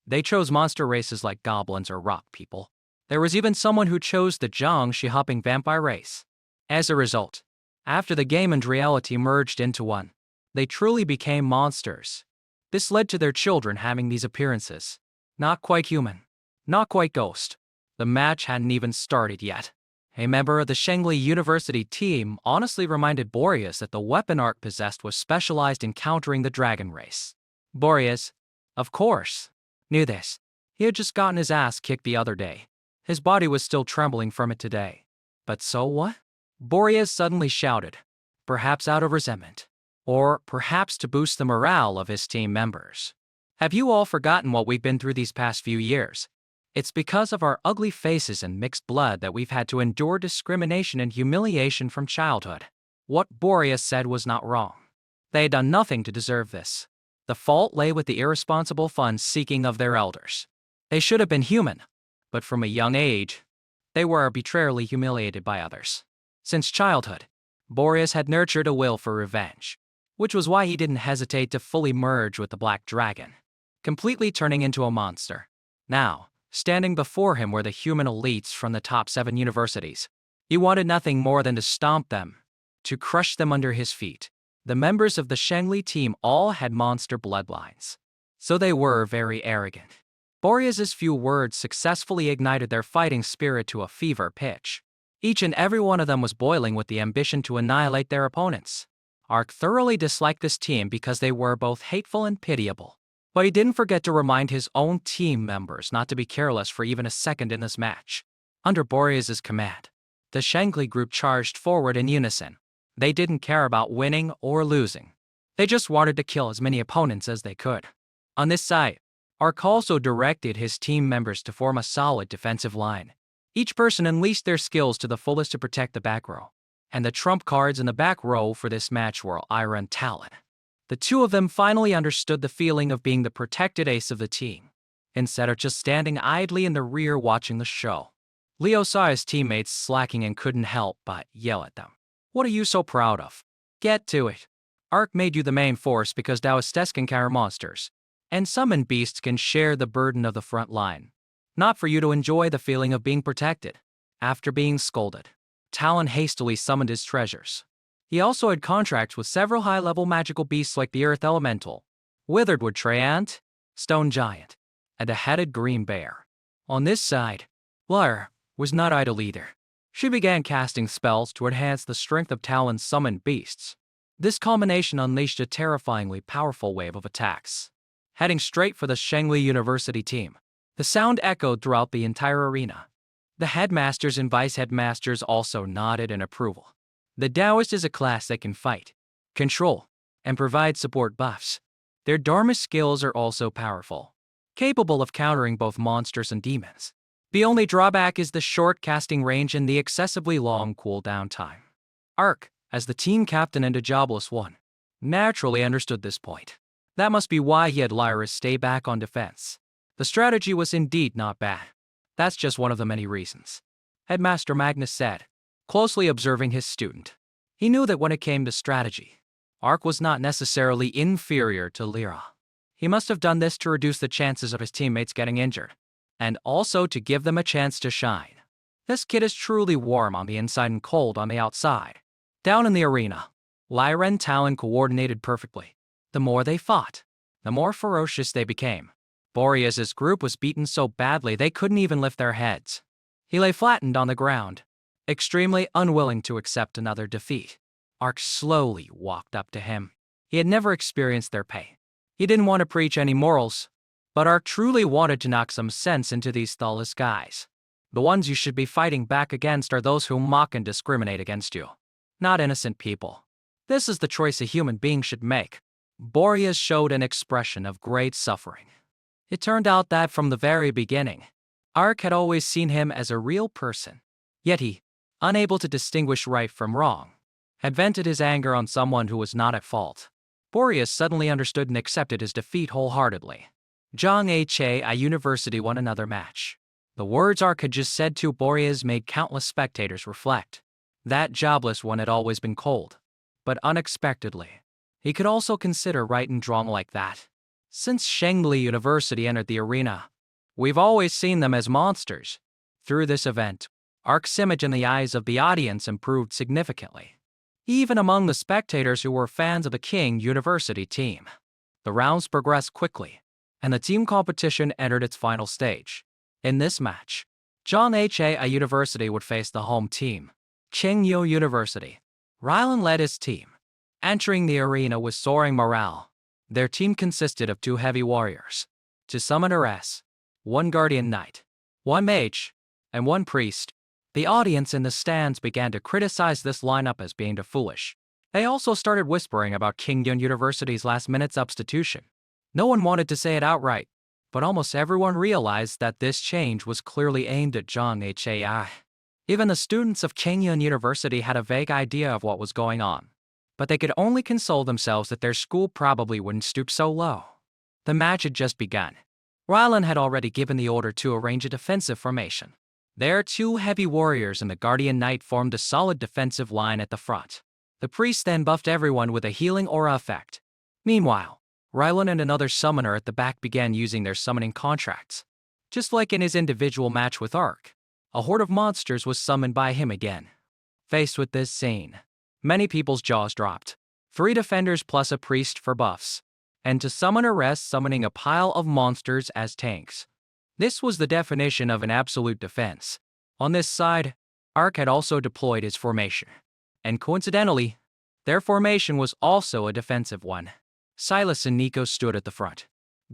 They chose monster races like goblins or rock people. There was even someone who chose the Zhangshi-hopping vampire race. As a result, after the game and reality merged into one, they truly became monsters. This led to their children having these appearances. Not quite human, not quite ghost. The match hadn't even started yet. A member of the Shengli University team honestly reminded Boreas that the weapon Ark possessed was specialized in countering the dragon race. Boreas, of course, knew this. He had just gotten his ass kicked the other day. His body was still trembling from it today. But so what? Boreas suddenly shouted, perhaps out of resentment, or perhaps to boost the morale of his team members. "Have you all forgotten what we've been through these past few years? It's because of our ugly faces and mixed blood that we've had to endure discrimination and humiliation from childhood." What Boreas said was not wrong. They had done nothing to deserve this. The fault lay with the irresponsible fun-seeking of their elders. They should have been human, but from a young age, they were arbitrarily humiliated by others. Since childhood, Boreas had nurtured a will for revenge, which was why he didn't hesitate to fully merge with the Black Dragon, completely turning into a monster. Now, standing before him were the human elites from the top 7 universities. He wanted nothing more than to stomp them, to crush them under his feet. The members of the Shengli team all had monster bloodlines, so they were very arrogant. Boreas' few words successfully ignited their fighting spirit to a fever pitch. Each and every one of them was boiling with the ambition to annihilate their opponents. Ark thoroughly disliked this team because they were both hateful and pitiable. But he didn't forget to remind his own team members not to be careless for even a second in this match. Under Boreas' command, the Shangli group charged forward in unison. They didn't care about winning or losing. They just wanted to kill as many opponents as they could. On this side, Ark also directed his team members to form a solid defensive line. Each person unleashed their skills to the fullest to protect the back row. And the trump cards in the back row for this match were Ira and Talon. The two of them finally understood the feeling of being the protected ace of the team, instead of just standing idly in the rear watching the show. Leo saw his teammates slacking and couldn't help but yell at them. "What are you so proud of? Get to it. Ark made you the main force because Daoistes can carry monsters, and summon beasts can share the burden of the front line. Not for you to enjoy the feeling of being protected." After being scolded, Talon hastily summoned his treasures. He also had contracts with several high-level magical beasts like the Earth Elemental, Witheredwood Treant, Stone Giant, and a headed green bear. On this side, Lyra was not idle either. She began casting spells to enhance the strength of Talon's summoned beasts. This combination unleashed a terrifyingly powerful wave of attacks, heading straight for the Shangli University team. The sound echoed throughout the entire arena. The headmasters and vice-headmasters also nodded in approval. The Taoist is a class that can fight, control, and provide support buffs. Their Dharma skills are also powerful, capable of countering both monsters and demons. The only drawback is the short casting range and the excessively long cooldown time. Ark, as the team captain and a Jobless one, naturally understood this point. That must be why he had Lyra stay back on defense. The strategy was indeed not bad. That's just one of the many reasons, Headmaster Magnus said, closely observing his student. He knew that when it came to strategy, Ark was not necessarily inferior to Lyra. He must have done this to reduce the chances of his teammates getting injured, and also to give them a chance to shine. This kid is truly warm on the inside and cold on the outside. Down in the arena, Lyra and Talon coordinated perfectly. The more they fought, the more ferocious they became. Boreas' group was beaten so badly they couldn't even lift their heads. He lay flattened on the ground, extremely unwilling to accept another defeat. Ark slowly walked up to him. He had never experienced their pain. He didn't want to preach any morals, but Ark truly wanted to knock some sense into these thoughtless guys. The ones you should be fighting back against are those who mock and discriminate against you, not innocent people. This is the choice a human being should make. Boreas showed an expression of great suffering. It turned out that from the very beginning, Ark had always seen him as a real person. Yet he, unable to distinguish right from wrong, had vented his anger on someone who was not at fault. Boreas suddenly understood and accepted his defeat wholeheartedly. Zhang Ha University won another match. The words Ark had just said to Boreas made countless spectators reflect. That Jobless one had always been cold, but unexpectedly, he could also consider right and wrong like that. Since Shangli University entered the arena, we've always seen them as monsters. Through this event, Ark's image in the eyes of the audience improved significantly, even among the spectators who were fans of the King University team. The rounds progressed quickly, and the team competition entered its final stage. In this match, Zhang Ha University would face the home team, Qingyu University. Rylan led his team, entering the arena with soaring morale. Their team consisted of 2 heavy warriors, 2 summoners, 1 guardian knight, 1 mage, and 1 priest. The audience in the stands began to criticize this lineup as being too foolish. They also started whispering about Qingyu University's last-minute substitution. No one wanted to say it outright, but almost everyone realized that this change was clearly aimed at Zhang Ha. Even the students of Qingyu University had a vague idea of what was going on, but they could only console themselves that their school probably wouldn't stoop so low. The match had just begun. Rylan had already given the order to arrange a defensive formation. Their 2 heavy warriors and the guardian knight formed a solid defensive line at the front. The priest then buffed everyone with a healing aura effect. Meanwhile, Rylan and another summoner at the back began using their summoning contracts. Just like in his individual match with Ark, a horde of monsters was summoned by him again. Faced with this scene, many people's jaws dropped. 3 defenders plus a priest for buffs, and to summoners summoning a pile of monsters as tanks. This was the definition of an absolute defense. On this side, Ark had also deployed his formation, and coincidentally, their formation was also a defensive one. Silas and Nico stood at the front.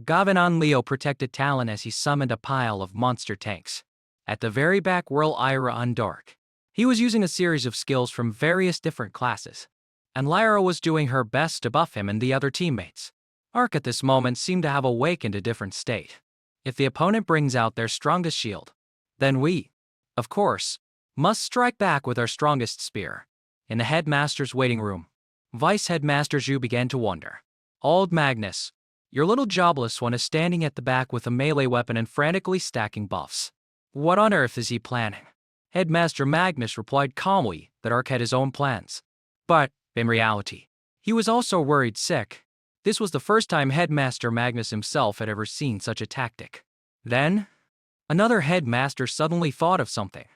Gavanon Leo protected Talon as he summoned a pile of monster tanks. At the very back whirl Ira on Dark. He was using a series of skills from various different classes, and Lyra was doing her best to buff him and the other teammates. Ark at this moment seemed to have awakened a different state. If the opponent brings out their strongest shield, then we, of course, must strike back with our strongest spear. In the headmaster's waiting room, Vice Headmaster Zhu began to wonder. Old Magnus, your little jobless one is standing at the back with a melee weapon and frantically stacking buffs. What on earth is he planning? Headmaster Magnus replied calmly that Ark had his own plans. But, in reality, he was also worried sick. This was the first time Headmaster Magnus himself had ever seen such a tactic. Then, another headmaster suddenly thought of something.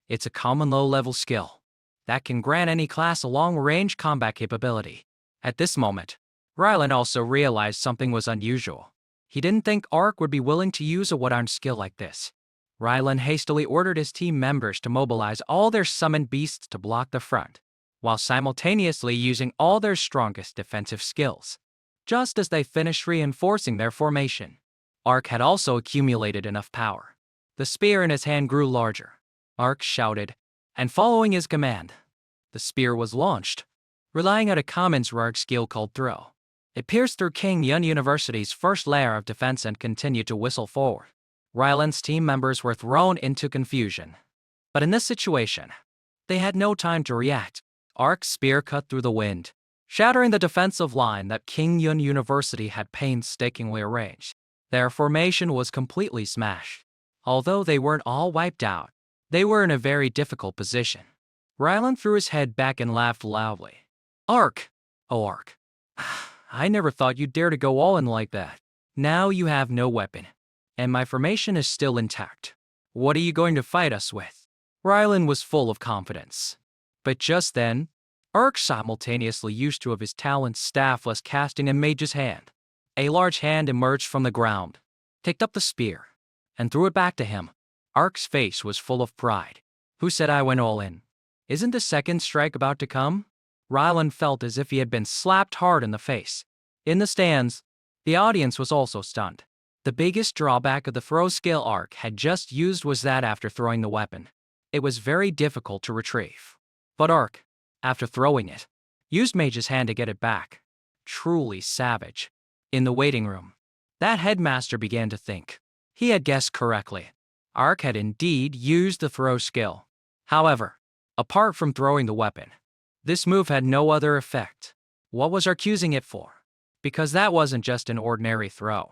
It's a common low-level skill that can grant any class a long-range combat capability. At this moment, Rylan also realized something was unusual. He didn't think Ark would be willing to use a wood-armed skill like this. Rylan hastily ordered his team members to mobilize all their summoned beasts to block the front, while simultaneously using all their strongest defensive skills. Just as they finished reinforcing their formation, Ark had also accumulated enough power. The spear in his hand grew larger. Ark shouted, and following his command, the spear was launched, relying on a common Zerark skill called Throw. It pierced through King Yun University's first layer of defense and continued to whistle forward. Rylan's team members were thrown into confusion. But in this situation, they had no time to react. Ark's spear cut through the wind, shattering the defensive line that King Yun University had painstakingly arranged. Their formation was completely smashed. Although they weren't all wiped out, they were in a very difficult position. Rylan threw his head back and laughed loudly. Ark! Oh, Ark. I never thought you'd dare to go all in like that. Now you have no weapon, and my formation is still intact. What are you going to fight us with? Rylan was full of confidence. But just then, Ark simultaneously used two of his talents staffless casting and mage's hand. A large hand emerged from the ground, picked up the spear, and threw it back to him. Ark's face was full of pride. Who said I went all in? Isn't the second strike about to come? Rylan felt as if he had been slapped hard in the face. In the stands, the audience was also stunned. The biggest drawback of the throw skill Ark had just used was that after throwing the weapon, it was very difficult to retrieve. But Ark, after throwing it, used Mage's hand to get it back. Truly savage. In the waiting room, that headmaster began to think. He had guessed correctly. Ark had indeed used the throw skill. However, apart from throwing the weapon, this move had no other effect. What was Ark using it for? Because that wasn't just an ordinary throw.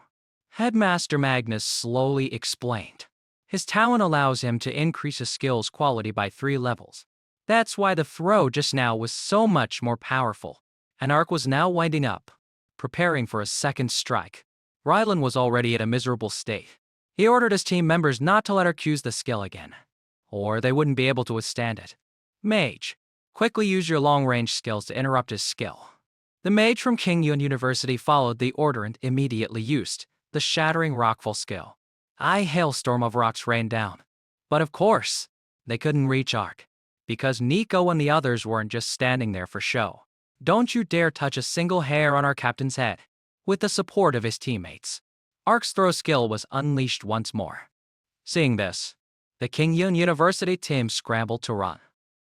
Headmaster Magnus slowly explained. His talent allows him to increase a skill's quality by 3 levels. That's why the throw just now was so much more powerful, and Ark was now winding up, preparing for a second strike. Rylan was already at a miserable state. He ordered his team members not to let Ark use the skill again, or they wouldn't be able to withstand it. Mage, quickly use your long-range skills to interrupt his skill. The mage from King Yun University followed the order and immediately used the shattering rockfall skill. A hailstorm of rocks rained down. But of course, they couldn't reach Ark, because Nico and the others weren't just standing there for show. Don't you dare touch a single hair on our captain's head. With the support of his teammates, Ark's throw skill was unleashed once more. Seeing this, the King Yun University team scrambled to run.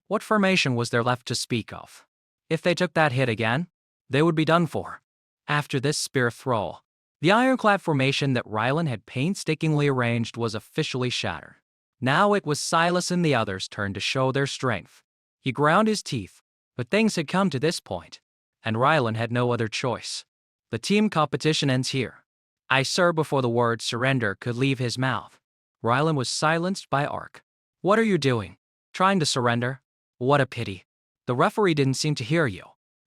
What formation was there left to speak of? If they took that hit again, they would be done for. After this spear throw, the ironclad formation that Rylan had painstakingly arranged was officially shattered. Now it was Silas and the others' turn to show their strength. He ground his teeth, but things had come to this point, and Rylan had no other choice. The team competition ends here. I sir before the word surrender could leave his mouth. Rylan was silenced by Ark. What are you doing? Trying to surrender? What a pity. The referee didn't seem to hear you.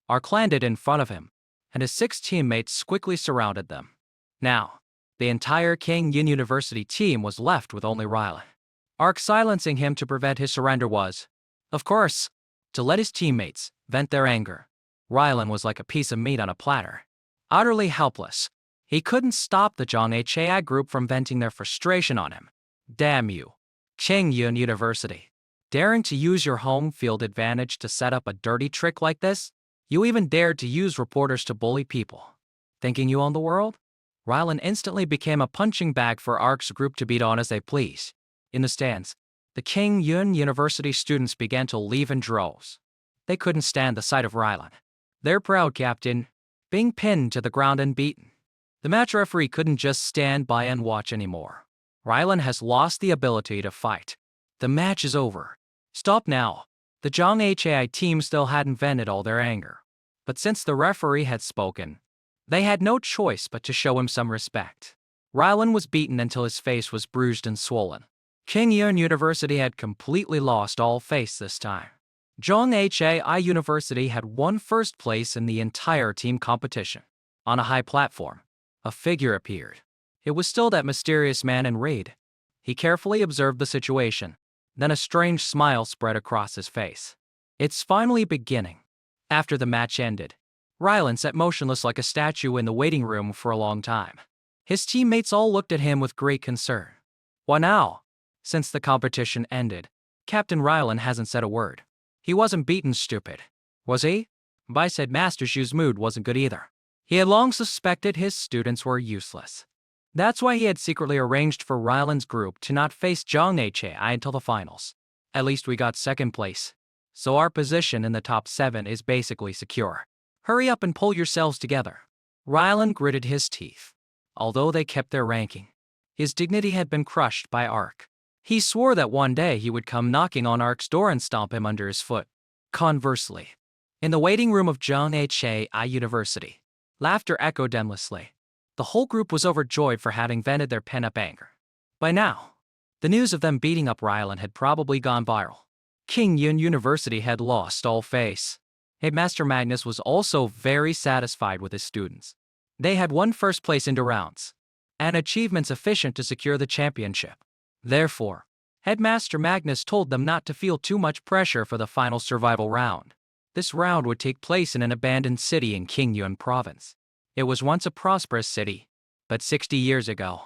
Ark landed in front of him, and his 6 teammates quickly surrounded them. Now, the entire King Yun University team was left with only Rylan. Ark silencing him to prevent his surrender was, of course, to let his teammates vent their anger. Rylan was like a piece of meat on a platter. Utterly helpless, he couldn't stop the Zhang Hua group from venting their frustration on him. Damn you, King Yun University. Daring to use your home field advantage to set up a dirty trick like this? You even dared to use reporters to bully people. Thinking you own the world? Rylan instantly became a punching bag for ARC's group to beat on as they pleased. In the stands, the King Yun University students began to leave in droves. They couldn't stand the sight of Rylan, their proud captain, being pinned to the ground and beaten. The match referee couldn't just stand by and watch anymore. Rylan has lost the ability to fight. The match is over. Stop now. The Zhang Hai team still hadn't vented all their anger. But since the referee had spoken, they had no choice but to show him some respect. Rylan was beaten until his face was bruised and swollen. King Yun University had completely lost all face this time. Zhang Hai University had won first place in the entire team competition. On a high platform, a figure appeared. It was still that mysterious man in red. He carefully observed the situation. Then a strange smile spread across his face. It's finally beginning. After the match ended, Rylan sat motionless like a statue in the waiting room for a long time. His teammates all looked at him with great concern. Why now? Since the competition ended, Captain Rylan hasn't said a word. He wasn't beaten, stupid, was he? Bai said Master Shu's mood wasn't good either. He had long suspected his students were useless. That's why he had secretly arranged for Rylan's group to not face Zhang Hai until the finals. At least we got second place, so our position in the top 7 is basically secure. Hurry up and pull yourselves together. Rylan gritted his teeth. Although they kept their ranking, his dignity had been crushed by ARC. He swore that one day he would come knocking on ARC's door and stomp him under his foot. Conversely, in the waiting room of Zhang Hai University, laughter echoed endlessly. The whole group was overjoyed for having vented their pent-up anger. By now, the news of them beating up Rylan had probably gone viral. King Yun University had lost all face. Headmaster Magnus was also very satisfied with his students. They had won first place into rounds, an achievement sufficient to secure the championship. Therefore, Headmaster Magnus told them not to feel too much pressure for the final survival round. This round would take place in an abandoned city in Qingyun province. It was once a prosperous city, but 60 years ago,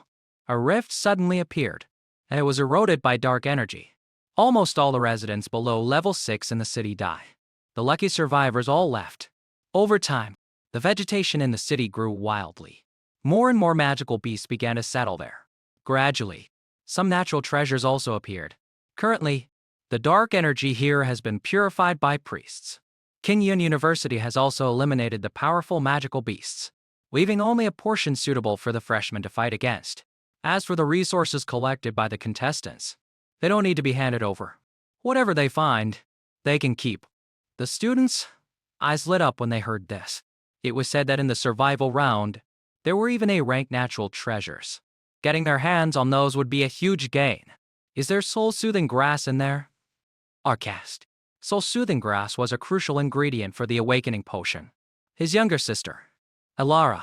a rift suddenly appeared, and it was eroded by dark energy. Almost all the residents below level 6 in the city died. The lucky survivors all left. Over time, the vegetation in the city grew wildly. More and more magical beasts began to settle there. Gradually, some natural treasures also appeared. Currently, the dark energy here has been purified by priests. Qingyun University has also eliminated the powerful magical beasts, leaving only a portion suitable for the freshmen to fight against. As for the resources collected by the contestants, they don't need to be handed over. Whatever they find, they can keep. The students' eyes lit up when they heard this. It was said that in the survival round, there were even A-rank natural treasures. Getting their hands on those would be a huge gain. Is there soul-soothing grass in there? Arcast. Soul-soothing grass was a crucial ingredient for the awakening potion. His younger sister, Elara,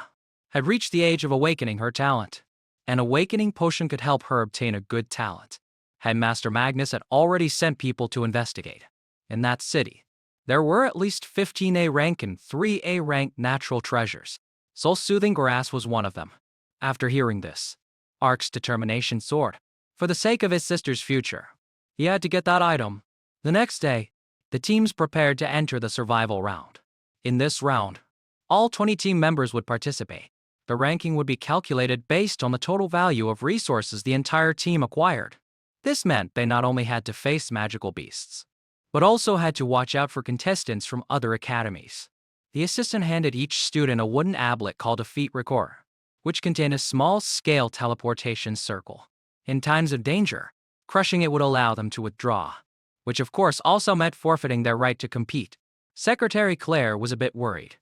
had reached the age of awakening her talent. An awakening potion could help her obtain a good talent. Headmaster Magnus had already sent people to investigate. In that city, there were at least 15 A-rank and 3 A-rank natural treasures. Soul-soothing grass was one of them. After hearing this, ARC's determination soared. For the sake of his sister's future, he had to get that item. The next day, the teams prepared to enter the survival round. In this round, all 20 team members would participate. The ranking would be calculated based on the total value of resources the entire team acquired. This meant they not only had to face magical beasts, but also had to watch out for contestants from other academies. The assistant handed each student a wooden ablet called a feat recorder, which contained a small-scale teleportation circle. In times of danger, crushing it would allow them to withdraw, which of course also meant forfeiting their right to compete. Secretary Claire was a bit worried,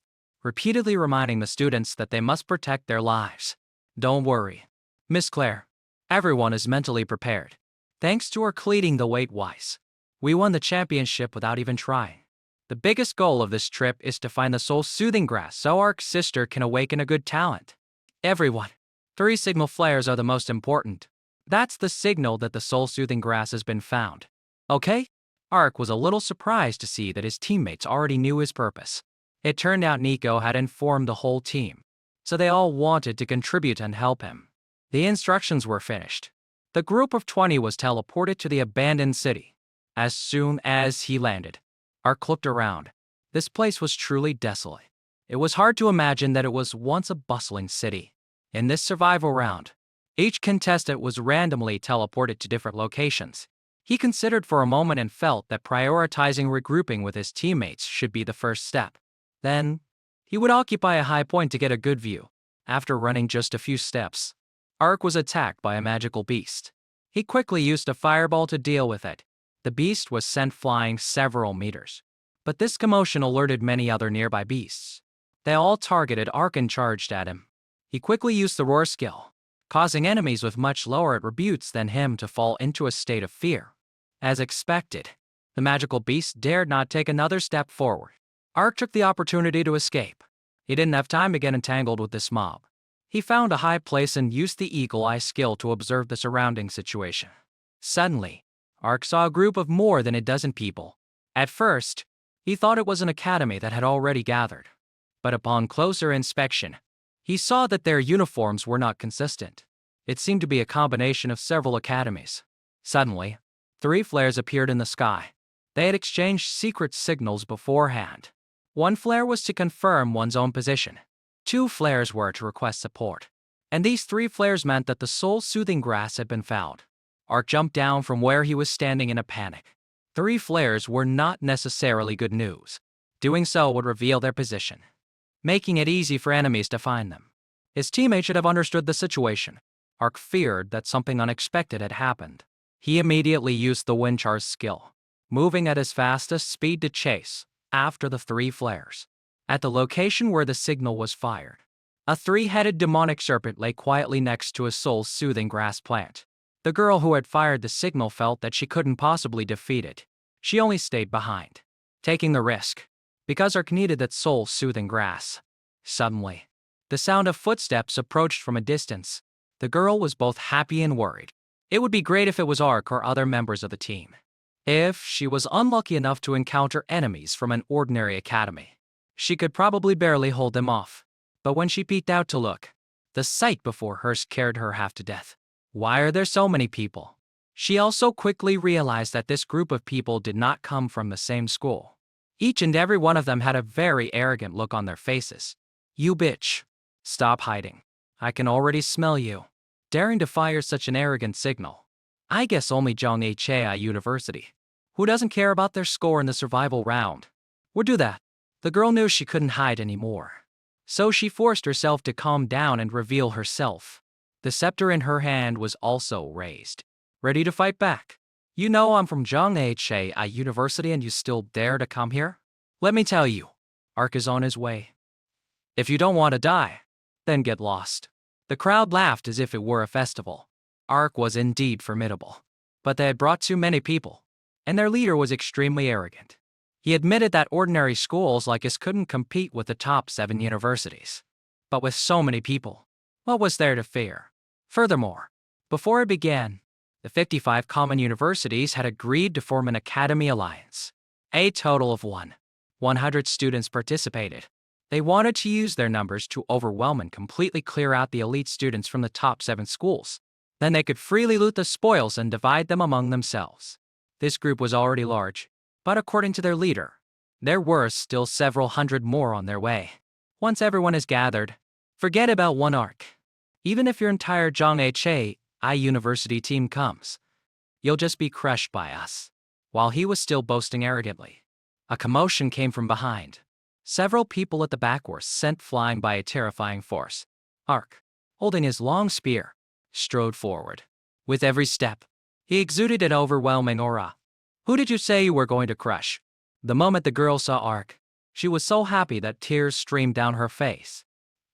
repeatedly reminding the students that they must protect their lives. Don't worry, Miss Claire. Everyone is mentally prepared. Thanks to our leading the weight wise, we won the championship without even trying. The biggest goal of this trip is to find the soul-soothing grass so our sister can awaken a good talent. Everyone, 3 signal flares are the most important. That's the signal that the soul-soothing grass has been found. Okay? Ark was a little surprised to see that his teammates already knew his purpose. It turned out Nico had informed the whole team, so they all wanted to contribute and help him. The instructions were finished. The group of 20 was teleported to the abandoned city. As soon as he landed, Ark looked around. This place was truly desolate. It was hard to imagine that it was once a bustling city. In this survival round, each contestant was randomly teleported to different locations. He considered for a moment and felt that prioritizing regrouping with his teammates should be the first step. Then, he would occupy a high point to get a good view. After running just a few steps, Ark was attacked by a magical beast. He quickly used a fireball to deal with it. The beast was sent flying several meters. But this commotion alerted many other nearby beasts. They all targeted Ark and charged at him. He quickly used the roar skill, causing enemies with much lower attributes than him to fall into a state of fear. As expected, the magical beast dared not take another step forward. Ark took the opportunity to escape. He didn't have time to get entangled with this mob. He found a high place and used the eagle eye skill to observe the surrounding situation. Suddenly, Ark saw a group of more than a dozen people. At first, he thought it was an academy that had already gathered. But upon closer inspection, he saw that their uniforms were not consistent. It seemed to be a combination of several academies. Suddenly, 3 flares appeared in the sky. They had exchanged secret signals beforehand. 1 flare was to confirm one's own position. 2 flares were to request support. And these 3 flares meant that the soul-soothing grass had been found. Ark jumped down from where he was standing in a panic. 3 flares were not necessarily good news. Doing so would reveal their position, making it easy for enemies to find them. His teammate should have understood the situation. Ark feared that something unexpected had happened. He immediately used the Windchar's skill, moving at his fastest speed to chase after the 3 flares. At the location where the signal was fired, a 3-headed demonic serpent lay quietly next to a soul-soothing grass plant. The girl who had fired the signal felt that she couldn't possibly defeat it. She only stayed behind, taking the risk, because Ark needed that soul-soothing grass. Suddenly, the sound of footsteps approached from a distance. The girl was both happy and worried. It would be great if it was Ark or other members of the team. If she was unlucky enough to encounter enemies from an ordinary academy, she could probably barely hold them off. But when she peeked out to look, the sight before her scared her half to death. Why are there so many people? She also quickly realized that this group of people did not come from the same school. Each and every one of them had a very arrogant look on their faces. "You bitch. Stop hiding. I can already smell you." Daring to fire such an arrogant signal. I guess only Zhonghai University, who doesn't care about their score in the survival round, would do that. The girl knew she couldn't hide anymore. So she forced herself to calm down and reveal herself. The scepter in her hand was also raised, ready to fight back. "You know I'm from Zhonghai University and you still dare to come here? Let me tell you, Ark is on his way. If you don't want to die, then get lost." The crowd laughed as if it were a festival. Ark was indeed formidable, but they had brought too many people, and their leader was extremely arrogant. He admitted that ordinary schools like his couldn't compete with the top 7 universities. But with so many people, what was there to fear? Furthermore, before it began, the 55 common universities had agreed to form an academy alliance. A total of 100 students participated. They wanted to use their numbers to overwhelm and completely clear out the elite students from the top 7 schools. Then they could freely loot the spoils and divide them among themselves. This group was already large, but according to their leader, there were still several hundred more on their way. Once everyone is gathered, forget about one Ark. Even if your entire Zhonghai University team comes, you'll just be crushed by us. While he was still boasting arrogantly, a commotion came from behind. Several people at the back were sent flying by a terrifying force. Ark, holding his long spear, strode forward. With every step, he exuded an overwhelming aura. "Who did you say you were going to crush?" The moment the girl saw Ark, she was so happy that tears streamed down her face.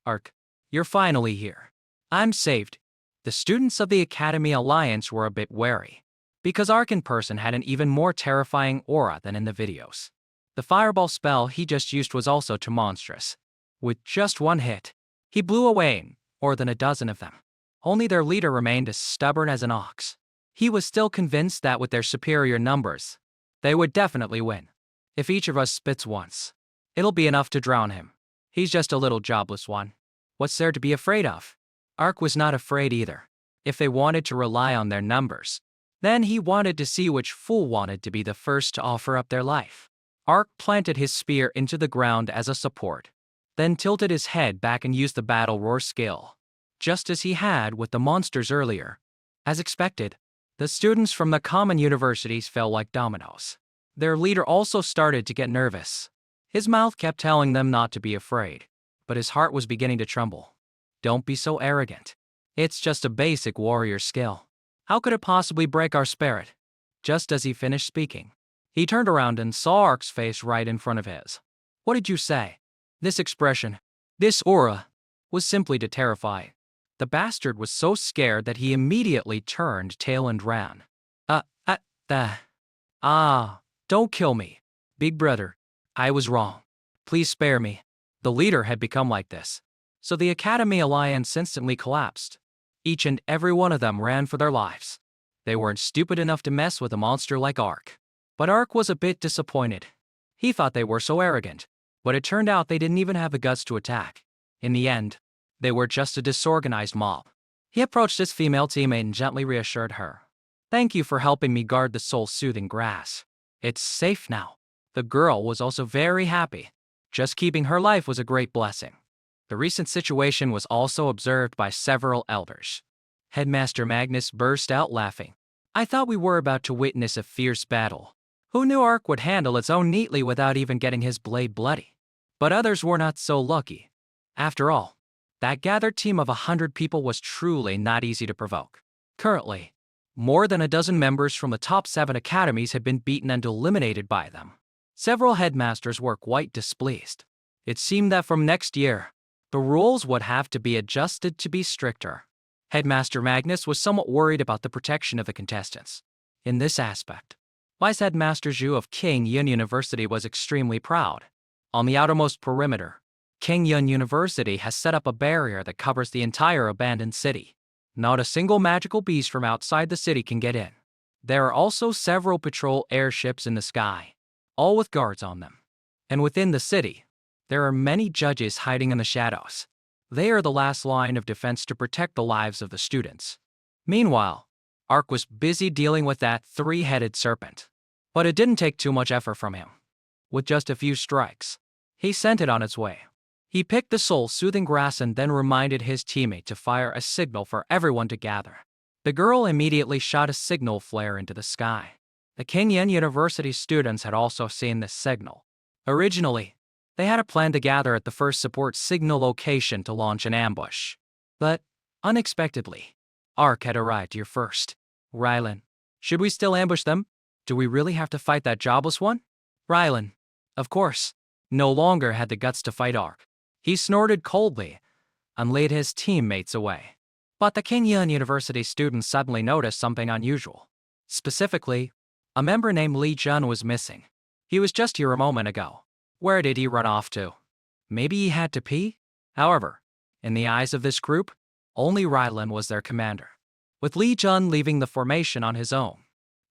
"Ark, you're finally here. I'm saved." The students of the Academy Alliance were a bit wary, because Ark in person had an even more terrifying aura than in the videos. The fireball spell he just used was also too monstrous. With just one hit, he blew away more than a dozen of them. Only their leader remained as stubborn as an ox. He was still convinced that with their superior numbers, they would definitely win. "If each of us spits once, it'll be enough to drown him. He's just a little jobless one. What's there to be afraid of?" Ark was not afraid either. If they wanted to rely on their numbers, then he wanted to see which fool wanted to be the first to offer up their life. Ark planted his spear into the ground as a support, then tilted his head back and used the battle roar skill. just as he had with the monsters earlier. As expected, the students from the common universities fell like dominoes. Their leader also started to get nervous. His mouth kept telling them not to be afraid, but his heart was beginning to tremble. Don't be so arrogant. It's just a basic warrior skill. How could it possibly break our spirit? Just as he finished speaking, he turned around and saw Ark's face right in front of his. What did you say? This expression, this aura, was simply to terrify. The bastard was so scared that he immediately turned tail and ran. Don't kill me. Big brother, I was wrong. Please spare me. The leader had become like this. So the Academy Alliance instantly collapsed. Each and every one of them ran for their lives. They weren't stupid enough to mess with a monster like Ark. But Ark was a bit disappointed. He thought they were so arrogant, but it turned out they didn't even have the guts to attack. In the end, they were just a disorganized mob. He approached his female teammate and gently reassured her. Thank you for helping me guard the soul-soothing grass. It's safe now. The girl was also very happy. Just keeping her life was a great blessing. The recent situation was also observed by several elders. Headmaster Magnus burst out laughing. I thought we were about to witness a fierce battle. Who knew Ark would handle its own neatly without even getting his blade bloody? But others were not so lucky. After all, that gathered team of 100 people was truly not easy to provoke. Currently, more than a dozen members from the top 7 academies had been beaten and eliminated by them. Several headmasters were quite displeased. It seemed that from next year, the rules would have to be adjusted to be stricter. Headmaster Magnus was somewhat worried about the protection of the contestants. In this aspect, Vice Headmaster Zhu of King Yun University was extremely proud. On the outermost perimeter, King Yun University has set up a barrier that covers the entire abandoned city. Not a single magical beast from outside the city can get in. There are also several patrol airships in the sky, all with guards on them. And within the city, there are many judges hiding in the shadows. They are the last line of defense to protect the lives of the students. Meanwhile, Ark was busy dealing with that 3-headed serpent. But it didn't take too much effort from him. With just a few strikes, he sent it on its way. He picked the soul-soothing grass and then reminded his teammate to fire a signal for everyone to gather. The girl immediately shot a signal flare into the sky. The King Yun University students had also seen this signal. Originally, they had a plan to gather at the first support signal location to launch an ambush. But, unexpectedly, Ark had arrived here first. Rylan, should we still ambush them? Do we really have to fight that jobless one? Rylan, of course, no longer had the guts to fight Ark. He snorted coldly and led his teammates away. But the King Yun University students suddenly noticed something unusual. Specifically, a member named Li Jun was missing. He was just here a moment ago. Where did he run off to? Maybe he had to pee? However, in the eyes of this group, only Rylan was their commander. With Li Jun leaving the formation on his own,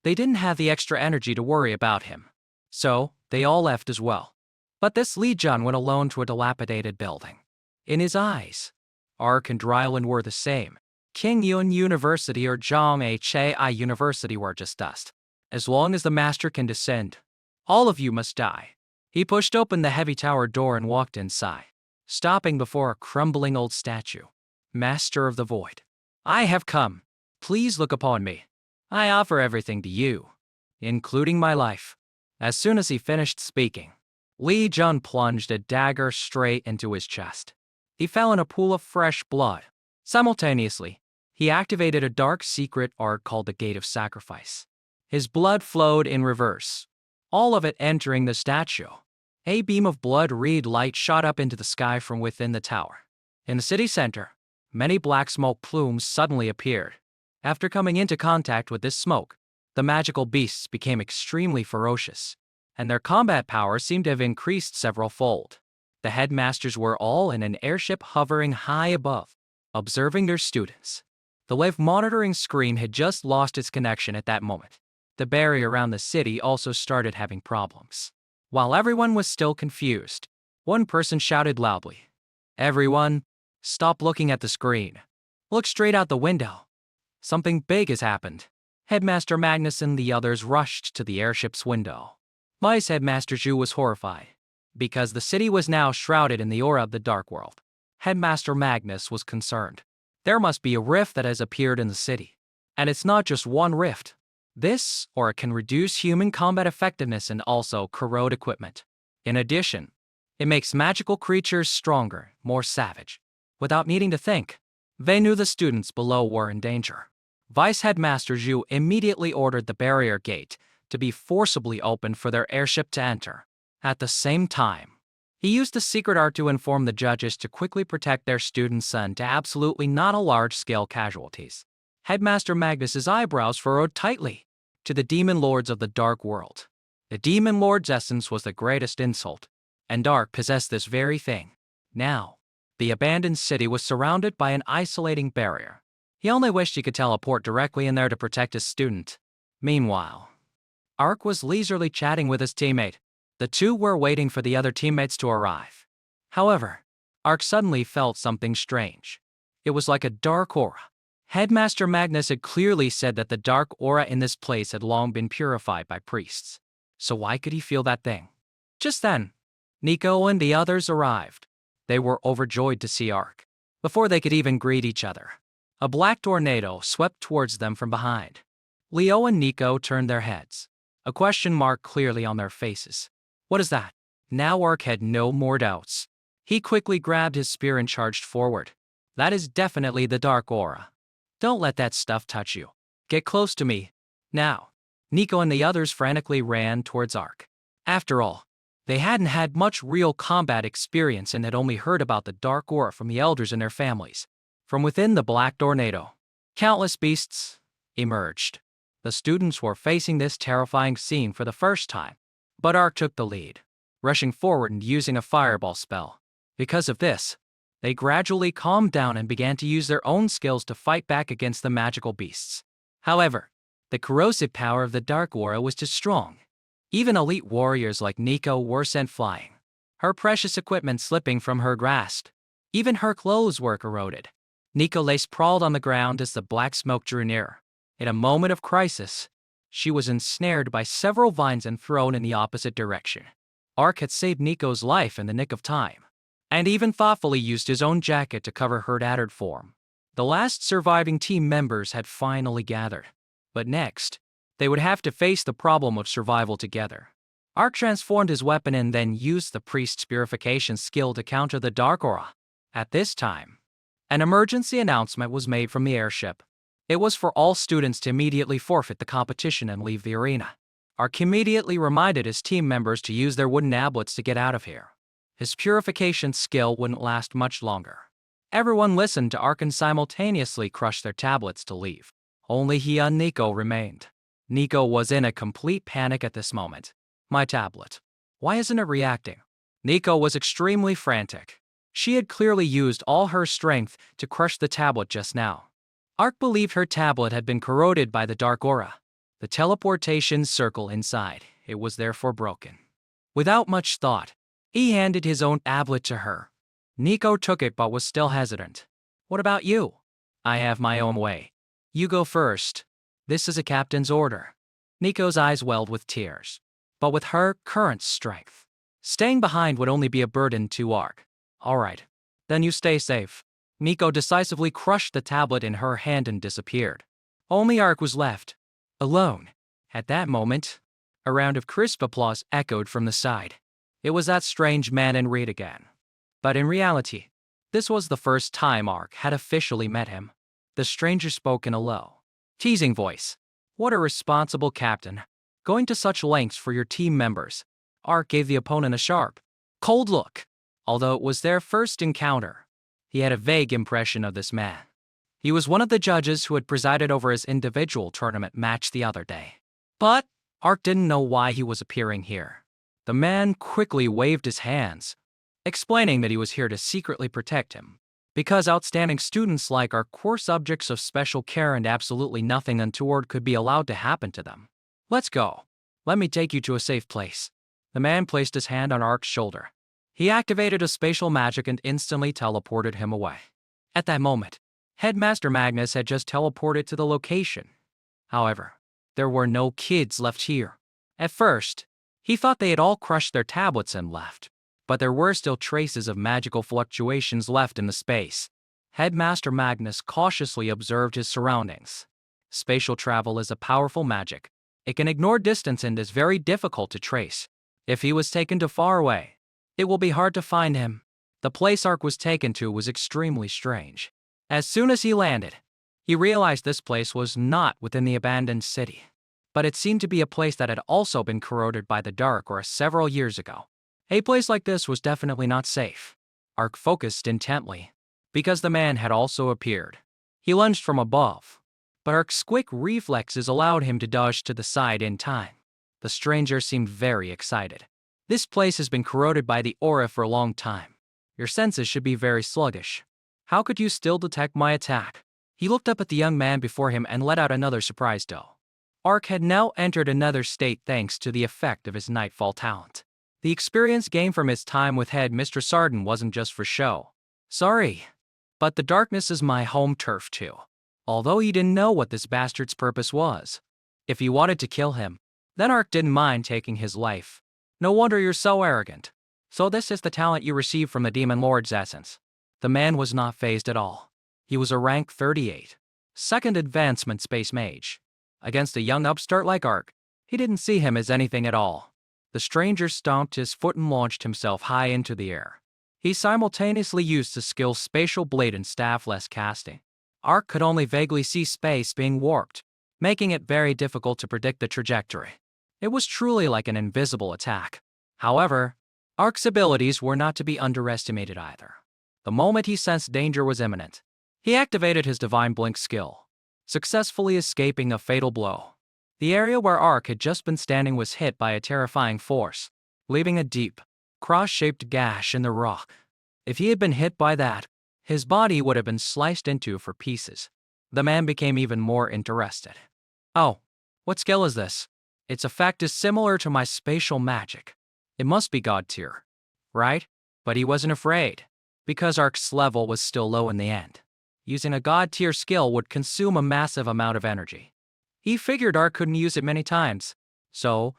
they didn't have the extra energy to worry about him. So, they all left as well. But this Li Jun went alone to a dilapidated building. In his eyes, Ark and Rylan were the same. King Yun University or Zhang University were just dust. As long as the master can descend, all of you must die. He pushed open the heavy tower door and walked inside, stopping before a crumbling old statue. Master of the Void, I have come. Please look upon me. I offer everything to you, including my life. As soon as he finished speaking, Li Jun plunged a dagger straight into his chest. He fell in a pool of fresh blood. Simultaneously, he activated a dark secret art called the Gate of Sacrifice. His blood flowed in reverse, all of it entering the statue. A beam of blood-red light shot up into the sky from within the tower. In the city center, many black smoke plumes suddenly appeared. After coming into contact with this smoke, the magical beasts became extremely ferocious, and their combat power seemed to have increased several-fold. The headmasters were all in an airship hovering high above, observing their students. The live monitoring screen had just lost its connection at that moment. The barrier around the city also started having problems. While everyone was still confused, one person shouted loudly, "Everyone, stop looking at the screen. Look straight out the window. Something big has happened." Headmaster Magnus and the others rushed to the airship's window. Vice Headmaster Zhu was horrified, because the city was now shrouded in the aura of the dark world. Headmaster Magnus was concerned. There must be a rift that has appeared in the city. And it's not just one rift. This, or it can reduce human combat effectiveness and also corrode equipment. In addition, it makes magical creatures stronger, more savage. Without needing to think, they knew the students below were in danger. Vice Headmaster Zhu immediately ordered the barrier gate to be forcibly opened for their airship to enter. At the same time, he used the secret art to inform the judges to quickly protect their student's son to absolutely not a large-scale casualties. Headmaster Magnus's eyebrows furrowed tightly. To the demon lords of the dark world, the demon lord's essence was the greatest insult, and Dark possessed this very thing. Now, the abandoned city was surrounded by an isolating barrier. He only wished he could teleport directly in there to protect his student. Meanwhile, Ark was leisurely chatting with his teammate. The two were waiting for the other teammates to arrive. However, Ark suddenly felt something strange. It was like a dark aura. Headmaster Magnus had clearly said that the dark aura in this place had long been purified by priests. So why could he feel that thing? Just then, Nico and the others arrived. They were overjoyed to see Ark. Before they could even greet each other, a black tornado swept towards them from behind. Leo and Nico turned their heads, a question mark clearly on their faces. What is that? Now Ark had no more doubts. He quickly grabbed his spear and charged forward. That is definitely the dark aura. Don't let that stuff touch you. Get close to me. Now. Nico and the others frantically ran towards Ark. After all, they hadn't had much real combat experience and had only heard about the dark aura from the elders and their families. From within the black tornado, countless beasts emerged. The students were facing this terrifying scene for the first time, but Ark took the lead, rushing forward and using a fireball spell. Because of this, they gradually calmed down and began to use their own skills to fight back against the magical beasts. However, the corrosive power of the dark aura was too strong. Even elite warriors like Nico were sent flying, her precious equipment slipping from her grasp. Even her clothes were corroded. Nico lay sprawled on the ground as the black smoke drew near. In a moment of crisis, she was ensnared by several vines and thrown in the opposite direction. Ark had saved Nico's life in the nick of time, and even thoughtfully used his own jacket to cover her tattered form. The last surviving team members had finally gathered. But next, they would have to face the problem of survival together. Ark transformed his weapon and then used the priest's purification skill to counter the dark aura. At this time, an emergency announcement was made from the airship. It was for all students to immediately forfeit the competition and leave the arena. Ark immediately reminded his team members to use their wooden tablets to get out of here. His purification skill wouldn't last much longer. Everyone listened to Ark and simultaneously crushed their tablets to leave. Only he and Nico remained. Nico was in a complete panic at this moment. My tablet. Why isn't it reacting? Nico was extremely frantic. She had clearly used all her strength to crush the tablet just now. Ark believed her tablet had been corroded by the dark aura. The teleportation circle inside, it was therefore broken. Without much thought, he handed his own tablet to her. Nico took it but was still hesitant. What about you? I have my own way. You go first. This is a captain's order. Nico's eyes welled with tears. But with her current strength, staying behind would only be a burden to Ark. All right, then you stay safe. Nico decisively crushed the tablet in her hand and disappeared. Only Ark was left, alone. At that moment, a round of crisp applause echoed from the side. It was that strange man in red again. But in reality, this was the first time Ark had officially met him. The stranger spoke in a low, teasing voice. What a responsible captain, going to such lengths for your team members. Ark gave the opponent a sharp, cold look. Although it was their first encounter, he had a vague impression of this man. He was one of the judges who had presided over his individual tournament match the other day. But Ark didn't know why he was appearing here. The man quickly waved his hands, explaining that he was here to secretly protect him, because outstanding students like Ark were subjects of special care and absolutely nothing untoward could be allowed to happen to them. Let's go. Let me take you to a safe place. The man placed his hand on Ark's shoulder. He activated a spatial magic and instantly teleported him away. At that moment, Headmaster Magnus had just teleported to the location. However, there were no kids left here. At first, he thought they had all crushed their tablets and left, but there were still traces of magical fluctuations left in the space. Headmaster Magnus cautiously observed his surroundings. Spatial travel is a powerful magic. It can ignore distance and is very difficult to trace. If he was taken too far away, it will be hard to find him. The place Ark was taken to was extremely strange. As soon as he landed, he realized this place was not within the abandoned city, but it seemed to be a place that had also been corroded by the dark or several years ago. A place like this was definitely not safe. Ark focused intently, because the man had also appeared. He lunged from above, but Ark's quick reflexes allowed him to dodge to the side in time. The stranger seemed very excited. This place has been corroded by the aura for a long time. Your senses should be very sluggish. How could you still detect my attack? He looked up at the young man before him and let out another surprised doe. Ark had now entered another state thanks to the effect of his nightfall talent. The experience gained from his time with Head Mr. Sarden wasn't just for show. Sorry, but the darkness is my home turf too. Although he didn't know what this bastard's purpose was. If he wanted to kill him, then Ark didn't mind taking his life. No wonder you're so arrogant. So this is the talent you received from the Demon Lord's essence. The man was not fazed at all. He was a rank 38, second advancement space mage. Against a young upstart like Ark, he didn't see him as anything at all. The stranger stomped his foot and launched himself high into the air. He simultaneously used the skill Spatial Blade and Staffless Casting. Ark could only vaguely see space being warped, making it very difficult to predict the trajectory. It was truly like an invisible attack. However, Ark's abilities were not to be underestimated either. The moment he sensed danger was imminent, he activated his Divine Blink skill, successfully escaping a fatal blow. The area where Ark had just been standing was hit by a terrifying force, leaving a deep, cross-shaped gash in the rock. If he had been hit by that, his body would have been sliced into for pieces. The man became even more interested. Oh, what skill is this? Its effect is similar to my spatial magic. It must be God tier, right? But he wasn't afraid, because Ark's level was still low in the end. Using a God tier skill would consume a massive amount of energy. He figured Ark couldn't use it many times, so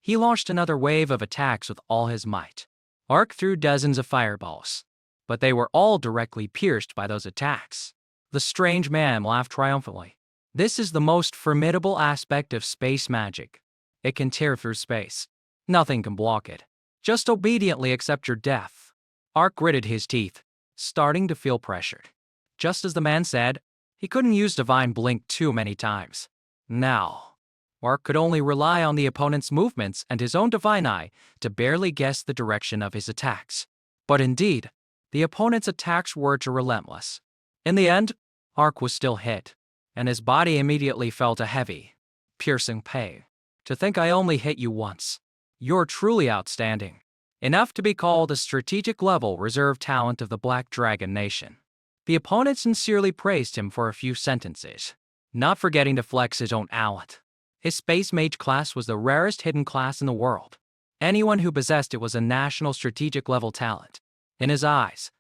he launched another wave of attacks with all his might. Ark threw dozens of fireballs, but they were all directly pierced by those attacks. The strange man laughed triumphantly. This is the most formidable aspect of space magic. It can tear through space. Nothing can block it. Just obediently accept your death. Ark gritted his teeth, starting to feel pressured. Just as the man said, he couldn't use Divine Blink too many times. Now, Ark could only rely on the opponent's movements and his own Divine Eye to barely guess the direction of his attacks. But indeed, the opponent's attacks were too relentless. In the end, Ark was still hit, and his body immediately felt a heavy, piercing pain. To think I only hit you once. You're truly outstanding. Enough to be called a strategic level reserve talent of the Black Dragon Nation. The opponent sincerely praised him for a few sentences, not forgetting to flex his own talent. His Space Mage class was the rarest hidden class in the world. Anyone who possessed it was a national strategic level talent. In his eyes,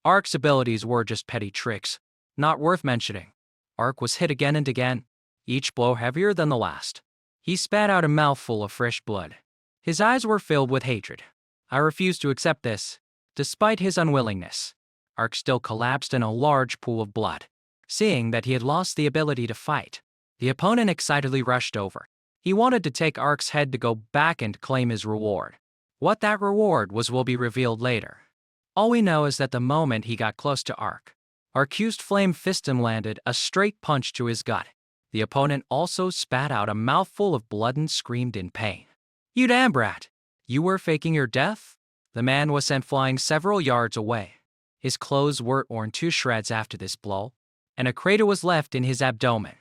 Ark's abilities were just petty tricks, not worth mentioning. Ark was hit again and again, each blow heavier than the last. He spat out a mouthful of fresh blood. His eyes were filled with hatred. I refused to accept this. Despite his unwillingness, Ark still collapsed in a large pool of blood. Seeing that he had lost the ability to fight, the opponent excitedly rushed over. He wanted to take Ark's head to go back and claim his reward. What that reward was will be revealed later. All we know is that the moment he got close to Ark used flame fistum landed a straight punch to his gut. The opponent also spat out a mouthful of blood and screamed in pain. You damn brat! You were faking your death? The man was sent flying several yards away. His clothes were torn to shreds after this blow, and a crater was left in his abdomen.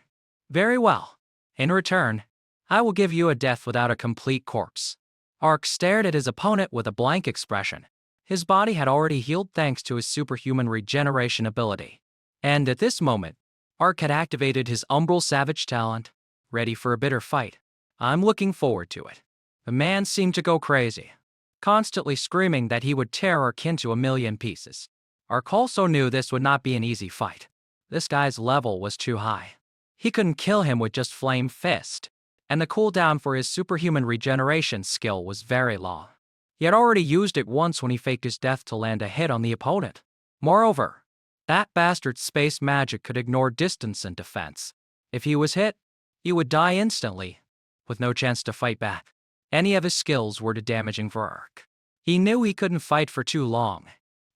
Very well. In return, I will give you a death without a complete corpse. Ark stared at his opponent with a blank expression. His body had already healed thanks to his superhuman regeneration ability. And at this moment, Ark had activated his Umbral Savage talent, ready for a bitter fight. I'm looking forward to it. The man seemed to go crazy, constantly screaming that he would tear Ark into a million pieces. Ark also knew this would not be an easy fight. This guy's level was too high. He couldn't kill him with just Flame Fist, and the cooldown for his superhuman regeneration skill was very long. He had already used it once when he faked his death to land a hit on the opponent. Moreover, That bastard's space magic could ignore distance and defense. If he was hit, he would die instantly, with no chance to fight back. Any of his skills were too damaging for Ark. He knew he couldn't fight for too long,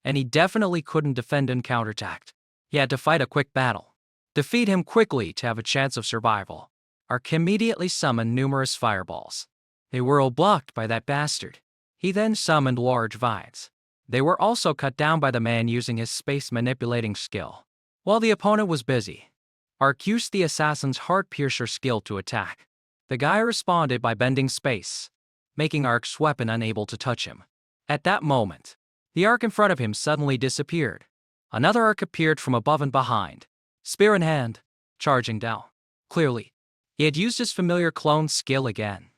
and he definitely couldn't defend and counterattack. He had to fight a quick battle. Defeat him quickly to have a chance of survival. Ark immediately summoned numerous fireballs. They were all blocked by that bastard. He then summoned large vines. They were also cut down by the man using his space manipulating skill. While the opponent was busy, Ark used the assassin's heart-piercer skill to attack. The guy responded by bending space, making Ark's weapon unable to touch him. At that moment, the Ark in front of him suddenly disappeared. Another Ark appeared from above and behind, spear in hand, charging down. Clearly, he had used his familiar clone skill again.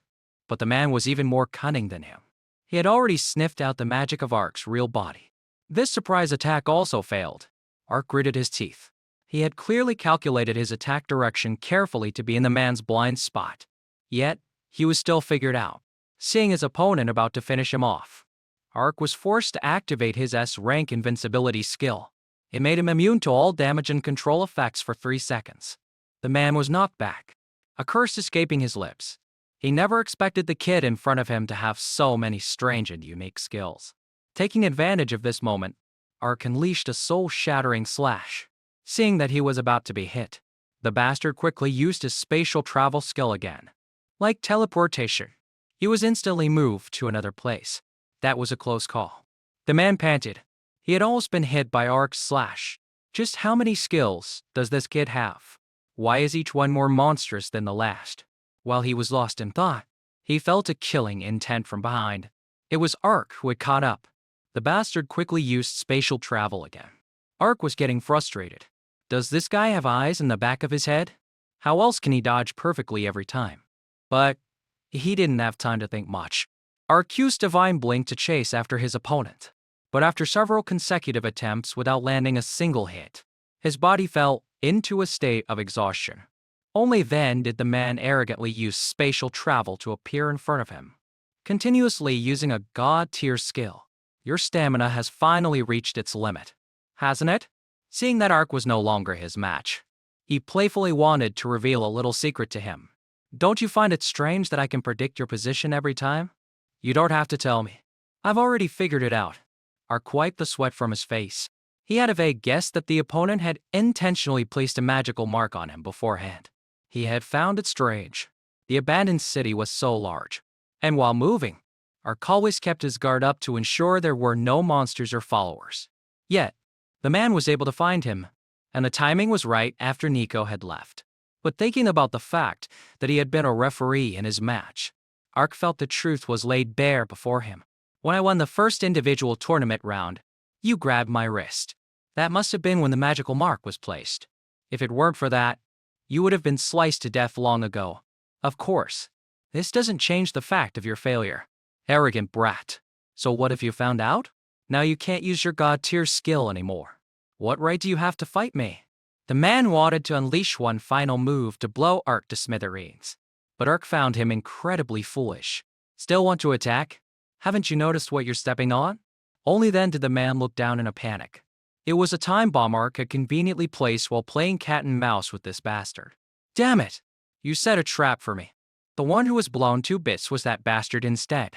But the man was even more cunning than him. He had already sniffed out the magic of Ark's real body. This surprise attack also failed. Ark gritted his teeth. He had clearly calculated his attack direction carefully to be in the man's blind spot. Yet, he was still figured out, seeing his opponent about to finish him off. Ark was forced to activate his S-rank invincibility skill. It made him immune to all damage and control effects for 3 seconds. The man was knocked back, a curse escaping his lips. He never expected the kid in front of him to have so many strange and unique skills. Taking advantage of this moment, Ark unleashed a soul-shattering slash. Seeing that he was about to be hit, the bastard quickly used his spatial travel skill again. Like teleportation, he was instantly moved to another place. That was a close call. The man panted. He had almost been hit by Ark's slash. Just how many skills does this kid have? Why is each one more monstrous than the last? While he was lost in thought, he felt a killing intent from behind. It was Ark who had caught up. The bastard quickly used spatial travel again. Ark was getting frustrated. Does this guy have eyes in the back of his head? How else can he dodge perfectly every time? But he didn't have time to think much. Ark used Divine Blink to chase after his opponent. But after several consecutive attempts without landing a single hit, his body fell into a state of exhaustion. Only then did the man arrogantly use spatial travel to appear in front of him. Continuously using a god-tier skill, your stamina has finally reached its limit, hasn't it? Seeing that Ark was no longer his match, he playfully wanted to reveal a little secret to him. Don't you find it strange that I can predict your position every time? You don't have to tell me. I've already figured it out. Ark wiped the sweat from his face. He had a vague guess that the opponent had intentionally placed a magical mark on him beforehand. He had found it strange. The abandoned city was so large, and while moving, Ark always kept his guard up to ensure there were no monsters or followers. Yet, the man was able to find him, and the timing was right after Nico had left. But thinking about the fact that he had been a referee in his match, Ark felt the truth was laid bare before him. When I won the first individual tournament round, you grabbed my wrist. That must have been when the magical mark was placed. If it weren't for that, you would have been sliced to death long ago. Of course, this doesn't change the fact of your failure. Arrogant brat. So what if you found out? Now you can't use your god-tier skill anymore. What right do you have to fight me? The man wanted to unleash one final move to blow Ark to smithereens. But Ark found him incredibly foolish. Still want to attack? Haven't you noticed what you're stepping on? Only then did the man look down in a panic. It was a time bomb Ark had conveniently placed while playing cat and mouse with this bastard. Damn it! You set a trap for me. The one who was blown to bits was that bastard instead.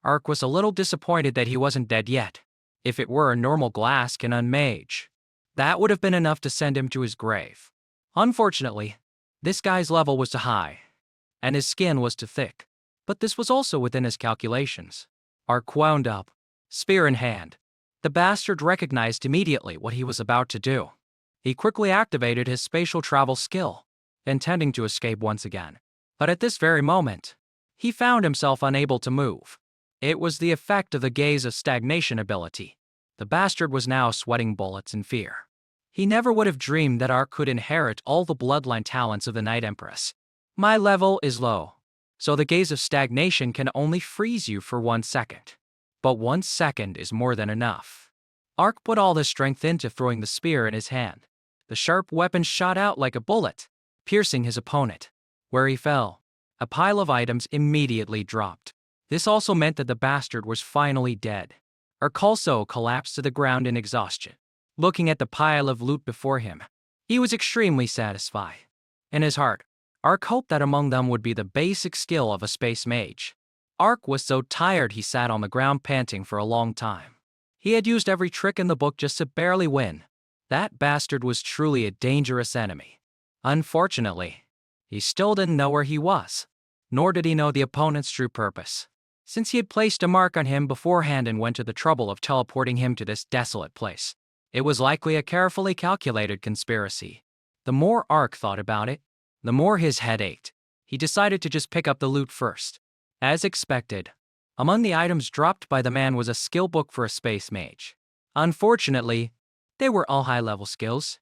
Ark was a little disappointed that he wasn't dead yet. If it were a normal glass cannon mage, that would have been enough to send him to his grave. Unfortunately, this guy's level was too high, and his skin was too thick. But this was also within his calculations. Ark wound up, spear in hand. The bastard recognized immediately what he was about to do. He quickly activated his spatial travel skill, intending to escape once again. But at this very moment, he found himself unable to move. It was the effect of the gaze of stagnation ability. The bastard was now sweating bullets in fear. He never would have dreamed that Ark could inherit all the bloodline talents of the Night Empress. My level is low, so the gaze of stagnation can only freeze you for 1 second. But 1 second is more than enough. Ark put all his strength into throwing the spear in his hand. The sharp weapon shot out like a bullet, piercing his opponent. Where he fell, a pile of items immediately dropped. This also meant that the bastard was finally dead. Ark also collapsed to the ground in exhaustion. Looking at the pile of loot before him, he was extremely satisfied. In his heart, Ark hoped that among them would be the basic skill of a space mage. Ark was so tired he sat on the ground panting for a long time. He had used every trick in the book just to barely win. That bastard was truly a dangerous enemy. Unfortunately, he still didn't know where he was, nor did he know the opponent's true purpose, since he had placed a mark on him beforehand and went to the trouble of teleporting him to this desolate place. It was likely a carefully calculated conspiracy. The more Ark thought about it, the more his head ached. He decided to just pick up the loot first. As expected, among the items dropped by the man was a skill book for a space mage. Unfortunately, they were all high-level skills,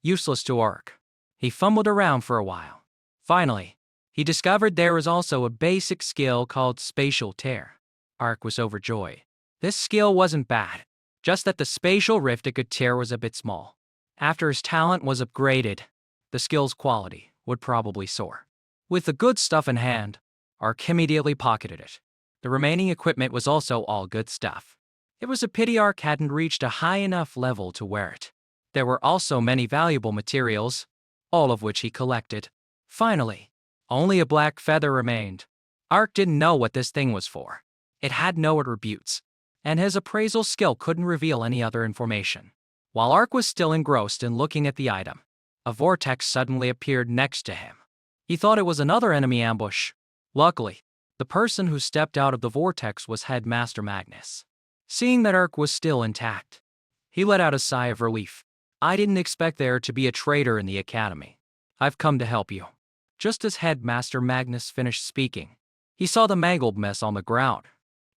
useless to Ark. He fumbled around for a while. Finally, he discovered there was also a basic skill called Spatial Tear. Ark was overjoyed. This skill wasn't bad, just that the spatial rift it could tear was a bit small. After his talent was upgraded, the skill's quality would probably soar. With the good stuff in hand, Ark immediately pocketed it. The remaining equipment was also all good stuff. It was a pity Ark hadn't reached a high enough level to wear it. There were also many valuable materials, all of which he collected. Finally, only a black feather remained. Ark didn't know what this thing was for. It had no attributes, and his appraisal skill couldn't reveal any other information. While Ark was still engrossed in looking at the item, a vortex suddenly appeared next to him. He thought it was another enemy ambush. Luckily, the person who stepped out of the vortex was Headmaster Magnus. Seeing that Ark was still intact, he let out a sigh of relief. I didn't expect there to be a traitor in the academy. I've come to help you. Just as Headmaster Magnus finished speaking, he saw the mangled mess on the ground,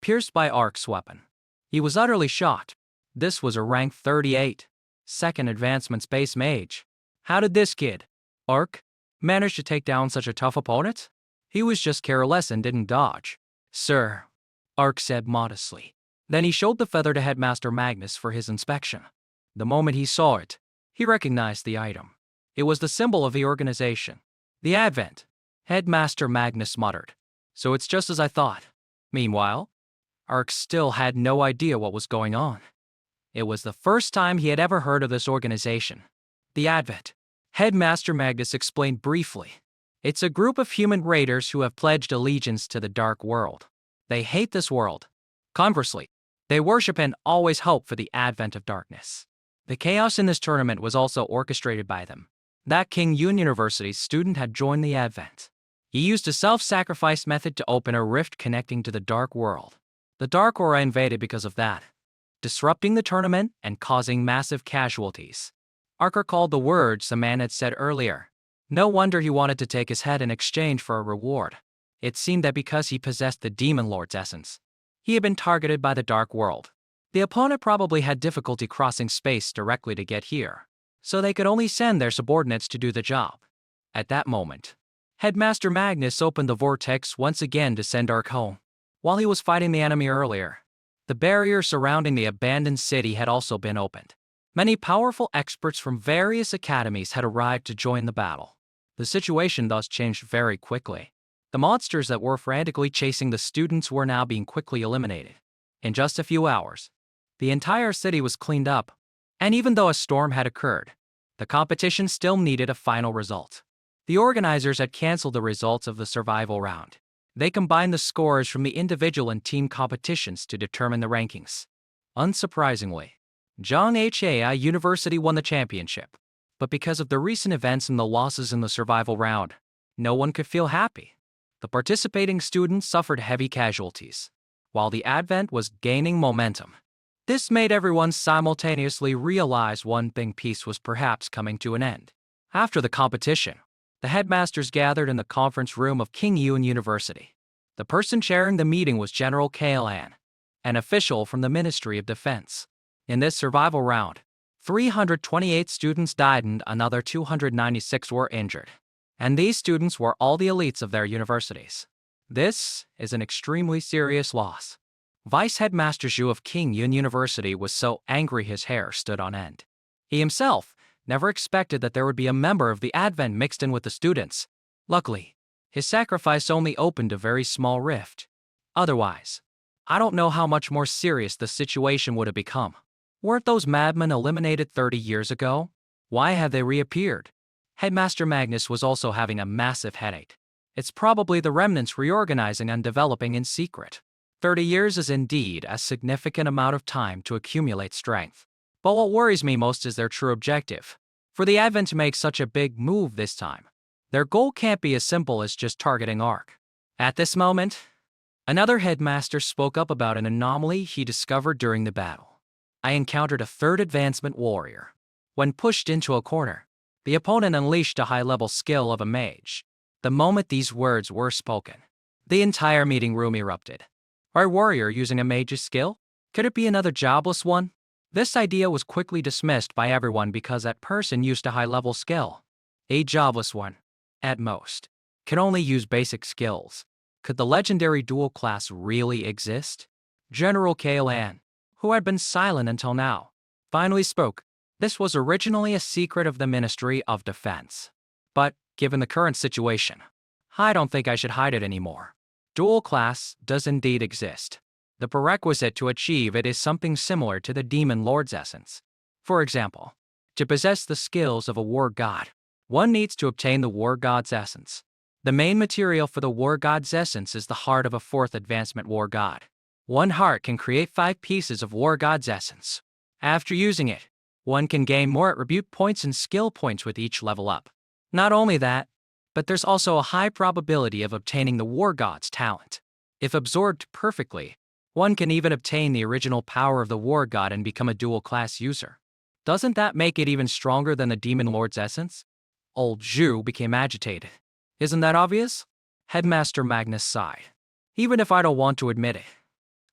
pierced by Ark's weapon. He was utterly shocked. This was a rank 38, second advancement space mage. How did this kid, Ark, manage to take down such a tough opponent? He was just careless and didn't dodge. Sir, Ark said modestly. Then he showed the feather to Headmaster Magnus for his inspection. The moment he saw it, he recognized the item. It was the symbol of the organization. The Advent, Headmaster Magnus muttered. So it's just as I thought. Meanwhile, Ark still had no idea what was going on. It was the first time he had ever heard of this organization. The Advent, Headmaster Magnus explained briefly. It's a group of human raiders who have pledged allegiance to the dark world. They hate this world. Conversely, they worship and always hope for the advent of darkness. The chaos in this tournament was also orchestrated by them. That King Yun University's student had joined the Advent. He used a self-sacrifice method to open a rift connecting to the dark world. The Dark Aura invaded because of that, disrupting the tournament and causing massive casualties. Ark recalled the words the man had said earlier. No wonder he wanted to take his head in exchange for a reward. It seemed that because he possessed the Demon Lord's essence, he had been targeted by the Dark World. The opponent probably had difficulty crossing space directly to get here, so they could only send their subordinates to do the job. At that moment, Headmaster Magnus opened the vortex once again to send Ark home. While he was fighting the enemy earlier, the barrier surrounding the abandoned city had also been opened. Many powerful experts from various academies had arrived to join the battle. The situation thus changed very quickly. The monsters that were frantically chasing the students were now being quickly eliminated. In just a few hours, the entire city was cleaned up, and even though a storm had occurred, the competition still needed a final result. The organizers had canceled the results of the survival round. They combined the scores from the individual and team competitions to determine the rankings. Unsurprisingly, Zhonghai University won the championship. But because of the recent events and the losses in the survival round, no one could feel happy. The participating students suffered heavy casualties, while the Advent was gaining momentum. This made everyone simultaneously realize one thing: peace was perhaps coming to an end. After the competition, the headmasters gathered in the conference room of King Yun University. The person chairing the meeting was General Kailan, an official from the Ministry of Defense. In this survival round, 328 students died and another 296 were injured. And these students were all the elites of their universities. This is an extremely serious loss. Vice Headmaster Zhu of King Yun University was so angry his hair stood on end. He himself never expected that there would be a member of the Advent mixed in with the students. Luckily, his sacrifice only opened a very small rift. Otherwise, I don't know how much more serious the situation would have become. Weren't those madmen eliminated 30 years ago? Why have they reappeared? Headmaster Magnus was also having a massive headache. It's probably the remnants reorganizing and developing in secret. 30 years is indeed a significant amount of time to accumulate strength. But what worries me most is their true objective. For the Advent to make such a big move this time, their goal can't be as simple as just targeting Ark. At this moment, another headmaster spoke up about an anomaly he discovered during the battle. I encountered a third advancement warrior. When pushed into a corner, the opponent unleashed a high-level skill of a mage. The moment these words were spoken, the entire meeting room erupted. Our warrior using a mage's skill? Could it be another jobless one? This idea was quickly dismissed by everyone because that person used a high-level skill. A jobless one, at most, can only use basic skills. Could the legendary dual class really exist? General Kaelan, who had been silent until now, finally spoke. This was originally a secret of the Ministry of Defense. But, given the current situation, I don't think I should hide it anymore. Dual class does indeed exist. The prerequisite to achieve it is something similar to the Demon Lord's essence. For example, to possess the skills of a war god, one needs to obtain the war god's essence. The main material for the war god's essence is the heart of a fourth advancement war god. One heart can create 5 pieces of war god's essence. After using it, one can gain more attribute points and skill points with each level up. Not only that, but there's also a high probability of obtaining the war god's talent. If absorbed perfectly, one can even obtain the original power of the war god and become a dual-class user. Doesn't that make it even stronger than the Demon Lord's essence? Old Zhu became agitated. Isn't that obvious? Headmaster Magnus sighed. Even if I don't want to admit it,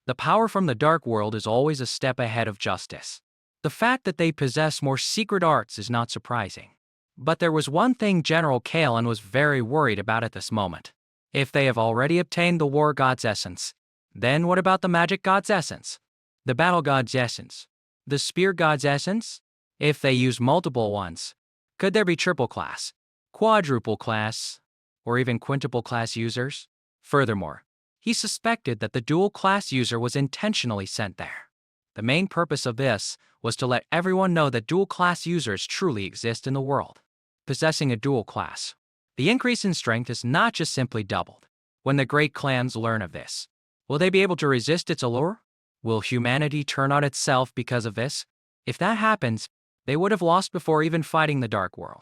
the power from the dark world is always a step ahead of justice. The fact that they possess more secret arts is not surprising. But there was one thing General Kaelan was very worried about at this moment. If they have already obtained the war god's essence, then what about the magic god's essence? The battle god's essence? The spear god's essence? If they use multiple ones, could there be triple class, quadruple class, or even quintuple class users? Furthermore, he suspected that the dual class user was intentionally sent there. The main purpose of this was to let everyone know that dual class users truly exist in the world. Possessing a dual class, the increase in strength is not just simply doubled. When the great clans learn of this, will they be able to resist its allure? Will humanity turn on itself because of this? If that happens, they would have lost before even fighting the Dark World.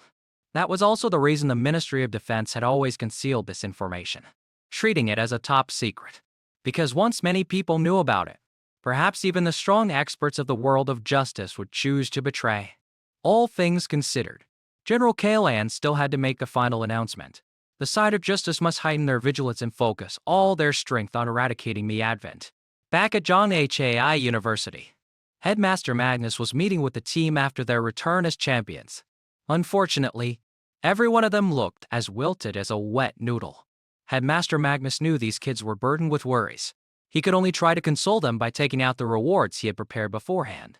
That was also the reason the Ministry of Defense had always concealed this information, treating it as a top secret. Because once many people knew about it, perhaps even the strong experts of the world of justice would choose to betray. All things considered, General Kaelan still had to make a final announcement. The side of justice must heighten their vigilance and focus all their strength on eradicating the Advent. Back at John Hai University, Headmaster Magnus was meeting with the team after their return as champions. Unfortunately, every one of them looked as wilted as a wet noodle. Headmaster Magnus knew these kids were burdened with worries. He could only try to console them by taking out the rewards he had prepared beforehand.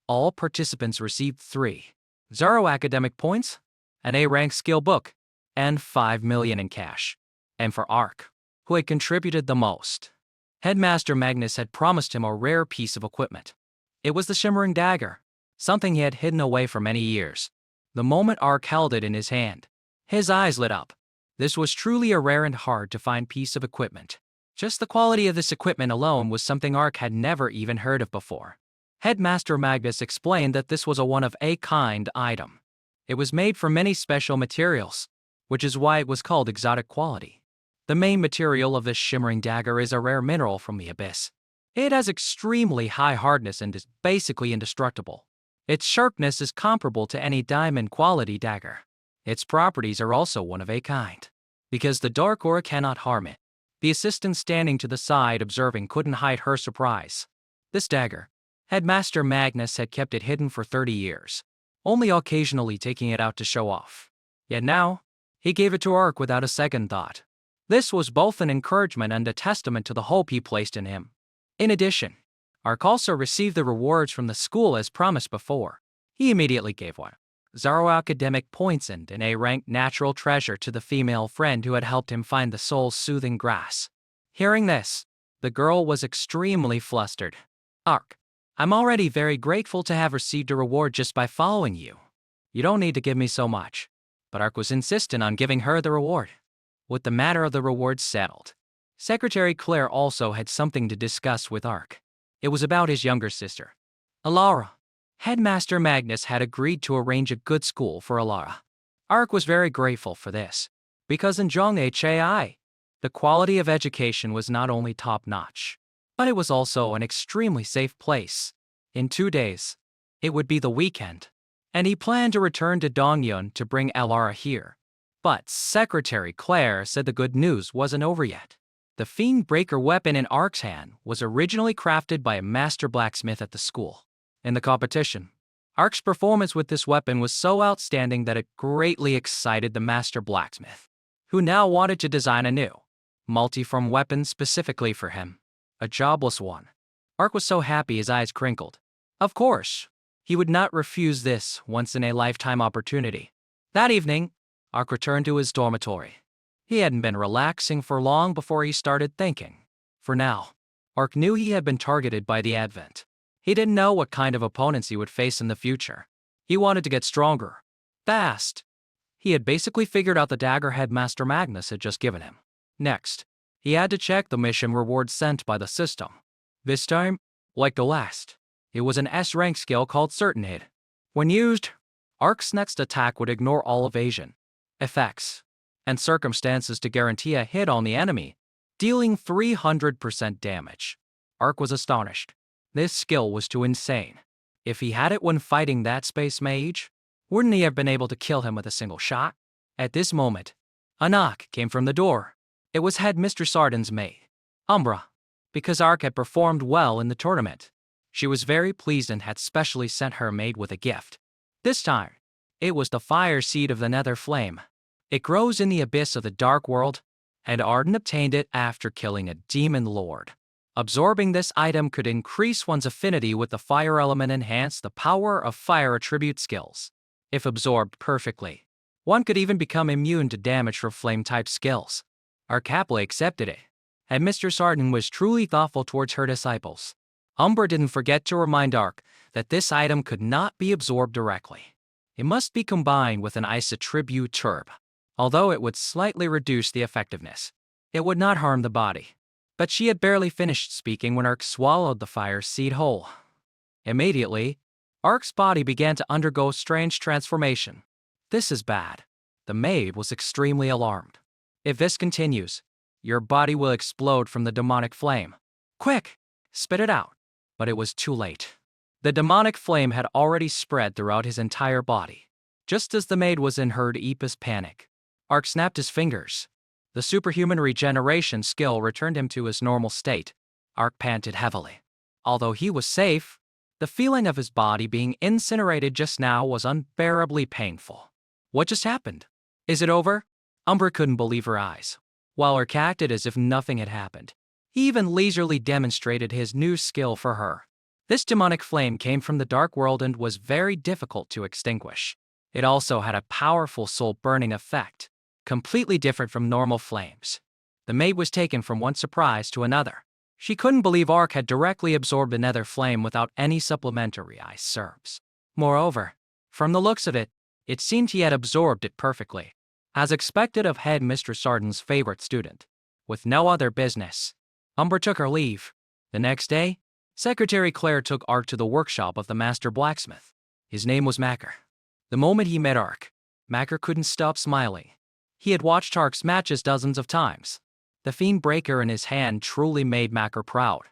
All participants received 3,000 academic points, an A-rank skill book, and 5 million in cash. And for Ark, who had contributed the most, Headmaster Magnus had promised him a rare piece of equipment. It was the shimmering dagger, something he had hidden away for many years. The moment Ark held it in his hand, his eyes lit up. This was truly a rare and hard-to-find piece of equipment. Just the quality of this equipment alone was something Ark had never even heard of before. Headmaster Magnus explained that this was a one-of-a-kind item. It was made from many special materials, which is why it was called exotic quality. The main material of this shimmering dagger is a rare mineral from the abyss. It has extremely high hardness and is basically indestructible. Its sharpness is comparable to any diamond-quality dagger. Its properties are also one-of-a-kind. Because the dark aura cannot harm it, the assistant standing to the side observing couldn't hide her surprise. This dagger, Headmaster Magnus had kept it hidden for 30 years, only occasionally taking it out to show off. Yet now, he gave it to Ark without a second thought. This was both an encouragement and a testament to the hope he placed in him. In addition, Ark also received the rewards from the school as promised before. He immediately gave 1,000 academic points and an A-rank natural treasure to the female friend who had helped him find the soul-soothing grass. Hearing this, the girl was extremely flustered. Ark, I'm already very grateful to have received a reward just by following you. You don't need to give me so much. But Ark was insistent on giving her the reward. With the matter of the reward settled, Secretary Claire also had something to discuss with Ark. It was about his younger sister, Alara. Headmaster Magnus had agreed to arrange a good school for Alara. Ark was very grateful for this, because in Zhonghai, the quality of education was not only top-notch, but it was also an extremely safe place. In 2 days, it would be the weekend, and he planned to return to Dongyun to bring Alara here. But Secretary Claire said the good news wasn't over yet. The Fiend Breaker weapon in Ark's hand was originally crafted by a master blacksmith at the school. In the competition, Ark's performance with this weapon was so outstanding that it greatly excited the master blacksmith, who now wanted to design a new, multi-form weapon specifically for him, a jobless one. Ark was so happy his eyes crinkled. Of course, he would not refuse this once-in-a-lifetime opportunity. That evening, Ark returned to his dormitory. He hadn't been relaxing for long before he started thinking. For now, Ark knew he had been targeted by the Advent. He didn't know what kind of opponents he would face in the future. He wanted to get stronger. Fast. He had basically figured out the dagger Headmaster Magnus had just given him. Next, he had to check the mission reward sent by the system. This time, like the last, it was an S-rank skill called Certain Hit. When used, Ark's next attack would ignore all evasion, effects, and circumstances to guarantee a hit on the enemy, dealing 300% damage. Ark was astonished. This skill was too insane. If he had it when fighting that space mage, wouldn't he have been able to kill him with a single shot? At this moment, a knock came from the door. It was Headmistress Sarden's maid, Umbra. Because Ark had performed well in the tournament, she was very pleased and had specially sent her maid with a gift. This time, it was the fire seed of the Nether Flame. It grows in the abyss of the Dark World, and Arden obtained it after killing a demon lord. Absorbing this item could increase one's affinity with the fire element and enhance the power of fire attribute skills. If absorbed perfectly, one could even become immune to damage from flame-type skills. Ark happily accepted it, and Mr. Sarden was truly thoughtful towards her disciples. Umbra didn't forget to remind Ark that this item could not be absorbed directly. It must be combined with an ice attribute turb. Although it would slightly reduce the effectiveness, it would not harm the body. But she had barely finished speaking when Ark swallowed the fire seed whole. Immediately, Ark's body began to undergo strange transformation. This is bad. The maid was extremely alarmed. If this continues, your body will explode from the demonic flame. Quick, spit it out. But it was too late. The demonic flame had already spread throughout his entire body. Just as the maid was in her deepest panic, Ark snapped his fingers. The superhuman regeneration skill returned him to his normal state. Ark panted heavily. Although he was safe, the feeling of his body being incinerated just now was unbearably painful. What just happened? Is it over? Umbra couldn't believe her eyes, while Ark acted as if nothing had happened. He even leisurely demonstrated his new skill for her. This demonic flame came from the dark world and was very difficult to extinguish. It also had a powerful soul-burning effect, completely different from normal flames. The maid was taken from one surprise to another. She couldn't believe Ark had directly absorbed the nether flame without any supplementary ice serbs. Moreover, from the looks of it, it seemed he had absorbed it perfectly, as expected of Headmistress Sarden's favorite student. With no other business, Umbra took her leave. The next day, Secretary Claire took Ark to the workshop of the master blacksmith. His name was Macker. The moment he met Ark, Macker couldn't stop smiling. He had watched Ark's matches dozens of times. The Fiend Breaker in his hand truly made Macker proud.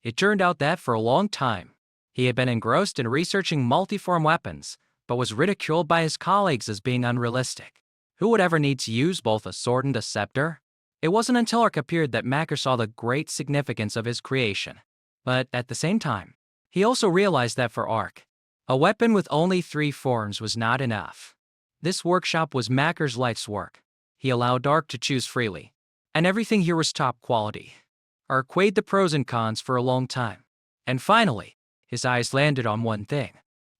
It turned out that for a long time, he had been engrossed in researching multiform weapons, but was ridiculed by his colleagues as being unrealistic. Who would ever need to use both a sword and a scepter? It wasn't until Ark appeared that Macker saw the great significance of his creation. But at the same time, he also realized that for Ark, a weapon with only 3 forms was not enough. This workshop was Macker's life's work. He allowed Ark to choose freely, and everything here was top quality. Ark weighed the pros and cons for a long time, and finally, his eyes landed on one thing.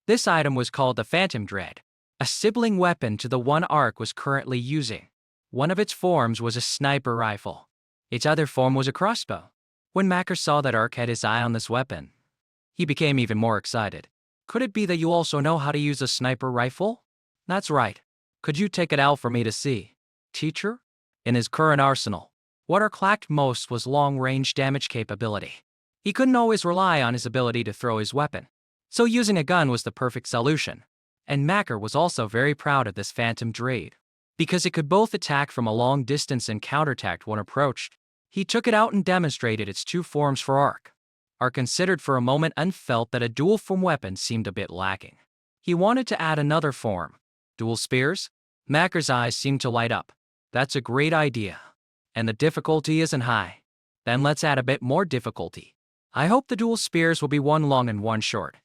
This item was called the Phantom Dread, a sibling weapon to the one Ark was currently using. One of its forms was a sniper rifle. Its other form was a crossbow. When Macker saw that Ark had his eye on this weapon, He became even more excited. Could it be that you also know how to use a sniper rifle? That's right. Could you take it out for me to see? Teacher? In his current arsenal, what Ark lacked most was long-range damage capability. He couldn't always rely on his ability to throw his weapon, so using a gun was the perfect solution. And Macker was also very proud of this phantom Dread, because it could both attack from a long distance and counterattack when approached. He took it out and demonstrated its two forms for Ark. Ark considered for a moment and felt that a dual-form weapon seemed a bit lacking. He wanted to add another form. Dual spears? Macker's eyes seemed to light up. That's a great idea. And the difficulty isn't high. Then let's add a bit more difficulty. I hope the dual spears will be one long and one short.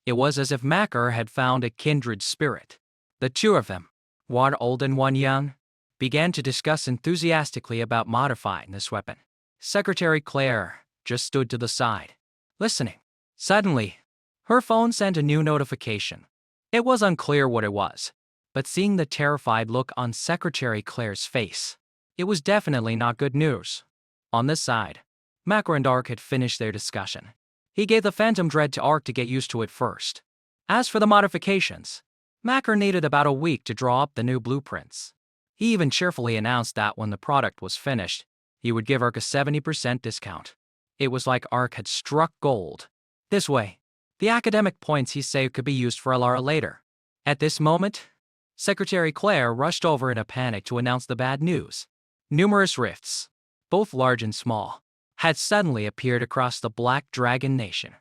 It was as if Macker had found a kindred spirit. The two of them, one old and one young, began to discuss enthusiastically about modifying this weapon. Secretary Claire just stood to the side, listening. Suddenly, her phone sent a new notification. It was unclear what it was, but seeing the terrified look on Secretary Claire's face, it was definitely not good news. On this side, Macker and Ark had finished their discussion. He gave the Phantom Dread to Ark to get used to it first. As for the modifications, Macker needed about a week to draw up the new blueprints. He even cheerfully announced that when the product was finished, he would give Ark a 70% discount. It was like Ark had struck gold. This way, the academic points he saved could be used for Alara later. At this moment, Secretary Claire rushed over in a panic to announce the bad news. Numerous rifts, both large and small, had suddenly appeared across the Black Dragon Nation.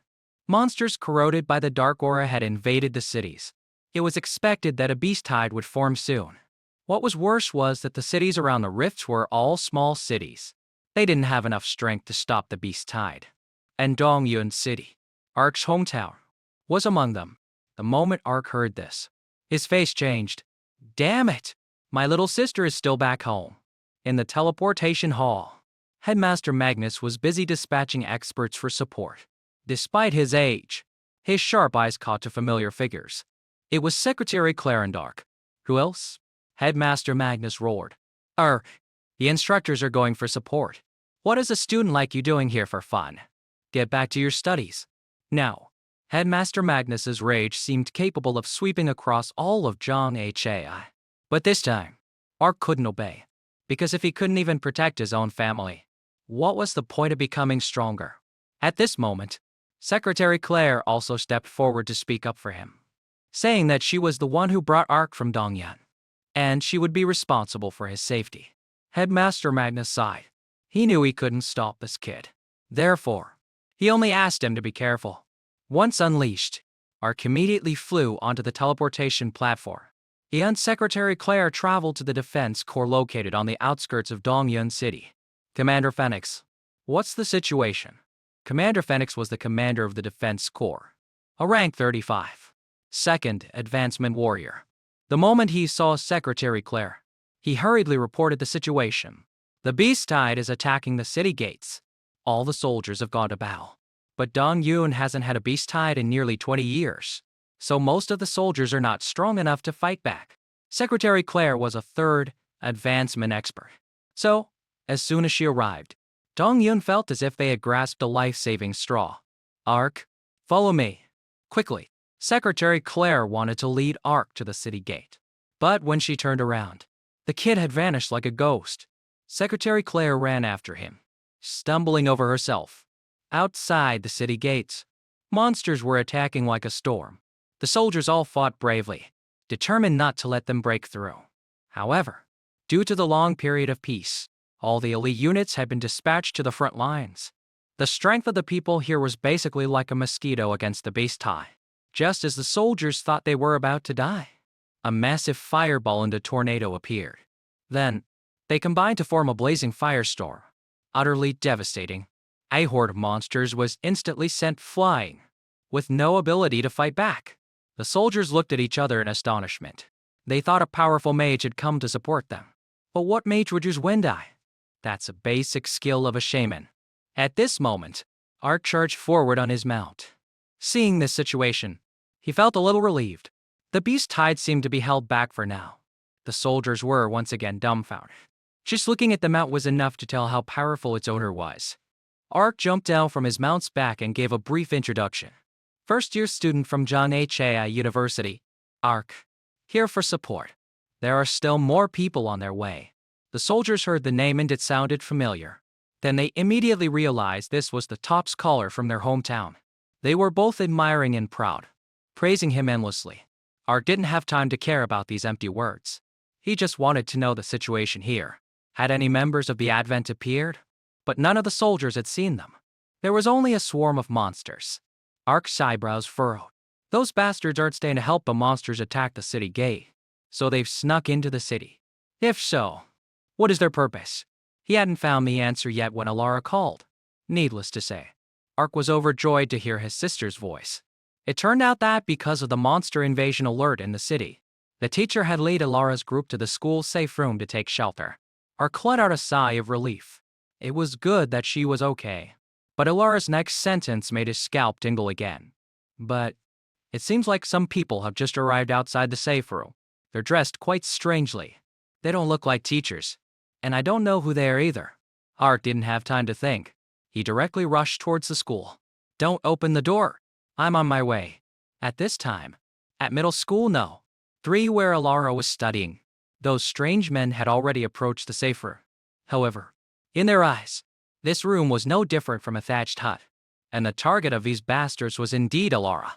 Monsters corroded by the dark aura had invaded the cities. It was expected that a beast tide would form soon. What was worse was that the cities around the rifts were all small cities. They didn't have enough strength to stop the beast tide. And Dongyun City, Ark's hometown, was among them. The moment Ark heard this, his face changed. Damn it! My little sister is still back home. In the teleportation hall, Headmaster Magnus was busy dispatching experts for support. Despite his age, his sharp eyes caught to familiar figures. It was Secretary Clarendark. Who else? Headmaster Magnus roared. The instructors are going for support. What is a student like you doing here for fun? Get back to your studies. Now, Headmaster Magnus's rage seemed capable of sweeping across all of John Hai. But this time, Ark couldn't obey. Because if he couldn't even protect his own family, what was the point of becoming stronger? At this moment, Secretary Claire also stepped forward to speak up for him, saying that she was the one who brought Ark from Dongyan, and she would be responsible for his safety. Headmaster Magnus sighed. He knew he couldn't stop this kid. Therefore, he only asked him to be careful. Once unleashed, Ark immediately flew onto the teleportation platform. He and Secretary Claire traveled to the defense corps located on the outskirts of Dongyun City. Commander Phoenix, what's the situation? Commander Phoenix was the commander of the defense corps, a rank 35. Second advancement warrior. The moment he saw Secretary Claire, he hurriedly reported the situation. The beast tide is attacking the city gates. All the soldiers have gone to battle. But Dongyun hasn't had a beast tide in nearly 20 years. So most of the soldiers are not strong enough to fight back. Secretary Claire was a third advancement expert. So, as soon as she arrived, Dongyun felt as if they had grasped a life-saving straw. Ark, follow me. Quickly, Secretary Claire wanted to lead Ark to the city gate. But when she turned around, the kid had vanished like a ghost. Secretary Claire ran after him, stumbling over herself. Outside the city gates, monsters were attacking like a storm. The soldiers all fought bravely, determined not to let them break through. However, due to the long period of peace, all the elite units had been dispatched to the front lines. The strength of the people here was basically like a mosquito against the beast tide. Just as the soldiers thought they were about to die, a massive fireball and a tornado appeared. Then, they combined to form a blazing firestorm. Utterly devastating, a horde of monsters was instantly sent flying, with no ability to fight back. The soldiers looked at each other in astonishment. They thought a powerful mage had come to support them. But what mage would use Wind Eye? That's a basic skill of a shaman. At this moment, Ark charged forward on his mount. Seeing this situation, he felt a little relieved. The beast tide seemed to be held back for now. The soldiers were once again dumbfounded. Just looking at the mount was enough to tell how powerful its owner was. Ark jumped down from his mount's back and gave a brief introduction. first-year student from John Hai University, ARC. Here for support. There are still more people on their way. The soldiers heard the name and it sounded familiar. Then they immediately realized this was the top scholar from their hometown. They were both admiring and proud, praising him endlessly. Art didn't have time to care about these empty words. He just wanted to know the situation here. Had any members of the Advent appeared? But none of the soldiers had seen them. There was only a swarm of monsters. Ark's eyebrows furrowed. Those bastards aren't staying to help the monsters attack the city gate. So they've snuck into the city. If so, what is their purpose? He hadn't found the answer yet when Alara called. Needless to say, Ark was overjoyed to hear his sister's voice. It turned out that because of the monster invasion alert in the city, the teacher had led Alara's group to the school's safe room to take shelter. Ark let out a sigh of relief. It was good that she was okay. But Alara's next sentence made his scalp tingle again. But it seems like some people have just arrived outside the safe room. They're dressed quite strangely. They don't look like teachers. And I don't know who they are either. Art didn't have time to think. He directly rushed towards the school. Don't open the door. I'm on my way. At this time, at middle school, no. 3 where Alara was studying. Those strange men had already approached the safe room. However, in their eyes, this room was no different from a thatched hut. And the target of these bastards was indeed Alara.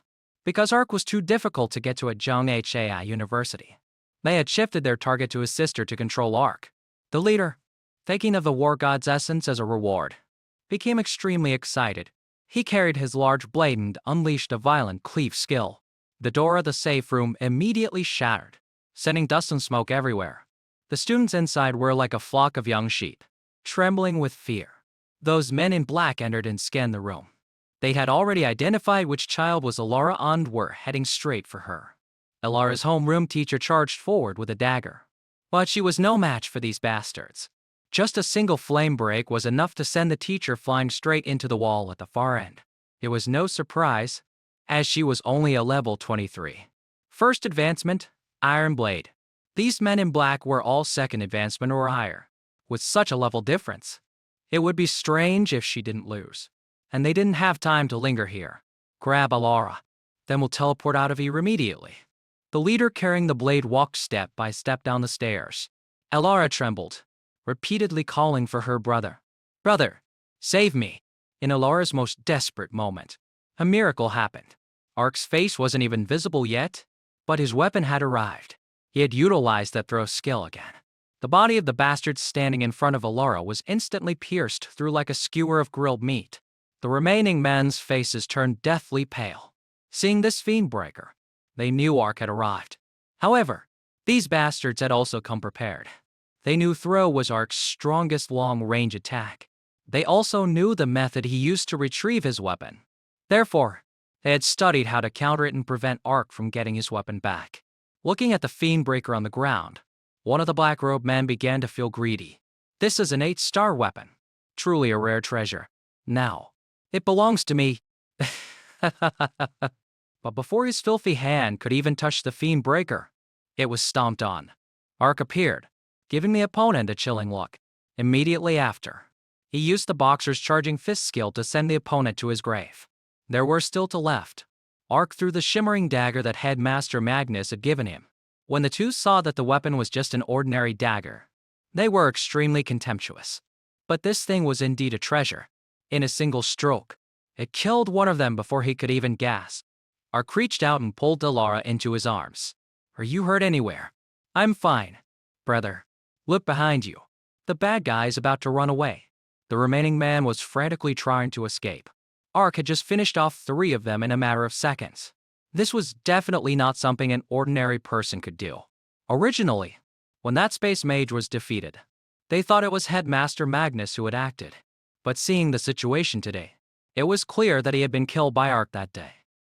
Because Ark was too difficult to get to at John Hai University, they had shifted their target to his sister to control Ark. The leader, thinking of the war god's essence as a reward, became extremely excited. He carried his large blade and unleashed a violent cleave skill. The door of the safe room immediately shattered, sending dust and smoke everywhere. The students inside were like a flock of young sheep, trembling with fear. Those men in black entered and scanned the room. They had already identified which child was Alara and were heading straight for her. Alara's homeroom teacher charged forward with a dagger. But she was no match for these bastards. Just a single flame break was enough to send the teacher flying straight into the wall at the far end. It was no surprise, as she was only a level 23. First advancement, Iron Blade. These men in black were all second advancement or higher. With such a level difference, it would be strange if she didn't lose. And they didn't have time to linger here. Grab Alara, then we'll teleport out of here immediately. The leader carrying the blade walked step by step down the stairs. Alara trembled, repeatedly calling for her brother. Brother, save me. In Alara's most desperate moment, a miracle happened. Ark's face wasn't even visible yet, but his weapon had arrived. He had utilized that throw skill again. The body of the bastard standing in front of Alara was instantly pierced through like a skewer of grilled meat. The remaining men's faces turned deathly pale. Seeing this fiend breaker, they knew Ark had arrived. However, these bastards had also come prepared. They knew throw was Ark's strongest long-range attack. They also knew the method he used to retrieve his weapon. Therefore, they had studied how to counter it and prevent Ark from getting his weapon back. Looking at the fiend breaker on the ground, one of the black-robed men began to feel greedy. This is an 8-star weapon. Truly a rare treasure. Now, it belongs to me. But before his filthy hand could even touch the fiend breaker, it was stomped on. Ark appeared, giving the opponent a chilling look. Immediately after, he used the boxer's charging fist skill to send the opponent to his grave. There were still two left. Ark threw the shimmering dagger that Headmaster Magnus had given him. When the two saw that the weapon was just an ordinary dagger, they were extremely contemptuous. But this thing was indeed a treasure. In a single stroke, it killed one of them before he could even gasp. Ark reached out and pulled Alara into his arms. Are you hurt anywhere? I'm fine. Brother, look behind you. The bad guy is about to run away. The remaining man was frantically trying to escape. Ark had just finished off 3 of them in a matter of seconds. This was definitely not something an ordinary person could do. Originally, when that space mage was defeated, they thought it was Headmaster Magnus who had acted. But seeing the situation today, it was clear that he had been killed by Ark that day.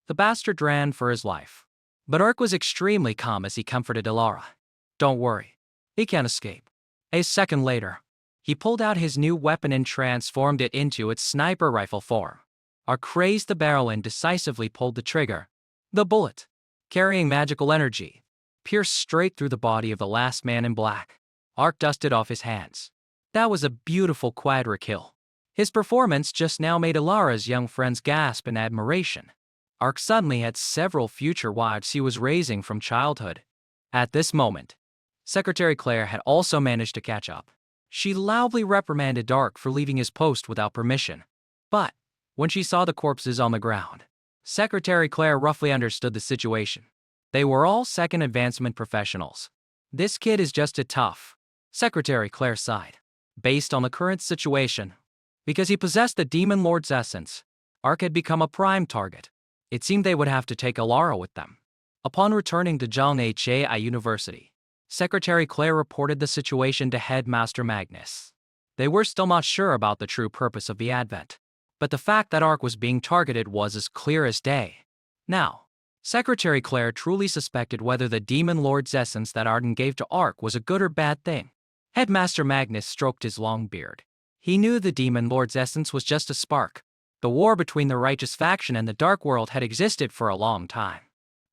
The bastard ran for his life. But Ark was extremely calm as he comforted Alara. Don't worry, he can't escape. A second later, he pulled out his new weapon and transformed it into its sniper rifle form. Ark raised the barrel and decisively pulled the trigger. The bullet, carrying magical energy, pierced straight through the body of the last man in black. Ark dusted off his hands. That was a beautiful quadra kill. His performance just now made Alara's young friends gasp in admiration. Ark suddenly had several future wives he was raising from childhood. At this moment, Secretary Claire had also managed to catch up. She loudly reprimanded Ark for leaving his post without permission. But, when she saw the corpses on the ground, Secretary Claire roughly understood the situation. They were all second advancement professionals. This kid is just too tough, Secretary Claire sighed. Based on the current situation, because he possessed the Demon Lord's essence, Ark had become a prime target. It seemed they would have to take Alara with them. Upon returning to Manhwa University, Secretary Claire reported the situation to Headmaster Magnus. They were still not sure about the true purpose of the advent, but the fact that Ark was being targeted was as clear as day. Now, Secretary Claire truly suspected whether the Demon Lord's essence that Arden gave to Ark was a good or bad thing. Headmaster Magnus stroked his long beard. He knew the Demon Lord's essence was just a spark. The war between the righteous faction and the dark world had existed for a long time.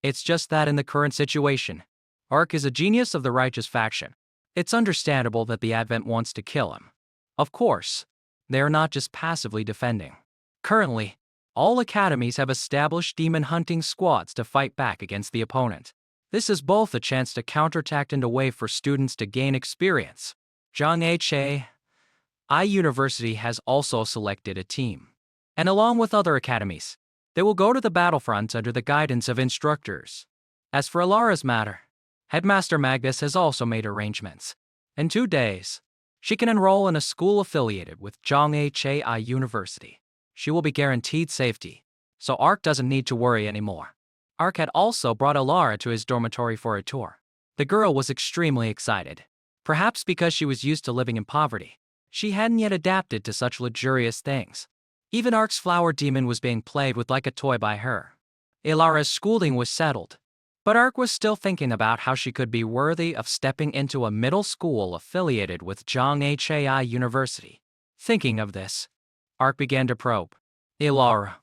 It's just that in the current situation, Ark is a genius of the righteous faction. It's understandable that the Advent wants to kill him. Of course, they are not just passively defending. Currently, all academies have established demon hunting squads to fight back against the opponent. This is both a chance to counterattack and a way for students to gain experience. Manhwa University has also selected a team. And along with other academies, they will go to the battlefront under the guidance of instructors. As for Alara's matter, Headmaster Magnus has also made arrangements. In 2 days, she can enroll in a school affiliated with Manhwa University. She will be guaranteed safety, so Ark doesn't need to worry anymore. Ark had also brought Alara to his dormitory for a tour. The girl was extremely excited. Perhaps because she was used to living in poverty, she hadn't yet adapted to such luxurious things. Even Ark's flower demon was being played with like a toy by her. Alara's schooling was settled, but Ark was still thinking about how she could be worthy of stepping into a middle school affiliated with Manhwa University. Thinking of this, Ark began to probe. Alara,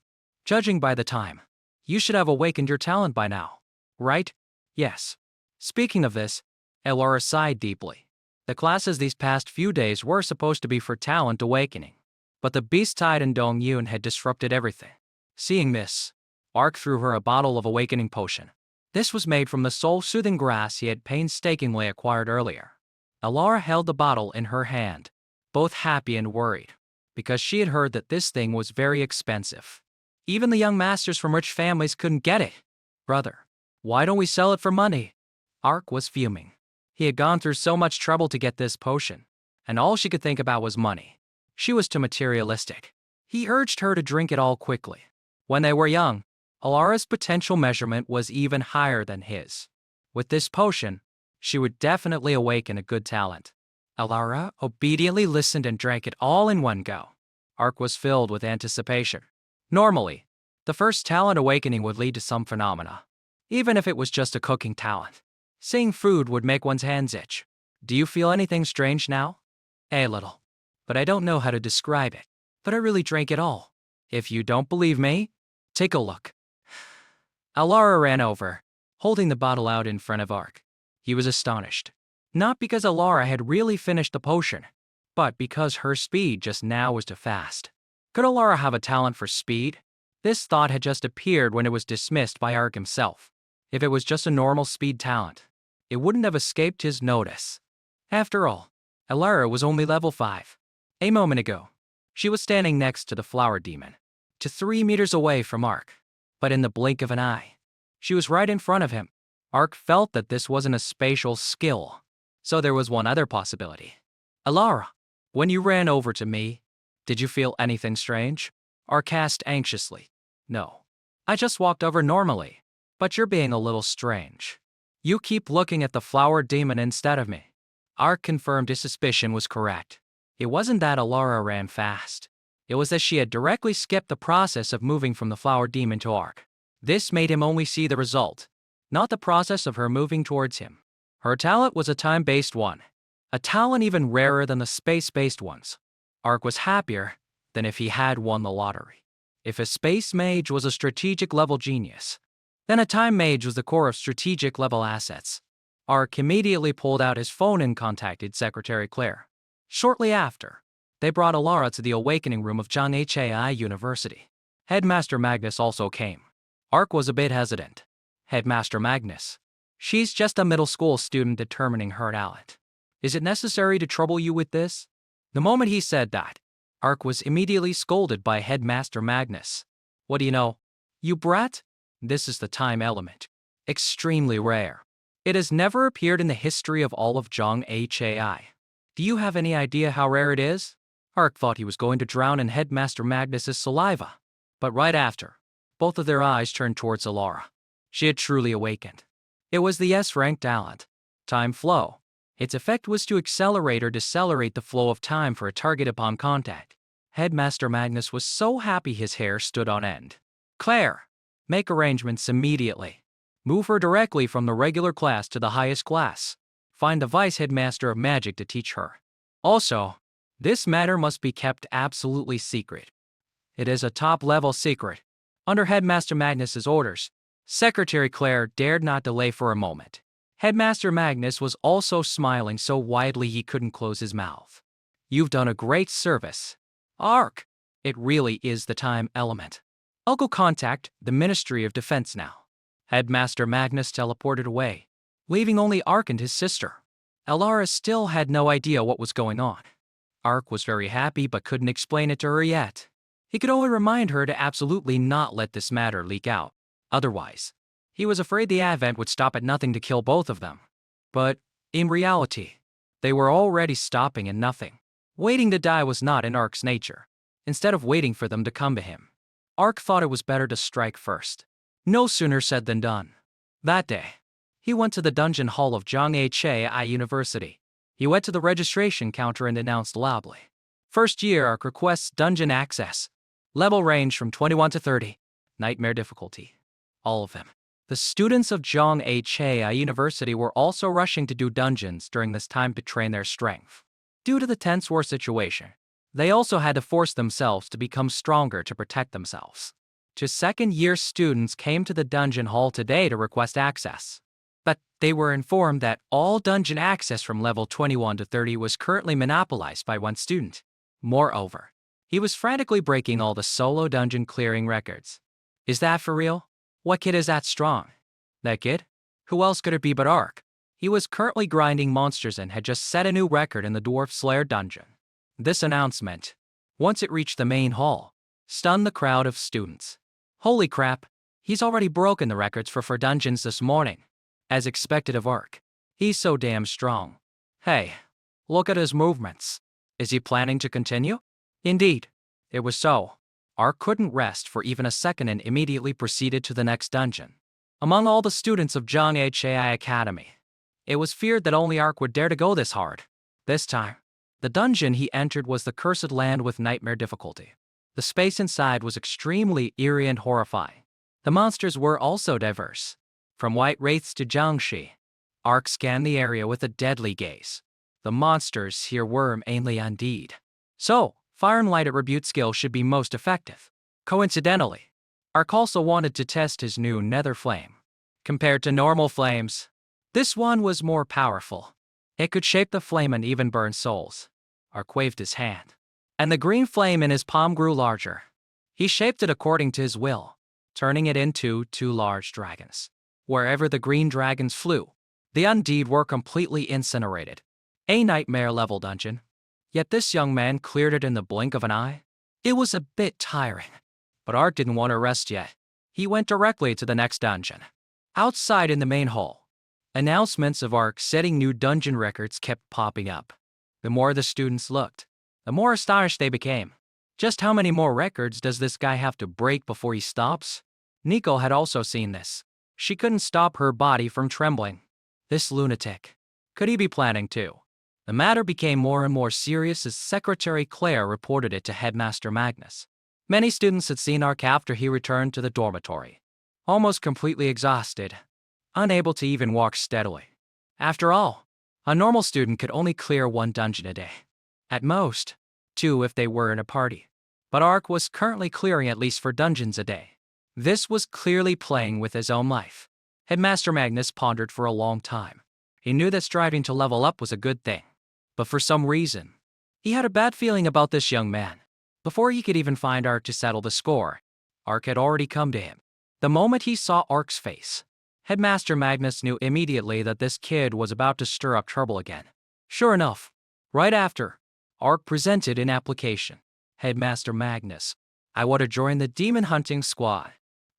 judging by the time, you should have awakened your talent by now, right? Yes. Speaking of this, Alara sighed deeply. The classes these past few days were supposed to be for talent awakening, but the beast tide in Dongyun had disrupted everything. Seeing this, Ark threw her a bottle of awakening potion. This was made from the soul-soothing grass he had painstakingly acquired earlier. Alara held the bottle in her hand, both happy and worried, because she had heard that this thing was very expensive. Even the young masters from rich families couldn't get it. Brother, why don't we sell it for money? Ark was fuming. He had gone through so much trouble to get this potion, and all she could think about was money. She was too materialistic. He urged her to drink it all quickly. When they were young, Alara's potential measurement was even higher than his. With this potion, she would definitely awaken a good talent. Alara obediently listened and drank it all in one go. Ark was filled with anticipation. Normally, the first talent awakening would lead to some phenomena, even if it was just a cooking talent. Seeing food would make one's hands itch. Do you feel anything strange now? A little, but I don't know how to describe it. But I really drank it all. If you don't believe me, take a look. Alara ran over, holding the bottle out in front of Ark. He was astonished. Not because Alara had really finished the potion, but because her speed just now was too fast. Could Alara have a talent for speed? This thought had just appeared when it was dismissed by Ark himself. If it was just a normal speed talent, it wouldn't have escaped his notice. After all, Alara was only level 5. A moment ago, she was standing next to the flower demon, to 3 meters away from Ark. But in the blink of an eye, she was right in front of him. Ark felt that this wasn't a spatial skill, so there was one other possibility. Alara, when you ran over to me, did you feel anything strange? Ark asked anxiously. No. I just walked over normally, but you're being a little strange. You keep looking at the flower demon instead of me. Ark confirmed his suspicion was correct. It wasn't that Alara ran fast. It was that she had directly skipped the process of moving from the flower demon to Ark. This made him only see the result, not the process of her moving towards him. Her talent was a time-based one, a talent even rarer than the space-based ones. Ark was happier than if he had won the lottery. If a space mage was a strategic-level genius, then a time mage was the core of strategic-level assets. Ark immediately pulled out his phone and contacted Secretary Claire. Shortly after, they brought Alara to the awakening room of Manhwa University. Headmaster Magnus also came. Ark was a bit hesitant. Headmaster Magnus. She's just a middle school student determining her talent. Is it necessary to trouble you with this? The moment he said that, Ark was immediately scolded by Headmaster Magnus. What do you know? You brat? This is the time element. Extremely rare. It has never appeared in the history of all of Zhang-Hai. Do you have any idea how rare it is? Ark thought he was going to drown in Headmaster Magnus's saliva. But right after, both of their eyes turned towards Alara. She had truly awakened. It was the S-rank talent, time flow. Its effect was to accelerate or decelerate the flow of time for a target upon contact. Headmaster Magnus was so happy his hair stood on end. Claire, make arrangements immediately. Move her directly from the regular class to the highest class. Find the vice headmaster of magic to teach her. Also, this matter must be kept absolutely secret. It is a top-level secret. Under Headmaster Magnus's orders, Secretary Claire dared not delay for a moment. Headmaster Magnus was also smiling so widely he couldn't close his mouth. You've done a great service. Ark, it really is the time element. I'll go contact the Ministry of Defense now. Headmaster Magnus teleported away, leaving only Ark and his sister. Alara still had no idea what was going on. Ark was very happy but couldn't explain it to her yet. He could only remind her to absolutely not let this matter leak out. Otherwise, he was afraid the advent would stop at nothing to kill both of them. But, in reality, they were already stopping at nothing. Waiting to die was not in Ark's nature. Instead of waiting for them to come to him, Ark thought it was better to strike first. No sooner said than done. That day, he went to the dungeon hall of Zhang-Hai University. He went to the registration counter and announced loudly. First year Ark requests dungeon access. Level range from 21 to 30. Nightmare difficulty. All of them. The students of Zhang-Hai University were also rushing to do dungeons during this time to train their strength. Due to the tense war situation, they also had to force themselves to become stronger to protect themselves. Two second-year students came to the dungeon hall today to request access. But they were informed that all dungeon access from level 21 to 30 was currently monopolized by one student. Moreover, he was frantically breaking all the solo dungeon clearing records. Is that for real? What kid is that strong? That kid? Who else could it be but Ark? He was currently grinding monsters and had just set a new record in the Dwarf Slayer dungeon. This announcement, once it reached the main hall, stunned the crowd of students. Holy crap, he's already broken the records for dungeons this morning. As expected of Ark, he's so damn strong. Hey, look at his movements. Is he planning to continue? Indeed, it was so. Ark couldn't rest for even a second and immediately proceeded to the next dungeon. Among all the students of Zhang-Hai Academy, it was feared that only Ark would dare to go this hard. This time, the dungeon he entered was the Cursed Land with nightmare difficulty. The space inside was extremely eerie and horrifying. The monsters were also diverse. From white wraiths to Jiangshi, Ark scanned the area with a deadly gaze. The monsters here were mainly undead. So, fire and light at rebuke skill should be most effective. Coincidentally, Ark also wanted to test his new nether flame. Compared to normal flames, this one was more powerful. It could shape the flame and even burn souls. Ark waved his hand, and the green flame in his palm grew larger. He shaped it according to his will, turning it into 2 large dragons. Wherever the green dragons flew, the undead were completely incinerated. A nightmare-level dungeon. Yet this young man cleared it in the blink of an eye. It was a bit tiring, but Ark didn't want to rest yet. He went directly to the next dungeon. Outside in the main hall, announcements of Ark setting new dungeon records kept popping up. The more the students looked, the more astonished they became. Just how many more records does this guy have to break before he stops? Nico had also seen this. She couldn't stop her body from trembling. This lunatic. Could he be planning to? The matter became more and more serious as Secretary Claire reported it to Headmaster Magnus. Many students had seen Ark after he returned to the dormitory, almost completely exhausted, unable to even walk steadily. After all, a normal student could only clear 1 dungeon a day. At most, 2 if they were in a party. But Ark was currently clearing at least 4 dungeons a day. This was clearly playing with his own life. Headmaster Magnus pondered for a long time. He knew that striving to level up was a good thing. But for some reason, he had a bad feeling about this young man. Before he could even find Ark to settle the score, Ark had already come to him. The moment he saw Ark's face, Headmaster Magnus knew immediately that this kid was about to stir up trouble again. Sure enough, right after, Ark presented an application. Headmaster Magnus, I want to join the demon hunting squad.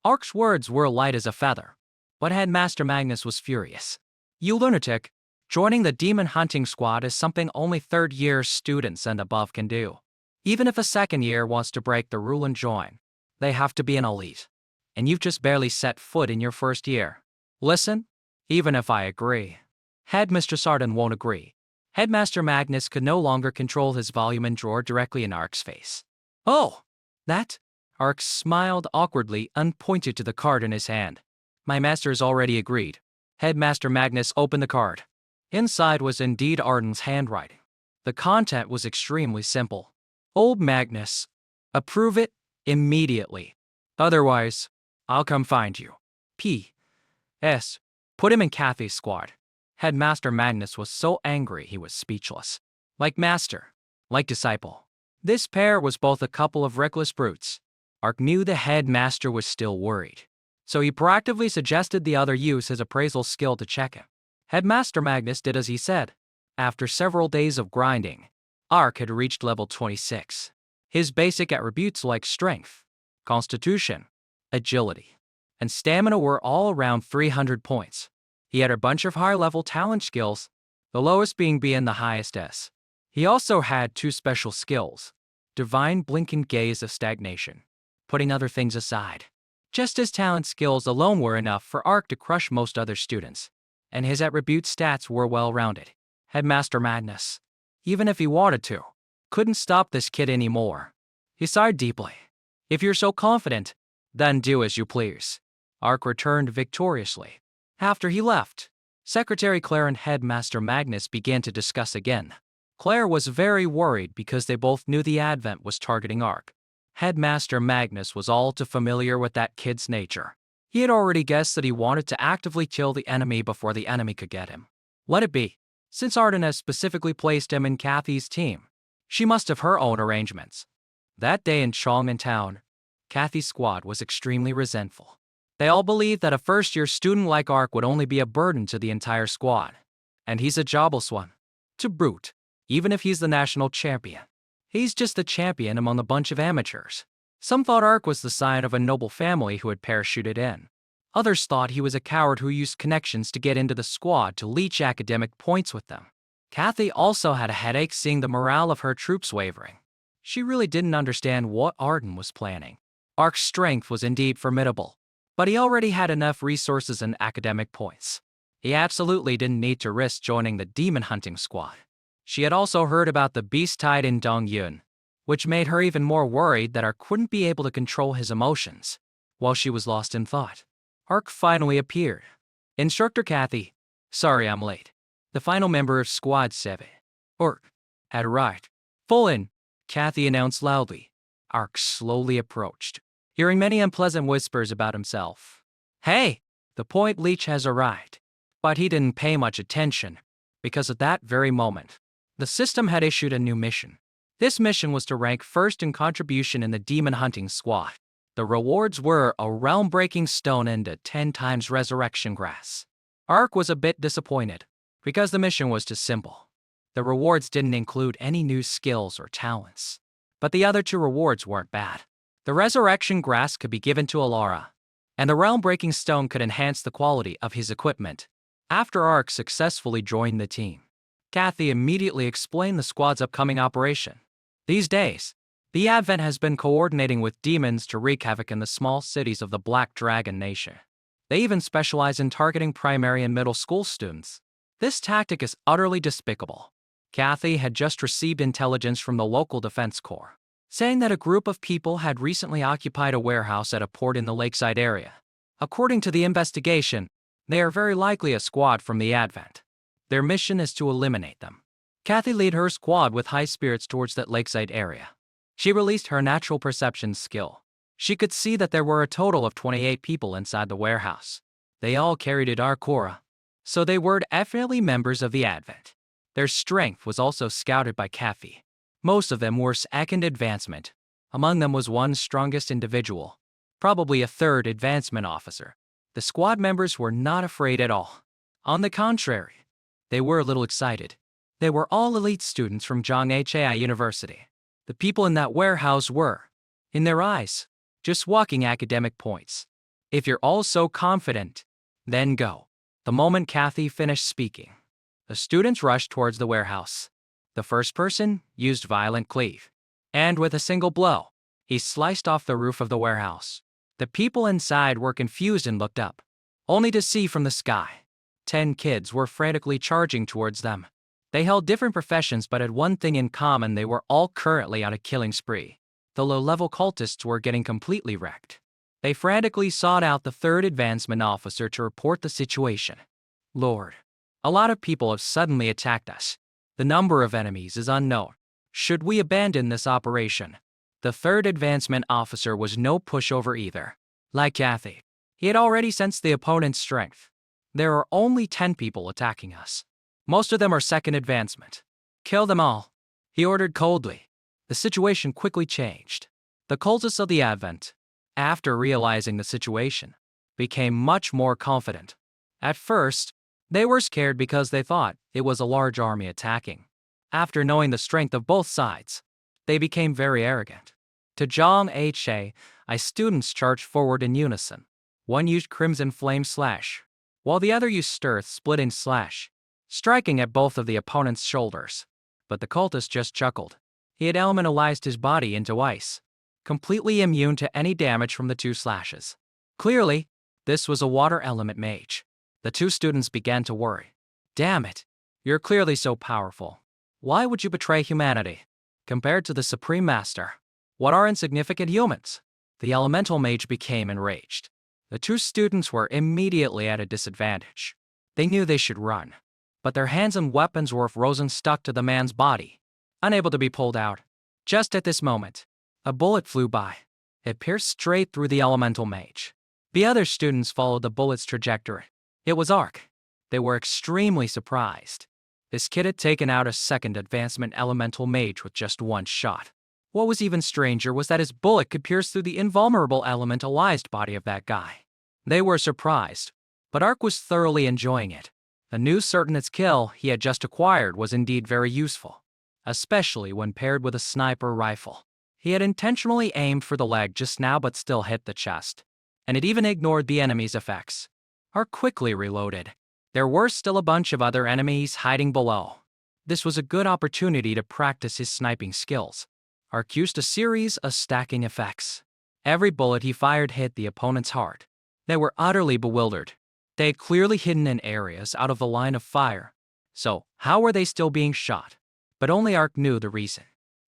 Ark's words were light as a feather, but Headmaster Magnus was furious. You lunatic, joining the demon hunting squad is something only third-year students and above can do. Even if a second year wants to break the rule and join, they have to be an elite. And you've just barely set foot in your first year. Listen, even if I agree, Headmaster Sarden won't agree. Headmaster Magnus could no longer control his volume and roared directly in Ark's face. Oh, that? Ark smiled awkwardly and pointed to the card in his hand. My master's already agreed. Headmaster Magnus opened the card. Inside was indeed Arden's handwriting. The content was extremely simple. Old Magnus, approve it immediately. Otherwise, I'll come find you. P.S. Put him in Kathy's squad. Headmaster Magnus was so angry he was speechless. Like master, like disciple. This pair was both a couple of reckless brutes. Ark knew the headmaster was still worried, so he proactively suggested the other use his appraisal skill to check him. Headmaster Magnus did as he said. After several days of grinding, Ark had reached level 26. His basic attributes like strength, constitution, agility, and stamina were all around 300 points. He had a bunch of high-level talent skills, the lowest being B and the highest S. He also had 2 special skills, Divine Blink and Gaze of Stagnation. Putting other things aside, just his talent skills alone were enough for Ark to crush most other students, and his attribute stats were well-rounded. Headmaster Magnus, even if he wanted to, couldn't stop this kid anymore. He sighed deeply. If you're so confident, then do as you please. Ark returned victoriously. After he left, Secretary Claire and Headmaster Magnus began to discuss again. Claire was very worried because they both knew the Advent was targeting Ark. Headmaster Magnus was all too familiar with that kid's nature. He had already guessed that he wanted to actively kill the enemy before the enemy could get him. Let it be. Since Arden has specifically placed him in Kathy's team, she must have her own arrangements. That day in Chong'an Town, Kathy's squad was extremely resentful. They all believed that a first-year student like Ark would only be a burden to the entire squad. And he's a jobless one. To brute, even if he's the national champion. He's just the champion among a bunch of amateurs. Some thought Ark was the scion of a noble family who had parachuted in. Others thought he was a coward who used connections to get into the squad to leech academic points with them. Kathy also had a headache seeing the morale of her troops wavering. She really didn't understand what Arden was planning. Ark's strength was indeed formidable, but he already had enough resources and academic points. He absolutely didn't need to risk joining the demon hunting squad. She had also heard about the beast tied in Dongyun, which made her even more worried that Ark wouldn't be able to control his emotions. While she was lost in thought, Ark finally appeared. Instructor Kathy, sorry I'm late. The final member of Squad 7, had arrived. Full in, Kathy announced loudly. Ark slowly approached, hearing many unpleasant whispers about himself. Hey, the point leech has arrived. But he didn't pay much attention, because at that very moment, the system had issued a new mission. This mission was to rank first in contribution in the demon hunting squad. The rewards were a realm-breaking stone and a 10 times resurrection grass. Ark was a bit disappointed, because the mission was too simple. The rewards didn't include any new skills or talents. But the other 2 rewards weren't bad. The resurrection grass could be given to Alara, and the realm-breaking stone could enhance the quality of his equipment. After Ark successfully joined the team, Kathy immediately explained the squad's upcoming operation. These days, the Advent has been coordinating with demons to wreak havoc in the small cities of the Black Dragon Nation. They even specialize in targeting primary and middle school students. This tactic is utterly despicable. Kathy had just received intelligence from the local defense corps, saying that a group of people had recently occupied a warehouse at a port in the lakeside area. According to the investigation, they are very likely a squad from the Advent. Their mission is to eliminate them. Kathy led her squad with high spirits towards that lakeside area. She released her natural perception skill. She could see that there were a total of 28 people inside the warehouse. They all carried a dark aura, so they were definitely members of the Advent. Their strength was also scouted by Kathy. Most of them were second advancement. Among them was one strongest individual. probably a third advancement officer. The squad members were not afraid at all. On the contrary, they were a little excited. They were all elite students from Zhonghai University. The people in that warehouse were, in their eyes, just walking academic points. If you're all so confident, then go. The moment Kathy finished speaking, the students rushed towards the warehouse. The first person used violent cleave, and with a single blow, he sliced off the roof of the warehouse. The people inside were confused and looked up, only to see from the sky 10 kids were frantically charging towards them. They held different professions but had one thing in common: they were all currently on a killing spree. The low-level cultists were getting completely wrecked. They frantically sought out the third advancement officer to report the situation. Lord, a lot of people have suddenly attacked us. The number of enemies is unknown. Should we abandon this operation? The third advancement officer was no pushover either. Like Kathy, he had already sensed the opponent's strength. There are only 10 people attacking us. Most of them are second advancement. Kill them all, he ordered coldly. The situation quickly changed. The cultists of the Advent, after realizing the situation, became much more confident. At first, they were scared because they thought it was a large army attacking. After knowing the strength of both sides, they became very arrogant. To Zhonghai, students charged forward in unison. One used Crimson Flame Slash, while the other used Stirth Splitting Slash, striking at both of the opponent's shoulders. But the cultist just chuckled. He had elementalized his body into ice, completely immune to any damage from the two slashes. Clearly, this was a water element mage. The two students began to worry. Damn it, you're clearly so powerful. Why would you betray humanity? Compared to the Supreme Master, what are insignificant humans? The elemental mage became enraged. The two students were immediately at a disadvantage. They knew they should run, but their hands and weapons were frozen, stuck to the man's body, unable to be pulled out. Just at this moment, a bullet flew by. It pierced straight through the elemental mage. The other students followed the bullet's trajectory. It was Ark. They were extremely surprised. This kid had taken out a second advancement elemental mage with just one shot. What was even stranger was that his bullet could pierce through the invulnerable elementalized body of that guy. They were surprised, but Ark was thoroughly enjoying it. The new Certainte's kill he had just acquired was indeed very useful, especially when paired with a sniper rifle. He had intentionally aimed for the leg just now but still hit the chest, and it even ignored the enemy's effects. Ark quickly reloaded. There were still a bunch of other enemies hiding below. This was a good opportunity to practice his sniping skills. Ark used a series of stacking effects. Every bullet he fired hit the opponent's heart. They were utterly bewildered. They had clearly hidden in areas out of the line of fire. So, how were they still being shot? But only Ark knew the reason.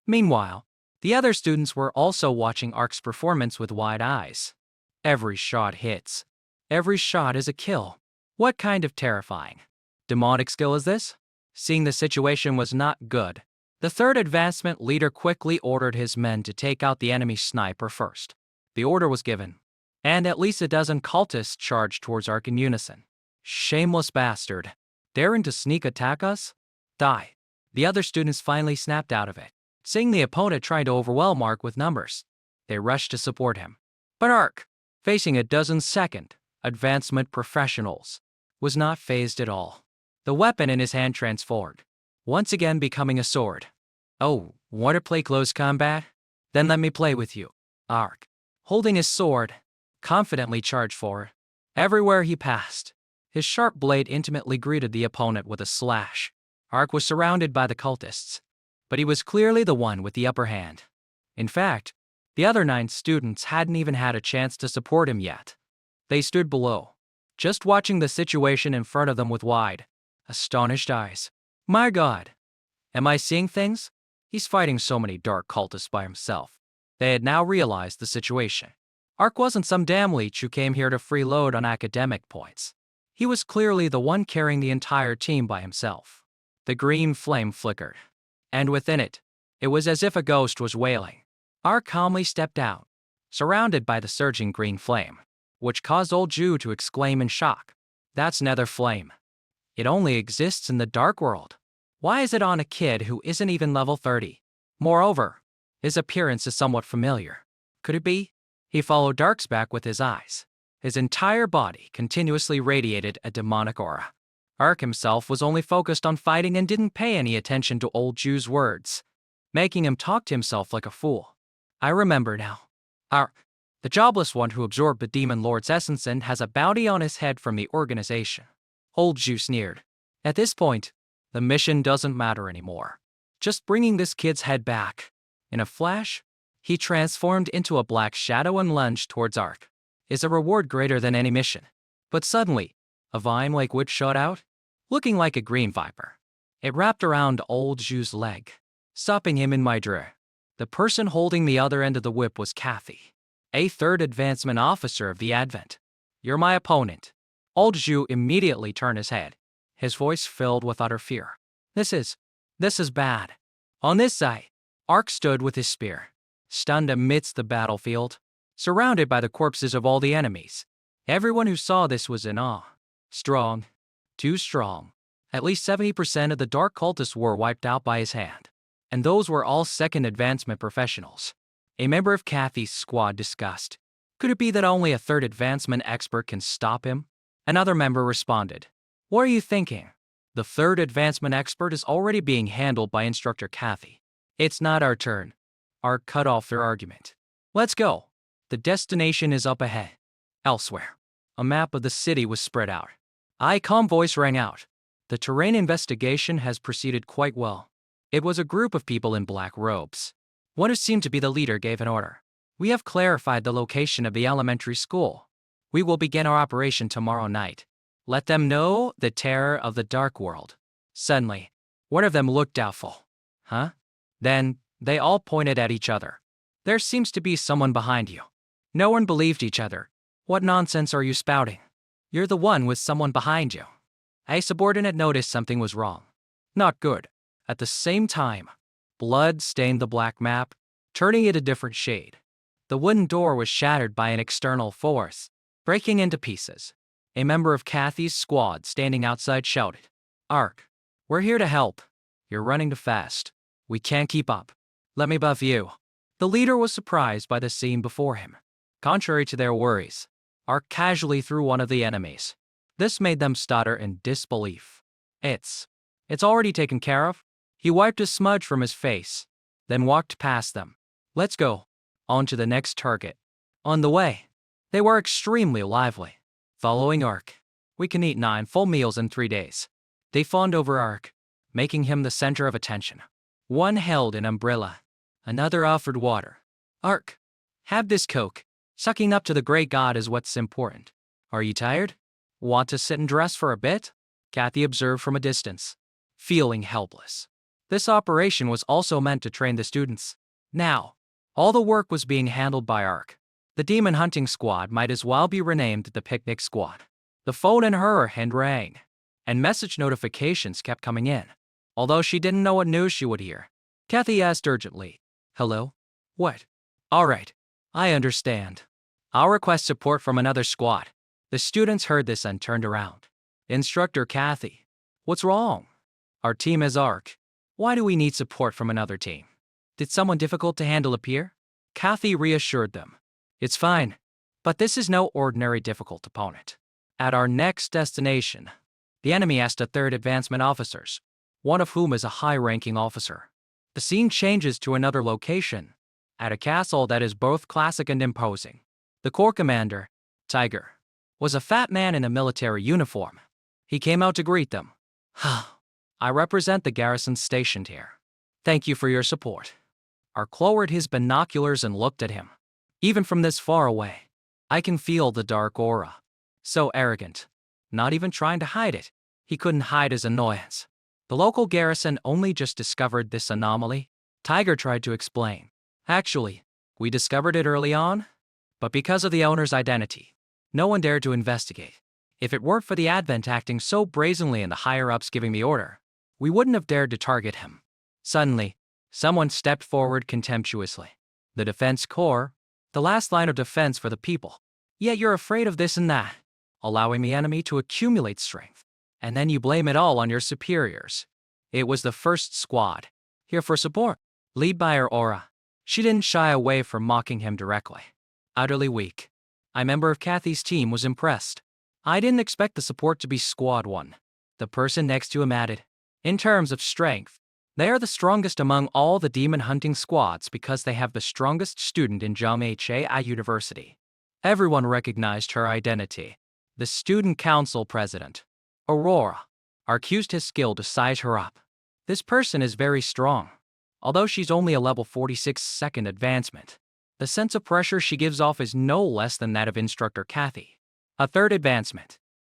Meanwhile, the other students were also watching Ark's performance with wide eyes. Every shot hits. Every shot is a kill. What kind of terrifying demonic skill is this? Seeing the situation was not good, the third advancement leader quickly ordered his men to take out the enemy sniper first. The order was given, and at least a dozen cultists charged towards Ark in unison. Shameless bastard. Daring to sneak attack us? Die. The other students finally snapped out of it. Seeing the opponent trying to overwhelm Ark with numbers, they rushed to support him. But Ark, facing a dozen second advancement professionals, was not fazed at all. The weapon in his hand transformed, once again becoming a sword. Oh, want to play close combat? Then let me play with you. Ark, holding his sword, confidently charged forward. Everywhere he passed, his sharp blade intimately greeted the opponent with a slash. Ark was surrounded by the cultists, but he was clearly the one with the upper hand. In fact, the other 9 students hadn't even had a chance to support him yet. They stood below, just watching the situation in front of them with wide, astonished eyes. My God, am I seeing things? He's fighting so many dark cultists by himself. They had now realized the situation. Ark wasn't some damn leech who came here to freeload on academic points. He was clearly the one carrying the entire team by himself. The green flame flickered, and within it, it was as if a ghost was wailing. Ark calmly stepped out, surrounded by the surging green flame, which caused old Ju to exclaim in shock. That's nether flame. It only exists in the dark world. Why is it on a kid who isn't even level 30? Moreover, his appearance is somewhat familiar. Could it be? He followed Dark's back with his eyes. His entire body continuously radiated a demonic aura. Ark himself was only focused on fighting and didn't pay any attention to old Ju's words, making him talk to himself like a fool. I remember now. Ark, the jobless one who absorbed the demon lord's essence and has a bounty on his head from the organization. Old Ju sneered. At this point, the mission doesn't matter anymore. Just bringing this kid's head back. In a flash, he transformed into a black shadow and lunged towards Ark. Is a reward greater than any mission? But suddenly, a vine-like witch shot out, looking like a green viper. It wrapped around old Ju's leg, stopping him in midair. The person holding the other end of the whip was Kathy, a third advancement officer of the Advent. You're my opponent. Old Ju immediately turned his head, his voice filled with utter fear. This is bad. On this side, Ark stood with his spear, stunned amidst the battlefield, surrounded by the corpses of all the enemies. Everyone who saw this was in awe. Strong. Too strong. At least 70% of the dark cultists were wiped out by his hand. And those were all second advancement professionals. A member of Kathy's squad discussed. Could it be that only a third advancement expert can stop him? Another member responded. What are you thinking? The third advancement expert is already being handled by Instructor Kathy. It's not our turn. Ark cut off their argument. Let's go. The destination is up ahead. Elsewhere, a map of the city was spread out. A calm voice rang out. The terrain investigation has proceeded quite well. It was a group of people in black robes. One who seemed to be the leader gave an order. We have clarified the location of the elementary school. We will begin our operation tomorrow night. Let them know the terror of the dark world. Suddenly, one of them looked doubtful. Huh? Then, they all pointed at each other. There seems to be someone behind you. No one believed each other. What nonsense are you spouting? You're the one with someone behind you. A subordinate noticed something was wrong. Not good. At the same time, blood stained the black map, turning it a different shade. The wooden door was shattered by an external force, breaking into pieces. A member of Kathy's squad standing outside shouted, Ark, we're here to help. You're running too fast. We can't keep up. Let me buff you. The leader was surprised by the scene before him. Contrary to their worries, Ark casually threw one of the enemies. This made them stutter in disbelief. It's already taken care of. He wiped a smudge from his face, then walked past them. Let's go. On to the next target. On the way, they were extremely lively. Following Ark, we can eat 9 full meals in 3 days. They fawned over Ark, making him the center of attention. One held an umbrella. Another offered water. Ark, have this Coke. Sucking up to the great god is what's important. Are you tired? Want to sit and rest for a bit? Kathy observed from a distance, feeling helpless. This operation was also meant to train the students. Now, all the work was being handled by Ark. The demon hunting squad might as well be renamed the picnic squad. The phone in her hand rang, and message notifications kept coming in. Although she didn't know what news she would hear, Kathy asked urgently, Hello? What? All right. I understand. I'll request support from another squad. The students heard this and turned around. Instructor Kathy, what's wrong? Our team is Ark. Why do we need support from another team? Did someone difficult to handle appear? Kathy reassured them. It's fine, but this is no ordinary difficult opponent. At our next destination, the enemy asked a third advancement officers, one of whom is a high-ranking officer. The scene changes to another location, at a castle that is both classic and imposing. The corps commander, Tiger, was a fat man in a military uniform. He came out to greet them. I represent the garrison stationed here. Thank you for your support. Ark lowered his binoculars and looked at him. Even from this far away, I can feel the dark aura. So arrogant. Not even trying to hide it. He couldn't hide his annoyance. The local garrison only just discovered this anomaly. Tiger tried to explain. Actually, we discovered it early on, but because of the owner's identity, no one dared to investigate. If it weren't for the Advent acting so brazenly and the higher-ups giving the order, we wouldn't have dared to target him. Suddenly, someone stepped forward contemptuously. The Defense Corps, the last line of defense for the people. Yet you're afraid of this and that, allowing the enemy to accumulate strength. And then you blame it all on your superiors. It was the first squad, here for support, lead by her aura. She didn't shy away from mocking him directly. utterly weak. A member of Kathy's team was impressed. I didn't expect the support to be squad 1. The person next to him added. In terms of strength, they are the strongest among all the demon hunting squads because they have the strongest student in Manhwa University. Everyone recognized her identity. The student council president, Aurora, accused his skill to size her up. This person is very strong. Although she's only a level 46 second advancement, the sense of pressure she gives off is no less than that of instructor Kathy. A third advancement.